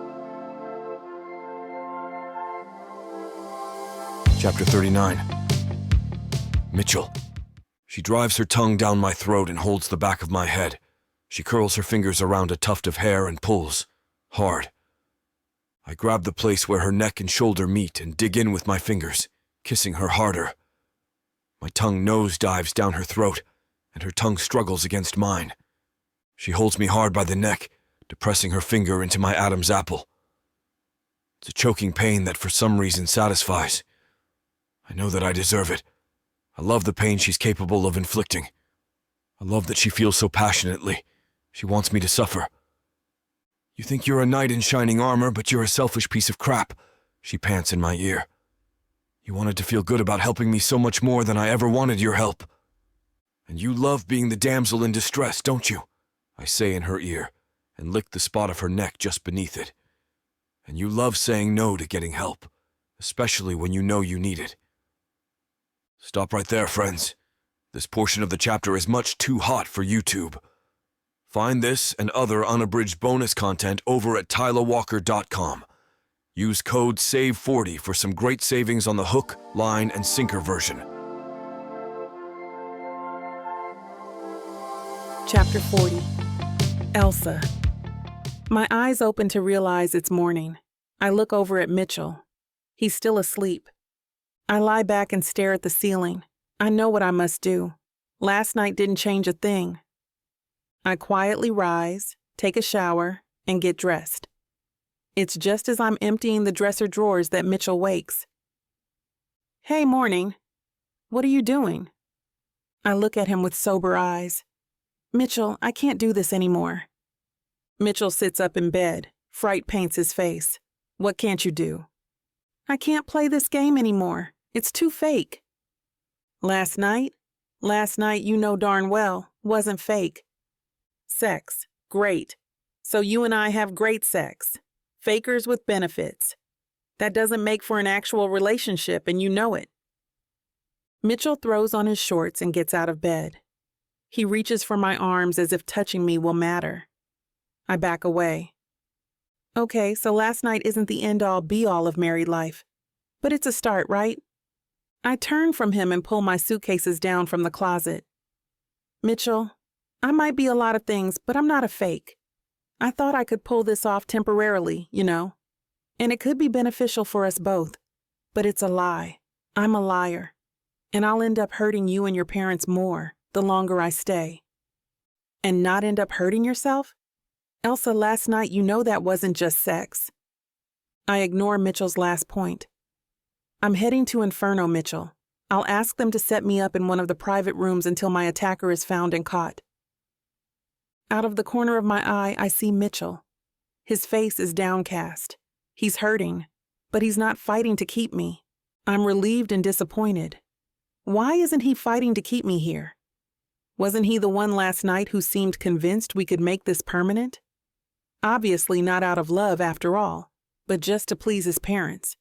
Chapter 39. Mitchell. She drives her tongue down my throat and holds the back of my head. She curls her fingers around a tuft of hair and pulls. Hard. I grab the place where her neck and shoulder meet and dig in with my fingers, kissing her harder. My tongue nosedives down her throat, and her tongue struggles against mine. She holds me hard by the neck, depressing her finger into my Adam's apple. It's a choking pain that for some reason satisfies. I know that I deserve it. I love the pain she's capable of inflicting. I love that she feels so passionately. She wants me to suffer. You think you're a knight in shining armor, but you're a selfish piece of crap, she pants in my ear. You wanted to feel good about helping me so much more than I ever wanted your help. And you love being the damsel in distress, don't you? I say in her ear, and lick the spot of her neck just beneath it. And you love saying no to getting help, especially when you know you need it. Stop right there, friends. This portion of the chapter is much too hot for YouTube. Find this and other unabridged bonus content over at TylerWalker.com. Use code SAVE40 for some great savings on the hook, line, and sinker version. Chapter 40. Elsa. My eyes open to realize it's morning. I look over at Mitchell. He's still asleep. I lie back and stare at the ceiling. I know what I must do. Last night didn't change a thing. I quietly rise, take a shower, and get dressed. It's just as I'm emptying the dresser drawers that Mitchell wakes. Hey, morning. What are you doing? I look at him with sober eyes. Mitchell, I can't do this anymore. Mitchell sits up in bed. Fright paints his face. What can't you do? I can't play this game anymore. It's too fake. Last night you know darn well, wasn't fake. Sex. Great. So you and I have great sex. Fakers with benefits. That doesn't make for an actual relationship, and you know it. Mitchell throws on his shorts and gets out of bed. He reaches for my arms as if touching me will matter. I back away. Okay, so last night isn't the end-all be-all of married life. But it's a start, right? I turn from him and pull my suitcases down from the closet. Mitchell, I might be a lot of things, but I'm not a fake. I thought I could pull this off temporarily, you know. And it could be beneficial for us both. But it's a lie. I'm a liar. And I'll end up hurting you and your parents more the longer I stay. And not end up hurting yourself? Elsa, last night you know that wasn't just sex. I ignore Mitchell's last point. I'm heading to Inferno, Mitchell. I'll ask them to set me up in one of the private rooms until my attacker is found and caught. Out of the corner of my eye, I see Mitchell. His face is downcast. He's hurting, but he's not fighting to keep me. I'm relieved and disappointed. Why isn't he fighting to keep me here? Wasn't he the one last night who seemed convinced we could make this permanent? Obviously not out of love after all, but just to please his parents.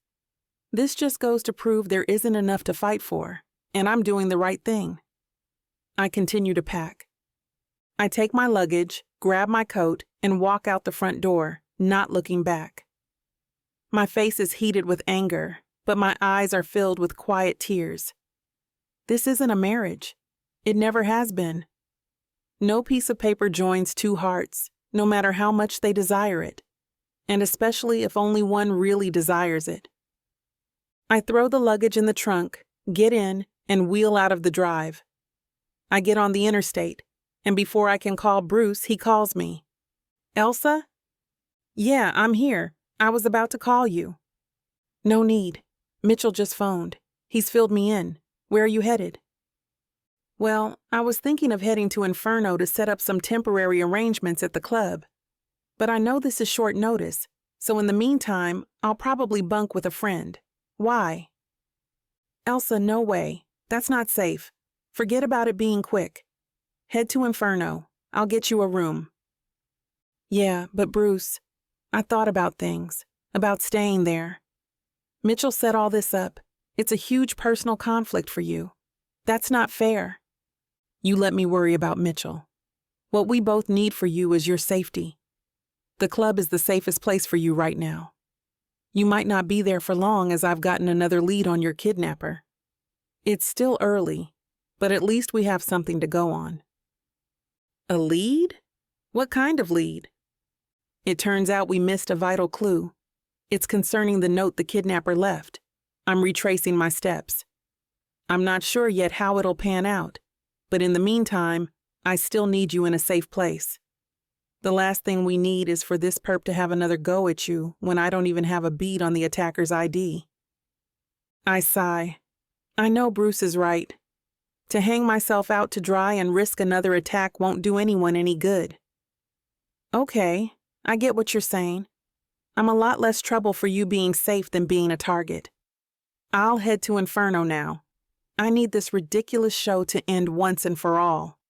This just goes to prove there isn't enough to fight for, and I'm doing the right thing. I continue to pack. I take my luggage, grab my coat, and walk out the front door, not looking back. My face is heated with anger, but my eyes are filled with quiet tears. This isn't a marriage. It never has been. No piece of paper joins two hearts, no matter how much they desire it, and especially if only one really desires it. I throw the luggage in the trunk, get in, and wheel out of the drive. I get on the interstate, and before I can call Bruce, he calls me. Elsa? Yeah, I'm here. I was about to call you. No need. Mitchell just phoned. He's filled me in. Where are you headed? Well, I was thinking of heading to Inferno to set up some temporary arrangements at the club. But I know this is short notice, so in the meantime, I'll probably bunk with a friend. Why? Elsa, no way. That's not safe. Forget about it being quick. Head to Inferno. I'll get you a room. Yeah, but Bruce, I thought about things, about staying there. Mitchell set all this up. It's a huge personal conflict for you. That's not fair. You let me worry about Mitchell. What we both need for you is your safety. The club is the safest place for you right now. You might not be there for long as I've gotten another lead on your kidnapper. It's still early, but at least we have something to go on. A lead? What kind of lead? It turns out we missed a vital clue. It's concerning the note the kidnapper left. I'm retracing my steps. I'm not sure yet how it'll pan out, but in the meantime, I still need you in a safe place. The last thing we need is for this perp to have another go at you when I don't even have a bead on the attacker's ID. I sigh. I know Bruce is right. To hang myself out to dry and risk another attack won't do anyone any good. Okay, I get what you're saying. I'm a lot less trouble for you being safe than being a target. I'll head to Inferno now. I need this ridiculous show to end once and for all.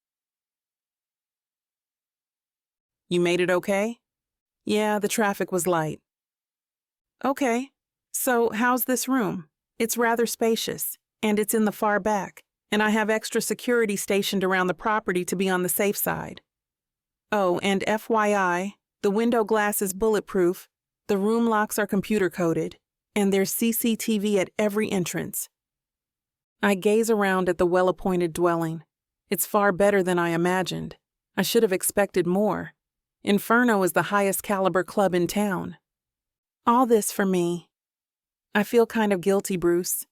You made it okay? Yeah, the traffic was light. Okay, so how's this room? It's rather spacious, and it's in the far back, and I have extra security stationed around the property to be on the safe side. Oh, and FYI, the window glass is bulletproof, the room locks are computer-coded, and there's CCTV at every entrance. I gaze around at the well-appointed dwelling. It's far better than I imagined. I should have expected more. Inferno is the highest caliber club in town. All this for me. I feel kind of guilty, Bruce.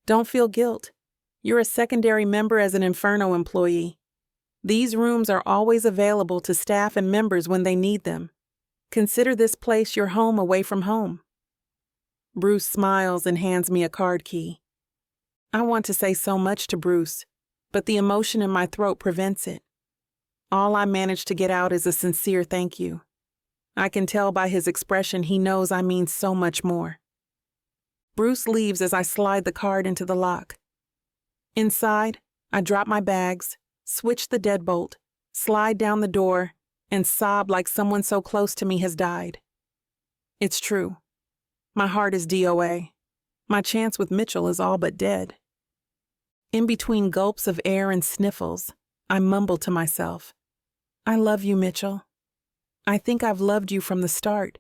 Don't feel guilt. You're a secondary member as an Inferno employee. These rooms are always available to staff and members when they need them. Consider this place your home away from home. Bruce smiles and hands me a card key. I want to say so much to Bruce, but the emotion in my throat prevents it. All I manage to get out is a sincere thank you. I can tell by his expression he knows I mean so much more. Bruce leaves as I slide the card into the lock. Inside, I drop my bags, switch the deadbolt, slide down the door, and sob like someone so close to me has died. It's true. My heart is DOA. My chance with Mitchell is all but dead. In between gulps of air and sniffles, I mumble to myself, I love you, Mitchell. I think I've loved you from the start.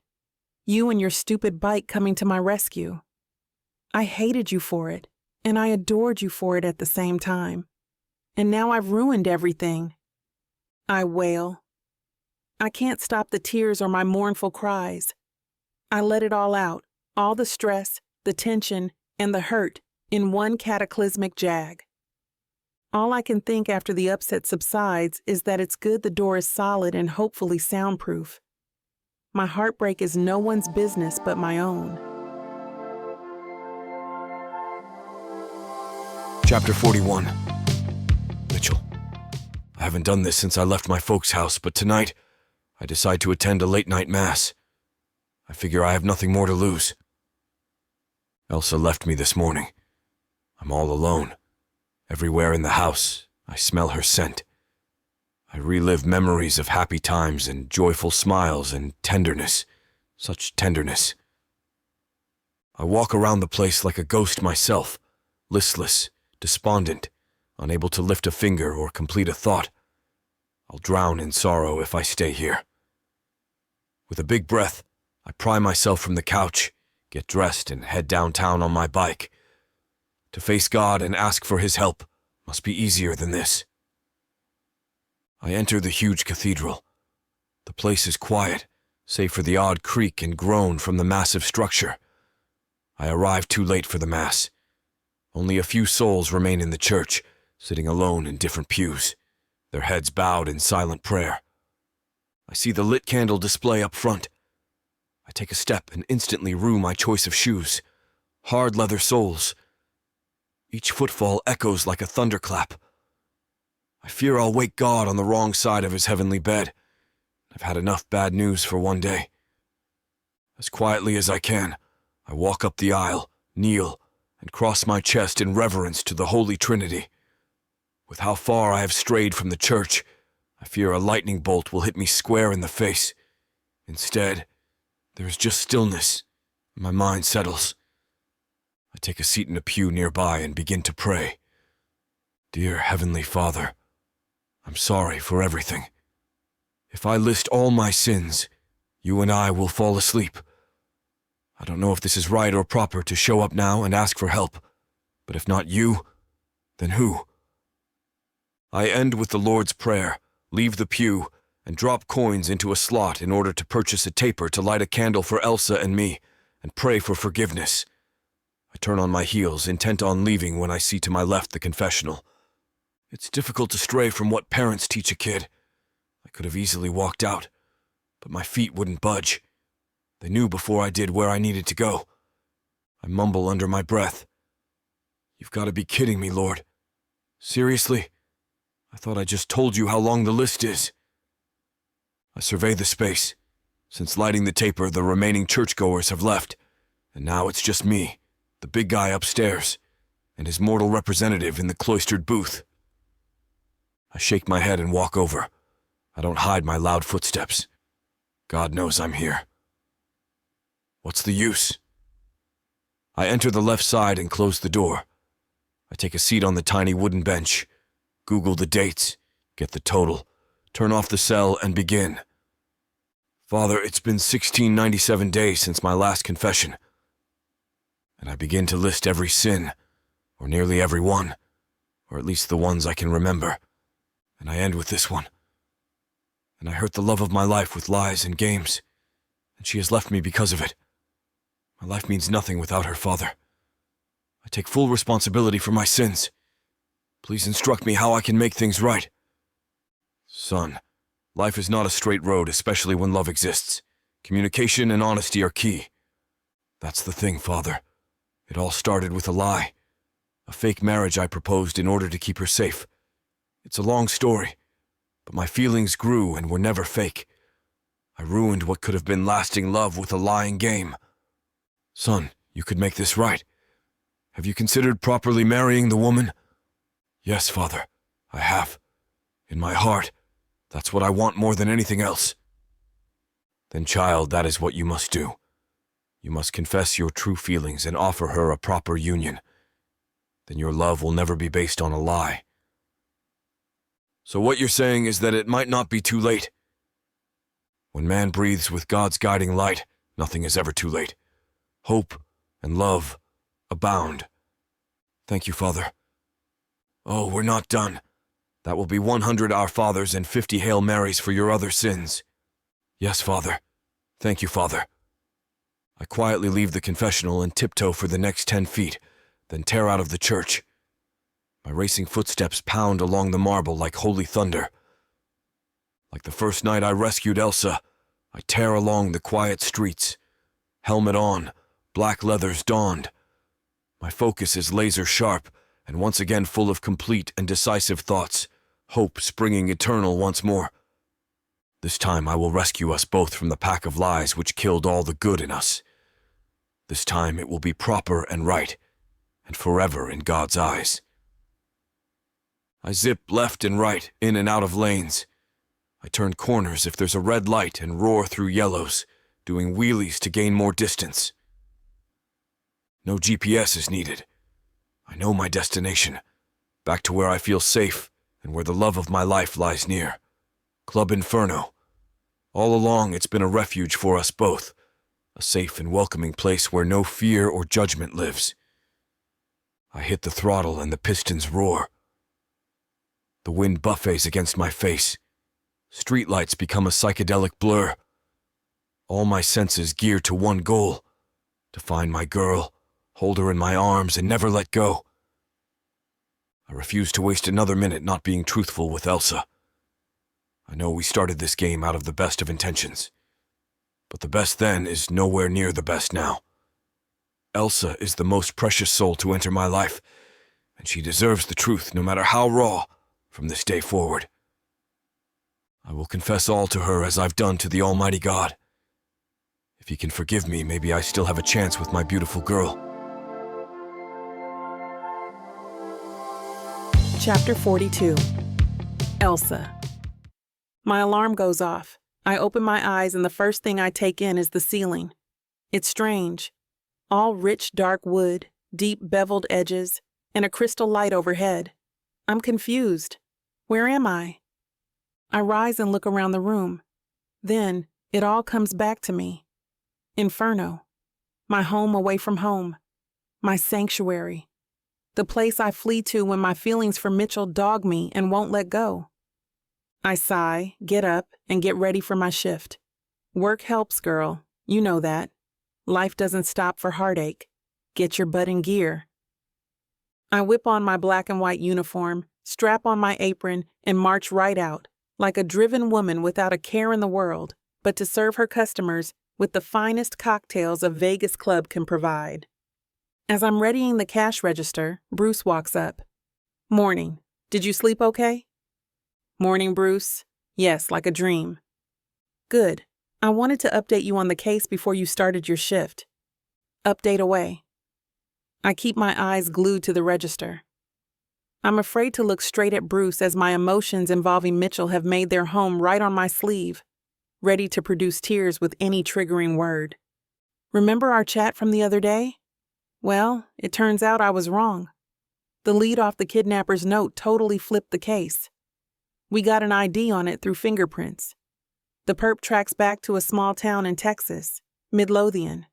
You and your stupid bike coming to my rescue. I hated you for it, and I adored you for it at the same time. And now I've ruined everything. I wail. I can't stop the tears or my mournful cries. I let it all out, all the stress, the tension, and the hurt in one cataclysmic jag. All I can think after the upset subsides is that it's good the door is solid and hopefully soundproof. My heartbreak is no one's business but my own. Chapter 41. Mitchell. I haven't done this since I left my folks' house, but tonight, I decide to attend a late-night mass. I figure I have nothing more to lose. Elsa left me this morning. I'm all alone. Everywhere in the house, I smell her scent. I relive memories of happy times and joyful smiles and tenderness. Such tenderness. I walk around the place like a ghost myself, listless, despondent, unable to lift a finger or complete a thought. I'll drown in sorrow if I stay here. With a big breath, I pry myself from the couch, get dressed, and head downtown on my bike. To face God and ask for His help must be easier than this. I enter the huge cathedral. The place is quiet, save for the odd creak and groan from the massive structure. I arrive too late for the Mass. Only a few souls remain in the church, sitting alone in different pews, their heads bowed in silent prayer. I see the lit candle display up front. I take a step and instantly rue my choice of shoes. Hard leather soles. Each footfall echoes like a thunderclap. I fear I'll wake God on the wrong side of His heavenly bed. I've had enough bad news for one day. As quietly as I can, I walk up the aisle, kneel, and cross my chest in reverence to the Holy Trinity. With how far I have strayed from the church, I fear a lightning bolt will hit me square in the face. Instead, there is just stillness, and my mind settles. I take a seat in a pew nearby and begin to pray. Dear Heavenly Father, I'm sorry for everything. If I list all my sins, you and I will fall asleep. I don't know if this is right or proper to show up now and ask for help, but if not you, then who? I end with the Lord's Prayer, leave the pew, and drop coins into a slot in order to purchase a taper to light a candle for Elsa and me, and pray for forgiveness. I turn on my heels, intent on leaving when I see to my left the confessional. It's difficult to stray from what parents teach a kid. I could have easily walked out, but my feet wouldn't budge. They knew before I did where I needed to go. I mumble under my breath. You've got to be kidding me, Lord. Seriously? I thought I just told you how long the list is. I survey the space. Since lighting the taper, the remaining churchgoers have left, and now it's just me, the big guy upstairs, and his mortal representative in the cloistered booth. I shake my head and walk over. I don't hide my loud footsteps. God knows I'm here. What's the use? I enter the left side and close the door. I take a seat on the tiny wooden bench, Google the dates, get the total, turn off the cell, and begin. Father, it's been 1697 days since my last confession. And I begin to list every sin, or nearly every one, or at least the ones I can remember. And I end with this one. And I hurt the love of my life with lies and games, and she has left me because of it. My life means nothing without her, Father. I take full responsibility for my sins. Please instruct me how I can make things right. Son, life is not a straight road, especially when love exists. Communication and honesty are key. That's the thing, Father. It all started with a lie. A fake marriage I proposed in order to keep her safe. It's a long story, but my feelings grew and were never fake. I ruined what could have been lasting love with a lying game. Son, you could make this right. Have you considered properly marrying the woman? Yes, Father, I have. In my heart, that's what I want more than anything else. Then, child, that is what you must do. You must confess your true feelings and offer her a proper union. Then your love will never be based on a lie. So what you're saying is that it might not be too late. When man breathes with God's guiding light, nothing is ever too late. Hope and love abound. Thank you, Father. Oh, we're not done. That will be 100 Our Fathers and 50 Hail Marys for your other sins. Yes, Father. Thank you, Father. I quietly leave the confessional and tiptoe for the next 10 feet, then tear out of the church. My racing footsteps pound along the marble like holy thunder. Like the first night I rescued Elsa, I tear along the quiet streets. Helmet on, black leathers donned. My focus is laser sharp, and once again full of complete and decisive thoughts, hope springing eternal once more. This time I will rescue us both from the pack of lies which killed all the good in us. This time it will be proper and right, and forever in God's eyes. I zip left and right, in and out of lanes. I turn corners if there's a red light and roar through yellows, doing wheelies to gain more distance. No GPS is needed. I know my destination, back to where I feel safe and where the love of my life lies near. Club Inferno. All along it's been a refuge for us both, a safe and welcoming place where no fear or judgment lives. I hit the throttle and the pistons roar. The wind buffets against my face. Streetlights become a psychedelic blur. All my senses gear to one goal, to find my girl, hold her in my arms, and never let go. I refuse to waste another minute not being truthful with Elsa. I know we started this game out of the best of intentions, but the best then is nowhere near the best now. Elsa is the most precious soul to enter my life, and she deserves the truth, no matter how raw, from this day forward. I will confess all to her as I've done to the Almighty God. If he can forgive me, maybe I still have a chance with my beautiful girl. Chapter 42. Elsa. My alarm goes off. I open my eyes and the first thing I take in is the ceiling. It's strange. All rich dark wood, deep beveled edges, and a crystal light overhead. I'm confused. Where am I? I rise and look around the room. Then it all comes back to me. Inferno. My home away from home. My sanctuary. The place I flee to when my feelings for Mitchell dog me and won't let go. I sigh, get up, and get ready for my shift. Work helps, girl. You know that. Life doesn't stop for heartache. Get your butt in gear. I whip on my black and white uniform, strap on my apron, and march right out, like a driven woman without a care in the world, but to serve her customers with the finest cocktails a Vegas club can provide. As I'm readying the cash register, Bruce walks up. Morning. Did you sleep okay? Morning, Bruce. Yes, like a dream. Good. I wanted to update you on the case before you started your shift. Update away. I keep my eyes glued to the register. I'm afraid to look straight at Bruce as my emotions involving Mitchell have made their home right on my sleeve, ready to produce tears with any triggering word. Remember our chat from the other day? Well, it turns out I was wrong. The lead off the kidnapper's note totally flipped the case. We got an ID on it through fingerprints. The perp tracks back to a small town in Texas, Midlothian.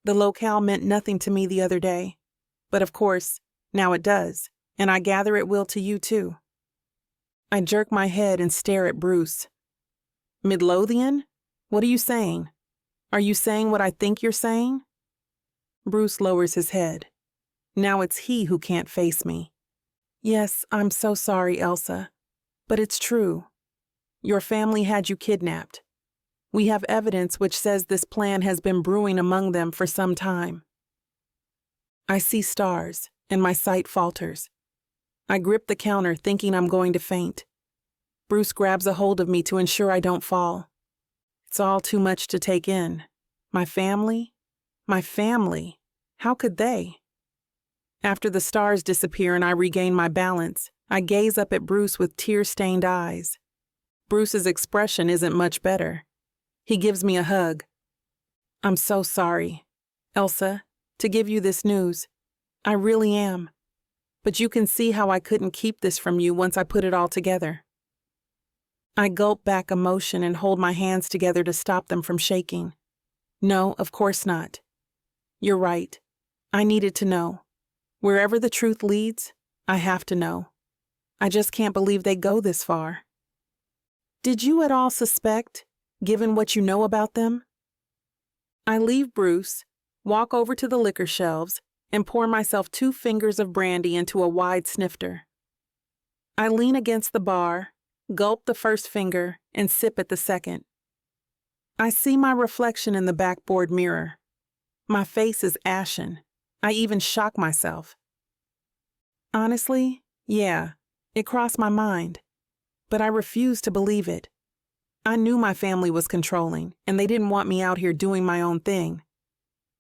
The locale meant nothing to me the other day, but of course, now it does, and I gather it will to you too. I jerk my head and stare at Bruce. Midlothian? What are you saying? Are you saying what I think you're saying? Bruce lowers his head. Now it's he who can't face me. Yes, I'm so sorry, Elsa, but it's true. Your family had you kidnapped. We have evidence which says this plan has been brewing among them for some time. I see stars, and my sight falters. I grip the counter, thinking I'm going to faint. Bruce grabs a hold of me to ensure I don't fall. It's all too much to take in. My family? My family? How could they? After the stars disappear and I regain my balance, I gaze up at Bruce with tear-stained eyes. Bruce's expression isn't much better. He gives me a hug. I'm so sorry, Elsa, to give you this news. I really am. But you can see how I couldn't keep this from you once I put it all together. I gulp back emotion and hold my hands together to stop them from shaking. No, of course not. You're right. I needed to know. Wherever the truth leads, I have to know. I just can't believe they go this far. Did you at all suspect, given what you know about them? I leave Bruce, walk over to the liquor shelves, and pour myself 2 fingers of brandy into a wide snifter. I lean against the bar, gulp the first finger, and sip at the second. I see my reflection in the backboard mirror. My face is ashen. I even shock myself. Honestly, yeah, it crossed my mind, but I refused to believe it. I knew my family was controlling, and they didn't want me out here doing my own thing.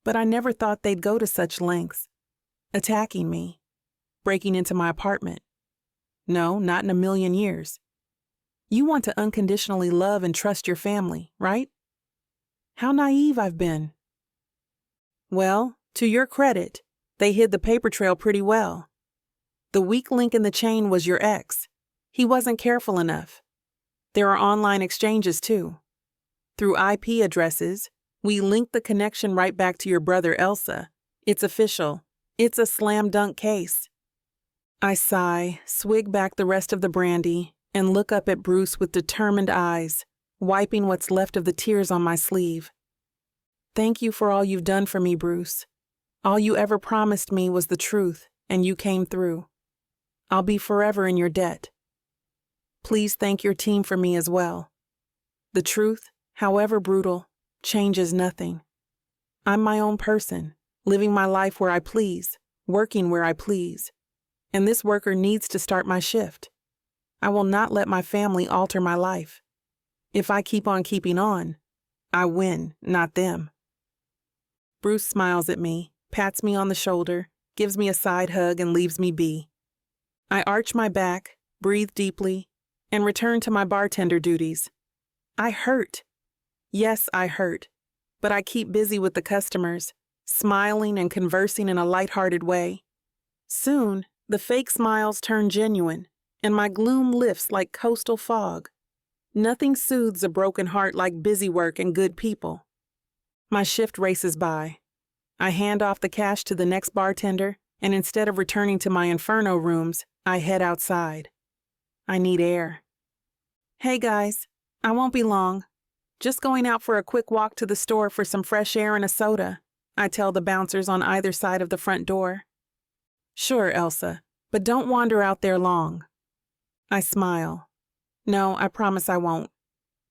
But I never thought they'd go to such lengths. Attacking me. Breaking into my apartment. No, not in a million years. You want to unconditionally love and trust your family, right? How naive I've been. Well, to your credit, they hid the paper trail pretty well. The weak link in the chain was your ex. He wasn't careful enough. There are online exchanges too. Through IP addresses, we linked the connection right back to your brother Elsa. It's official. It's a slam dunk case. I sigh, swig back the rest of the brandy, and look up at Bruce with determined eyes, wiping what's left of the tears on my sleeve. Thank you for all you've done for me, Bruce. All you ever promised me was the truth, and you came through. I'll be forever in your debt. Please thank your team for me as well. The truth, however brutal, changes nothing. I'm my own person, living my life where I please, working where I please. And this worker needs to start my shift. I will not let my family alter my life. If I keep on keeping on, I win, not them. Bruce smiles at me, pats me on the shoulder, gives me a side hug, and leaves me be. I arch my back, breathe deeply, and return to my bartender duties. I hurt. Yes, I hurt. But I keep busy with the customers, smiling and conversing in a lighthearted way. Soon, the fake smiles turn genuine, and my gloom lifts like coastal fog. Nothing soothes a broken heart like busy work and good people. My shift races by. I hand off the cash to the next bartender, and instead of returning to my inferno rooms, I head outside. I need air. Hey guys, I won't be long. Just going out for a quick walk to the store for some fresh air and a soda, I tell the bouncers on either side of the front door. Sure, Elsa, but don't wander out there long. I smile. No, I promise I won't.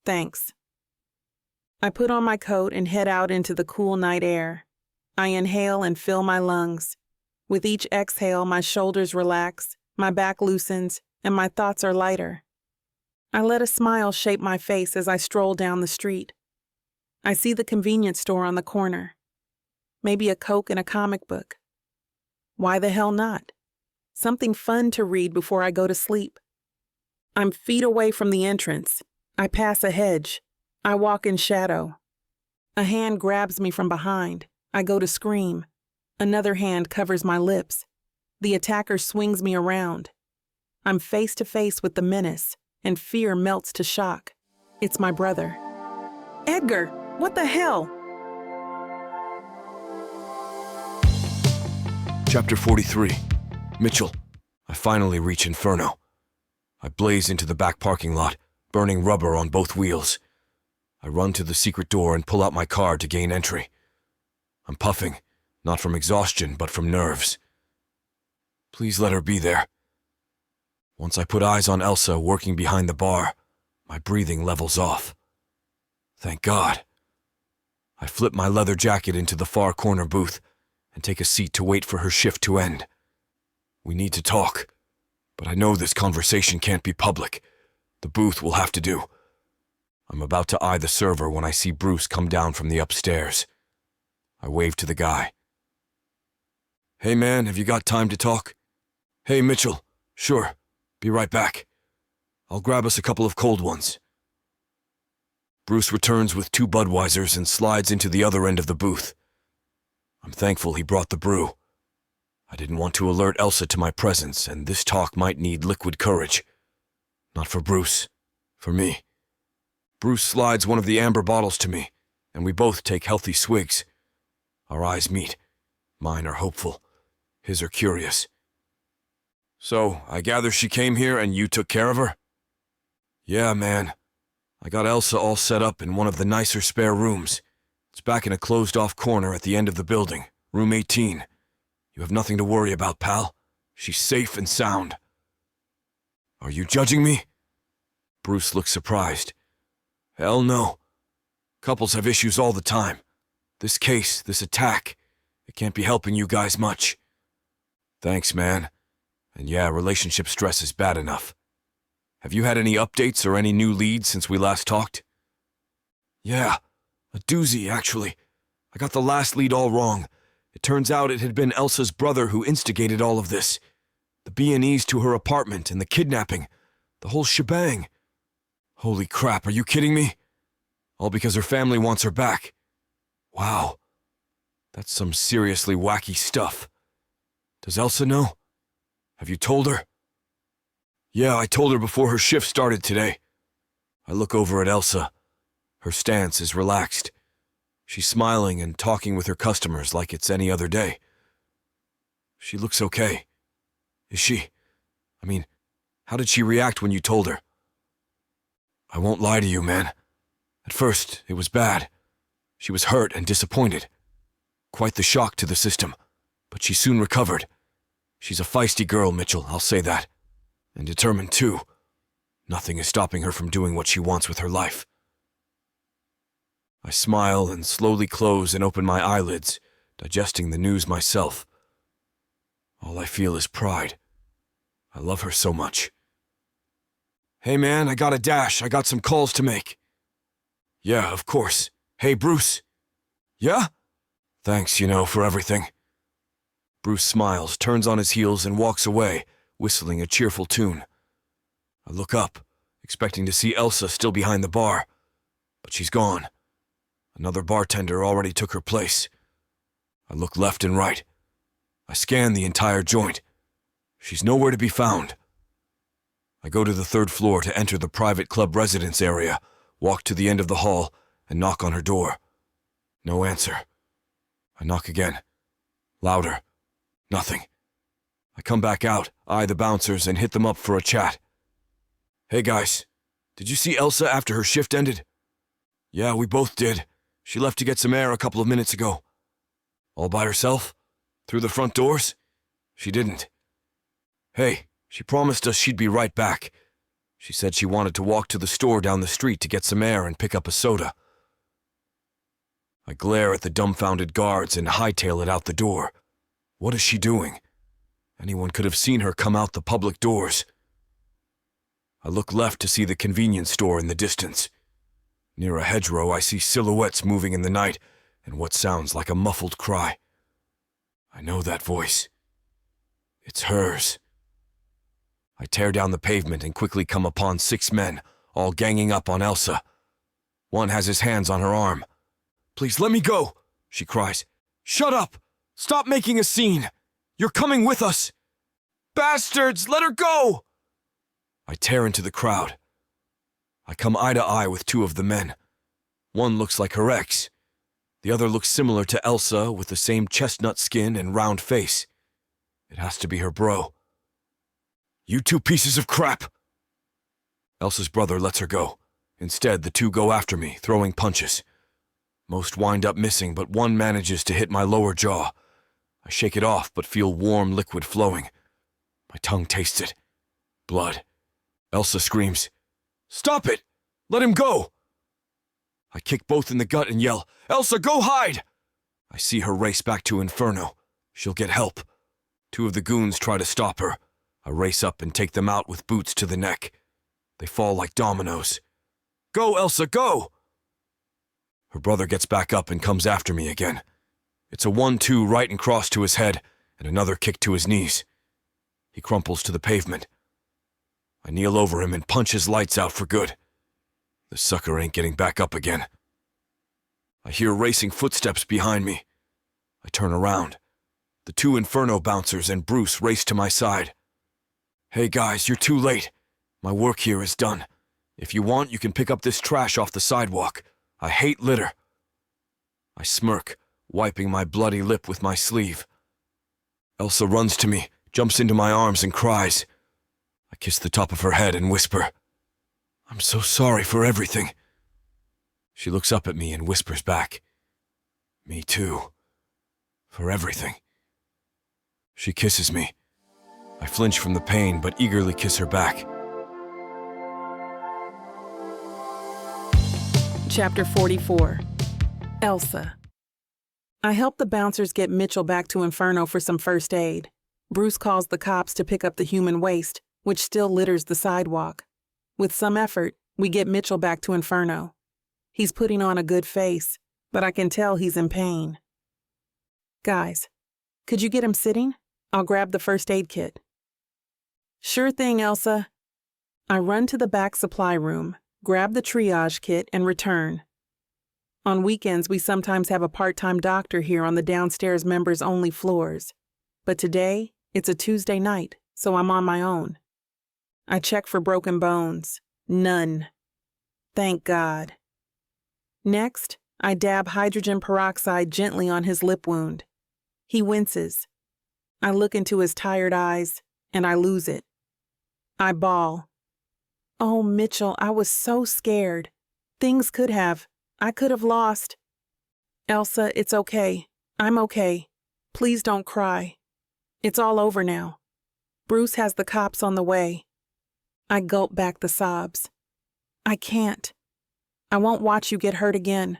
Thanks. I put on my coat and head out into the cool night air. I inhale and fill my lungs. With each exhale, my shoulders relax, my back loosens, and my thoughts are lighter. I let a smile shape my face as I stroll down the street. I see the convenience store on the corner. Maybe a Coke and a comic book. Why the hell not? Something fun to read before I go to sleep. I'm feet away from the entrance. I pass a hedge. I walk in shadow. A hand grabs me from behind. I go to scream. Another hand covers my lips. The attacker swings me around. I'm face to face with the menace, and fear melts to shock. It's my brother. Edgar, what the hell? Chapter 43. Mitchell. I finally reach Inferno. I blaze into the back parking lot, burning rubber on both wheels. I run to the secret door and pull out my card to gain entry. I'm puffing, not from exhaustion, but from nerves. Please let her be there. Once I put eyes on Elsa working behind the bar, my breathing levels off. Thank God. I flip my leather jacket into the far corner booth and take a seat to wait for her shift to end. We need to talk, but I know this conversation can't be public. The booth will have to do. I'm about to eye the server when I see Bruce come down from the upstairs. I wave to the guy. Hey man, have you got time to talk? Hey Mitchell, sure, be right back. I'll grab us a couple of cold ones. Bruce returns with 2 Budweisers and slides into the other end of the booth. I'm thankful he brought the brew. I didn't want to alert Elsa to my presence, and this talk might need liquid courage. Not for Bruce, for me. Bruce slides one of the amber bottles to me, and we both take healthy swigs. Our eyes meet. Mine are hopeful. His are curious. So, I gather she came here and you took care of her? Yeah, man. I got Elsa all set up in one of the nicer spare rooms. It's back in a closed-off corner at the end of the building, room 18. You have nothing to worry about, pal. She's safe and sound. Are you judging me? Bruce looks surprised. Hell no. Couples have issues all the time. This case, this attack, it can't be helping you guys much. Thanks, man. And yeah, relationship stress is bad enough. Have you had any updates or any new leads since we last talked? Yeah, a doozy, actually. I got the last lead all wrong. It turns out it had been Elsa's brother who instigated all of this. The B&Es to her apartment and the kidnapping. The whole shebang. Holy crap, are you kidding me? All because her family wants her back. Wow. That's some seriously wacky stuff. Does Elsa know? Have you told her? Yeah, I told her before her shift started today. I look over at Elsa. Her stance is relaxed. She's smiling and talking with her customers like it's any other day. She looks okay. Is she? I mean, how did she react when you told her? I won't lie to you, man. At first, it was bad. She was hurt and disappointed. Quite the shock to the system, but she soon recovered. She's a feisty girl, Mitchell, I'll say that. And determined, too. Nothing is stopping her from doing what she wants with her life. I smile and slowly close and open my eyelids, digesting the news myself. All I feel is pride. I love her so much. Hey man, I got a dash. I got some calls to make. Yeah, of course. Hey, Bruce. Yeah? Thanks, for everything. Bruce smiles, turns on his heels, and walks away, whistling a cheerful tune. I look up, expecting to see Elsa still behind the bar, but she's gone. Another bartender already took her place. I look left and right. I scan the entire joint. She's nowhere to be found. I go to the third floor to enter the private club residence area, walk to the end of the hall, and knock on her door. No answer. I knock again. Louder. Nothing. I come back out, eye the bouncers, and hit them up for a chat. Hey guys, did you see Elsa after her shift ended? Yeah, we both did. She left to get some air a couple of minutes ago. All by herself? Through the front doors? She didn't. Hey, she promised us she'd be right back. She said she wanted to walk to the store down the street to get some air and pick up a soda. I glare at the dumbfounded guards and hightail it out the door. What is she doing? Anyone could have seen her come out the public doors. I look left to see the convenience store in the distance. Near a hedgerow, I see silhouettes moving in the night and what sounds like a muffled cry. I know that voice. It's hers. I tear down the pavement and quickly come upon 6 men, all ganging up on Elsa. One has his hands on her arm. Please let me go, she cries. Shut up! Stop making a scene! You're coming with us! Bastards, let her go! I tear into the crowd. I come eye to eye with 2 of the men. One looks like her ex. The other looks similar to Elsa with the same chestnut skin and round face. It has to be her bro. You 2 pieces of crap! Elsa's brother lets her go. Instead, the 2 go after me, throwing punches. Most wind up missing, but one manages to hit my lower jaw. I shake it off, but feel warm liquid flowing. My tongue tastes it. Blood. Elsa screams, Stop it! Let him go! I kick both in the gut and yell, Elsa, go hide! I see her race back to Inferno. She'll get help. 2 of the goons try to stop her. I race up and take them out with boots to the neck. They fall like dominoes. Go, Elsa, go! Her brother gets back up and comes after me again. It's a 1-2 right and cross to his head, and another kick to his knees. He crumples to the pavement. I kneel over him and punch his lights out for good. The sucker ain't getting back up again. I hear racing footsteps behind me. I turn around. The 2 Inferno bouncers and Bruce race to my side. Hey guys, you're too late. My work here is done. If you want, you can pick up this trash off the sidewalk. I hate litter. I smirk, wiping my bloody lip with my sleeve. Elsa runs to me, jumps into my arms and cries. I kiss the top of her head and whisper, I'm so sorry for everything. She looks up at me and whispers back, Me too. For everything. She kisses me. I flinch from the pain, but eagerly kiss her back. Chapter 44. Elsa. I help the bouncers get Mitchell back to Inferno for some first aid. Bruce calls the cops to pick up the human waste, which still litters the sidewalk. With some effort, we get Mitchell back to Inferno. He's putting on a good face, but I can tell he's in pain. Guys, could you get him sitting? I'll grab the first aid kit. Sure thing, Elsa. I run to the back supply room, grab the triage kit, and return. On weekends, we sometimes have a part-time doctor here on the downstairs members-only floors. But today, it's a Tuesday night, so I'm on my own. I check for broken bones. None. Thank God. Next, I dab hydrogen peroxide gently on his lip wound. He winces. I look into his tired eyes, and I lose it. I bawl. Oh, Mitchell, I was so scared. I could have lost. Elsa, it's okay. I'm okay. Please don't cry. It's all over now. Bruce has the cops on the way. I gulp back the sobs. I can't. I won't watch you get hurt again.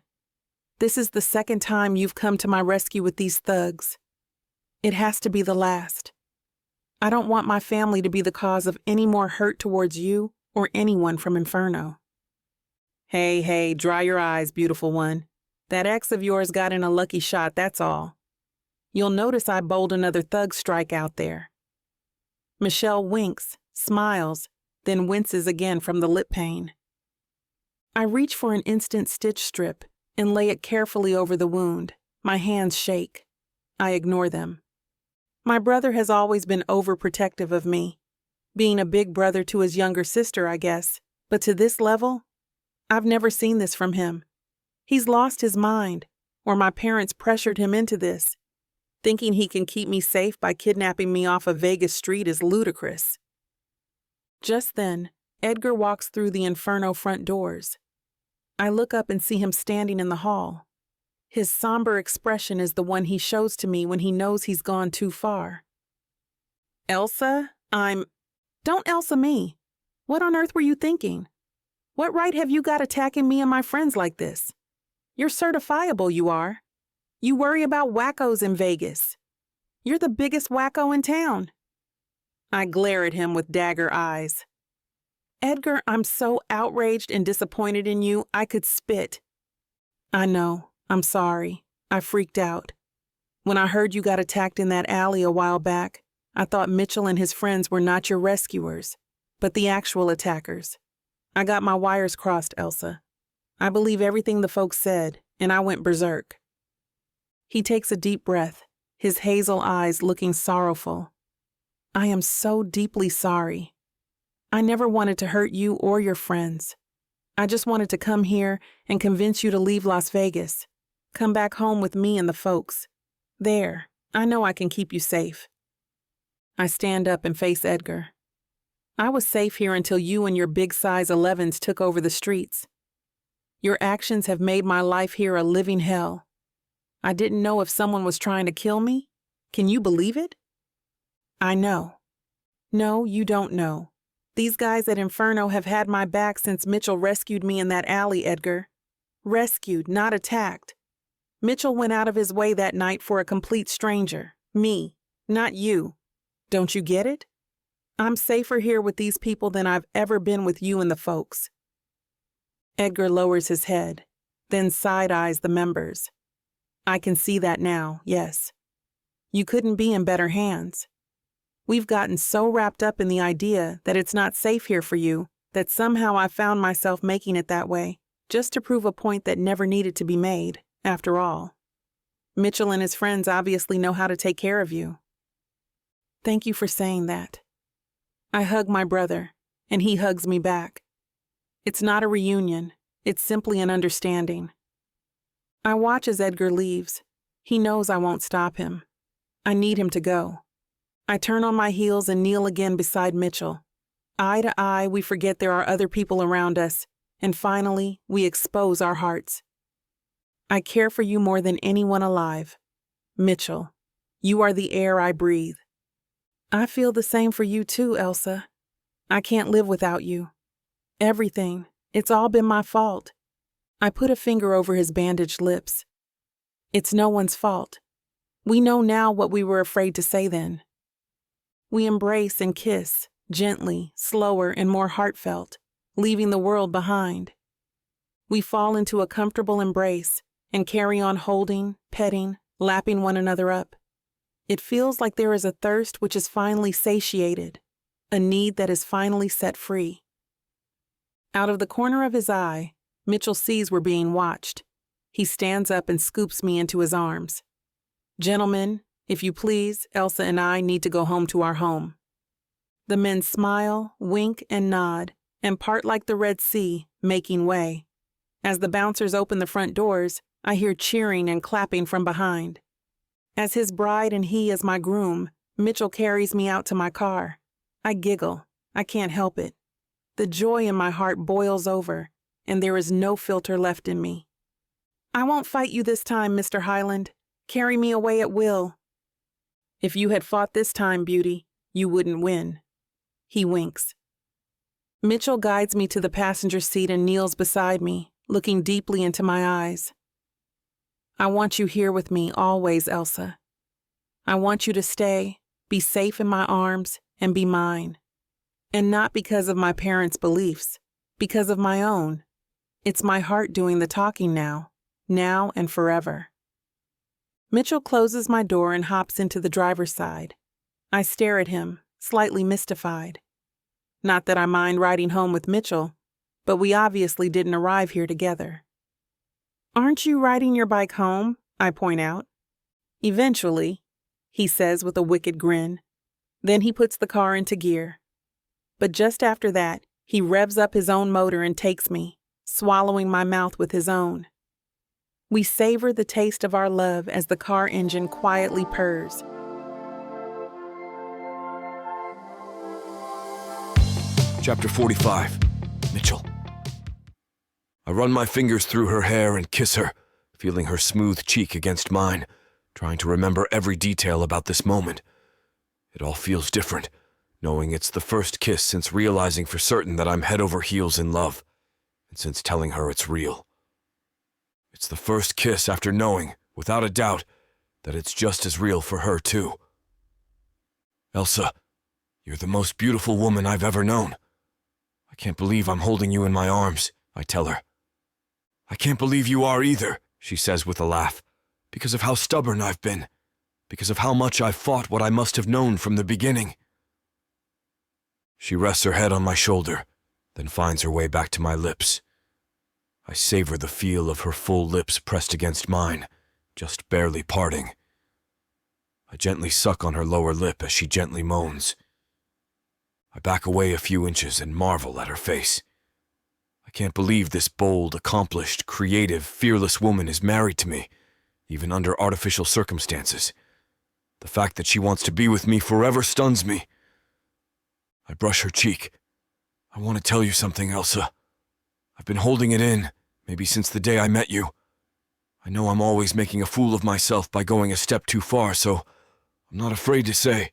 This is the second time you've come to my rescue with these thugs. It has to be the last. I don't want my family to be the cause of any more hurt towards you or anyone from Inferno. Hey, dry your eyes, beautiful one. That ex of yours got in a lucky shot, that's all. You'll notice I bowled another thug strike out there. Michelle winks, smiles, then winces again from the lip pain. I reach for an instant stitch strip and lay it carefully over the wound. My hands shake. I ignore them. My brother has always been overprotective of me, being a big brother to his younger sister, I guess, but to this level, I've never seen this from him. He's lost his mind, or my parents pressured him into this. Thinking he can keep me safe by kidnapping me off a Vegas street is ludicrous. Just then, Edgar walks through the Inferno front doors. I look up and see him standing in the hall. His somber expression is the one he shows to me when he knows he's gone too far. Elsa, Don't Elsa me. What on earth were you thinking? What right have you got attacking me and my friends like this? You're certifiable, you are. You worry about wackos in Vegas. You're the biggest wacko in town. I glare at him with dagger eyes. Edgar, I'm so outraged and disappointed in you, I could spit. I know. I'm sorry. I freaked out. When I heard you got attacked in that alley a while back, I thought Mitchell and his friends were not your rescuers, but the actual attackers. I got my wires crossed, Elsa. I believe everything the folks said, and I went berserk. He takes a deep breath, his hazel eyes looking sorrowful. I am so deeply sorry. I never wanted to hurt you or your friends. I just wanted to come here and convince you to leave Las Vegas. Come back home with me and the folks. There, I know I can keep you safe. I stand up and face Edgar. I was safe here until you and your big size 11s took over the streets. Your actions have made my life here a living hell. I didn't know if someone was trying to kill me. Can you believe it? I know. No, you don't know. These guys at Inferno have had my back since Mitchell rescued me in that alley, Edgar. Rescued, not attacked. Mitchell went out of his way that night for a complete stranger. Me, not you. Don't you get it? I'm safer here with these people than I've ever been with you and the folks. Edgar lowers his head, then side-eyes the members. I can see that now, yes. You couldn't be in better hands. We've gotten so wrapped up in the idea that it's not safe here for you that somehow I found myself making it that way, just to prove a point that never needed to be made, after all. Mitchell and his friends obviously know how to take care of you. Thank you for saying that. I hug my brother, and he hugs me back. It's not a reunion, it's simply an understanding. I watch as Edgar leaves. He knows I won't stop him. I need him to go. I turn on my heels and kneel again beside Mitchell. Eye to eye, we forget there are other people around us, and finally, we expose our hearts. I care for you more than anyone alive. Mitchell, you are the air I breathe. I feel the same for you too, Elsa. I can't live without you. Everything. It's all been my fault. I put a finger over his bandaged lips. It's no one's fault. We know now what we were afraid to say then. We embrace and kiss, gently, slower, and more heartfelt, leaving the world behind. We fall into a comfortable embrace and carry on holding, petting, lapping one another up. It feels like there is a thirst which is finally satiated, a need that is finally set free. Out of the corner of his eye, Mitchell sees we're being watched. He stands up and scoops me into his arms. Gentlemen, if you please, Elsa and I need to go home to our home. The men smile, wink, and nod, and part like the Red Sea, making way. As the bouncers open the front doors, I hear cheering and clapping from behind. As his bride and he as my groom, Mitchell carries me out to my car. I giggle. I can't help it. The joy in my heart boils over, and there is no filter left in me. I won't fight you this time, Mr. Highland. Carry me away at will. If you had fought this time, Beauty, you wouldn't win. He winks. Mitchell guides me to the passenger seat and kneels beside me, looking deeply into my eyes. I want you here with me always, Elsa. I want you to stay, be safe in my arms, and be mine. And not because of my parents' beliefs, because of my own. It's my heart doing the talking now and forever. Mitchell closes my door and hops into the driver's side. I stare at him, slightly mystified. Not that I mind riding home with Mitchell, but we obviously didn't arrive here together. Aren't you riding your bike home? I point out. Eventually, he says with a wicked grin. Then he puts the car into gear. But just after that, he revs up his own motor and takes me, swallowing my mouth with his own. We savor the taste of our love as the car engine quietly purrs. Chapter 45. Mitchell. I run my fingers through her hair and kiss her, feeling her smooth cheek against mine, trying to remember every detail about this moment. It all feels different, knowing it's the first kiss since realizing for certain that I'm head over heels in love, and since telling her it's real. It's the first kiss after knowing, without a doubt, that it's just as real for her too. Elsa, you're the most beautiful woman I've ever known. I can't believe I'm holding you in my arms, I tell her. I can't believe you are either, she says with a laugh, because of how stubborn I've been, because of how much I've fought what I must have known from the beginning. She rests her head on my shoulder, then finds her way back to my lips. I savor the feel of her full lips pressed against mine, just barely parting. I gently suck on her lower lip as she gently moans. I back away a few inches and marvel at her face. I can't believe this bold, accomplished, creative, fearless woman is married to me, even under artificial circumstances. The fact that she wants to be with me forever stuns me. I brush her cheek. I want to tell you something, Elsa. I've been holding it in, maybe since the day I met you. I know I'm always making a fool of myself by going a step too far, so I'm not afraid to say.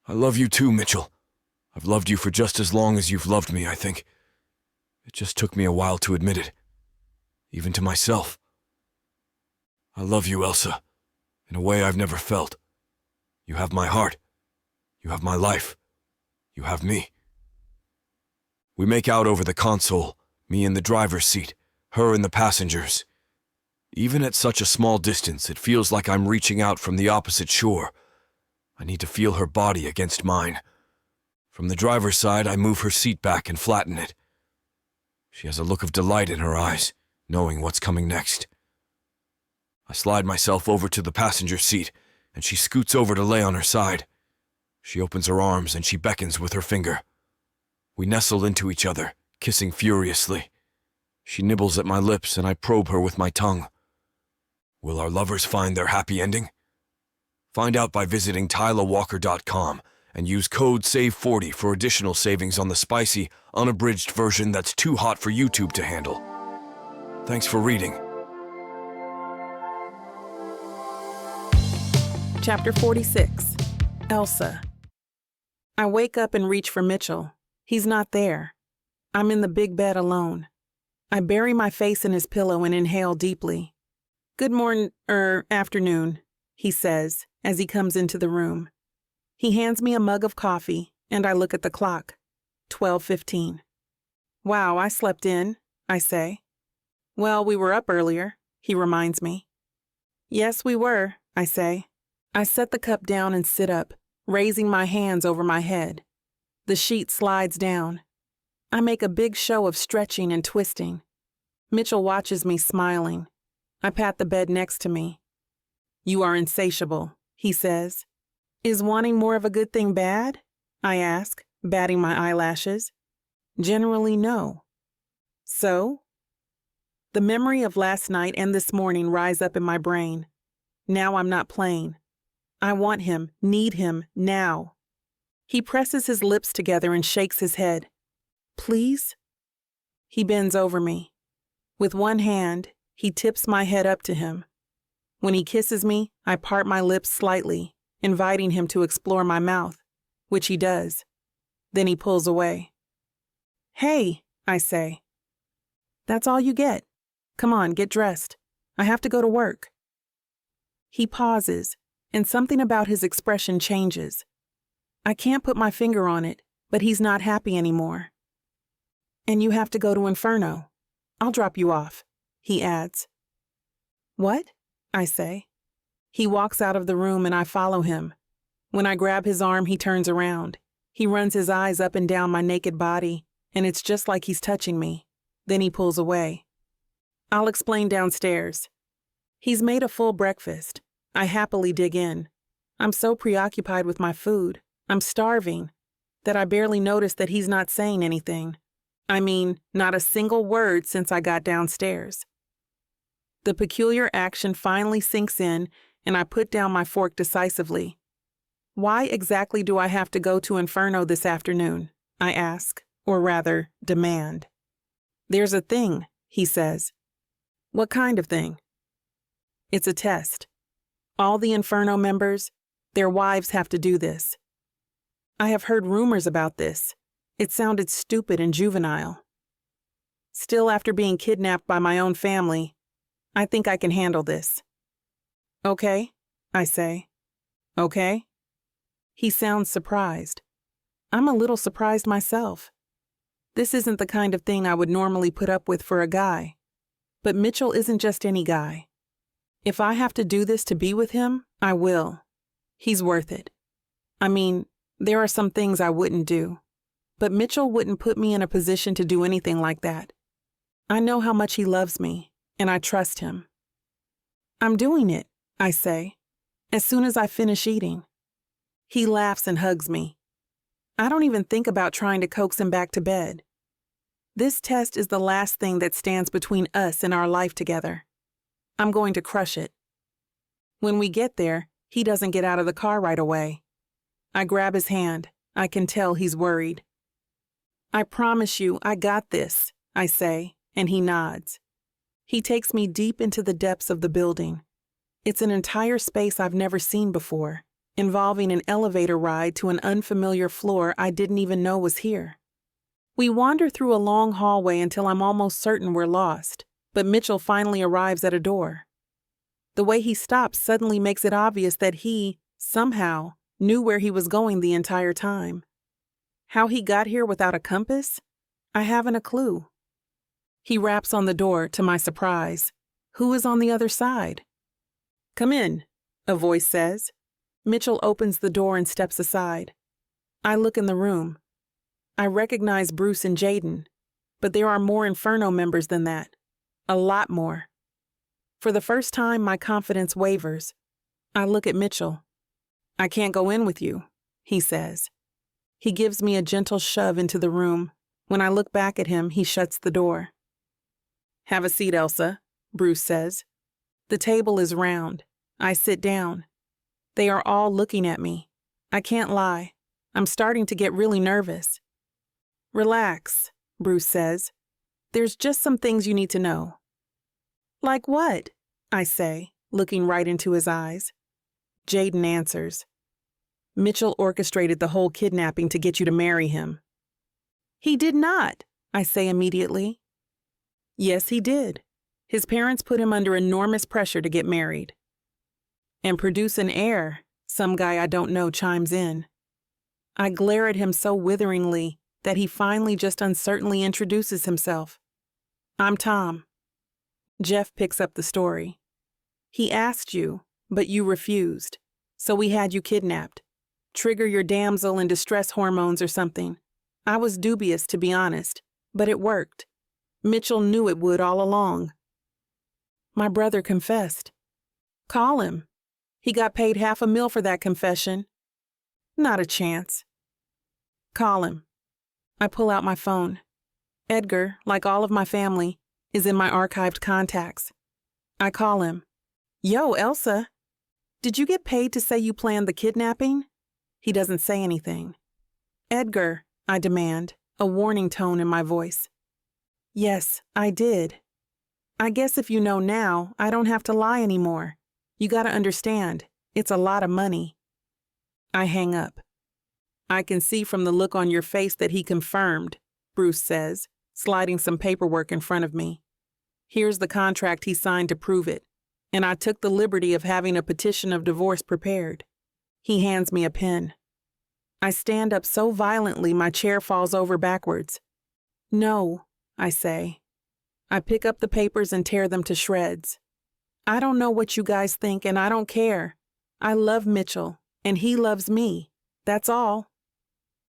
I love you too, Mitchell. I've loved you for just as long as you've loved me, I think. It just took me a while to admit it, even to myself. I love you, Elsa, in a way I've never felt. You have my heart. You have my life. You have me. We make out over the console, me in the driver's seat, her in the passenger's. Even at such a small distance, it feels like I'm reaching out from the opposite shore. I need to feel her body against mine. From the driver's side, I move her seat back and flatten it. She has a look of delight in her eyes, knowing what's coming next. I slide myself over to the passenger seat, and she scoots over to lay on her side. She opens her arms and she beckons with her finger. We nestle into each other, kissing furiously. She nibbles at my lips and I probe her with my tongue. Will our lovers find their happy ending? Find out by visiting TylaWalker.com and use code SAVE40 for additional savings on the spicy, unabridged version that's too hot for YouTube to handle. Thanks for reading. Chapter 46. Elsa. I wake up and reach for Mitchell. He's not there. I'm in the big bed alone. I bury my face in his pillow and inhale deeply. "Good afternoon," he says as he comes into the room. He hands me a mug of coffee, and I look at the clock. 12:15. "Wow, I slept in," I say. "Well, we were up earlier," he reminds me. "Yes, we were," I say. I set the cup down and sit up, raising my hands over my head. The sheet slides down. I make a big show of stretching and twisting. Mitchell watches me smiling. I pat the bed next to me. "You are insatiable," he says. "Is wanting more of a good thing bad?" I ask, batting my eyelashes. "Generally, no." "So?" The memory of last night and this morning rise up in my brain. Now I'm not playing. I want him, need him, now. He presses his lips together and shakes his head. "Please?" He bends over me. With one hand, he tips my head up to him. When he kisses me, I part my lips slightly, inviting him to explore my mouth, which he does. Then he pulls away. "Hey," I say. "That's all you get. Come on, get dressed. I have to go to work." He pauses, and something about his expression changes. I can't put my finger on it, but he's not happy anymore. "And you have to go to Inferno. I'll drop you off," he adds. "What?" I say. He walks out of the room and I follow him. When I grab his arm, he turns around. He runs his eyes up and down my naked body, and it's just like he's touching me. Then he pulls away. I'll explain downstairs. He's made a full breakfast. I happily dig in. I'm so preoccupied with my food, I'm starving, that I barely notice that he's not saying anything. I mean, not a single word since I got downstairs. The peculiar action finally sinks in, and I put down my fork decisively. "Why exactly do I have to go to Inferno this afternoon?" I ask, or rather, demand. "There's a thing," he says. "What kind of thing?" "It's a test. All the Inferno members, their wives have to do this. I have heard rumors about this. It sounded stupid and juvenile. Still, after being kidnapped by my own family, I think I can handle this." "Okay," I say. "Okay?" He sounds surprised. I'm a little surprised myself. This isn't the kind of thing I would normally put up with for a guy. But Mitchell isn't just any guy. If I have to do this to be with him, I will. He's worth it. I mean, there are some things I wouldn't do. But Mitchell wouldn't put me in a position to do anything like that. I know how much he loves me, and I trust him. "I'm doing it," I say, as soon as I finish eating. He laughs and hugs me. I don't even think about trying to coax him back to bed. This test is the last thing that stands between us and our life together. I'm going to crush it. When we get there, he doesn't get out of the car right away. I grab his hand. I can tell he's worried. "I promise you, I got this," I say, and he nods. He takes me deep into the depths of the building. It's an entire space I've never seen before, involving an elevator ride to an unfamiliar floor I didn't even know was here. We wander through a long hallway until I'm almost certain we're lost, but Mitchell finally arrives at a door. The way he stops suddenly makes it obvious that he, somehow, knew where he was going the entire time. How he got here without a compass? I haven't a clue. He raps on the door, to my surprise. Who is on the other side? "Come in," a voice says. Mitchell opens the door and steps aside. I look in the room. I recognize Bruce and Jaden, but there are more Inferno members than that. A lot more. For the first time, my confidence wavers. I look at Mitchell. "I can't go in with you," he says. He gives me a gentle shove into the room. When I look back at him, he shuts the door. "Have a seat, Elsa," Bruce says. The table is round. I sit down. They are all looking at me. I can't lie. I'm starting to get really nervous. "Relax," Bruce says. "There's just some things you need to know." "Like what?" I say, looking right into his eyes. Jaden answers. Mitchell orchestrated the whole kidnapping to get you to marry him. He did not, I say immediately. Yes, he did. His parents put him under enormous pressure to get married. And produce an heir, some guy I don't know chimes in. I glare at him so witheringly that he finally just uncertainly introduces himself. I'm Tom. Jeff picks up the story. He asked you, but you refused, so we had you kidnapped. Trigger your damsel in distress hormones or something. I was dubious, to be honest, but it worked. Mitchell knew it would all along. My brother confessed. Call him. He got paid $500,000 for that confession. Not a chance. Call him. I pull out my phone. Edgar, like all of my family, is in my archived contacts. I call him. Yo, Elsa. Did you get paid to say you planned the kidnapping? He doesn't say anything. Edgar, I demand, a warning tone in my voice. Yes, I did. I guess if you know now, I don't have to lie anymore. You gotta understand, it's a lot of money. I hang up. I can see from the look on your face that he confirmed, Bruce says, sliding some paperwork in front of me. Here's the contract he signed to prove it, and I took the liberty of having a petition of divorce prepared. He hands me a pen. I stand up so violently my chair falls over backwards. No, I say. I pick up the papers and tear them to shreds. I don't know what you guys think, and I don't care. I love Mitchell, and he loves me. That's all.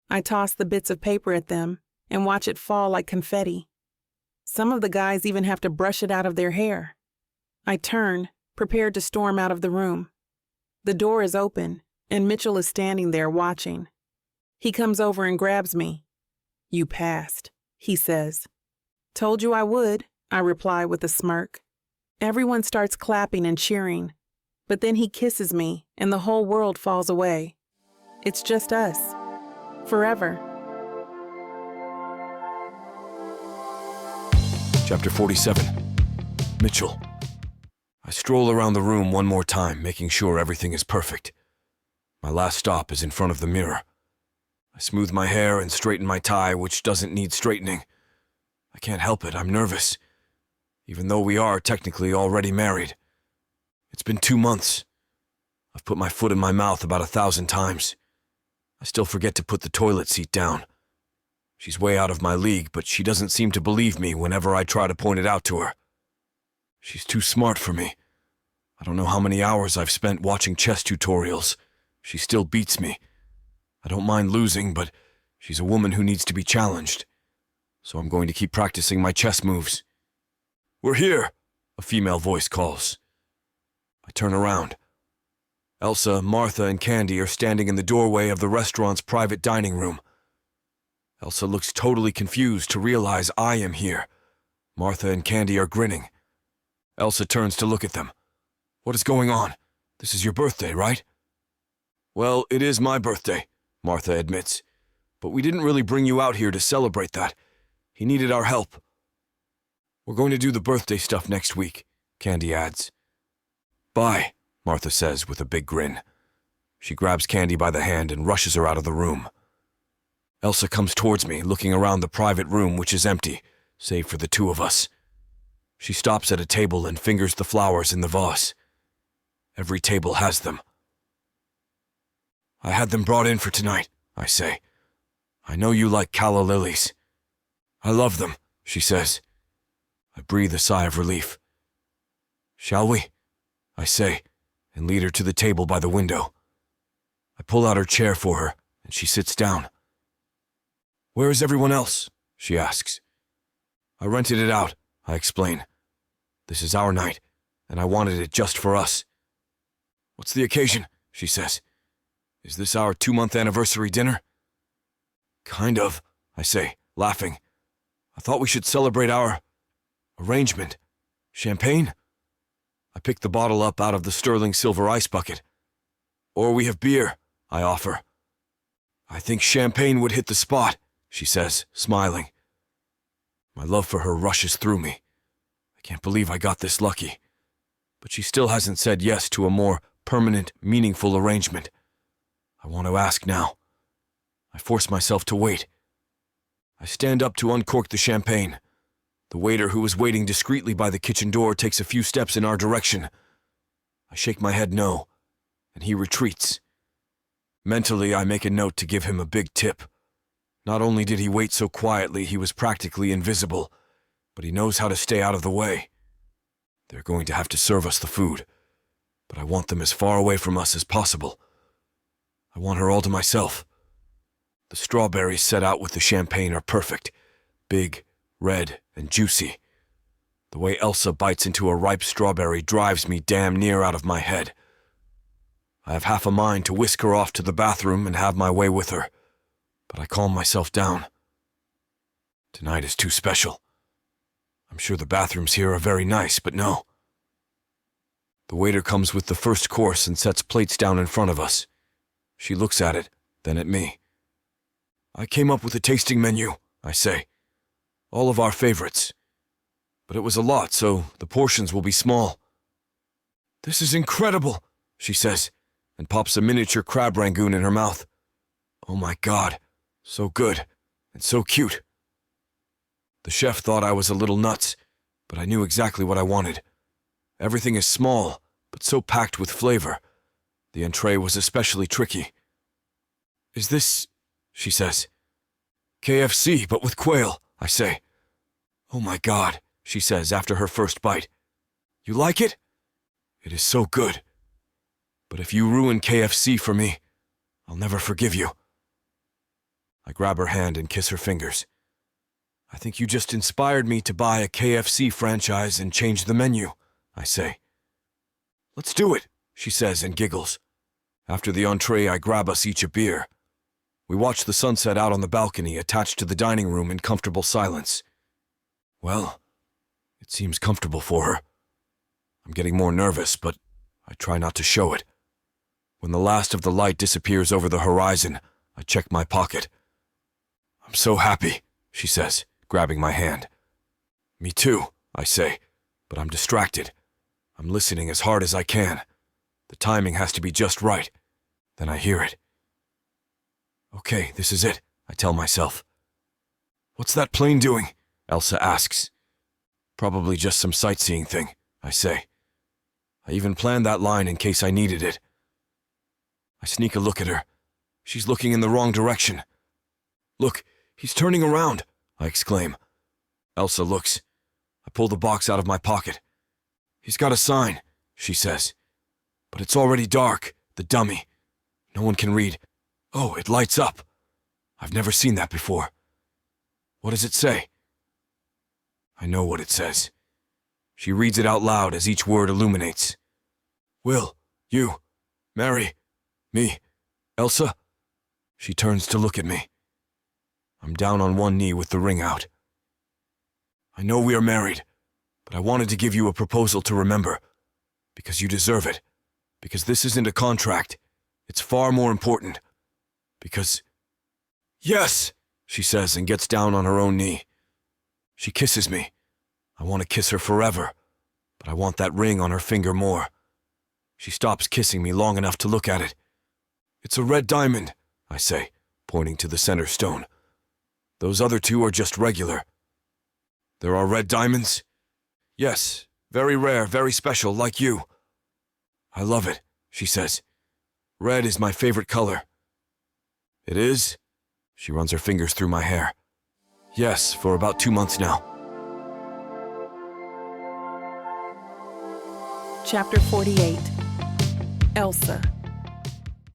I toss the bits of paper at them and watch it fall like confetti. Some of the guys even have to brush it out of their hair. I turn, prepared to storm out of the room. The door is open, and Mitchell is standing there watching. He comes over and grabs me. You passed, he says. Told you I would, I reply with a smirk. Everyone starts clapping and cheering, but then he kisses me and the whole world falls away. It's just us. Forever. Chapter 47. Mitchell. I stroll around the room one more time, making sure everything is perfect. My last stop is in front of the mirror. I smooth my hair and straighten my tie, which doesn't need straightening. I can't help it, I'm nervous, even though we are technically already married. It's been 2 months. I've put my foot in my mouth about 1,000 times. I still forget to put the toilet seat down. She's way out of my league, but she doesn't seem to believe me whenever I try to point it out to her. She's too smart for me. I don't know how many hours I've spent watching chess tutorials. She still beats me. I don't mind losing, but she's a woman who needs to be challenged. So I'm going to keep practicing my chess moves. We're here, a female voice calls. I turn around. Elsa, Martha, and Candy are standing in the doorway of the restaurant's private dining room. Elsa looks totally confused to realize I am here. Martha and Candy are grinning. Elsa turns to look at them. What is going on? This is your birthday, right? Well, it is my birthday, Martha admits. But we didn't really bring you out here to celebrate that. He needed our help. We're going to do the birthday stuff next week, Candy adds. Bye, Martha says with a big grin. She grabs Candy by the hand and rushes her out of the room. Elsa comes towards me, looking around the private room, which is empty, save for the two of us. She stops at a table and fingers the flowers in the vase. Every table has them. I had them brought in for tonight, I say. I know you like calla lilies. I love them, she says. I breathe a sigh of relief. Shall we? I say, and lead her to the table by the window. I pull out her chair for her, and she sits down. Where is everyone else? She asks. I rented it out, I explain. This is our night, and I wanted it just for us. What's the occasion? She says. Is this our 2-month anniversary dinner? Kind of, I say, laughing. I thought we should celebrate our arrangement. Champagne? I pick the bottle up out of the sterling silver ice bucket. Or we have beer, I offer. I think champagne would hit the spot, she says, smiling. My love for her rushes through me. I can't believe I got this lucky. But she still hasn't said yes to a more permanent, meaningful arrangement. I want to ask now. I force myself to wait. I stand up to uncork the champagne. The waiter, who is waiting discreetly by the kitchen door, takes a few steps in our direction. I shake my head no, and he retreats. Mentally, I make a note to give him a big tip. Not only did he wait so quietly, he was practically invisible, but he knows how to stay out of the way. They're going to have to serve us the food, but I want them as far away from us as possible. I want her all to myself. The strawberries set out with the champagne are perfect, big, red, and juicy. The way Elsa bites into a ripe strawberry drives me damn near out of my head. I have half a mind to whisk her off to the bathroom and have my way with her, but I calm myself down. Tonight is too special. I'm sure the bathrooms here are very nice, but no. The waiter comes with the first course and sets plates down in front of us. She looks at it, then at me. I came up with a tasting menu, I say. All of our favorites. But it was a lot, so the portions will be small. This is incredible, she says, and pops a miniature crab rangoon in her mouth. Oh my God, so good, and so cute. The chef thought I was a little nuts, but I knew exactly what I wanted. Everything is small, but so packed with flavor. The entree was especially tricky. Is this, she says. KFC, but with quail, I say. Oh my God, she says after her first bite. You like it? It is so good. But if you ruin KFC for me, I'll never forgive you. I grab her hand and kiss her fingers. I think you just inspired me to buy a KFC franchise and change the menu, I say. Let's do it, she says and giggles. After the entree, I grab us each a beer. We watch the sunset out on the balcony attached to the dining room in comfortable silence. Well, it seems comfortable for her. I'm getting more nervous, but I try not to show it. When the last of the light disappears over the horizon, I check my pocket. I'm so happy, she says, grabbing my hand. Me too, I say, but I'm distracted. I'm listening as hard as I can. The timing has to be just right. Then I hear it. Okay, this is it, I tell myself. What's that plane doing? Elsa asks. Probably just some sightseeing thing, I say. I even planned that line in case I needed it. I sneak a look at her. She's looking in the wrong direction. Look, he's turning around, I exclaim. Elsa looks. I pull the box out of my pocket. He's got a sign, she says. But it's already dark, the dummy. No one can read. Oh, it lights up. I've never seen that before. What does it say? I know what it says. She reads it out loud as each word illuminates. Will, you, marry, me, Elsa? She turns to look at me. I'm down on one knee with the ring out. I know we are married, but I wanted to give you a proposal to remember. Because you deserve it. Because this isn't a contract. It's far more important. Because... Yes, she says and gets down on her own knee. She kisses me. I want to kiss her forever, but I want that ring on her finger more. She stops kissing me long enough to look at it. It's a red diamond, I say, pointing to the center stone. Those other two are just regular. There are red diamonds? Yes, very rare, very special, like you. I love it, she says. Red is my favorite color. It is? She runs her fingers through my hair. Yes, for about 2 months now. Chapter 48. Elsa.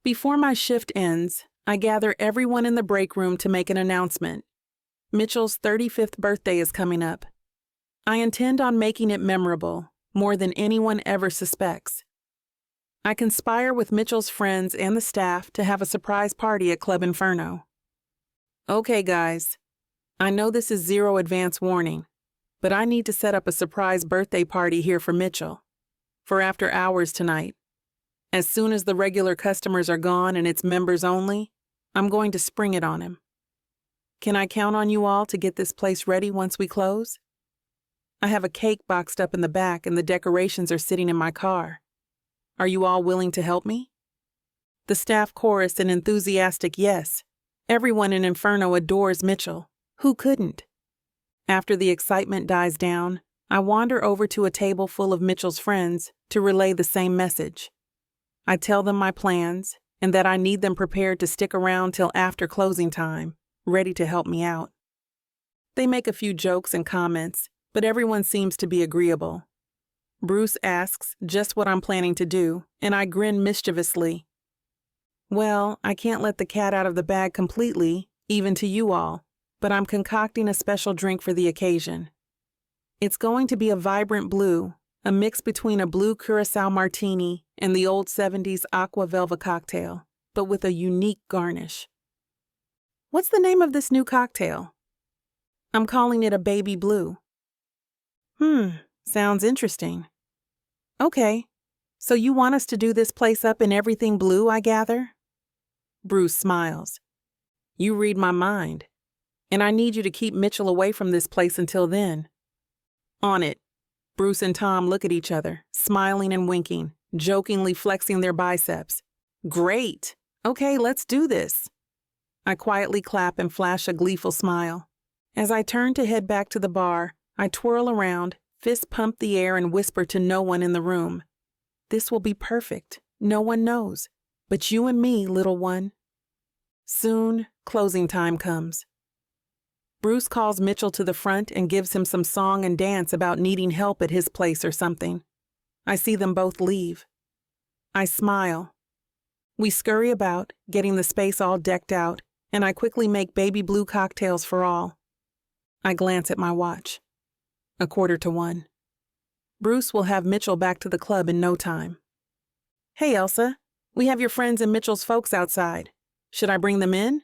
Before my shift ends, I gather everyone in the break room to make an announcement. Mitchell's 35th birthday is coming up. I intend on making it memorable, more than anyone ever suspects. I conspire with Mitchell's friends and the staff to have a surprise party at Club Inferno. Okay, guys. I know this is zero advance warning, but I need to set up a surprise birthday party here for Mitchell. For after hours tonight. As soon as the regular customers are gone and it's members only, I'm going to spring it on him. Can I count on you all to get this place ready once we close? I have a cake boxed up in the back and the decorations are sitting in my car. Are you all willing to help me? The staff chorused an enthusiastic yes. Everyone in Inferno adores Mitchell. Who couldn't? After the excitement dies down, I wander over to a table full of Mitchell's friends to relay the same message. I tell them my plans and that I need them prepared to stick around till after closing time, ready to help me out. They make a few jokes and comments, but everyone seems to be agreeable. Bruce asks just what I'm planning to do, and I grin mischievously. Well, I can't let the cat out of the bag completely, even to you all, but I'm concocting a special drink for the occasion. It's going to be a vibrant blue, a mix between a blue Curacao martini and the old 70s aqua velva cocktail, but with a unique garnish. What's the name of this new cocktail? I'm calling it a baby blue. Sounds interesting. Okay, so you want us to do this place up in everything blue, I gather? Bruce smiles. You read my mind, and I need you to keep Mitchell away from this place until then. On it. Bruce and Tom look at each other, smiling and winking, jokingly flexing their biceps. Great! Okay, let's do this. I quietly clap and flash a gleeful smile. As I turn to head back to the bar, I twirl around, fist pump the air, and whisper to no one in the room. This will be perfect. No one knows. But you and me, little one. Soon, closing time comes. Bruce calls Mitchell to the front and gives him some song and dance about needing help at his place or something. I see them both leave. I smile. We scurry about, getting the space all decked out, and I quickly make baby blue cocktails for all. I glance at my watch. 1:45. Bruce will have Mitchell back to the club in no time. Hey, Elsa, we have your friends and Mitchell's folks outside. Should I bring them in?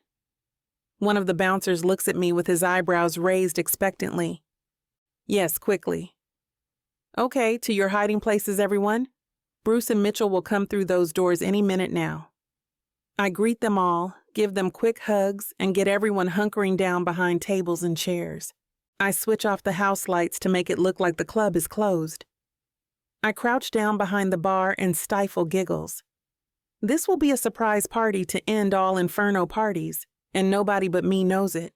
One of the bouncers looks at me with his eyebrows raised expectantly. Yes, quickly. Okay, to your hiding places, everyone. Bruce and Mitchell will come through those doors any minute now. I greet them all, give them quick hugs, and get everyone hunkering down behind tables and chairs. I switch off the house lights to make it look like the club is closed. I crouch down behind the bar and stifle giggles. This will be a surprise party to end all Inferno parties, and nobody but me knows it.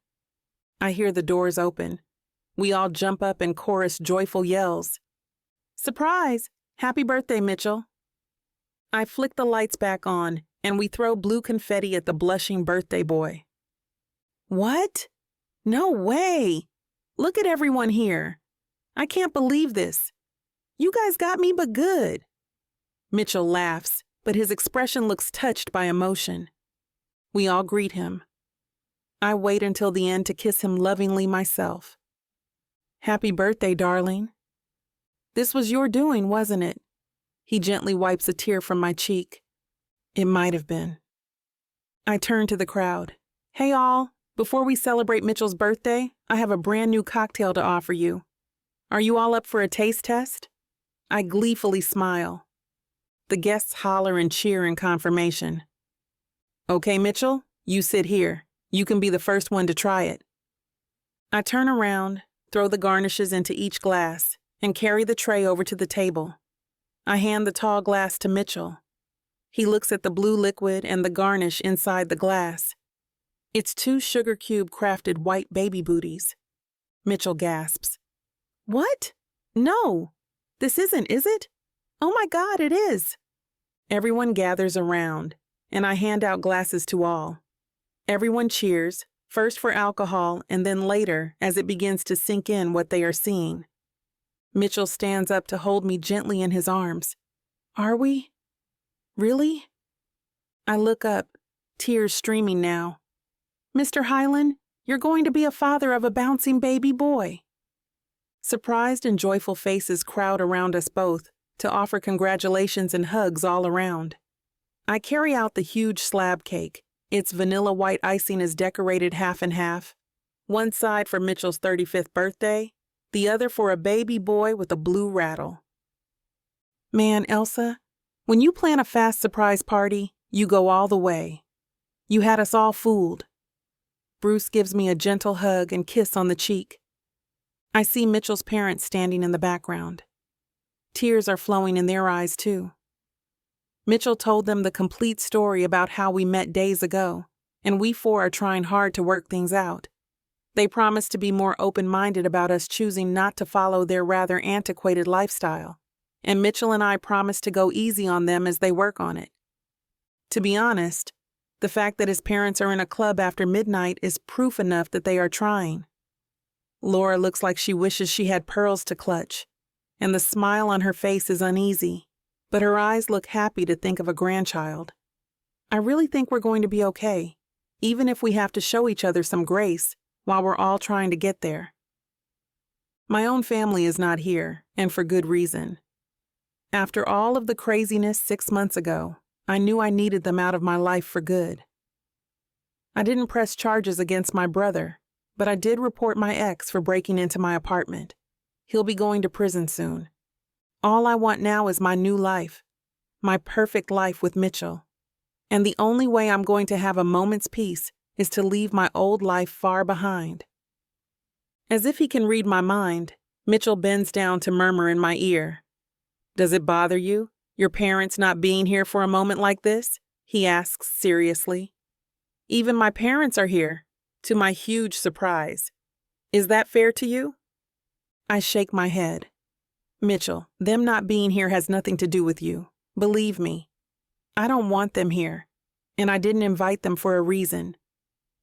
I hear the doors open. We all jump up and chorus joyful yells. Surprise! Happy birthday, Mitchell. I flick the lights back on, and we throw blue confetti at the blushing birthday boy. What? No way! Look at everyone here. I can't believe this. You guys got me but good. Mitchell laughs, but his expression looks touched by emotion. We all greet him. I wait until the end to kiss him lovingly myself. Happy birthday, darling. This was your doing, wasn't it? He gently wipes a tear from my cheek. It might have been. I turn to the crowd. Hey all, before we celebrate Mitchell's birthday, I have a brand new cocktail to offer you. Are you all up for a taste test? I gleefully smile. The guests holler and cheer in confirmation. Okay, Mitchell, you sit here. You can be the first one to try it. I turn around, throw the garnishes into each glass, and carry the tray over to the table. I hand the tall glass to Mitchell. He looks at the blue liquid and the garnish inside the glass. It's 2 sugar cube crafted white baby booties. Mitchell gasps. What? No, this isn't, is it? Oh my God, it is. Everyone gathers around, and I hand out glasses to all. Everyone cheers, first for alcohol and then later as it begins to sink in what they are seeing. Mitchell stands up to hold me gently in his arms. Are we? Really? I look up, tears streaming now. Mr. Hyland, you're going to be a father of a bouncing baby boy. Surprised and joyful faces crowd around us both to offer congratulations and hugs all around. I carry out the huge slab cake. Its vanilla white icing is decorated half and half. One side for Mitchell's 35th birthday, the other for a baby boy with a blue rattle. Man, Elsa, when you plan a fast surprise party, you go all the way. You had us all fooled. Bruce gives me a gentle hug and kiss on the cheek. I see Mitchell's parents standing in the background. Tears are flowing in their eyes, too. Mitchell told them the complete story about how we met days ago, and we four are trying hard to work things out. They promised to be more open-minded about us choosing not to follow their rather antiquated lifestyle, and Mitchell and I promised to go easy on them as they work on it. To be honest, the fact that his parents are in a club after midnight is proof enough that they are trying. Laura looks like she wishes she had pearls to clutch, and the smile on her face is uneasy, but her eyes look happy to think of a grandchild. I really think we're going to be okay, even if we have to show each other some grace while we're all trying to get there. My own family is not here, and for good reason. After all of the craziness 6 months ago, I knew I needed them out of my life for good. I didn't press charges against my brother, but I did report my ex for breaking into my apartment. He'll be going to prison soon. All I want now is my new life, my perfect life with Mitchell. And the only way I'm going to have a moment's peace is to leave my old life far behind. As if he can read my mind, Mitchell bends down to murmur in my ear. "Does it bother you, your parents not being here for a moment like this?" he asks seriously. "Even my parents are here, to my huge surprise. Is that fair to you?" I shake my head. "Mitchell, them not being here has nothing to do with you. Believe me. I don't want them here, and I didn't invite them for a reason.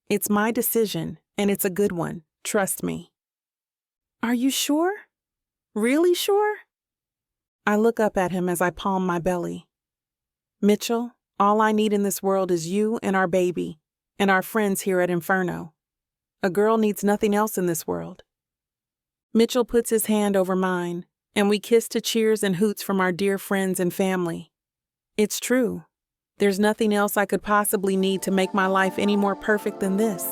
It's my decision, and it's a good one, trust me." "Are you sure? Really sure?" I look up at him as I palm my belly. "Mitchell, all I need in this world is you and our baby, and our friends here at Inferno. A girl needs nothing else in this world." Mitchell puts his hand over mine, and we kiss to cheers and hoots from our dear friends and family. It's true. There's nothing else I could possibly need to make my life any more perfect than this.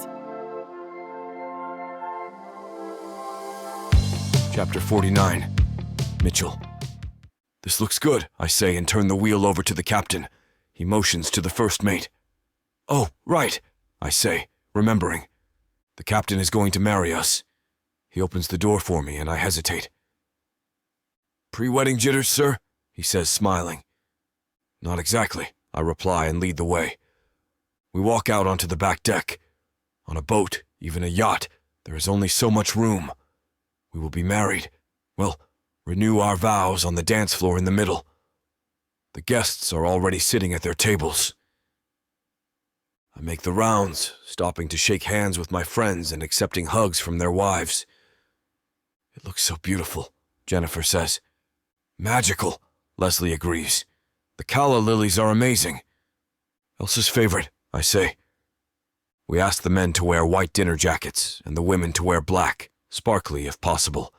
Chapter 49. Mitchell. "This looks good," I say and turn the wheel over to the captain. He motions to the first mate. "Oh, right," I say, remembering. The captain is going to marry us. He opens the door for me and I hesitate. "Pre-wedding jitters, sir?" he says, smiling. "Not exactly," I reply and lead the way. We walk out onto the back deck. On a boat, even a yacht, there is only so much room. We will be married. Well, renew our vows on the dance floor in the middle. The guests are already sitting at their tables. I make the rounds, stopping to shake hands with my friends and accepting hugs from their wives. "It looks so beautiful," Jennifer says. "Magical," Leslie agrees. "The calla lilies are amazing." "Elsa's favorite," I say. We ask the men to wear white dinner jackets and the women to wear black, sparkly if possible.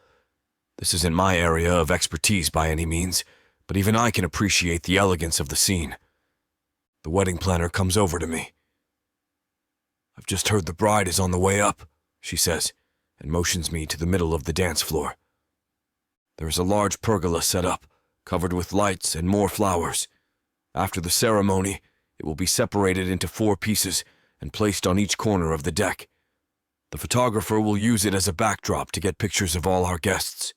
This isn't my area of expertise by any means, but even I can appreciate the elegance of the scene. The wedding planner comes over to me. "I've just heard the bride is on the way up," she says, and motions me to the middle of the dance floor. There is a large pergola set up, covered with lights and more flowers. After the ceremony, it will be separated into 4 pieces and placed on each corner of the deck. The photographer will use it as a backdrop to get pictures of all our guests.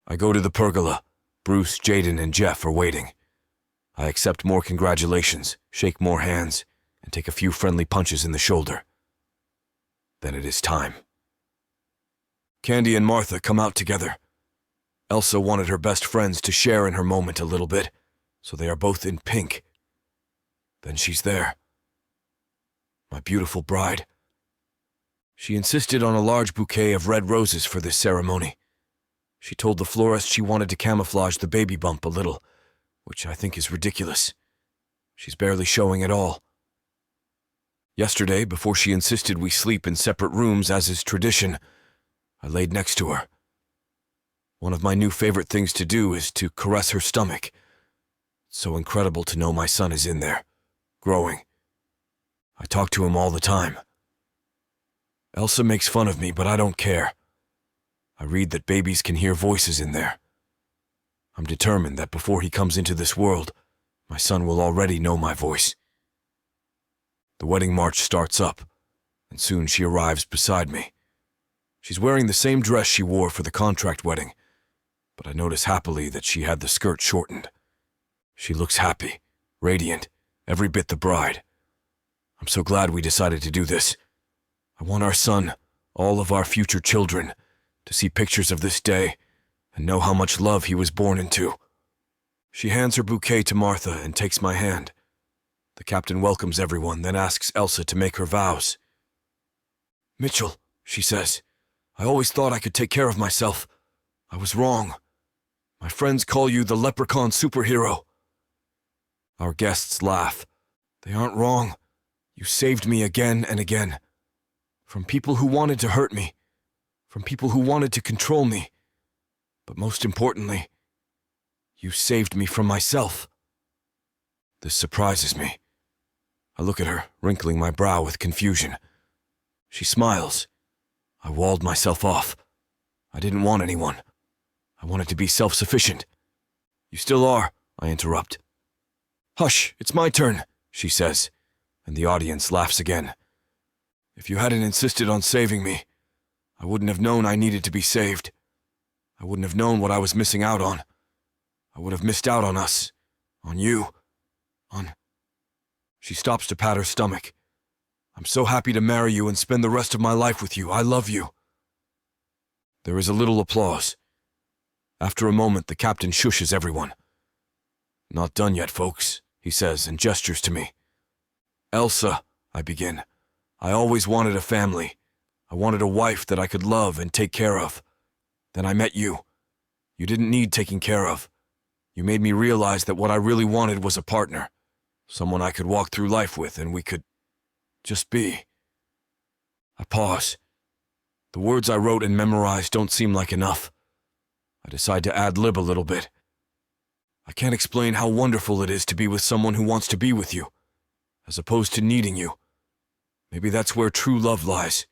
I go to the pergola. Bruce, Jaden, and Jeff are waiting. I accept more congratulations, shake more hands, and take a few friendly punches in the shoulder. Then it is time. Candy and Martha come out together. Elsa wanted her best friends to share in her moment a little bit, so they are both in pink. Then she's there. My beautiful bride. She insisted on a large bouquet of red roses for this ceremony. She told the florist she wanted to camouflage the baby bump a little, which I think is ridiculous. She's barely showing at all. Yesterday, before she insisted we sleep in separate rooms as is tradition, I laid next to her. One of my new favorite things to do is to caress her stomach. It's so incredible to know my son is in there, growing. I talk to him all the time. Elsa makes fun of me, but I don't care. I read that babies can hear voices in there. I'm determined that before he comes into this world, my son will already know my voice. The wedding march starts up, and soon she arrives beside me. She's wearing the same dress she wore for the contract wedding, but I notice happily that she had the skirt shortened. She looks happy, radiant, every bit the bride. I'm so glad we decided to do this. I want our son, all of our future children, to see pictures of this day and know how much love he was born into. She hands her bouquet to Martha and takes my hand. The captain welcomes everyone, then asks Elsa to make her vows. "Mitchell," she says, "I always thought I could take care of myself. I was wrong. My friends call you the leprechaun superhero." Our guests laugh. They aren't wrong. You saved me again and again. From people who wanted to hurt me. From people who wanted to control me. But most importantly, you saved me from myself. This surprises me. I look at her, wrinkling my brow with confusion. She smiles. I walled myself off. I didn't want anyone. I wanted to be self-sufficient. "You still are," I interrupt. "Hush, it's my turn," she says, and the audience laughs again. "If you hadn't insisted on saving me, I wouldn't have known I needed to be saved. I wouldn't have known what I was missing out on. I would have missed out on us, on you, on..." She stops to pat her stomach. "I'm so happy to marry you and spend the rest of my life with you. I love you." There is a little applause. After a moment, the captain shushes everyone. "Not done yet, folks," he says and gestures to me. "Elsa," I begin, "I always wanted a family. I wanted a wife that I could love and take care of. Then I met you. You didn't need taking care of. You made me realize that what I really wanted was a partner. Someone I could walk through life with and we could just be." I pause. The words I wrote and memorized don't seem like enough. I decide to ad-lib a little bit. "I can't explain how wonderful it is to be with someone who wants to be with you, as opposed to needing you. Maybe that's where true love lies.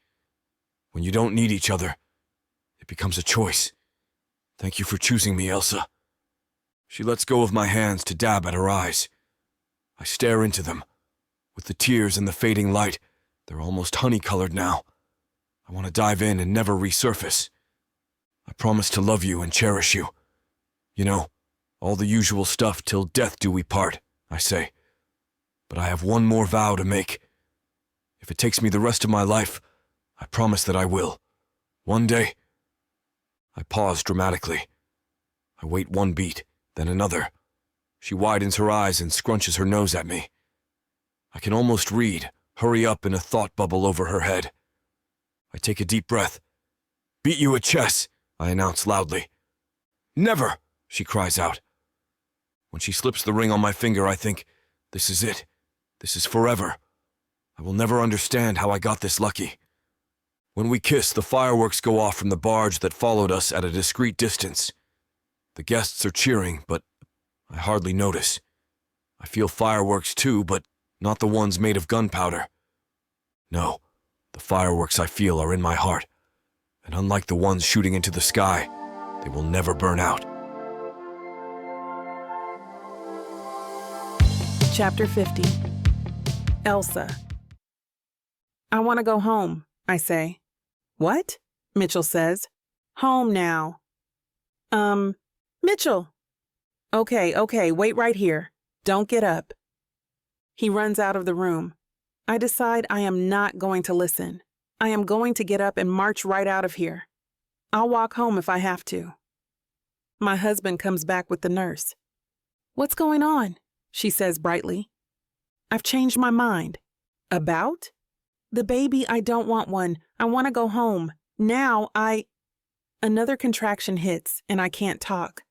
When you don't need each other, it becomes a choice. Thank you for choosing me, Elsa." She lets go of my hands to dab at her eyes. I stare into them. With the tears and the fading light, they're almost honey-colored now. I want to dive in and never resurface. "I promise to love you and cherish you. You know, all the usual stuff till death do we part," I say. "But I have one more vow to make. If it takes me the rest of my life, I promise that I will. One day..." I pause dramatically. I wait one beat, then another. She widens her eyes and scrunches her nose at me. I can almost read, "hurry up" in a thought bubble over her head. I take a deep breath. "Beat you at chess," I announce loudly. "Never," she cries out. When she slips the ring on my finger, I think, this is it. This is forever. I will never understand how I got this lucky. When we kiss, the fireworks go off from the barge that followed us at a discreet distance. The guests are cheering, but I hardly notice. I feel fireworks too, but not the ones made of gunpowder. No, the fireworks I feel are in my heart, and unlike the ones shooting into the sky, they will never burn out. Chapter 50. Elsa. "I want to go home," I say. "What?" Mitchell says. "Home now." Mitchell. Okay, wait right here. Don't get up." He runs out of the room. I decide I am not going to listen. I am going to get up and march right out of here. I'll walk home if I have to. My husband comes back with the nurse. "What's going on?" she says brightly. "I've changed my mind." "About?" "The baby, I don't want one. I want to go home. Now Another contraction hits, and I can't talk.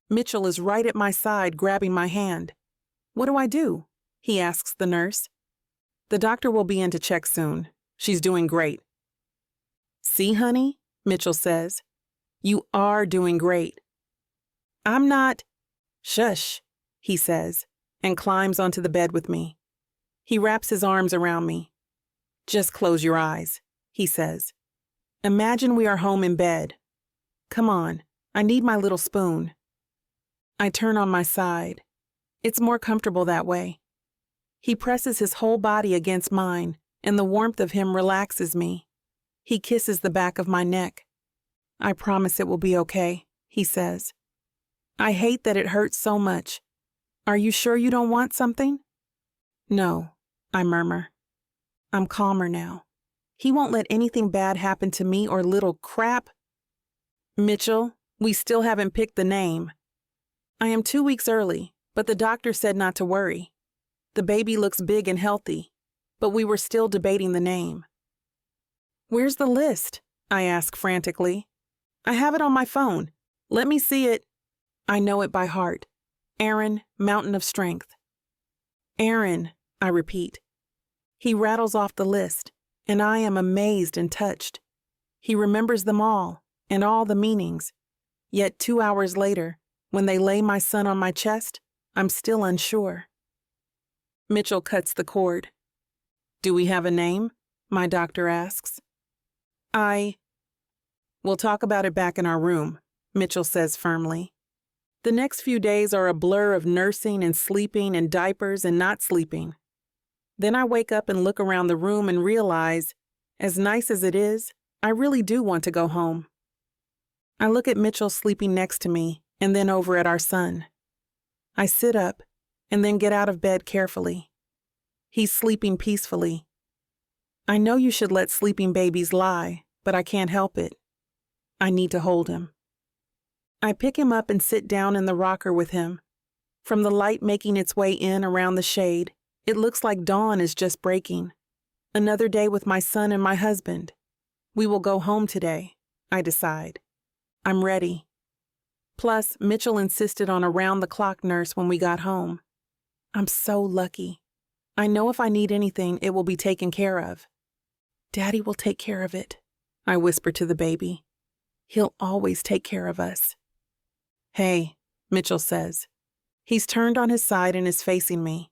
Mitchell is right at my side, grabbing my hand. "What do I do?" he asks the nurse. "The doctor will be in to check soon. She's doing great." "See, honey," Mitchell says. "You are doing great." "I'm not..." "Shush," he says, and climbs onto the bed with me. He wraps his arms around me. "Just close your eyes," he says. "Imagine we are home in bed. Come on, I need my little spoon." I turn on my side. It's more comfortable that way. He presses his whole body against mine, and the warmth of him relaxes me. He kisses the back of my neck. "I promise it will be okay," he says. I hate that it hurts so much. Are you sure you don't want something? No, I murmur. I'm calmer now. He won't let anything bad happen to me or little crap. Mitchell, we still haven't picked the name. I am 2 weeks early, but the doctor said not to worry. The baby looks big and healthy, but we were still debating the name. Where's the list? I ask frantically. I have it on my phone. Let me see it. I know it by heart. Aaron, Mountain of Strength. Aaron, I repeat. He rattles off the list, and I am amazed and touched. He remembers them all, and all the meanings. Yet 2 hours later, when they lay my son on my chest, I'm still unsure. Mitchell cuts the cord. Do we have a name? My doctor asks. We'll talk about it back in our room, Mitchell says firmly. The next few days are a blur of nursing and sleeping and diapers and not sleeping. Then I wake up and look around the room and realize, as nice as it is, I really do want to go home. I look at Mitchell sleeping next to me and then over at our son. I sit up and then get out of bed carefully. He's sleeping peacefully. I know you should let sleeping babies lie, but I can't help it. I need to hold him. I pick him up and sit down in the rocker with him. From the light making its way in around the shade, it looks like dawn is just breaking. Another day with my son and my husband. We will go home today, I decide. I'm ready. Plus, Mitchell insisted on a round-the-clock nurse when we got home. I'm so lucky. I know if I need anything, it will be taken care of. Daddy will take care of it, I whisper to the baby. He'll always take care of us. Hey, Mitchell says. He's turned on his side and is facing me.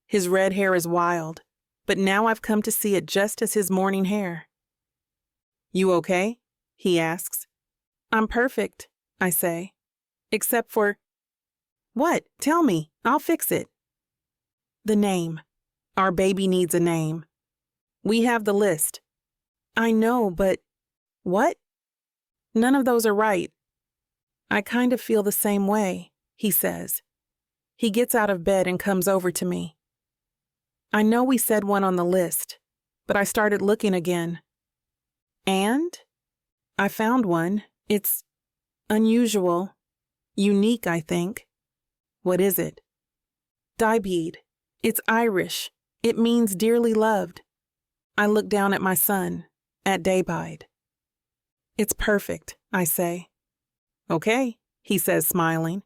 His red hair is wild, but now I've come to see it just as his morning hair. You okay? He asks. I'm perfect, I say. Except for... What? Tell me. I'll fix it. The name. Our baby needs a name. We have the list. I know, but... What? None of those are right. I kind of feel the same way, he says. He gets out of bed and comes over to me. I know we said one on the list, but I started looking again. And? I found one. It's unusual. Unique, I think. What is it? Deepened. It's Irish. It means dearly loved. I look down at my son, at Deepened. It's perfect, I say. Okay, he says, smiling.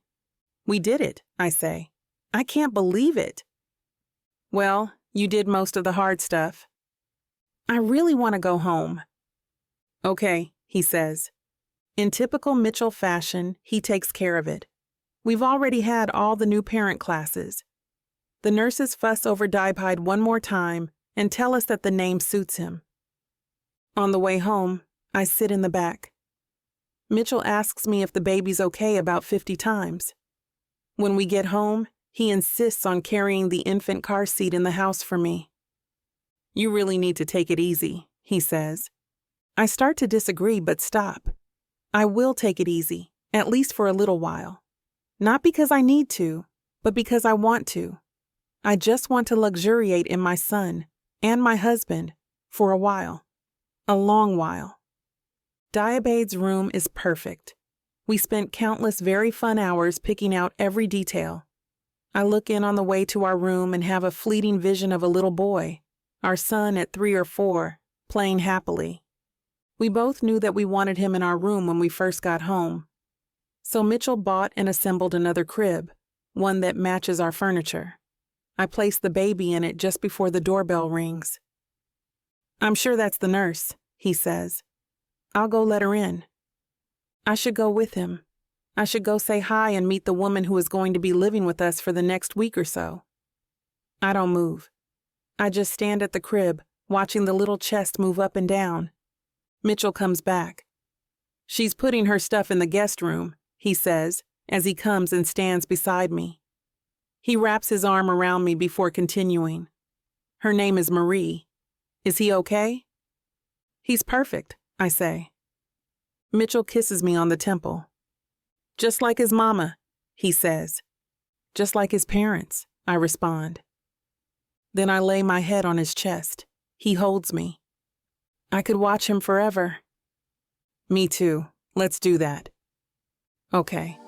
We did it, I say. I can't believe it. Well, you did most of the hard stuff. I really want to go home. Okay, he says. In typical Mitchell fashion, he takes care of it. We've already had all the new parent classes. The nurses fuss over Deepened one more time and tell us that the name suits him. On the way home, I sit in the back. Mitchell asks me if the baby's okay about 50 times. When we get home, he insists on carrying the infant car seat in the house for me. You really need to take it easy, he says. I start to disagree, but stop. I will take it easy, at least for a little while. Not because I need to, but because I want to. I just want to luxuriate in my son and my husband for a while. A long while. Deepened's room is perfect. We spent countless very fun hours picking out every detail. I look in on the way to our room and have a fleeting vision of a little boy, our son at 3 or 4, playing happily. We both knew that we wanted him in our room when we first got home. So Mitchell bought and assembled another crib, one that matches our furniture. I place the baby in it just before the doorbell rings. I'm sure that's the nurse, he says. I'll go let her in. I should go with him. I should go say hi and meet the woman who is going to be living with us for the next week or so. I don't move. I just stand at the crib, watching the little chest move up and down. Mitchell comes back. She's putting her stuff in the guest room, he says, as he comes and stands beside me. He wraps his arm around me before continuing. Her name is Marie. Is he okay? He's perfect, I say. Mitchell kisses me on the temple. Just like his mama, he says. just like his parents, I respond. Then I lay my head on his chest. He holds me. I could watch him forever. Me too. Let's do that. Okay.